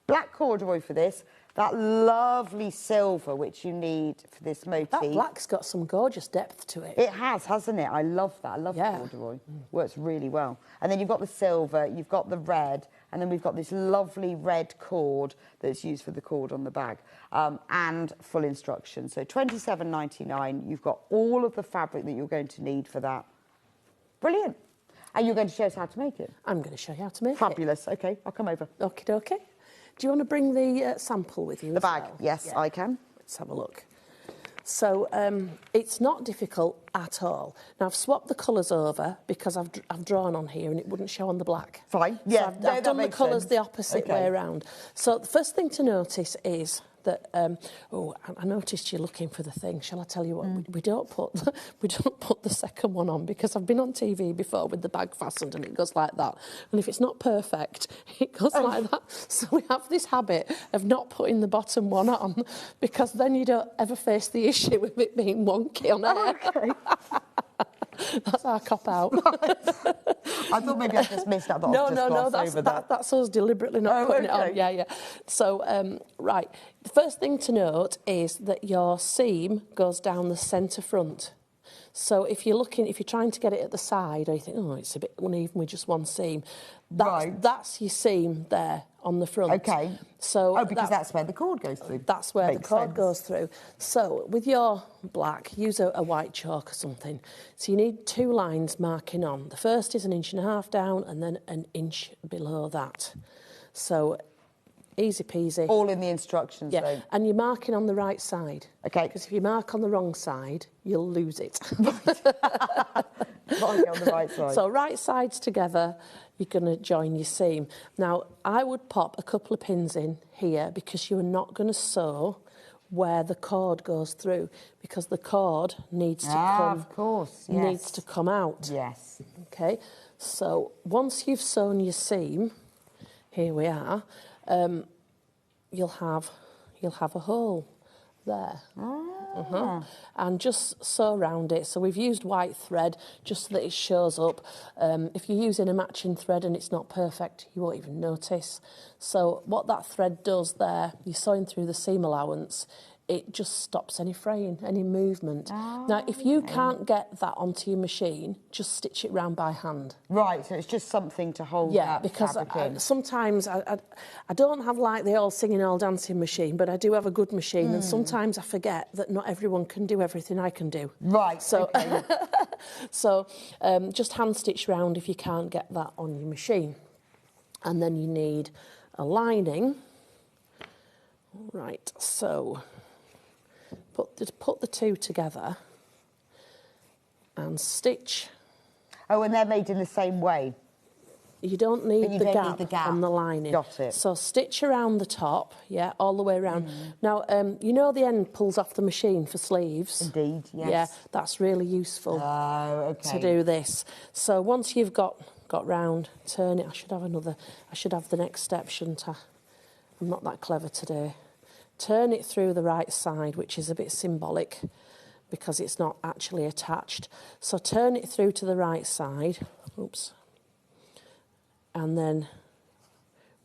Black corduroy for this, that lovely silver which you need for this motif. That black's got some gorgeous depth to it. It has, hasn't it? I love that. I love corduroy. Works really well. And then you've got the silver, you've got the red, and then we've got this lovely red cord that's used for the cord on the bag, and full instructions. So £27.99, you've got all of the fabric that you're going to need for that. Brilliant. And you're going to show us how to make it? I'm going to show you how to make it. Fabulous. OK, I'll come over. OK, OK. Do you want to bring the sample with you? The bag, yes, I can. Let's have a look. So it's not difficult at all. Now, I've swapped the colours over because I've drawn on here and it wouldn't show on the black. Fine, yeah. So I've done the colours the opposite way around. So the first thing to notice is that, I noticed you're looking for the thing. Shall I tell you what? We don't put the second one on, because I've been on TV before with the bag fastened and it goes like that. And if it's not perfect, it goes like that. So we have this habit of not putting the bottom one on, because then you don't ever face the issue with it being wonky on air. Okay. That's our cop-out. I thought maybe I just missed that, but No, that's us deliberately not putting it on. Yeah. So, right, the first thing to note is that your seam goes down the centre front. So if you're trying to get it at the side, or you think, oh, it's a bit uneven with just one seam, that's your seam there on the front. Okay. So because that's where the cord goes through. That's where the cord goes through. So with your black, use a white chalk or something. So you need 2 lines marking on. The first is 1.5 inches down, and then 1 inch below that. So easy peasy. All in the instructions, though. And you're marking on the right side. Okay. Because if you mark on the wrong side, you'll lose it. Mark on the right side. So right sides together, you're going to join your seam. Now, I would pop a couple of pins in here because you are not going to sew where the cord goes through, because the cord needs to come. Of course, yes. Needs to come out. Yes. Okay. So once you've sewn your seam, here we are. You'll have a hole there. And just sew around it. So we've used white thread just so that it shows up. If you're using a matching thread and it's not perfect, you won't even notice. So what that thread does there, you're sewing through the seam allowance, it just stops any fraying, any movement. Now, if you can't get that onto your machine, just stitch it round by hand. Right, so it's just something to hold that because fabric in. Sometimes I don't have like the all singing, all dancing machine, but I do have a good machine, and sometimes I forget that not everyone can do everything I can do. Right, so, okay. So just hand stitch round if you can't get that on your machine. And then you need a lining. Right, so put the 2 together and stitch. Oh, and they're made in the same way? You don't need the gap on the lining. Got it. So stitch around the top, all the way around. Now, you know the end pulls off the machine for sleeves? Indeed, yes. Yeah, that's really useful to do this. So once you've got round, turn it. I should have the next step, shouldn't I? I'm not that clever today. Turn it through the right side, which is a bit symbolic because it's not actually attached. So turn it through to the right side. Oops. And then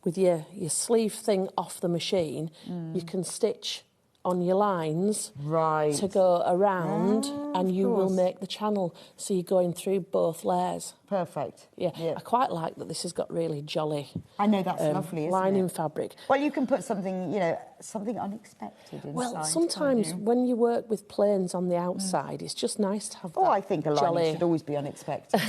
with your sleeve thing off the machine, you can stitch on your lines to go around, and you will make the channel. So you're going through both layers. Perfect. Yeah. I quite like that this has got really jolly. I know, that's lovely, isn't lining it? fabric. Well, you can put something, something unexpected inside. Well, sometimes when you work with planes on the outside, it's just nice to have that I think a lining jolly... should always be unexpected.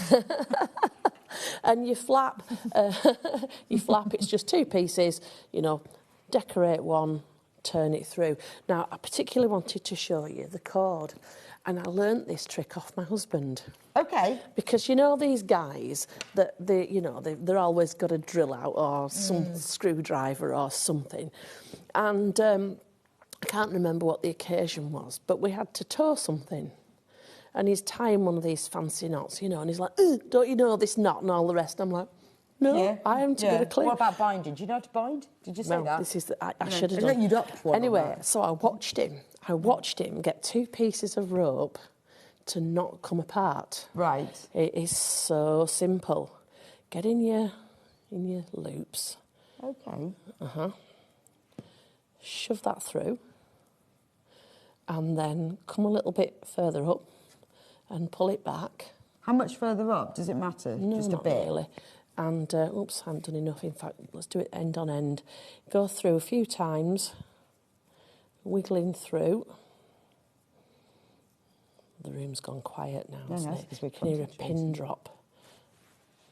And your flap, it's just 2 pieces, decorate one, turn it through. Now, I particularly wanted to show you the cord, and I learnt this trick off my husband. Okay. Because these guys that they're always got a drill out or some screwdriver or something, and I can't remember what the occasion was, but we had to tow something. And he's tying one of these fancy knots, and he's like, don't you know this knot and all the rest? I'm like, no, I haven't got a clue. What about binding? Do you know how to bind? Did you say that? This is I should have done. You'd upped one. Anyway, so I watched him get 2 pieces of rope to not come apart. Right. It is so simple. Get in your loops. Okay. Shove that through, and then come a little bit further up and pull it back. How much further up? Does it matter? No, just a not bit. really. And oops, I haven't done enough. In fact, let's do it end on end. Go through a few times, wiggling through. The room's gone quiet now, isn't it? You can hear a pin drop.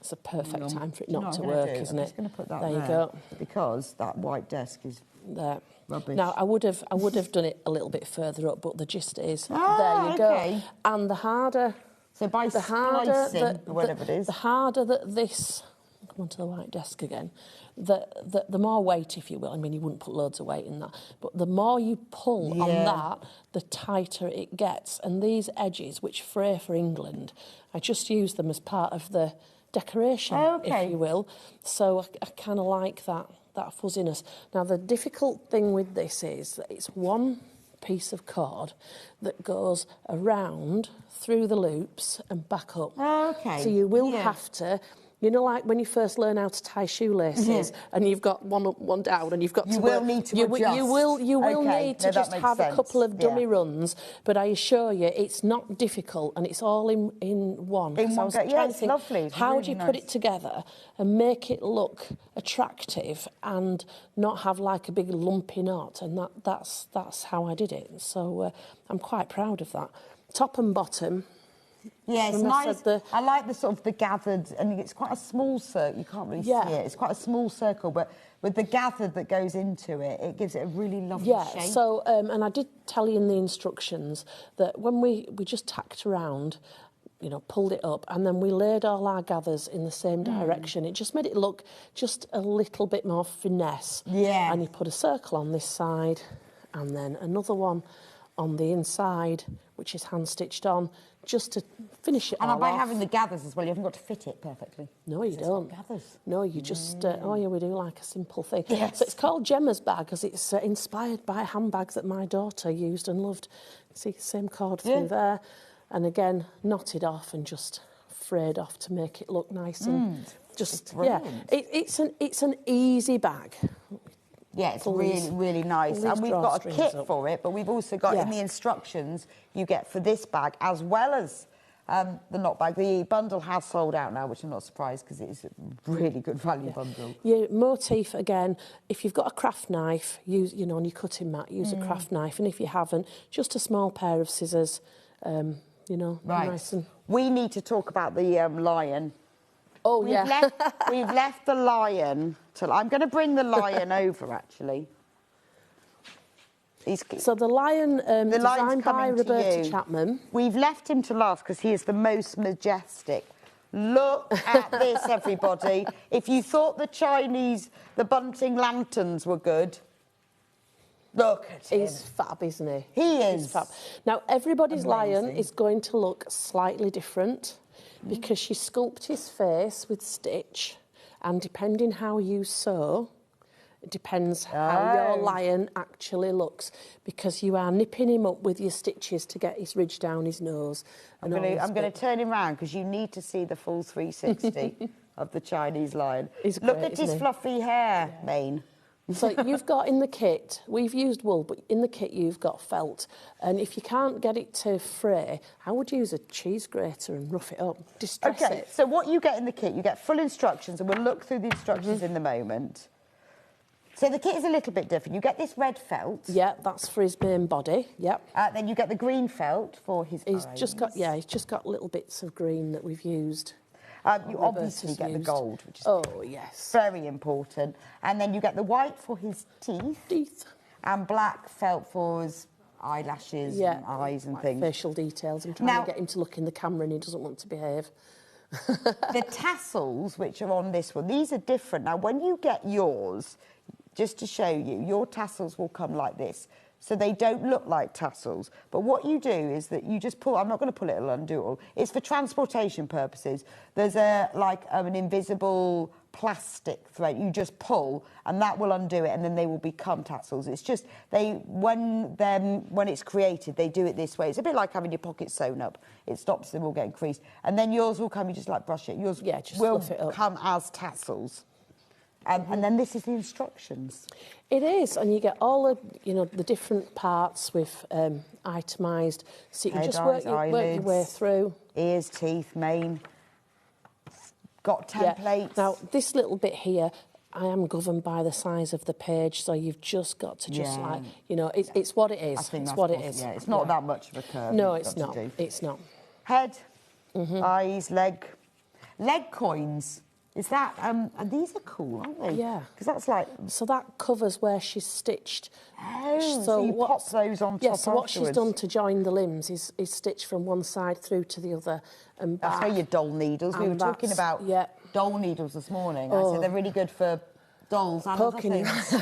It's a perfect time for it not to work, isn't it? I'm just going to put that there. You go. Because that white desk is there. Rubbish. Now, I would have done it a little bit further up, but the gist is, there you okay. go. And the harder... So by slicing, or whatever it is... The harder that this... Come onto the white desk again. The more weight, if you will, I mean, you wouldn't put loads of weight in that, but the more you pull on that, the tighter it gets. And these edges, which fray for England, I just use them as part of the decoration, if you will. So I kind of like that fuzziness. Now, the difficult thing with this is that it's one piece of cord that goes around through the loops and back up. Okay. So you will have to You know, like when you first learn how to tie shoelaces and you've got one up, one down, and you've got you will need to adjust. You will need to just have a couple of dummy runs, but I assure you, it's not difficult, and it's all in one. In one go. Yeah, it's lovely. It's how really do you nice. put it together and make it look attractive and not have like a big lumpy knot? And that's how I did it. So I'm quite proud of that. Top and bottom. Yeah, it's nice. I like the sort of the gathered, and it's quite a small circle. You can't really see it. It's quite a small circle, but with the gathered that goes into it, it gives it a really lovely shape. Yeah, so, and I did tell you in the instructions that when we just tacked around, you know, pulled it up, and then we laid all our gathers in the same direction. It just made it look just a little bit more finesse. Yeah. And you put a circle on this side, and then another one on the inside, which is hand-stitched on, just to finish it all off. And by having the gathers as well, you haven't got to fit it perfectly. No, you don't. Gathers. No, you just, oh yeah, we do like a simple thing. Yes. So it's called Gemma's bag because it's inspired by handbags that my daughter used and loved. See, same cord through there. And again, knotted off and just frayed off to make it look nice and just, it's an easy bag. Yeah, it's really, really nice. And we've got a kit for it, but we've also got in the instructions you get for this bag, as well as the knot bag. The bundle has sold out now, which I'm not surprised because it's a really good value bundle. Yeah, motif, again, if you've got a craft knife, use, you know, on your cutting mat, use a craft knife. And if you haven't, just a small pair of scissors, you know, nice and... We need to talk about the lion. Oh, we've left the lion till... I'm going to bring the lion over, actually. So the lion, designed by Roberta Chapman. We've left him to last because he is the most majestic. Look at this, everybody. If you thought the Bunting lanterns were good, look at him. He's fab, isn't he? He is. He's fab. Now, everybody's lion is going to look slightly different because she sculpted his face with stitch, and depending how you sew, it depends how your lion actually looks, because you are nipping him up with your stitches to get his ridge down his nose. I'm going to turn him round because you need to see the full 360 of the Chinese lion. Look at his fluffy hair mane. So you've got in the kit, we've used wool, but in the kit you've got felt. And if you can't get it to fray, I would use a cheese grater and rough it up, distress it. So what you get in the kit, you get full instructions, and we'll look through the instructions in a moment. So the kit is a little bit different. You get this red felt. Yeah, that's for his main body, yep. Then you get the green felt for his eyes. He's just got little bits of green that we've used. You obviously get the gold, which is very important. And then you get the white for his teeth. And black felt for his eyelashes and eyes and things. Facial details. I'm trying to get him to look in the camera and he doesn't want to behave. The tassels, which are on this one, these are different. Now, when you get yours, just to show you, your tassels will come like this. So they don't look like tassels. But what you do is that you just pull... I'm not going to pull it, it'll undo it all. It's for transportation purposes. There's an invisible plastic thread. You just pull, and that will undo it, and then they will become tassels. It's just, when it's created, they do it this way. It's a bit like having your pockets sewn up. It stops them all getting creased. And then yours will come, you just like brush it. Yours will come as tassels. And then this is the instructions. It is, and you get all the different parts with itemised, so you can just work your way through. Ears, teeth, mane. Got templates. Yeah. Now, this little bit here, I am governed by the size of the page, so you've just got to it's what it is. I think it's that's what it is. Yeah, it's not that much of a curve. No, it's not. It's not. Head, eyes, leg coins. Is that, and these are cool, aren't they? Yeah. Because that's like... So that covers where she's stitched. Oh, so you pop those on top Yeah, so what afterwards. she's done to join the limbs is stitch from one side through to the other and back. That's where your doll needles. We were talking about doll needles this morning. I said they're really good for dolls and other things.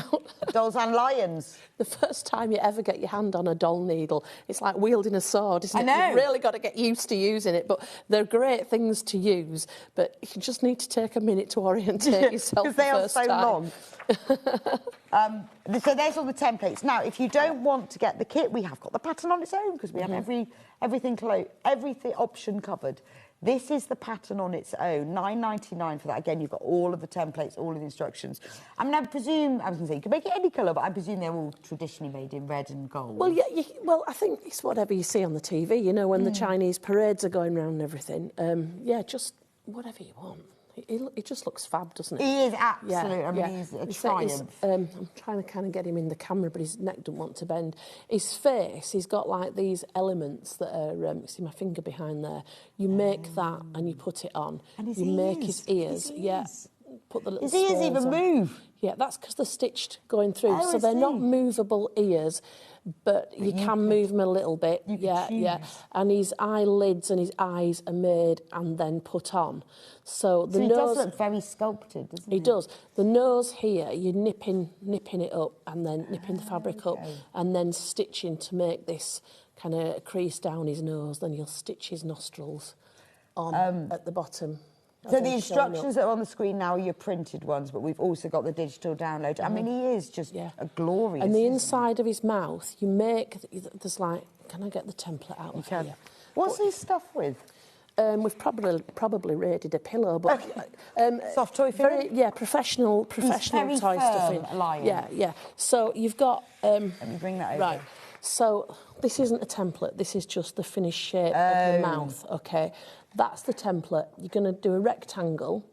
Dolls and lions. The first time you ever get your hand on a doll needle, it's like wielding a sword, isn't it? I know. You've really got to get used to using it, but they're great things to use, but you just need to take a minute to orientate yourself because they the are first so time. long. So there's all the templates. Now, if you don't want to get the kit, we have got the pattern on its own because we have every option covered. This is the pattern on its own, £9.99 for that. Again, you've got all of the templates, all of the instructions. I mean, I presume, I was going to say, you can make it any colour, but I presume they're all traditionally made in red and gold. Well, yeah, well, I think it's whatever you see on the TV, you know, when the Chinese parades are going around and everything. Yeah, just whatever you want. It just looks fab, doesn't it? He is absolute. Yeah, I mean, he's a triumph. I'm trying to kind of get him in the camera, but his neck doesn't want to bend. His face, he's got like these elements that are. See my finger behind there. You make that and you put it on. And his you ears. make his ears. Yeah. Put the little. His ears even on. move. Yeah, that's because they're stitched going through, Oh, so I they're not see. movable ears. But you can move them a little bit. Yeah. And his eyelids and his eyes are made and then put on. So the he nose does look very sculpted, doesn't he? He does. The nose here, you're nipping it up and then nipping the fabric up and then stitching to make this kind of crease down his nose. Then you'll stitch his nostrils on at the bottom. So the instructions that are on the screen now are your printed ones, but we've also got the digital download. I mean, he is just a glorious. And the inside of his mouth, you make, there's like, can I get the template out of here? What's his stuff with? We've probably raided a pillow, but soft toy filling? professional toy stuff in. Yeah. So you've got. Let me bring that over. Right. So this isn't a template. This is just the finished shape of the mouth. Okay. That's the template. You're going to do a rectangle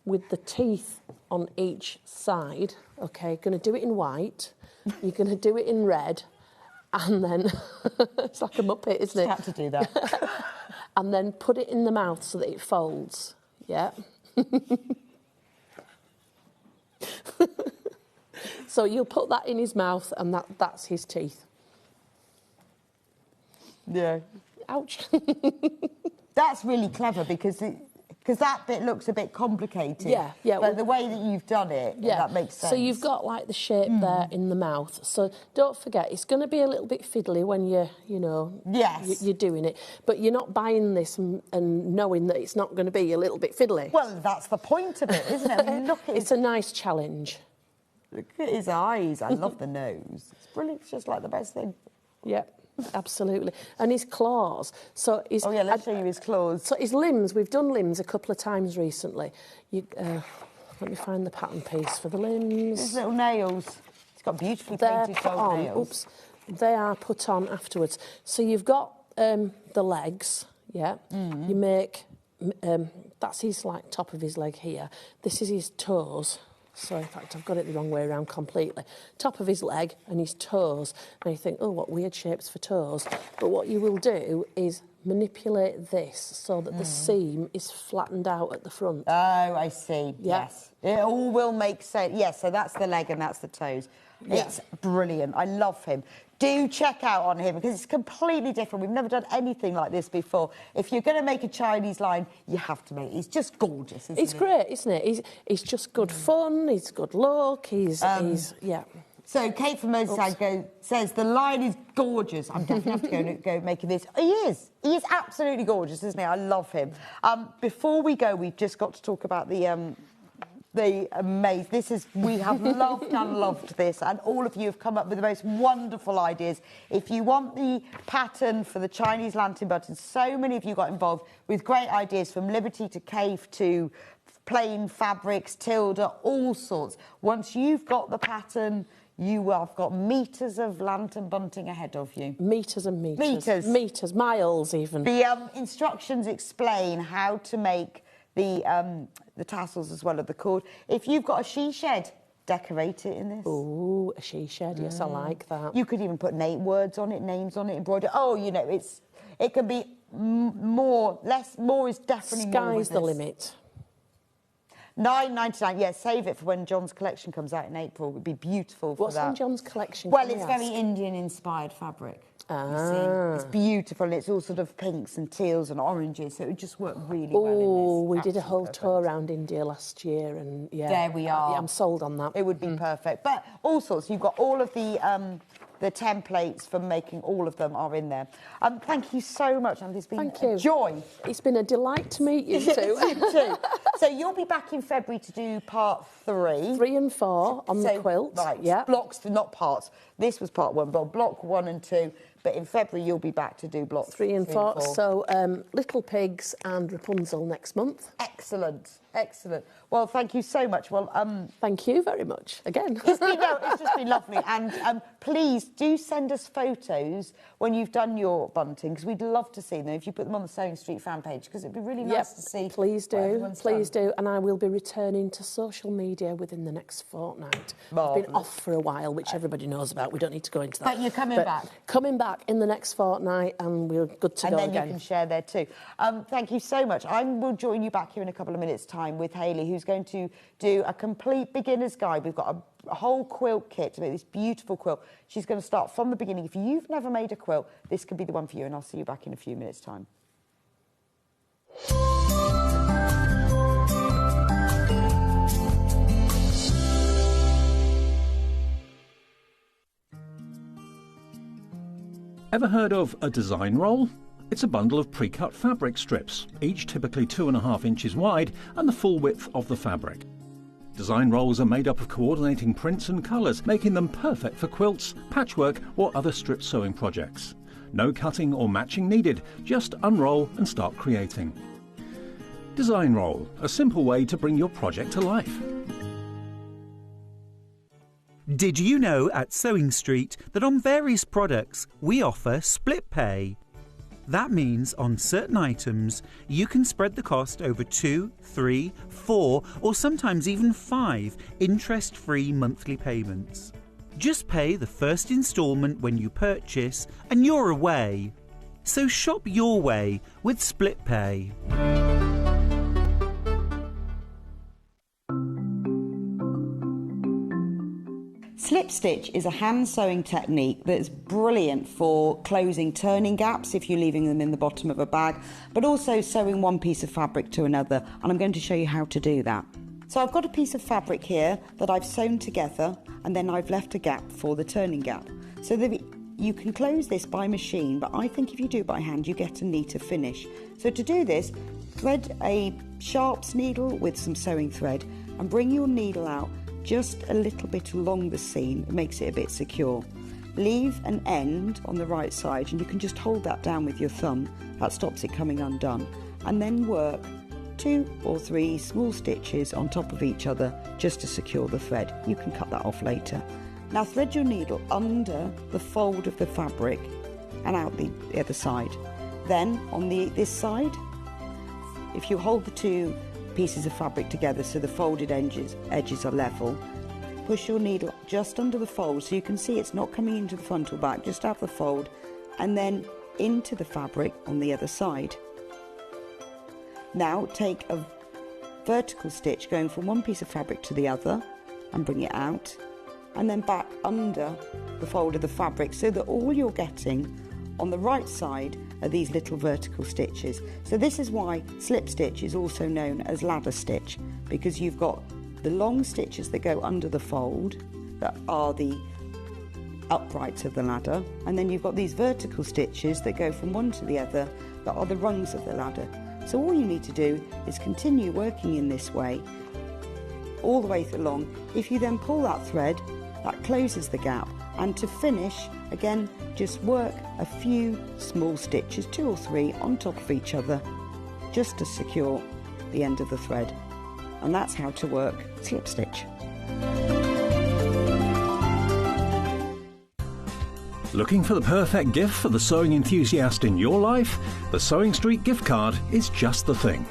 with the teeth on each side. Okay. Going to do it in white. You're going to do it in red, and then it's like a Muppet, isn't it? Just had to do that. And then put it in the mouth so that it folds. Yeah. So you'll put that in his mouth, and that's his teeth. Yeah. Ouch. That's really clever because that bit looks a bit complicated. Yeah. But the way that you've done it, that makes sense. So you've got like the shape there in the mouth. So don't forget, it's going to be a little bit fiddly when you're doing it. But you're not buying this and knowing that it's not going to be a little bit fiddly. Well, that's the point of it, isn't it? I mean, look at it's a nice challenge. Look at his eyes. I love the nose. It's brilliant. It's just like the best thing. Yeah. Absolutely. And his claws. So his, let's show you his claws. So his limbs, we've done limbs a couple of times recently. Let me find the pattern piece for the limbs. His little nails. He's got beautifully painted gold nails. Oops. They are put on afterwards. So you've got the legs, yeah. You make, that's his like top of his leg here. This is his toes. So, in fact, I've got it the wrong way around completely. Top of his leg and his toes. And you think, oh, what weird shapes for toes. But what you will do is manipulate this so that the seam is flattened out at the front. Oh, I see. Yeah. Yes. It all will make sense. Yes, so that's the leg and that's the toes. Yeah. It's brilliant. I love him. Do check out on him because it's completely different. We've never done anything like this before. If you're going to make a Chinese line, you have to make it. He's just gorgeous, isn't he? It's great, isn't it? He's just good fun. He's good look. He's yeah. So Kate from Merseyside says the line is gorgeous. I'm definitely have to go making this. He is. He is absolutely gorgeous, isn't he? I love him. Before we go, we've just got to talk about the amazing. We have loved and loved this, and all of you have come up with the most wonderful ideas. If you want the pattern for the Chinese lantern buttons, so many of you got involved with great ideas from Liberty to Cave to plain fabrics, Tilda, all sorts. Once you've got the pattern, you have got metres of lantern bunting ahead of you. Metres and metres. Metres, miles even. The instructions explain how to make the tassels as well as the cord. If you've got a she shed, decorate it in this. Oh, a she shed, yes, I like that. You could even put names on it, embroider. Oh, you know, it can be more is definitely more. Sky's the limit. £9.99. Yeah, save it for when John's collection comes out in April. It would be beautiful for What's that. in John's collection? Well, it's very Indian-inspired fabric. It's beautiful, and it's all sort of pinks and teals and oranges, so it would just work really well in this. Oh, we did a whole tour around India last year, and there we are. I'm sold on that. It would be perfect. But all sorts. You've got all of the templates for making all of them are in there. Thank you so much, and it's been a joy. It's been a delight to meet you too. You too. So you'll be back in February to do part 3. 3 and 4 on the quilt. Right, yeah. Blocks, not parts. This was part 1, but block 1 and 2. But in February, you'll be back to do blocks 3 and 4. So Little Pigs and Rapunzel next month. Excellent, excellent. Well, thank you so much. Well, thank you very much again. It's just been lovely. And please do send us photos when you've done your bunting, because we'd love to see them if you put them on the Sewing Street fan page, because it'd be really nice to see. Please do. And I will be returning to social media within the next fortnight. Marvellous. I've been off for a while, which everybody knows about. We don't need to go into that. But you're coming back. Coming back in the next fortnight, and we're good to go again. And then you can share there too. Thank you so much. I will join you back here in a couple of minutes' time with Hayley, who's going to do a complete beginner's guide. We've got a whole quilt kit to make this beautiful quilt. She's going to start from the beginning. If you've never made a quilt, this could be the one for you, and I'll see you back in a few minutes' time. Ever heard of a design roll? It's a bundle of pre-cut fabric strips, each typically 2.5 inches wide and the full width of the fabric. Design rolls are made up of coordinating prints and colours, making them perfect for quilts, patchwork or other strip sewing projects. No cutting or matching needed, just unroll and start creating. Design roll, a simple way to bring your project to life. Did you know at Sewing Street that on various products we offer split pay? That means on certain items you can spread the cost over 2, 3, 4 or sometimes even 5 interest-free monthly payments. Just pay the first instalment when you purchase and you're away. So shop your way with split pay. Slip stitch is a hand sewing technique that's brilliant for closing turning gaps if you're leaving them in the bottom of a bag, but also sewing one piece of fabric to another, and I'm going to show you how to do that. So I've got a piece of fabric here that I've sewn together, and then I've left a gap for the turning gap. So you can close this by machine, but I think if you do it by hand you get a neater finish. So to do this, thread a sharps needle with some sewing thread and bring your needle out just a little bit along the seam. It makes it a bit secure. Leave an end on the right side and you can just hold that down with your thumb. That stops it coming undone. And then work 2 or 3 small stitches on top of each other just to secure the thread. You can cut that off later. Now thread your needle under the fold of the fabric and out the other side. Then on this side, if you hold the 2 pieces of fabric together so the folded edges are level, push your needle just under the fold so you can see it's not coming into the front or back, just out the fold, and then into the fabric on the other side. Now take a vertical stitch going from one piece of fabric to the other and bring it out, and then back under the fold of the fabric so that all you're getting on the right side are these little vertical stitches. So this is why slip stitch is also known as ladder stitch, because you've got the long stitches that go under the fold that are the uprights of the ladder, and then you've got these vertical stitches that go from one to the other that are the rungs of the ladder. So all you need to do is continue working in this way all the way along. If you then pull that thread, that closes the gap, and to finish, again, just work a few small stitches, 2 or 3, on top of each other, just to secure the end of the thread. And that's how to work slip stitch. Looking for the perfect gift for the sewing enthusiast in your life? The Sewing Street gift card is just the thing.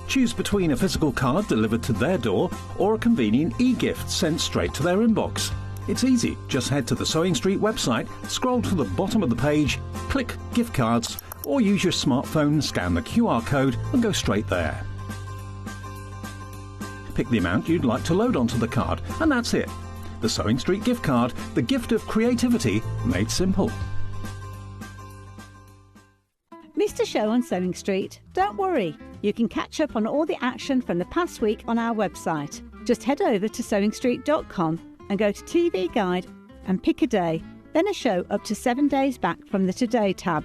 Choose between a physical card delivered to their door or a convenient e-gift sent straight to their inbox. It's easy. Just head to the Sewing Street website, scroll to the bottom of the page, click Gift Cards, or use your smartphone, scan the QR code and go straight there. Pick the amount you'd like to load onto the card, and that's it. The Sewing Street gift card, the gift of creativity made simple. Missed a show on Sewing Street? Don't worry, you can catch up on all the action from the past week on our website. Just head over to sewingstreet.com and go to TV Guide and pick a day, then a show up to 7 days back from the Today tab.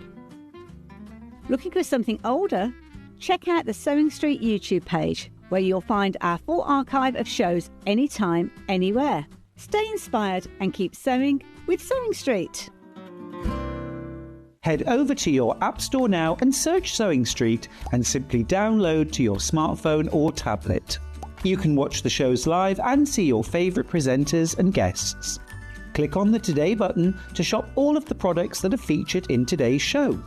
Looking for something older? Check out the Sewing Street YouTube page, where you'll find our full archive of shows anytime, anywhere. Stay inspired and keep sewing with Sewing Street. Head over to your App Store now and search Sewing Street and simply download to your smartphone or tablet. You can watch the shows live and see your favourite presenters and guests. Click on the Today button to shop all of the products that are featured in today's show.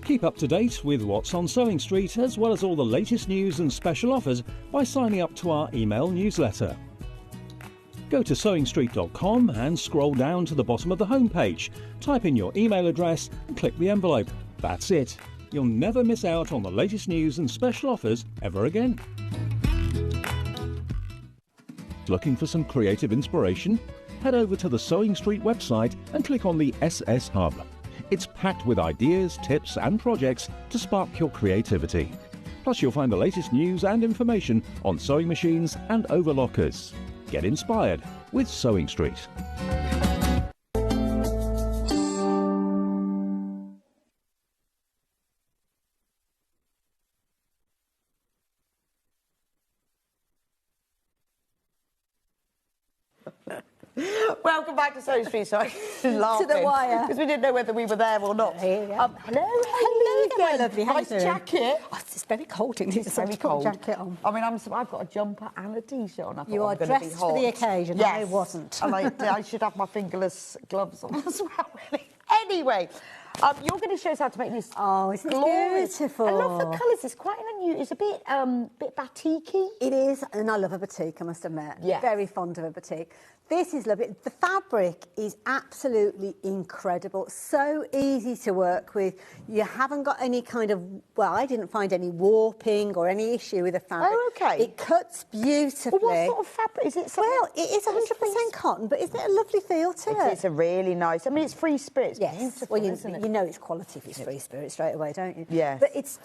Keep up to date with what's on Sewing Street, as well as all the latest news and special offers by signing up to our email newsletter. Go to sewingstreet.com and scroll down to the bottom of the homepage. Type in your email address and click the envelope. That's it. You'll never miss out on the latest news and special offers ever again. Looking for some creative inspiration? Head over to the Sewing Street website and click on the SS Hub. It's packed with ideas, tips and projects to spark your creativity. Plus you'll find the latest news and information on sewing machines and overlockers. Get inspired with Sewing Street. Welcome back to Sewing Street. Sorry, laughing. To the wire. Because we didn't know whether we were there or not. Hello, hello, lovely. How nice you doing? jacket. Oh, it's very cold in this. It's very cold. Jacket on. I mean, I've got a jumper and a t-shirt on. I thought You I'm are gonna be dressed hot. for the occasion. Yes. I wasn't. And I should have my fingerless gloves on as well, really. Anyway, you're going to show us how to make this. Oh, isn't it glorious. beautiful? I love the colours. It's quite an unusual. It's a bit batik-y. It is, and I love a batik, I must admit. Yes. Very fond of a batik. This is lovely. The fabric is absolutely incredible. So easy to work with. You haven't got any kind of, well, I didn't find any warping or any issue with the fabric. Oh, OK. It cuts beautifully. Well, what sort of fabric is it? Well, it is 100% cotton, but isn't it a lovely feel to it? It's a really nice. I mean, it's free spirit. It's yes. beautiful, Well, isn't it? you know it's quality if it's free spirit straight away, don't you? Yes. But it's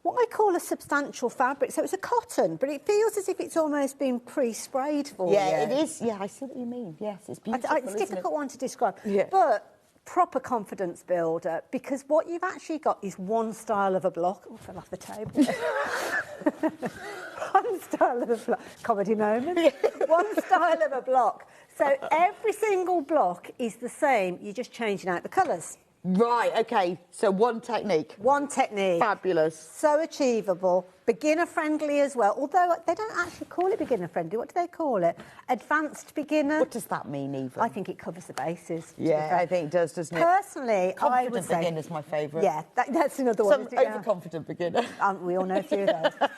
what I call a substantial fabric. So it's a cotton, but it feels as if it's almost been pre-sprayed for you. Yeah, it is. Yeah, I see what you mean. Yes, it's beautiful. It's a difficult one to describe. Yeah. But proper confidence builder, because what you've actually got is one style of a block. Oh, I fell off the table. One style of a block. Comedy moment. One style of a block. So every single block is the same. You're just changing out the colours. Right, OK. So one technique. One technique. Fabulous. So achievable. Beginner-friendly as well. Although they don't actually call it beginner-friendly. What do they call it? Advanced beginner. What does that mean, even? I think it covers the bases. Yeah, I think it does, doesn't it? Personally, I would Confident say... beginner's my favourite. Yeah, that's another one. Some overconfident beginner. We all know a few of those.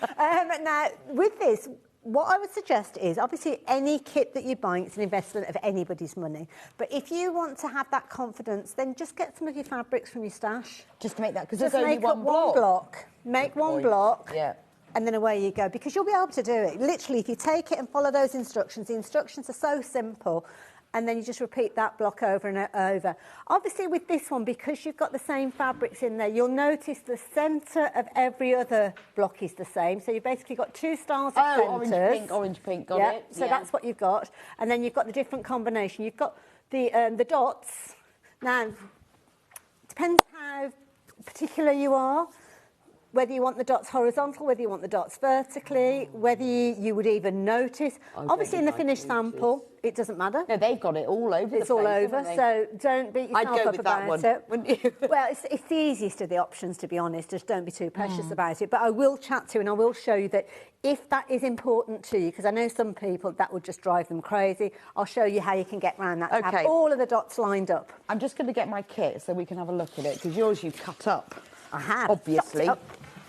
Now, with this... What I would suggest is, obviously, any kit that you're buying, it's an investment of anybody's money. But if you want to have that confidence, then just get some of your fabrics from your stash. Just to make that, because there's only one block. Make one block. Yeah. And then away you go, because you'll be able to do it. Literally, if you take it and follow those instructions, the instructions are so simple, and then you just repeat that block over and over. Obviously, with this one, because you've got the same fabrics in there, you'll notice the centre of every other block is the same. So you've basically got two styles of centres. Orange, pink, got it. So that's what you've got. And then you've got the different combination. You've got the dots. Now, it depends how particular you are. Whether you want the dots horizontal, whether you want the dots vertically, whether you would even notice. Obviously, in the finished sample, it doesn't matter. No, they've got it all over It's all over, so don't beat yourself up about it. Wouldn't you? Well, it's the easiest of the options, to be honest. Just don't be too precious about it. But I will chat to you and I will show you that if that is important to you, because I know some people that would just drive them crazy, I'll show you how you can get around that. To have all of the dots lined up. I'm just going to get my kit so we can have a look at it, because yours you've cut up. I have. Obviously.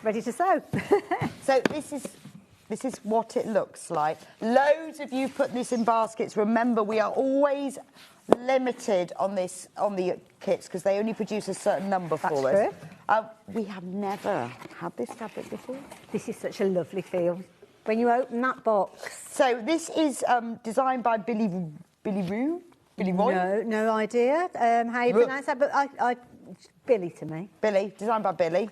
Ready to sew. So this is what it looks like. Loads of you put this in baskets. Remember, we are always limited on the kits because they only produce a certain number for us. True. We have never had this fabric before. This is such a lovely feel. When you open that box. So this is designed by Billy Roy? No idea how you pronounce that, but I Billy to me. Billy, designed by Billy.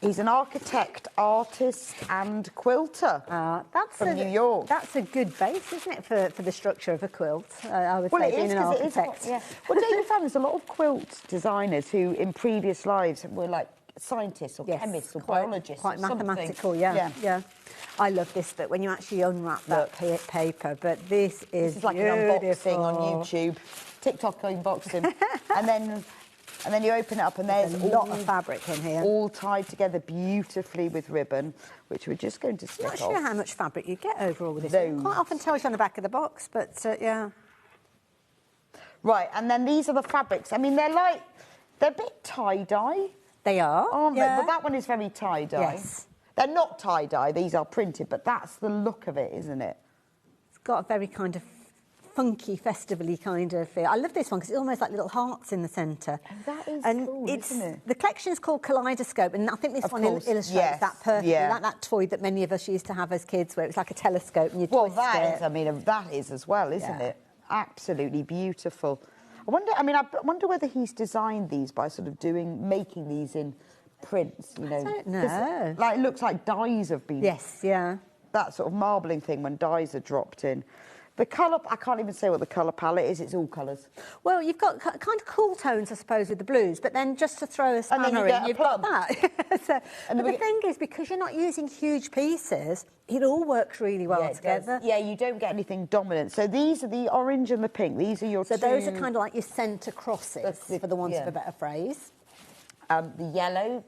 He's an architect, artist and quilter from New York. That's a good base, isn't it, for the structure of a quilt, I would say, being an architect. Well, don't you find there's a lot of quilt designers who, in previous lives, were like scientists or Yes, chemists or quite, biologists. Quite or something. mathematical, yeah. I love this bit when you actually unwrap that paper, but this is like an unboxing on YouTube, TikTok unboxing, and then you open it up and there's a lot of fabric in here, all tied together beautifully with ribbon, which we're just going to snip off. I'm not sure how much fabric you get overall with this. It quite often tells you on the back of the box, but yeah. Right, and then these are the fabrics. I mean, they're a bit tie-dye. They are, aren't they? But that one is very tie-dye. Yes. They're not tie-dye, these are printed, but that's the look of it, isn't it? It's got a very kind of funky, festively kind of feel. I love this one because it's almost like little hearts in the centre. And that is cool, isn't it? The collection is called Kaleidoscope, and I think this one illustrates that perfectly, like that toy that many of us used to have as kids, where it was like a telescope and you twist it. I mean, that is as well, isn't it? Absolutely beautiful. I wonder whether he's designed these by sort of making these in prints, you know. I don't know. Like, it looks like dyes have been... Yes, yeah. That sort of marbling thing when dyes are dropped in. The colour, I can't even say what the colour palette is, it's all colours. Well, you've got kind of cool tones, I suppose, with the blues, but then just to throw a spanner in, you've got that. But the thing is, because you're not using huge pieces, it all works really well together. Yeah, you don't get anything dominant. So these are the orange and the pink. These are your two... So those are kind of like your centre crosses, for the want of a better phrase. The yellow,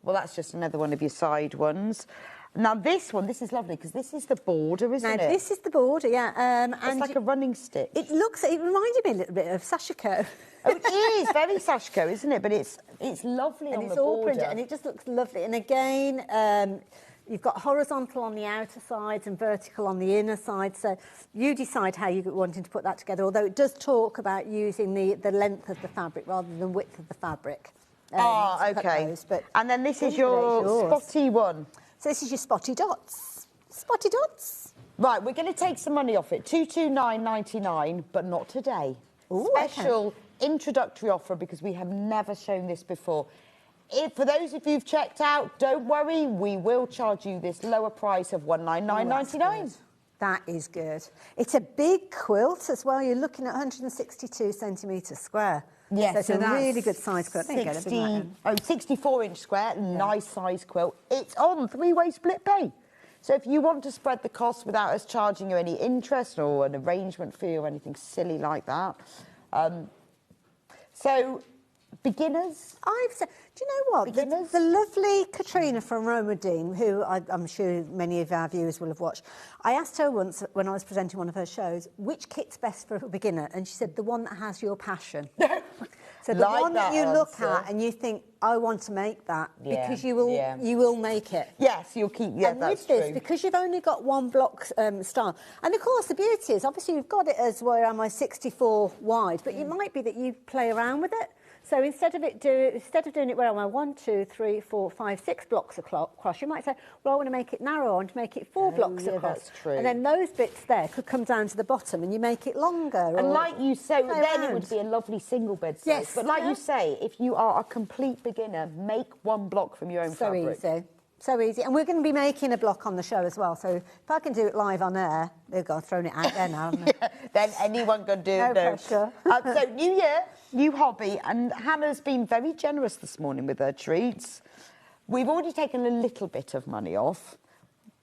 well, that's just another one of your side ones. Now, this one, this is lovely, because this is the border, isn't it? This is the border, yeah. It's like a reminded stick. It reminded me a little bit of Sashiko. Oh, it is, very Sashiko, isn't it? But it's lovely and on it's the all border. printed, and it just looks lovely. And again, you've got horizontal on the outer sides and vertical on the inner side, so you decide how you're wanting to put that together, although it does talk about using the length of the fabric rather than width of the fabric. Okay. And then this is your spotty one. So this is your spotty dots. Spotty dots. Right, we're going to take some money off it. $229.99, but not today. Ooh, Special introductory offer, because we have never shown this before. For those of you who've checked out, don't worry, we will charge you this lower price of $199.99. That is good. It's a big quilt as well. You're looking at 162 centimetres square. Yes, so it's a really good size quilt. 64-inch square, nice size quilt. It's on 3-way split pay. So if you want to spread the cost without us charging you any interest or an arrangement fee or anything silly like that. So, beginners? Do you know what? The lovely Katrina from Roma Dean, who I'm sure many of our viewers will have watched, I asked her once when I was presenting one of her shows, which kit's best for a beginner? And she said, the one that has your passion. So the one that you look at and you think, I want to make that, because you will make it. Yes, you'll keep, and that's with this, true. because you've only got one block style, and of course the beauty is, obviously you've got it as, where am I, 64 wide, but it might be that you play around with it. So instead of doing it where am I, 1, 2, 3, 4, 5, 6 blocks across, you might say, well, I want to make it narrow, I want to make it 4 blocks across. That's true. And then those bits there could come down to the bottom and you make it longer. And like you say, then it would be a lovely single bed size. Yes. But like you say, if you are a complete beginner, make one block from your own fabric. So easy. So easy. And we're going to be making a block on the show as well. So if I can do it live on air, they've got thrown it out there now. Then anyone can do it. No pressure. So new year, new hobby. And Hannah's been very generous this morning with her treats. We've already taken a little bit of money off,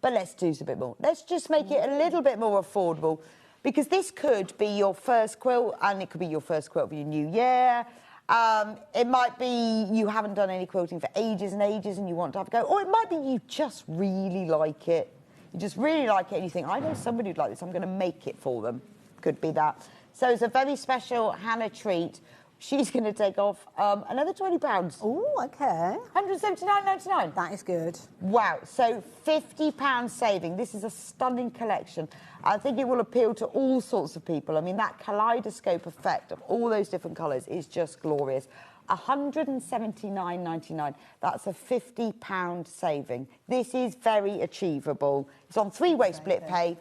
but let's do a bit more. Let's just make it a little bit more affordable, because this could be your first quilt, and it could be your first quilt for your new year. It might be you haven't done any quilting for ages and ages and you want to have a go. Or it might be you just really like it. You just really like it and you think, I know somebody who'd like this, I'm going to make it for them. Could be that. So it's a very special Hannah treat. She's going to take off another £20. Oh, okay. $179.99. That is good. Wow. So £50 saving. This is a stunning collection. I think it will appeal to all sorts of people. I mean, that kaleidoscope effect of all those different colours is just glorious. $179.99. That's a £50 saving. This is very achievable. It's on 3-way split pay.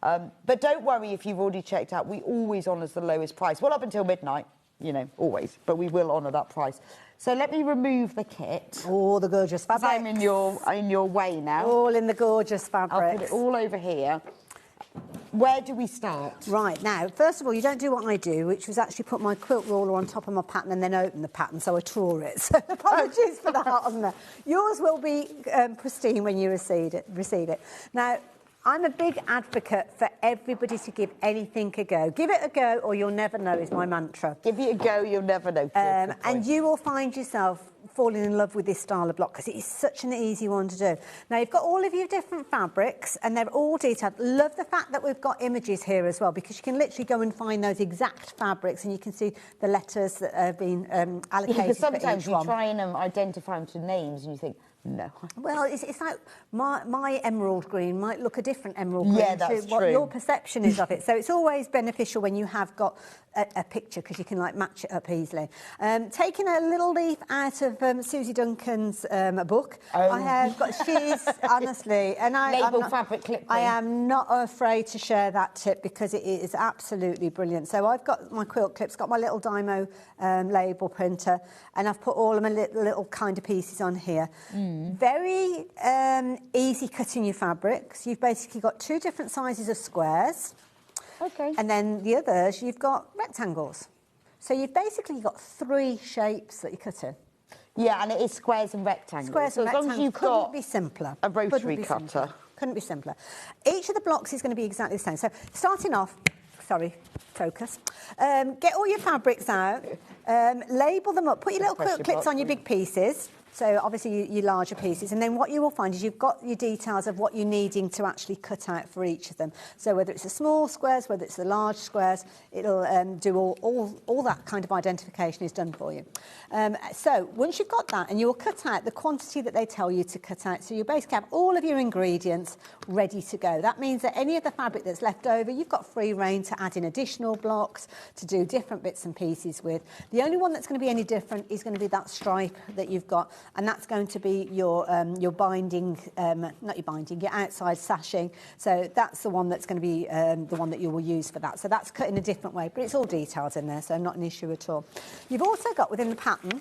But don't worry if you've already checked out. We always honour the lowest price. Well, up until midnight. You know, always, but we will honour that price. So let me remove the kit. Oh, the gorgeous fabric. I'm in your way now. All in the gorgeous fabric. I'll put it all over here. Where do we start? Right, now, first of all, you don't do what I do, which was actually put my quilt roller on top of my pattern and then open the pattern, so I tore it. So apologies for that on there. Yours will be pristine when you receive it. Now, I'm a big advocate for everybody to give anything a go. Give it a go or you'll never know is my mantra. Give it a go, you'll never know. And you will find yourself falling in love with this style of block because it is such an easy one to do. Now, you've got all of your different fabrics and they're all detailed. Love the fact that we've got images here as well because you can literally go and find those exact fabrics and you can see the letters that have been allocated because sometimes for each you one. try and identify them to names and you think, no. Well, it's like my emerald green might look a different emerald green that's to what your perception is of it. So it's always beneficial when you have got a picture because you can like match it up easily. Taking a little leaf out of Susie Duncan's book, I have got, she's honestly, and fabric clip. I am not afraid to share that tip because it is absolutely brilliant. So I've got my quilt clips, got my little Dymo label printer, and I've put all of my little kind of pieces on here. Very easy cutting your fabrics. You've basically got 2 different sizes of squares. Okay. And then the others, you've got rectangles. So you've basically got 3 shapes that you're cutting. Yeah, and it is squares and rectangles. Squares and rectangles. As long as you've couldn't be simpler. A rotary cutter. Couldn't be simpler. Each of the blocks is going to be exactly the same. So starting off, sorry, focus. Get all your fabrics out, label them up, put your little quilt clips on your big pieces. So obviously your larger pieces, and then what you will find is you've got your details of what you're needing to actually cut out for each of them. So whether it's the small squares, whether it's the large squares, it'll do all that kind of identification is done for you. So once you've got that, and you'll cut out the quantity that they tell you to cut out, so you basically have all of your ingredients ready to go. That means that any of the fabric that's left over, you've got free rein to add in additional blocks, to do different bits and pieces with. The only one that's going to be any different is going to be that stripe that you've got. And that's going to be your binding, not your binding, your outside sashing. So that's the one that's going to be the one that you will use for that. So that's cut in a different way, but it's all detailed in there, so not an issue at all. You've also got within the pattern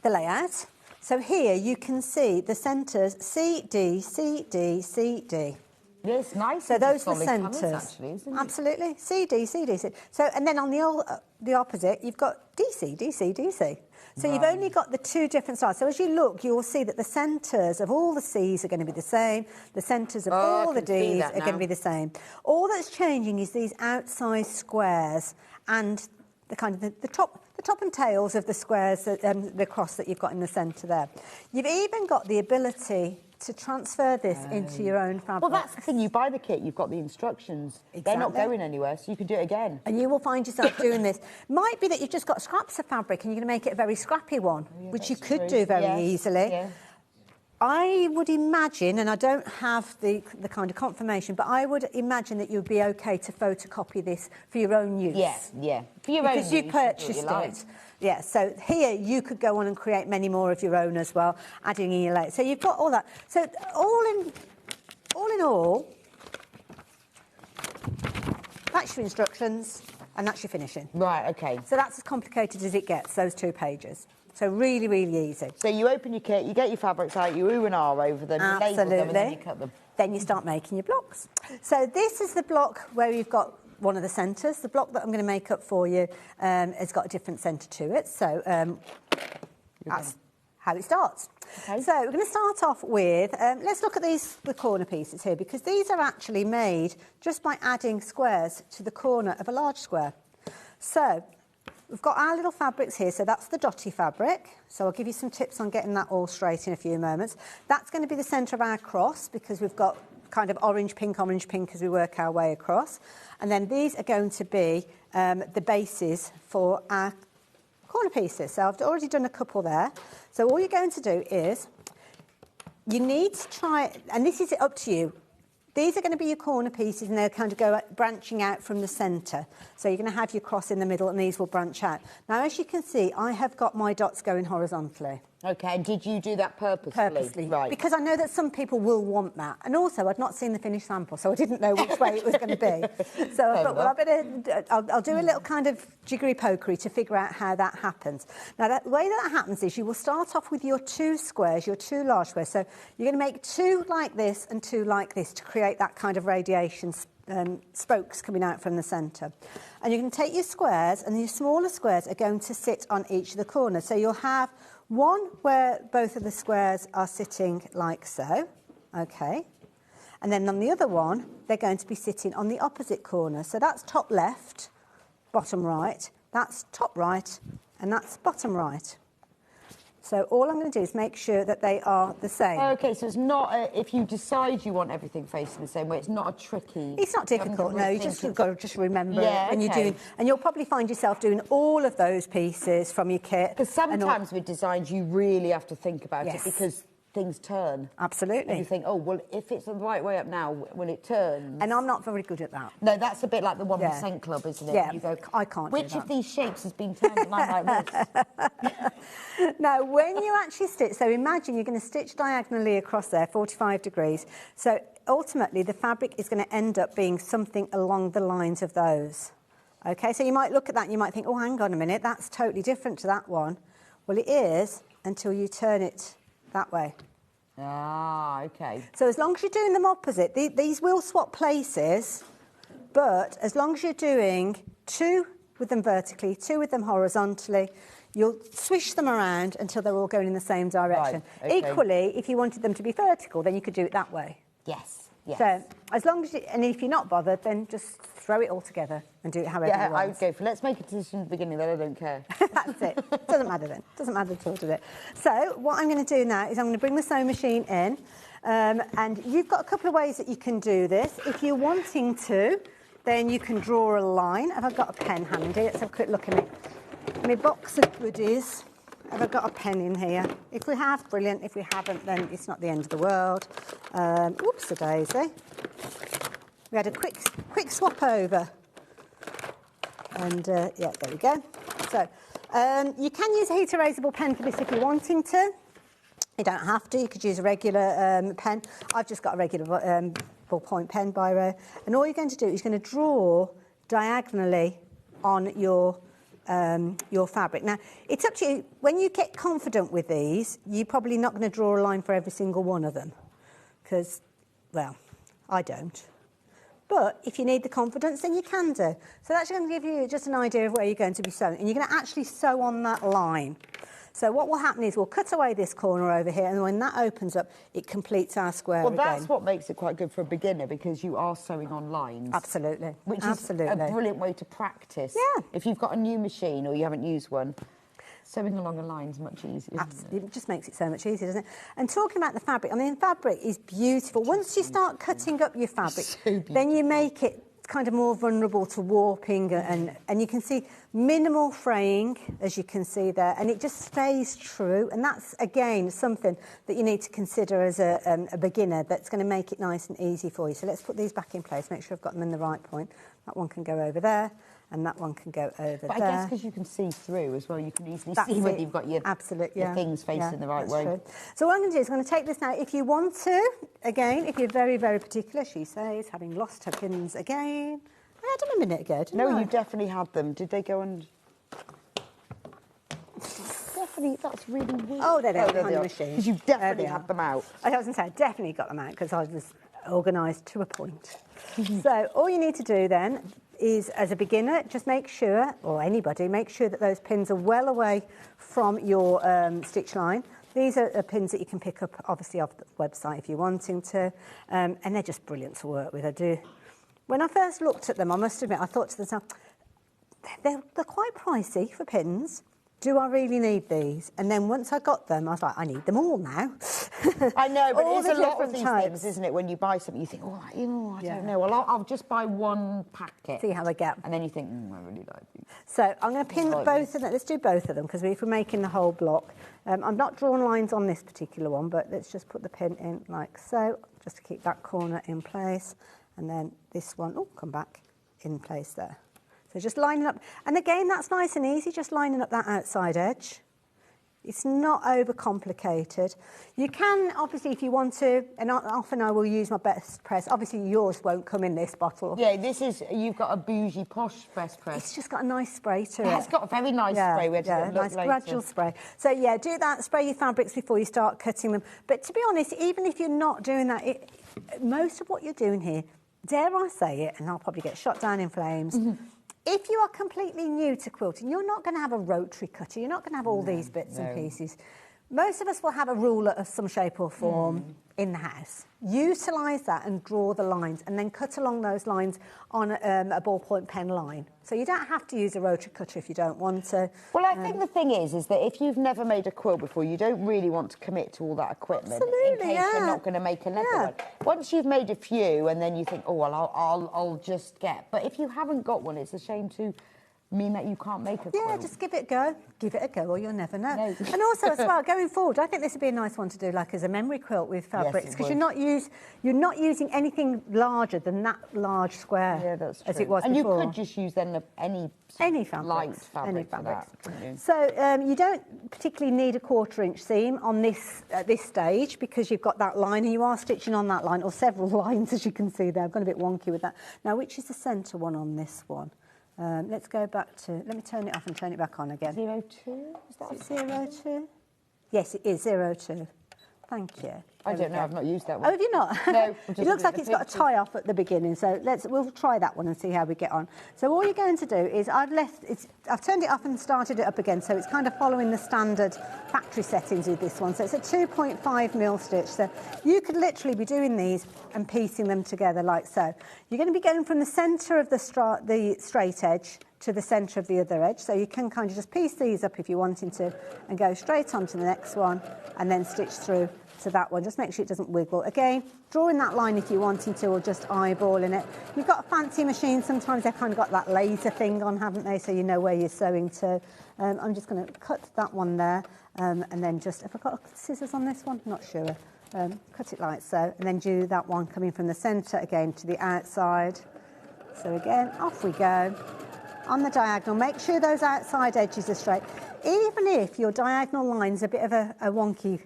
the layout. So here you can see the centres C, D, C, D, C, D. Yes, nice. So those are the centres. Actually, isn't it? Absolutely. C, D, C, D, C. So, and then on the opposite, you've got DC, DC, DC. So you've only got the 2 different styles. So as you look, you will see that the centres of all the C's are going to be the same. The centres of all the D's are going to be the same. All that's changing is these outside squares and the kind of the top and tails of the squares, the cross that you've got in the centre there. You've even got the ability to transfer this into your own fabric. Well, that's the thing. You buy the kit, you've got the instructions. Exactly. They're not going anywhere, so you can do it again. And you will find yourself doing this. Might be that you've just got scraps of fabric and you're going to make it a very scrappy one, which you could do very easily. Yeah. I would imagine, and I don't have the kind of confirmation, but I would imagine that you'd be okay to photocopy this for your own use. Yeah. For your own use. Because you purchased it. Yeah, so here you could go on and create many more of your own as well, adding in your layer. So you've got all that. So all in all, that's your instructions and that's your finishing. Right, okay. So that's as complicated as it gets, those 2 pages. So really, really easy. So you open your kit, you get your fabrics out, you ooh and ah over them, you label them, and then you cut them. Then you start making your blocks. So this is the block where you've got one of the centres. The block that I'm going to make up for you has got a different centre to it. So that's how it starts. Okay. So we're going to start off with, let's look at the corner pieces here, because these are actually made just by adding squares to the corner of a large square. So we've got our little fabrics here, so that's the dotty fabric. So I'll give you some tips on getting that all straight in a few moments. That's going to be the centre of our cross, because we've got kind of orange, pink as we work our way across. And then these are going to be the bases for our corner pieces. So I've already done a couple there. So all you're going to do is, you need to try, and this is up to you, these are going to be your corner pieces and they'll kind of go branching out from the centre. So you're going to have your cross in the middle and these will branch out. Now, as you can see, I have got my dots going horizontally. OK, and did you do that purposely? Purposely, right. Because I know that some people will want that. And also, I'd not seen the finished sample, so I didn't know which way it was going to be. So I thought, well, I'll do a little kind of jiggery-pokery to figure out how that happens. Now, the way that happens is you will start off with your 2 squares, your 2 large squares. So you're going to make 2 like this and 2 like this to create that kind of radiation spokes coming out from the centre. And you can take your squares, and your smaller squares are going to sit on each of the corners. So you'll have one where both of the squares are sitting like so, okay? And then on the other one, they're going to be sitting on the opposite corner. So that's top left, bottom right, that's top right, and that's bottom right. So all I'm going to do is make sure that they are the same. OK, so it's not, if you decide you want everything facing the same way, it's not a tricky... It's not difficult, no, you've got to just remember yeah, it when you're doing... And you'll probably find yourself doing all of those pieces from your kit. Because sometimes with designs, you really have to think about it because things turn. Absolutely. And you think, oh, well, if it's the right way up now, when it turns... And I'm not very good at that. No, that's a bit like the 1% club, isn't it? Yeah, you go, I can't do that. Which of these shapes has been turned like this? Now, when you actually stitch, so imagine you're going to stitch diagonally across there, 45 degrees. So ultimately, the fabric is going to end up being something along the lines of those. OK, so you might look at that and you might think, oh, hang on a minute, that's totally different to that one. Well, it is until you turn it that way. Ah, OK. So as long as you're doing them opposite, these will swap places, but as long as you're doing 2 with them vertically, 2 with them horizontally, you'll swish them around until they're all going in the same direction. Right, okay. Equally, if you wanted them to be vertical, then you could do it that way. Yes, yes. So as long as you, and if you're not bothered, then just throw it all together and do it however you want. Yeah, I would go for, let's make a decision at the beginning that I don't care. That's it. Doesn't matter then. Doesn't matter at all, does it? So what I'm going to do now is I'm going to bring the sewing machine in, and you've got a couple of ways that you can do this. If you're wanting to, then you can draw a line. Have I got a pen handy? Let's have a quick look at it. My box of goodies. Have I got a pen in here? If we have, brilliant. If we haven't, then it's not the end of the world. Oops-a-daisy. We had a quick swap over. And, yeah, there we go. So, you can use a heat erasable pen for this if you're wanting to. You don't have to. You could use a regular pen. I've just got a regular ballpoint pen, biro. And all you're going to do is you're going to draw diagonally on your fabric. Now, it's up to you. When you get confident with these, you're probably not going to draw a line for every single one of them. Because, well, I don't. But if you need the confidence, then you can do. So that's going to give you just an idea of where you're going to be sewing. And you're going to actually sew on that line. So what will happen is we'll cut away this corner over here, and when that opens up, it completes our square again. Well, that's what makes it quite good for a beginner, because you are sewing on lines. Absolutely. Which is a brilliant way to practice. Yeah. If you've got a new machine or you haven't used one, sewing along a line is much easier. Absolutely. It just makes it so much easier, doesn't it? And talking about the fabric, I mean, fabric is beautiful. Once you start cutting up your fabric, then you make it kind of more vulnerable to warping, and you can see minimal fraying, as you can see there, and it just stays true. And that's, again, something that you need to consider as a beginner, that's going to make it nice and easy for you. So let's put these back in place, make sure I've got them in the right point. That one can go over there, and that one can go over there. But I guess because you can see through as well, you can easily see whether you've got your things facing the right way. True. So what I'm going to do is I'm going to take this now. If you want to, again, if you're very, very particular, she says, having lost her pins again. I had them a minute ago, didn't I? No, you definitely had them. Did they go and... Definitely, that's really weird. Oh, they're there behind the machine. Because you definitely had them out. I was going to say, I definitely got them out because I was organised to a point. So all you need to do then is, as a beginner, just make sure, or anybody, make sure that those pins are well away from your stitch line. These are pins that you can pick up, obviously, off the website if you're wanting to, and they're just brilliant to work with. When I first looked at them, I must admit, I thought to myself, they're quite pricey for pins. Do I really need these? And then once I got them, I was like, I need them all now. I know, but it's a lot of these types. things, isn't it? When you buy something, you think, oh, I don't know. Well, I'll just buy one packet. See how they get. And then you think, I really like these. So I'm going to pin both of them. Let's do both of them, because if we're making the whole block. I'm not drawing lines on this particular one, but let's just put the pin in like so, just to keep that corner in place. And then this one, come back in place there. So just lining up, and again, that's nice and easy, just lining up that outside edge. It's not overcomplicated. You can, obviously, if you want to, and often I will use my best press. Obviously, yours won't come in this bottle. Yeah, you've got a bougie, posh best press. It's just got a nice spray to it. It's got a very nice spray. Nice gradual spray. So, yeah, do that, spray your fabrics before you start cutting them. But to be honest, even if you're not doing that, most of what you're doing here, dare I say it, and I'll probably get shot down in flames, if you are completely new to quilting, you're not going to have a rotary cutter, you're not going to have all these bits and pieces. Most of us will have a ruler of some shape or form in the house. Utilise that and draw the lines and then cut along those lines on a ballpoint pen line. So you don't have to use a rotary cutter if you don't want to. Well, I think the thing is that if you've never made a quilt before, you don't really want to commit to all that equipment in case you're not going to make another one. Once you've made a few and then you think, oh, well, I'll just get... But if you haven't got one, it's a shame to mean that you can't make a quilt. Yeah, just give it a go. Give it a go or you'll never know. And also as well, going forward, I think this would be a nice one to do like as a memory quilt with fabrics, because you're not using anything larger than that large square as it was and before. And you could just use then any fabrics, light fabric for that. So you don't particularly need a 1/4-inch seam on this at this stage because you've got that line and you are stitching on that line, or several lines as you can see there. I've gone a bit wonky with that. Now, which is the centre one on this one? Let's go back to... Let me turn it off and turn it back on again. 02? Is that 02? Yes, it is 02. Thank you. I don't know, I've not used that one. Oh, have you not? No. It looks like it's got a tie off at the beginning, so we'll try that one and see how we get on. So all you're going to do is I've turned it off and started it up again, so it's kind of following the standard factory settings with this one. So it's a 2.5mm stitch. So you could literally be doing these and piecing them together like so. You're going to be going from the centre of the straight edge to the centre of the other edge. So you can kind of just piece these up if you're wanting to and go straight on to the next one and then stitch through to that one. Just make sure it doesn't wiggle. Again, drawing that line if you're wanting to, or just eyeballing it. You've got a fancy machine, sometimes they've kind of got that laser thing on, haven't they, so you know where you're sewing to. I'm just going to cut that one there, and then just, have I got scissors on this one? Not sure. Cut it like so, and then do that one coming from the centre again to the outside. So again, off we go. On the diagonal, make sure those outside edges are straight. Even if your diagonal line's a bit of a wonky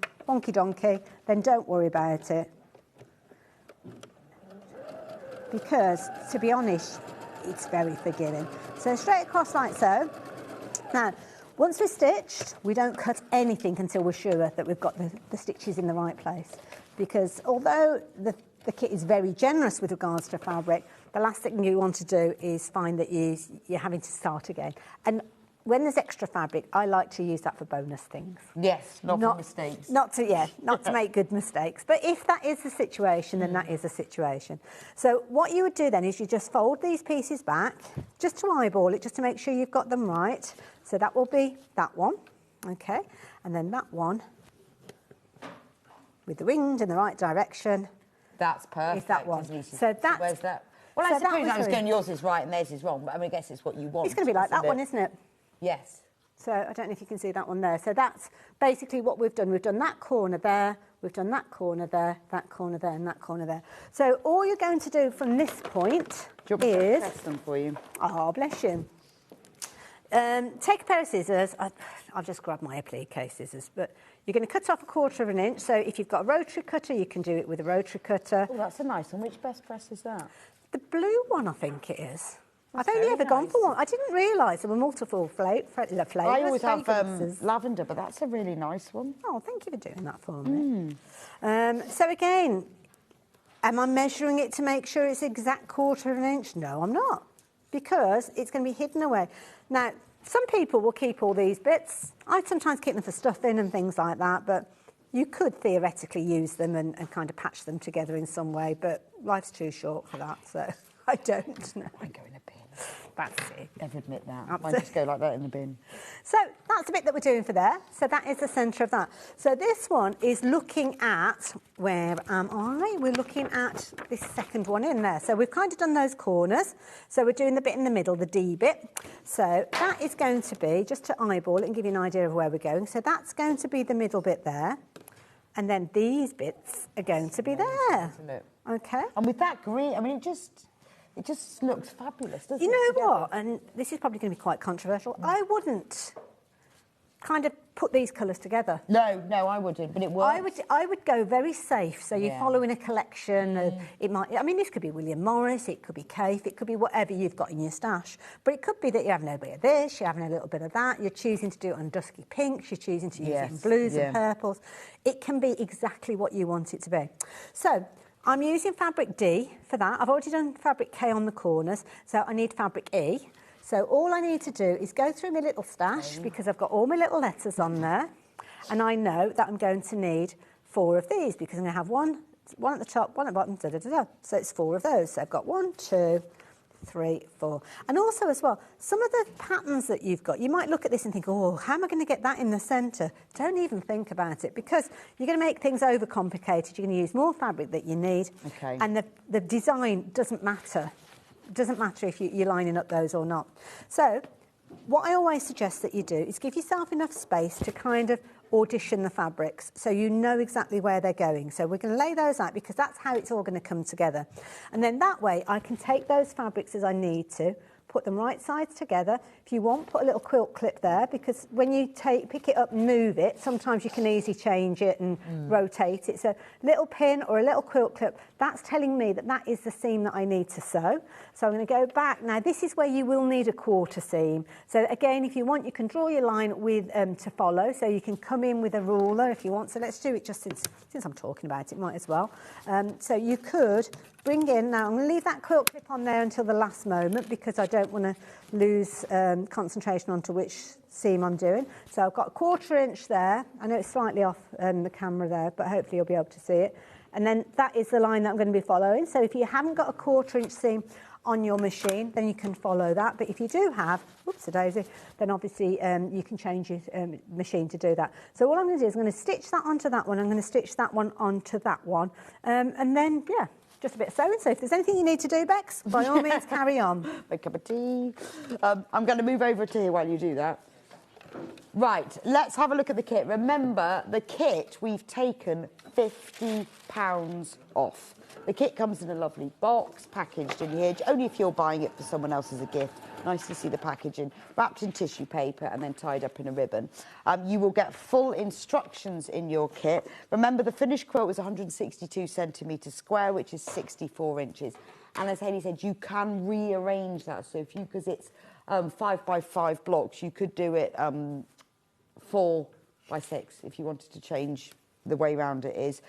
donkey, then don't worry about it. Because, to be honest, it's very forgiving. So straight across like so. Now, once we're stitched, we don't cut anything until we're sure that we've got the stitches in the right place. Because although the kit is very generous with regards to fabric, the last thing you want to do is find that you're having to start again. And when there's extra fabric, I like to use that for bonus things. Yes, not for mistakes. Not to make good mistakes. But if that is the situation, then that is the situation. So what you would do then is you just fold these pieces back, just to eyeball it, just to make sure you've got them right. So that will be that one, okay? And then that one with the wings in the right direction. That's perfect. Is that one. So that's... Where's that? Well, I suppose I was going, yours is right and theirs is wrong, but I mean, I guess it's what you want. It's going to be like that one, isn't it? Yes. So I don't know if you can see that one there. So that's basically what we've done. We've done that corner there, we've done that corner there, that corner there, and that corner there. So all you're going to do from this point is... test them for you. Oh, bless you. Take a pair of scissors. I've just grabbed my applique scissors, but you're going to cut off 1/4 inch. So if you've got a rotary cutter, you can do it with a rotary cutter. Oh, that's a nice one. Which best press is that? The blue one, I think it is. I've only ever gone for one. I didn't realise there were multiple flavours. I always have lavender, but that's a really nice one. Oh, thank you for doing that for me. So again, am I measuring it to make sure it's exact 1/4 inch? No, I'm not, because it's going to be hidden away. Now, some people will keep all these bits. I sometimes keep them for stuffing and things like that, but you could theoretically use them and kind of patch them together in some way, but life's too short for that, so I don't know. I go in a bin. That's it. Never admit that. I just go like that in the bin. So that's the bit that we're doing for there. So that is the centre of that. So this one is looking at, where am I? We're looking at this second one in there. So we've kind of done those corners. So we're doing the bit in the middle, the D bit. So that is going to be, just to eyeball it and give you an idea of where we're going. So that's going to be the middle bit there. And then these bits are going to be there. Okay. And with that green, I mean, it just looks fabulous, doesn't it? You know what? And this is probably going to be quite controversial. I wouldn't kind of put these colours together. No, I wouldn't, but it works. I would go very safe. So you're following a collection of, it might, I mean, this could be William Morris, it could be Kaffe, it could be whatever you've got in your stash. But it could be that you're having a bit of this, you're having a little bit of that, you're choosing to do it on dusky pinks, you're choosing to use it in blues and purples. It can be exactly what you want it to be. So I'm using fabric D for that. I've already done fabric K on the corners, so I need fabric E. So all I need to do is go through my little stash because I've got all my little letters on there, and I know that I'm going to need 4 of these because I'm going to have one at the top, one at the bottom, da-da-da-da. So it's 4 of those. So I've got 1, 2, 3, 4. And also as well, some of the patterns that you've got, you might look at this and think, oh, how am I going to get that in the centre? Don't even think about it because you're going to make things overcomplicated. You're going to use more fabric that you need. Okay. And the design doesn't matter. It doesn't matter if you're lining up those or not. So what I always suggest that you do is give yourself enough space to kind of audition the fabrics so you know exactly where they're going. So we're going to lay those out because that's how it's all going to come together. And then that way I can take those fabrics as I need to, put them right sides together. If you want, put a little quilt clip there because when you pick it up and move it, sometimes you can easily change it and rotate it. So little pin or a little quilt clip, that's telling me that that is the seam that I need to sew. So I'm going to go back. Now this is where you will need a quarter seam. So again, if you want, you can draw your line with to follow. So you can come in with a ruler if you want. So let's do it just since I'm talking about it, might as well. So you could bring in, now I'm going to leave that quilt clip on there until the last moment because I don't want to lose concentration onto which seam I'm doing. So I've got a 1/4 inch there. I know it's slightly off the camera there, but hopefully you'll be able to see it. And then that is the line that I'm going to be following. So if you haven't got a 1/4 inch seam on your machine, then you can follow that. But if you do have, whoops-a-daisy, then obviously you can change your machine to do that. So all I'm going to do is I'm going to stitch that onto that one. I'm going to stitch that one onto that one. And then, yeah, just a bit of sewing. So if there's anything you need to do, Bex, by all means, carry on. A cup of tea. I'm going to move over to here while you do that. Right, let's have a look at the kit. Remember, the kit, we've taken £50 off. The kit comes in a lovely box, packaged in here, only if you're buying it for someone else as a gift. Nice to see the packaging, wrapped in tissue paper and then tied up in a ribbon. You will get full instructions in your kit. Remember, the finished quilt was 162 centimetres square, which is 64 inches. And as Hayley said, you can rearrange that. So if you, because it's 5 by 5 blocks, you could do it 4 by 6 if you wanted to change the way round it is.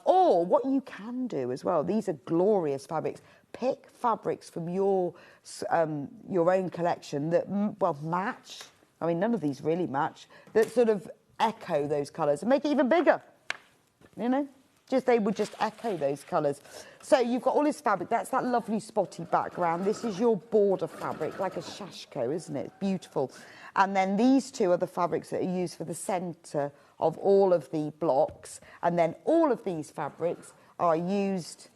Or what you can do as well, these are glorious fabrics. Pick fabrics from your own collection that, well, match. I mean, none of these really match. That sort of echo those colours and make it even bigger, you know? They would just echo those colours. So you've got all this fabric. That's that lovely spotty background. This is your border fabric, like a Sashiko, isn't it? It's beautiful. And then these two are the fabrics that are used for the centre of all of the blocks. And then all of these fabrics are used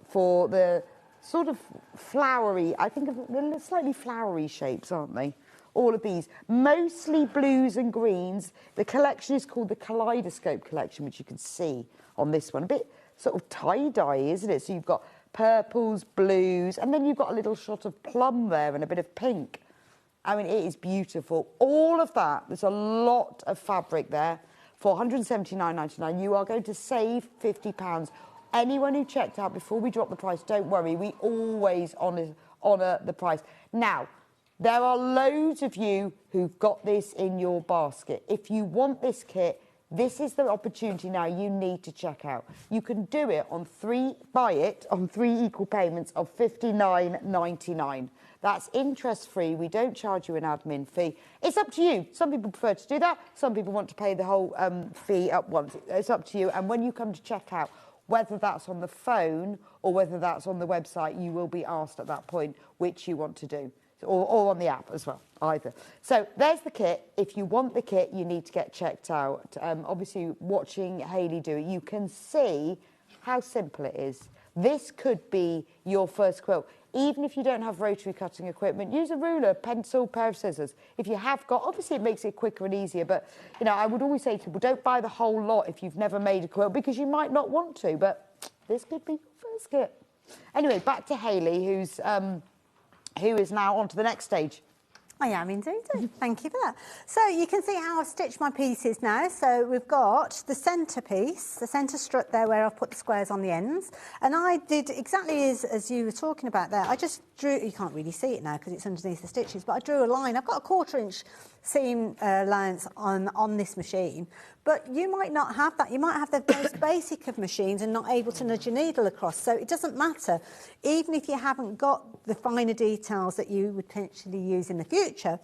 for the sort of flowery, I think of the slightly flowery shapes, aren't they? All of these, mostly blues and greens. The collection is called the Kaleidoscope collection, which you can see on this one. A bit sort of tie-dye, isn't it? So you've got purples, blues, and then you've got a little shot of plum there and a bit of pink. I mean, it is beautiful. All of that, there's a lot of fabric there. For £179.99, you are going to save £50. Anyone who checked out before we drop the price, don't worry, we always honour the price. Now, there are loads of you who've got this in your basket. If you want this kit, this is the opportunity now you need to check out. You can do it on buy it on 3 equal payments of £59.99. That's interest-free. We don't charge you an admin fee. It's up to you. Some people prefer to do that. Some people want to pay the whole fee up once. It's up to you. And when you come to check out, whether that's on the phone or whether that's on the website, you will be asked at that point which you want to do. Or on the app as well, either. So there's the kit. If you want the kit, you need to get checked out. Obviously, watching Hayley do it, you can see how simple it is. This could be your first quilt. Even if you don't have rotary cutting equipment, use a ruler, pencil, pair of scissors. If you have got, obviously it makes it quicker and easier, but, you know, I would always say to people, don't buy the whole lot if you've never made a quilt, because you might not want to, but this could be your first kit. Anyway, back to Hayley, who is now on to the next stage. I am indeed. Thank you for that. So you can see how I've stitched my pieces now. So we've got the centre piece, the centre strut there where I've put the squares on the ends. And I did exactly as you were talking about there. I just drew, you can't really see it now because it's underneath the stitches, but I drew a line. I've got a 1/4 inch seam allowance on this machine, but you might not have that. You might have the most basic of machines and not able to nudge your needle across. So it doesn't matter. Even if you haven't got the finer details that you would potentially use in the future,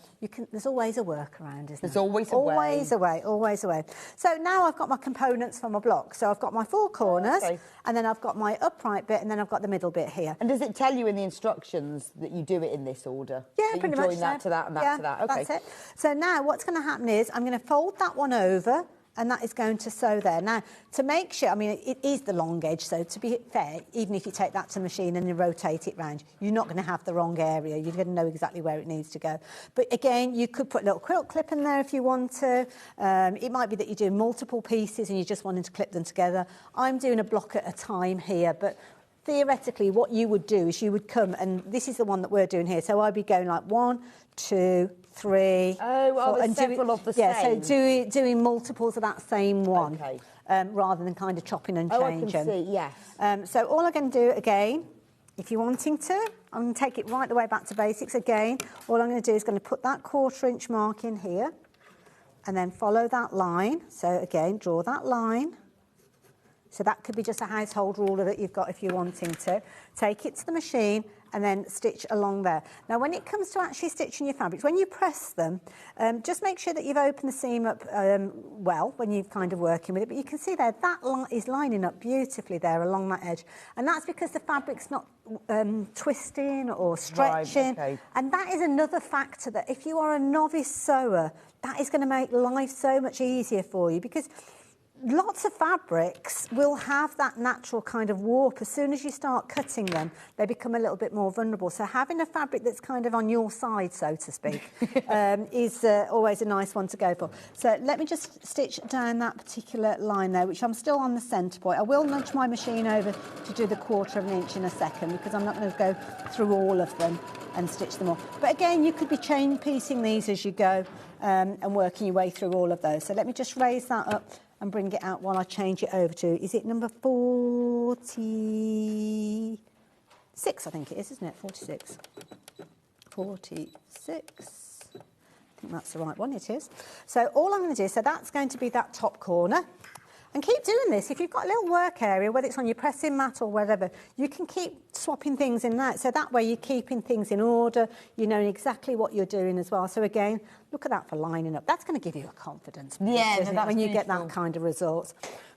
there's always a workaround, isn't there? There's always a way. Always a way, always a way. So now I've got my components for my block. So I've got my 4 corners, and then I've got my upright bit, and then I've got the middle bit here. And does it tell you in the instructions that you do it in this order? Yeah, that pretty you much. join that to that and that to that. Okay. That's it. So now what's going to happen is I'm going to fold that one over, and that is going to sew there. Now, to make sure, I mean, it is the long edge, so to be fair, even if you take that to the machine and you rotate it round, you're not going to have the wrong area. You're going to know exactly where it needs to go. But again, you could put a little quilt clip in there if you want to. It might be that you're doing multiple pieces and you're just wanting to clip them together. I'm doing a block at a time here, but theoretically, what you would do is you would come, and this is the one that we're doing here, so I'd be going like 1, 2, 3. Oh, well, there's several of the same. Yeah, so doing multiples of that same one, rather than kind of chopping and changing. Oh, I can see, yes. So all I'm going to do again, if you're wanting to, I'm going to take it right the way back to basics again. All I'm going to do is going to put that 1/4 inch mark in here, and then follow that line. So again, draw that line. So that could be just a household ruler that you've got if you're wanting to. Take it to the machine and then stitch along there. Now, when it comes to actually stitching your fabrics, when you press them, just make sure that you've opened the seam up well when you're kind of working with it. But you can see there, that is lining up beautifully there along that edge. And that's because the fabric's not twisting or stretching. Right, okay. And that is another factor that if you are a novice sewer, that is going to make life so much easier for you, because lots of fabrics will have that natural kind of warp. As soon as you start cutting them, they become a little bit more vulnerable. So having a fabric that's kind of on your side, so to speak, is always a nice one to go for. So let me just stitch down that particular line there, which I'm still on the centre point. I will nudge my machine over to do the 1/4 inch in a second, because I'm not going to go through all of them and stitch them all. But again, you could be chain piecing these as you go and working your way through all of those. So let me just raise that up and bring it out while I change it over to, is it number 46? I think it is, isn't it? 46. 46. I think that's the right one, it is. So all I'm going to do, so that's going to be that top corner. And keep doing this. If you've got a little work area, whether it's on your pressing mat or whatever, you can keep swapping things in that. So that way you're keeping things in order, you know exactly what you're doing as well. So again, look at that for lining up. That's going to give you a confidence boost, isn't it, when you get that kind of results.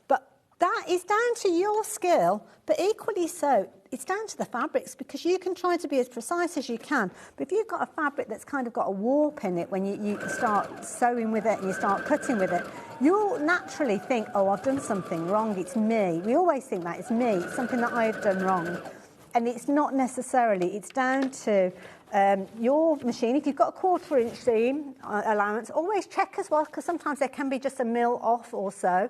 But that is down to your skill, but equally so, it's down to the fabrics, because you can try to be as precise as you can. But if you've got a fabric that's kind of got a warp in it when you start sewing with it and you start cutting with it, you'll naturally think, oh, I've done something wrong, it's me. We always think that, it's me, it's something that I've done wrong. And it's not necessarily, it's down to your machine. If you've got a 1/4 inch seam allowance, always check as well, because sometimes there can be just a mil off or so.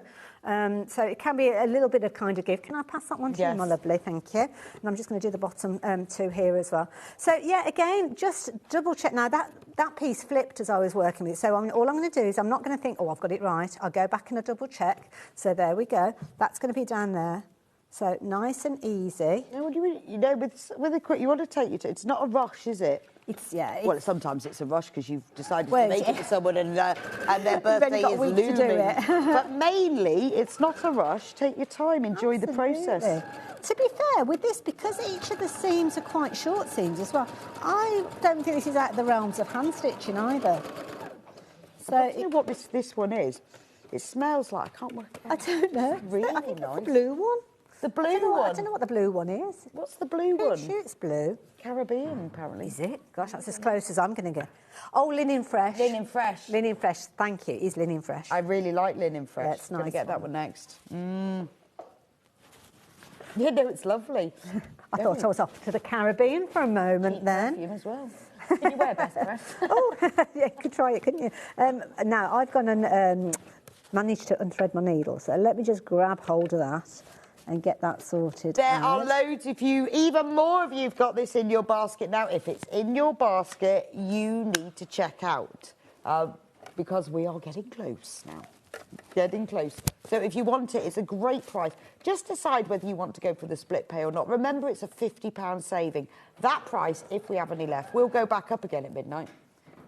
So it can be a little bit of kind of give. Can I pass that one to you, my lovely? Thank you. And I'm just going to do the bottom two here as well. So yeah, again, just double check. Now that piece flipped as I was working with it. So all I'm going to do is I'm not going to think, oh, I've got it right. I'll go back and a double check. So there we go. That's going to be down there. So nice and easy. You know, with a quilt, you want to take your time. It's not a rush, is it? It's, yeah. Well, sometimes it's a rush because you've decided to make it for someone and their birthday is looming. To do it. But mainly, it's not a rush. Take your time, enjoy the process. To be fair, with this, because each of the seams are quite short seams as well, I don't think this is out of the realms of hand stitching either. So you know what this one is? It smells like, I can't work it out. I don't know. It's really I think nice. It's the blue one. The blue one? I don't know what the blue one is. What's the blue one? It's blue. Caribbean, apparently. Is it? Gosh, that's as close as I'm going to get. Oh, Linen Fresh. Linen Fresh. Linen Fresh, thank you. It is Linen Fresh. I really like Linen Fresh. Yeah, it's nice. Gonna get that one next. Yeah, no, it's lovely. I thought I was off to the Caribbean for a moment then. Perfume as well. Can you wear best dress? Oh, yeah, you could try it, couldn't you? Now, I've gone and managed to unthread my needle, so let me just grab hold of that. and get that sorted There out. are loads. Even more of you've got this in your basket now. If it's in your basket, you need to check out because we are getting close now. Getting close. So if you want it, it's a great price. Just decide whether you want to go for the split pay or not. Remember, it's a £50 saving. That price, if we have any left, will go back up again at midnight.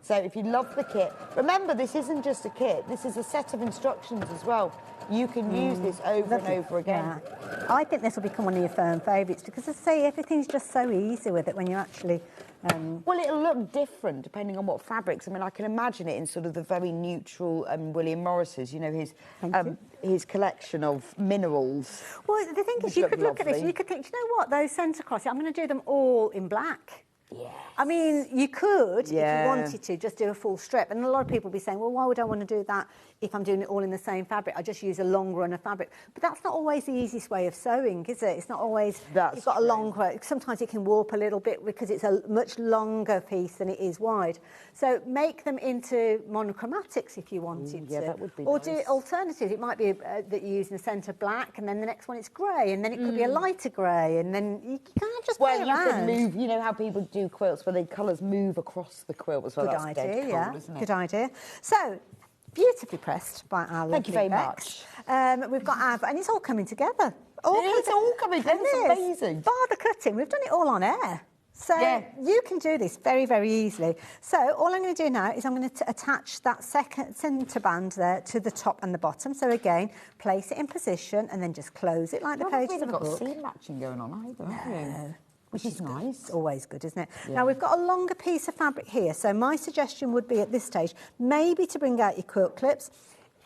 So if you love the kit, remember, this isn't just a kit. This is a set of instructions as well. You can use this over and over again. Yeah. I think this will become one of your firm favourites because, as I say, everything's just so easy with it when you actually... Well, it'll look different depending on what fabrics. I mean, I can imagine it in sort of the very neutral William Morris's, you know, his collection of minerals. Well, the thing is, you could look at this and you could think, you know what, those centre crosses, I'm going to do them all in black. Yeah. I mean, you could, if you wanted to, just do a full strip. And a lot of people will be saying, well, why would I want to do that if I'm doing it all in the same fabric? I just use a long run of fabric. But that's not always the easiest way of sewing, is it? It's not always... You've got a long... Sometimes it can warp a little bit because it's a much longer piece than it is wide. So make them into monochromatics if you wanted to. Yeah, that would be Or nice. do alternatives. It might be that you're using the centre black and then the next one it's grey and then it could be a lighter grey and then you can't just play around. Well, you can move, you know how people do quilts where the colours move across the quilt as well. Good That's idea, dead cool, yeah. isn't it? Good idea. So, beautifully pressed by our Thank you lovely very Bex. We've got our... And it's all coming together. It's all coming together. It's amazing. Bar the cutting. We've done it all on air. So you can do this very, very easily. So all I'm going to do now is I'm going to attach that second centre band there to the top and the bottom. So again, place it in position and then just close it like the pages of a book. We haven't got seam matching going on either, have we? Which is nice. It's always good, isn't it? Yeah. Now, we've got a longer piece of fabric here, so my suggestion would be at this stage, maybe to bring out your quilt clips.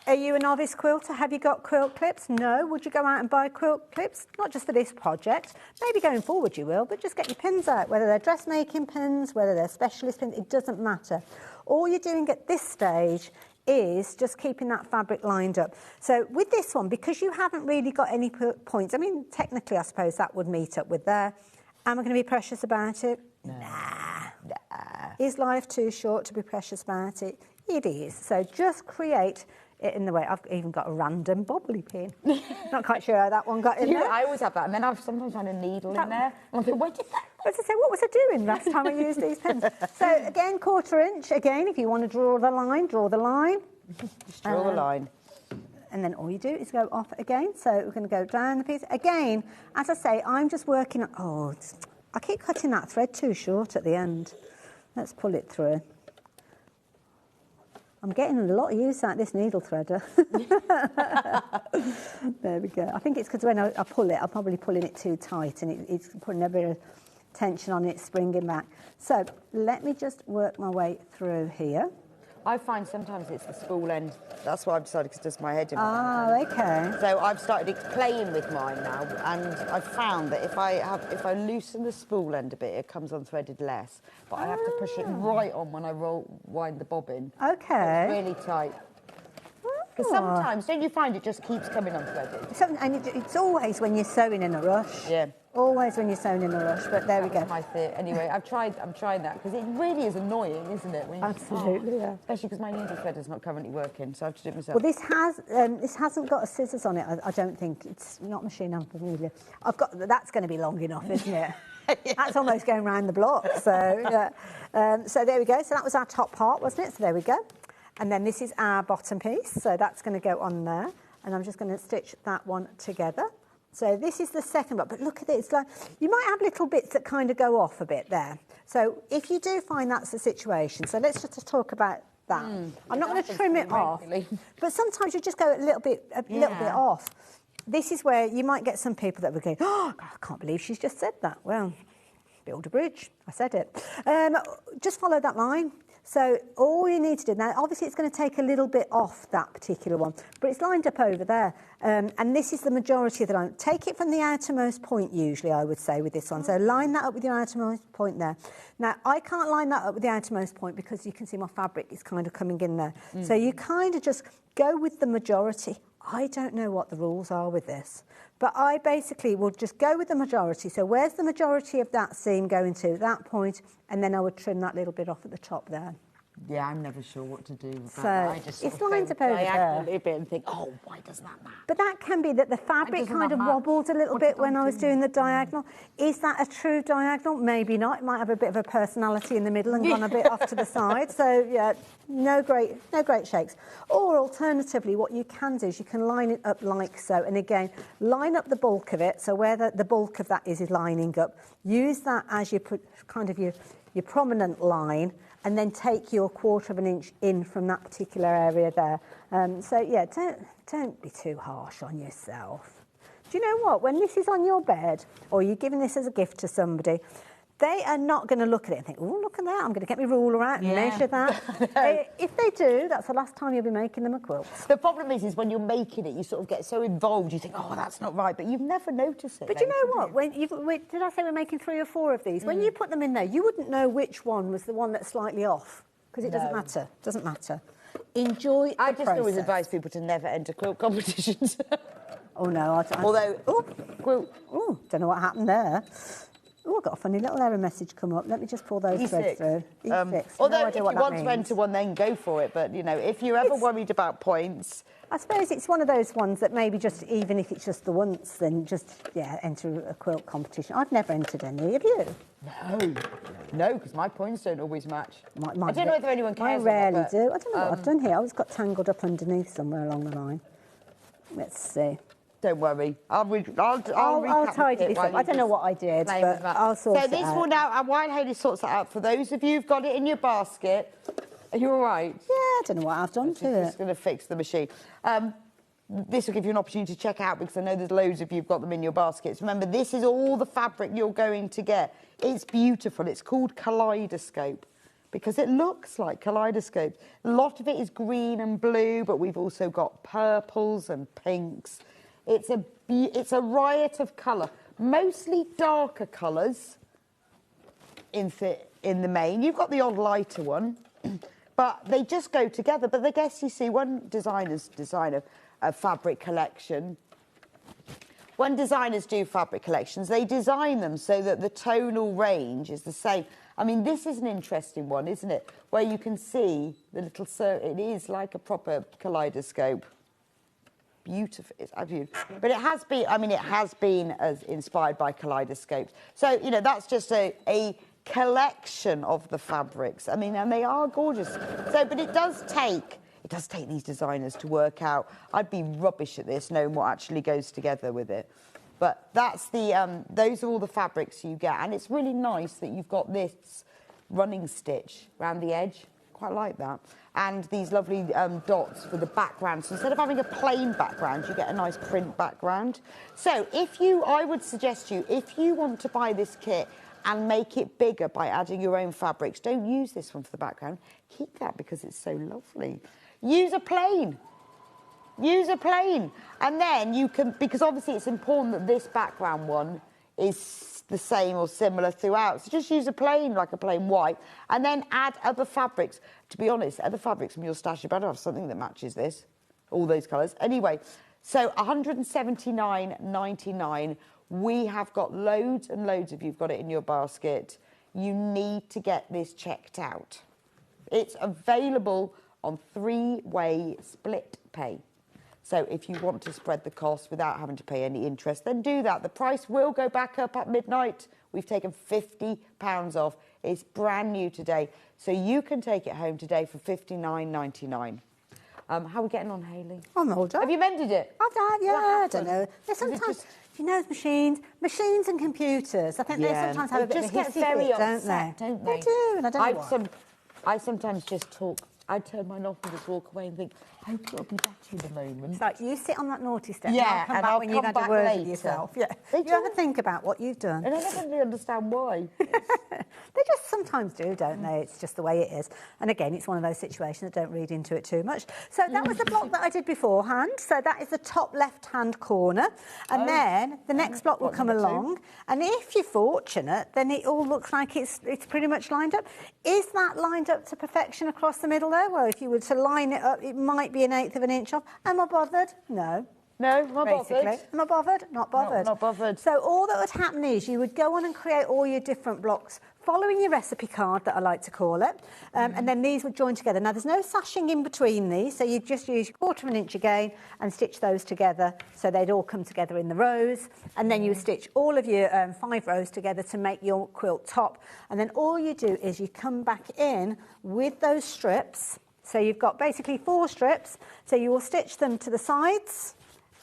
Are you a novice quilter? Have you got quilt clips? No. Would you go out and buy quilt clips? Not just for this project. Maybe going forward you will, but just get your pins out, whether they're dressmaking pins, whether they're specialist pins, it doesn't matter. All you're doing at this stage is just keeping that fabric lined up. So with this one, because you haven't really got any points, I mean, technically, I suppose that would meet up with there. Am I going to be precious about it? No. Nah. Is life too short to be precious about it? It is. So just create it in the way. I've even got a random bobbly pin. Not quite sure how that one got in there. I always have that, and then I've sometimes had a needle in there. And I think, where did that... As I say, what was I doing last time I used these pins? So again, 1/4 inch. Again, if you want to draw the line, draw the line. Just draw the line. And then all you do is go off again. So we're going to go down the piece. Again, as I say, I'm just working on... Oh, I keep cutting that thread too short at the end. Let's pull it through. I'm getting a lot of use out of this needle threader. There we go. I think it's because when I pull it, I'm probably pulling it too tight and it's putting a bit of tension on it, springing back. So let me just work my way through here. I find sometimes it's the spool end. That's why I've decided because it does my head in. Okay. So I've started playing with mine now, and I've found that if I loosen the spool end a bit, it comes unthreaded less. But I have to push it right on when I wind the bobbin. Okay. So it's really tight. Because sometimes, don't you find it just keeps coming unthreaded? And it's always when you're sewing in a rush. Yeah. Always when you're sewing in a rush, but there we go. My fear. Anyway, I'm trying that because it really is annoying, isn't it? When you Absolutely, yeah. Especially because my needle threader's not currently working, so I have to do it myself. Well, this hasn't got a scissors on it. I don't think it's not machine unfamiliar. That's going to be long enough, isn't it? Yeah. That's almost going round the block. So yeah. So there we go. So that was our top part, wasn't it? So there we go. And then this is our bottom piece. So that's going to go on there, and I'm just going to stitch that one together. So this is the second part, but look at it, it's like, you might have little bits that kind of go off a bit there. So if you do find that's the situation, so let's just talk about that. I'm not going to trim it off, but sometimes you just go a little bit off. This is where you might get some people that will go, oh, I can't believe she's just said that. Well, build a bridge, I said it. Just follow that line. So all you need to do, now obviously it's going to take a little bit off that particular one, but it's lined up over there. And this is the majority of the line. Take it from the outermost point usually, I would say, with this one. So line that up with your outermost point there. Now, I can't line that up with the outermost point because you can see my fabric is kind of coming in there. So you kind of just go with the majority. I don't know what the rules are with this, but I basically will just go with the majority. So where's the majority of that seam going to? That point, and then I would trim that little bit off at the top there. Yeah, I'm never sure what to do with So that. I just it's lined up over there. a bit and think, oh, why doesn't that matter? But that can be that the fabric doesn't kind of that wobbled a little What bit did when I I was do? doing the diagonal. Is that a true diagonal? Maybe not. It might have a bit of a personality in the middle and gone a bit off to the side. So yeah, no great shakes. Or alternatively, what you can do is you can line it up like so. And again, line up the bulk of it. So where the bulk of that is lining up. Use that as your kind of your prominent line, and then take your 1/4 of an inch in from that particular area there. So yeah, don't be too harsh on yourself. Do you know what? When this is on your bed, or you're giving this as a gift to somebody, they are not going to look at it and think, oh, look at that, I'm going to get my ruler out and measure that. If they do, that's the last time you'll be making them a quilt. The problem is when you're making it, you sort of get so involved, you think, oh, that's not right, but you've never noticed it. But you know what? Did I say we're making 3 or 4 of these? When you put them in there, you wouldn't know which one was the one that's slightly off, because it doesn't matter. Doesn't matter. Enjoy the process. I just always advise people to never enter quilt competitions. Oh, no. Although, don't know what happened there. Oh, I've got a funny little error message come up. Let me just pull those threads through. E6. Although if you want to enter one, then go for it. But, you know, if you're ever worried about points... I suppose it's one of those ones that maybe just, even if it's just the once, then just, enter a quilt competition. I've never entered any. Have you? No, because my points don't always match. I don't know whether anyone cares. I rarely do. I don't know what I've done here. I was got tangled up underneath somewhere along the line. Let's see. Don't worry. I'll tidy this up. I don't know what I did, but I'll sort it out. So this one out, and while Hayley sorts that out, for those of you who've got it in your basket, are you all right? Yeah, I don't know what I've done to it. I'm just going to fix the machine. This will give you an opportunity to check out, because I know there's loads of you who've got them in your baskets. Remember, this is all the fabric you're going to get. It's beautiful. It's called Kaleidoscope, because it looks like kaleidoscope. A lot of it is green and blue, but we've also got purples and pinks. It's a riot of colour, mostly darker colours in the main. You've got the odd lighter one, but they just go together. But I guess you see, when designers design a fabric collection, when designers do fabric collections, they design them so that the tonal range is the same. I mean, this is an interesting one, isn't it? Where you can see the little circle. It is like a proper kaleidoscope. Beautiful, it's beautiful. But it has been as inspired by kaleidoscopes. So, you know, that's just a collection of the fabrics. I mean, and they are gorgeous. So, but it does take these designers to work out. I'd be rubbish at this, knowing what actually goes together with it. But that's those are all the fabrics you get. And it's really nice that you've got this running stitch around the edge. Quite like that. And these lovely dots for the background. So instead of having a plain background, you get a nice print background. So I would suggest if you want to buy this kit and make it bigger by adding your own fabrics, don't use this one for the background. Keep that because it's so lovely. Use a plain. Use a plain. And then you can, because obviously it's important that this background one is the same or similar throughout. So just use a plain, like a plain white, and then add other fabrics. To be honest, other fabrics from your stash, you better have something that matches this, all those colours. Anyway, so $179.99. We have got loads and loads of you've got it in your basket. You need to get this checked out. It's available on 3-way split pay. So if you want to spread the cost without having to pay any interest, then do that. The price will go back up at midnight. We've taken £50 off. It's brand new today. So you can take it home today for $59.99. How are we getting on, Hayley? I'm all done. Have you mended it? I've done, yeah, I don't know. There's sometimes, you know, machines and computers, I think they sometimes have a bit of a hissy fit, don't they? They do, and I don't know why. I sometimes just talk. I turn mine off and just walk away and think, I hope it'll be better in a moment. It's like, you sit on that naughty step, yeah, and I'll come back when you've had a word with yourself. Yeah. You ever think about what you've done? And I never really understand why. They just sometimes do, don't they? It's just the way it is. And again, it's one of those situations that don't read into it too much. So that was the block that I did beforehand. So that is the top left-hand corner. And then the next block will come along. And if you're fortunate, then it all looks like it's pretty much lined up. Is that lined up to perfection across the middle there? Well, if you were to line it up, it might be 1/8 of an inch off. Am I bothered? No. No, not bothered. Am I bothered? Not bothered. Not bothered. So all that would happen is you would go on and create all your different blocks following your recipe card, that I like to call it, and then these would join together. Now, there's no sashing in between these, so you just use 1/4 of an inch again and stitch those together so they'd all come together in the rows, and then you stitch all of your 5 rows together to make your quilt top, and then all you do is you come back in with those strips. So you've got basically 4 strips, so you will stitch them to the sides,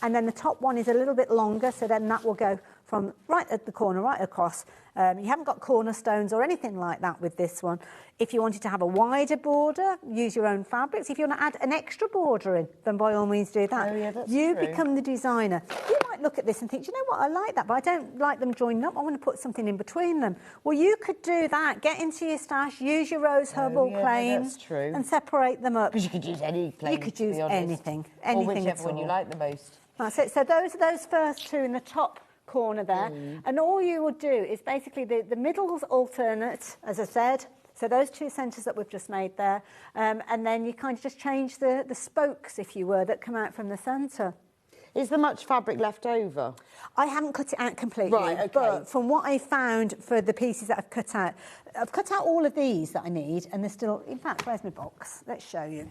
and then the top one is a little bit longer, so then that will go from right at the corner, right across. You haven't got cornerstones or anything like that with this one. If you wanted to have a wider border, use your own fabrics. If you want to add an extra border in, then by all means do that. Oh, yeah, that's you true. become the designer. You might look at this and think, you know what, I like that, but I don't like them joining up. I want to put something in between them. Well, you could do that. Get into your stash, use your rose hub or plain, that's true. and separate them up. Because you could use any plain, You could to use be honest. anything Or at whichever all. one you like the most. That's it. So those are those first 2 in the top corner there, and all you would do is basically the middle's alternate, as I said, so those 2 centres that we've just made there, and then you kind of just change the spokes, if you were, that come out from the centre. Is there much fabric left over? I haven't cut it out completely, Right, okay. but from what I found for the pieces that I've cut out all of these that I need, and there's still, in fact, where's my box? Let's show you.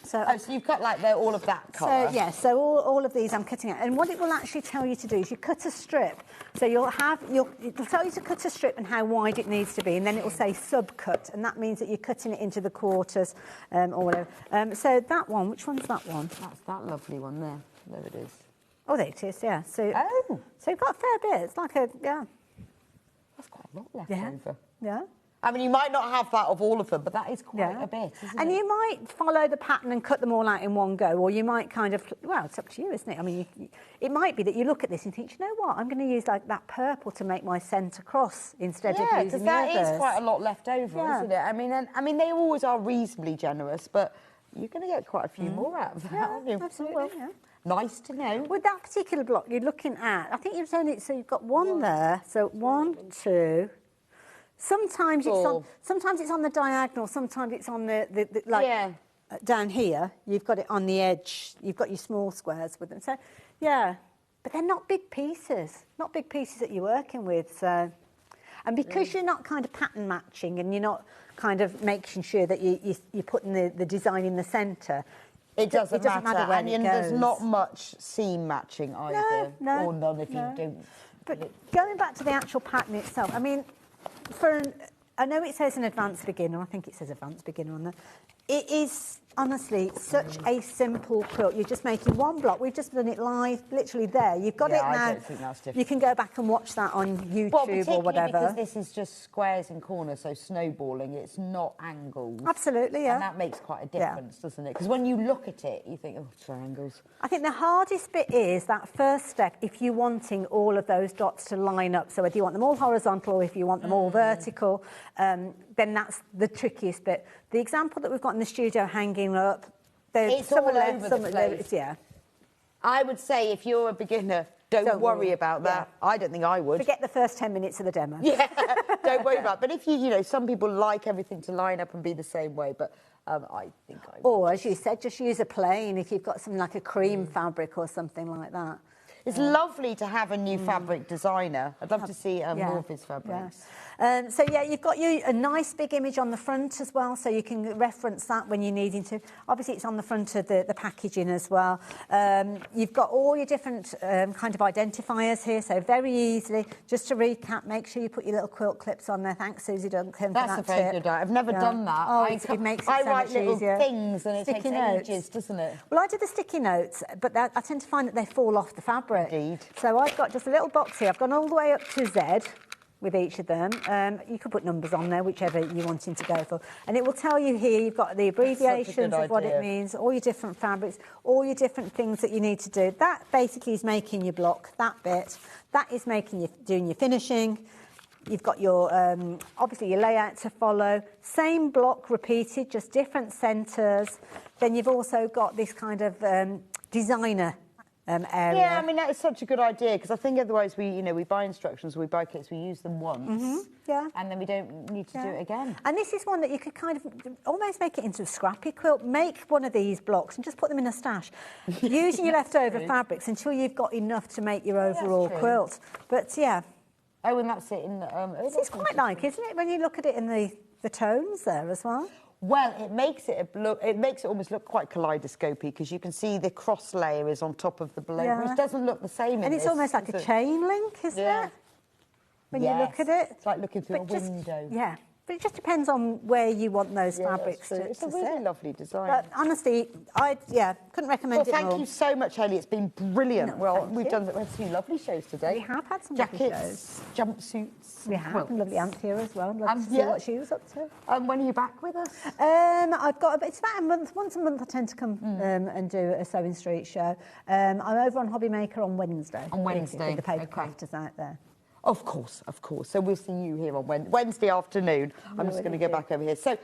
So you've cut like all of that colour? So, yeah, so all of these I'm cutting out. And what it will actually tell you to do is you cut a strip. So it'll tell you to cut a strip and how wide it needs to be, and then it will say sub-cut, and that means that you're cutting it into the quarters or whatever. So that one, which one's that one? That's that lovely one there. There it is. Oh, there it is, yeah. So you've got a fair bit. It's like a, That's quite a lot left Yeah. over. Yeah. I mean, you might not have that of all of them, but that is quite a bit, isn't And it? you might follow the pattern and cut them all out in one go, or you might kind of, well, it's up to you, isn't it? I mean, it might be that you look at this and think, you know what, I'm going to use like that purple to make my centre cross instead of using the others. Yeah, because that is quite a lot left over, Yeah. isn't it? I mean, they always are reasonably generous, but you're going to get quite a few more out of that, aren't you? Absolutely, yeah. Nice to know. With that particular block you're looking at, I think you've got one there, so 1, 2. Sometimes it's on the diagonal, sometimes it's on the like down here. You've got it on the edge. You've got your small squares with them. So yeah, but they're not big pieces. Not big pieces that you're working with. So, and because you're not kind of pattern matching and you're not kind of making sure that you're putting the design in the centre. It doesn't matter where and it goes. there's not much seam matching either, No, or none if you don't. But going back to the actual pattern itself, I mean, I know it says an advanced beginner. I think it says advanced beginner on there. It is honestly such a simple quilt. You're just making one block. We've just done it live, literally there. You've got it now. I don't think that's different. You can go back and watch that on YouTube or whatever. Because this is just squares and corners, so snowballing. It's not angles. Absolutely, yeah. And that makes quite a difference, doesn't it? Because when you look at it, you think, oh, triangles. I think the hardest bit is that first step if you're wanting all of those dots to line up. So whether you want them all horizontal or if you want them all vertical, then that's the trickiest bit. The example that we've got in the studio hanging up, it's all over the place. Yeah. I would say if you're a beginner, don't worry about that. Yeah. I don't think I would. Forget the first 10 minutes of the demo. Yeah, don't worry about it. But if you know, some people like everything to line up and be the same way, but I think I would. Or, as you said, just use a plain if you've got something like a cream fabric or something like that. It's lovely to have a new fabric designer. I'd love to see more of his fabrics. So, yeah, you've got a nice big image on the front as well, so you can reference that when you're needing to. Obviously, it's on the front of the packaging as well. You've got all your different kind of identifiers here, so very easily. Just to recap, make sure you put your little quilt clips on there. Thanks, Susie Duncan, That's for that a very tip. good idea. I've never done that. Oh, it makes it so I write much little easier. things and it Sticky takes notes. ages, doesn't it? Well, I do the sticky notes, but I tend to find that they fall off the fabric. Indeed. So I've got just a little box here. I've gone all the way up to Z with each of them. You could put numbers on there, whichever you're wanting to go for. And it will tell you here, you've got the abbreviations of what it means, all your different fabrics, all your different things that you need to do. That basically is making your block, that bit. That is doing your finishing. You've got your, obviously, your layout to follow. Same block repeated, just different centres. Then you've also got this kind of designer area. Yeah, I mean, that is such a good idea, because I think otherwise we buy instructions, we buy kits, we use them once, and then we don't need to do it again. And this is one that you could kind of almost make it into a scrappy quilt. Make one of these blocks and just put them in a stash, using your leftover fabrics until you've got enough to make your overall quilt. But, yeah. Oh, and that's it in the... It's quite like, isn't it, when you look at it in the tones there as well? Well, it makes it almost look quite kaleidoscopy because you can see the cross layer is on top of the below, which doesn't look the same. And it's almost like a chain link, isn't it? When you look at it, it's like looking through a window. Yeah, but it just depends on where you want those fabrics to It's a really lovely design. But honestly, couldn't recommend it more. Well, thank you so much, Hayley. It's been brilliant. No, we've had two lovely shows today. We have had some jackets, lovely shows. Jumpsuits. We have, and lovely Ant here as well. I'd love to see what she was up to. When are you back with us? It's about a month. Once a month I tend to come and do a Sewing Street show. I'm over on Hobby Maker on Wednesday. On Wednesday. With the paper crafters out there. Of course. So we'll see you here on Wednesday afternoon. I'm just going to go back over here. So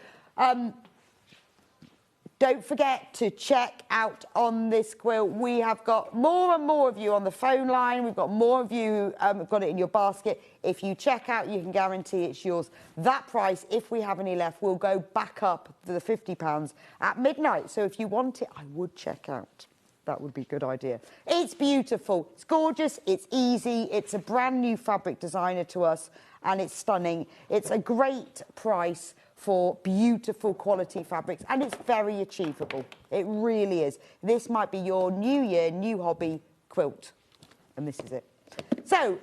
don't forget to check out on this quilt. We have got more and more of you on the phone line. We've got more of you who've got it in your basket. If you check out, you can guarantee it's yours. That price, if we have any left, will go back up to the £50 at midnight. So if you want it, I would check out. That would be a good idea. It's beautiful, it's gorgeous, it's easy, it's a brand new fabric designer to us, and it's stunning. It's a great price for beautiful quality fabrics, and it's very achievable. It really is. This might be your new year, new hobby quilt, and this is it. So,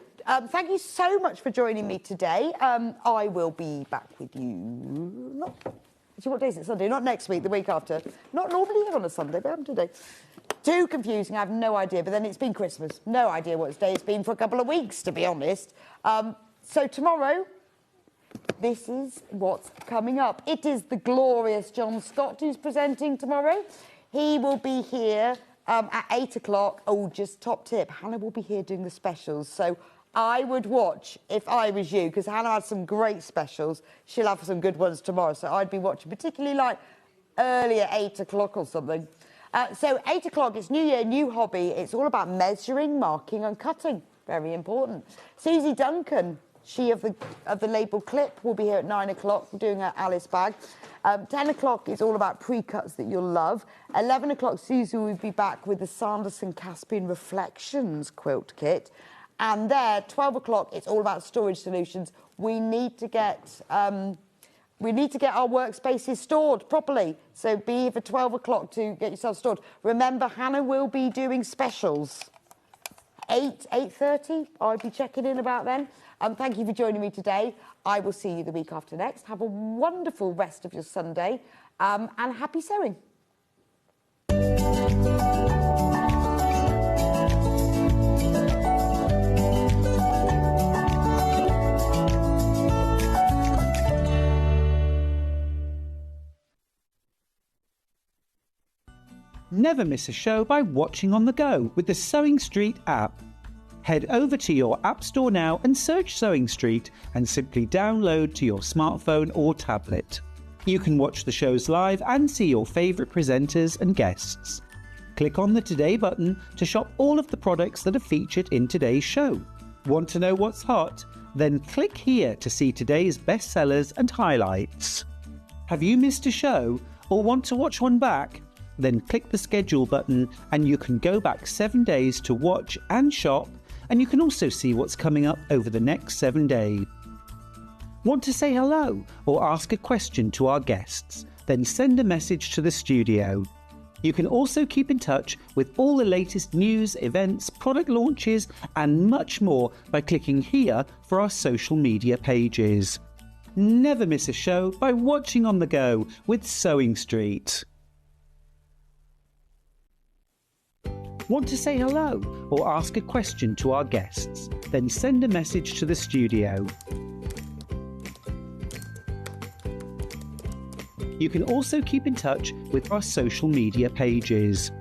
thank you so much for joining me today. I will be back with you. What day is it? Sunday? Not next week, the week after. Not normally here on a Sunday, but I haven't today. Too confusing, I have no idea. But then it's been Christmas. No idea what day it's been for a couple of weeks, to be honest. So tomorrow, this is what's coming up. It is the glorious John Scott who's presenting tomorrow. He will be here at 8 o'clock. Oh, just top tip, Hannah will be here doing the specials. So I would watch if I was you, because Hannah had some great specials. She'll have some good ones tomorrow. So I'd be watching, particularly like early at 8 o'clock or something. So 8 o'clock, it's New Year, new hobby. It's all about measuring, marking and cutting. Very important. Susie Duncan, she of the label Clip, will be here at 9 o'clock doing her Alice bag. 10 o'clock is all about pre-cuts that you'll love. 11 o'clock, Susie will be back with the Sanderson Caspian Reflections quilt kit. And there, 12 o'clock, it's all about storage solutions. We need to get our workspaces stored properly. So be here for 12 o'clock to get yourself stored. Remember, Hannah will be doing specials. 8:30, I'll be checking in about then. Thank you for joining me today. I will see you the week after next. Have a wonderful rest of your Sunday and happy sewing. Never miss a show by watching on the go with the Sewing Street app. Head over to your app store now and search Sewing Street and simply download to your smartphone or tablet. You can watch the shows live and see your favourite presenters and guests. Click on the Today button to shop all of the products that are featured in today's show. Want to know what's hot? Then click here to see today's bestsellers and highlights. Have you missed a show or want to watch one back? Then click the schedule button and you can go back 7 days to watch and shop, and you can also see what's coming up over the next 7 days. Want to say hello or ask a question to our guests? Then send a message to the studio. You can also keep in touch with all the latest news, events, product launches and much more by clicking here for our social media pages. Never miss a show by watching on the go with Sewing Street. Want to say hello or ask a question to our guests? Then send a message to the studio. You can also keep in touch with our social media pages.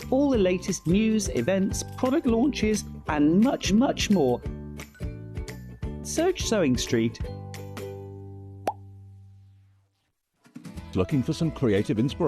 All the latest news, events, product launches and much, much more. Search Sewing Street. Looking for some creative inspiration?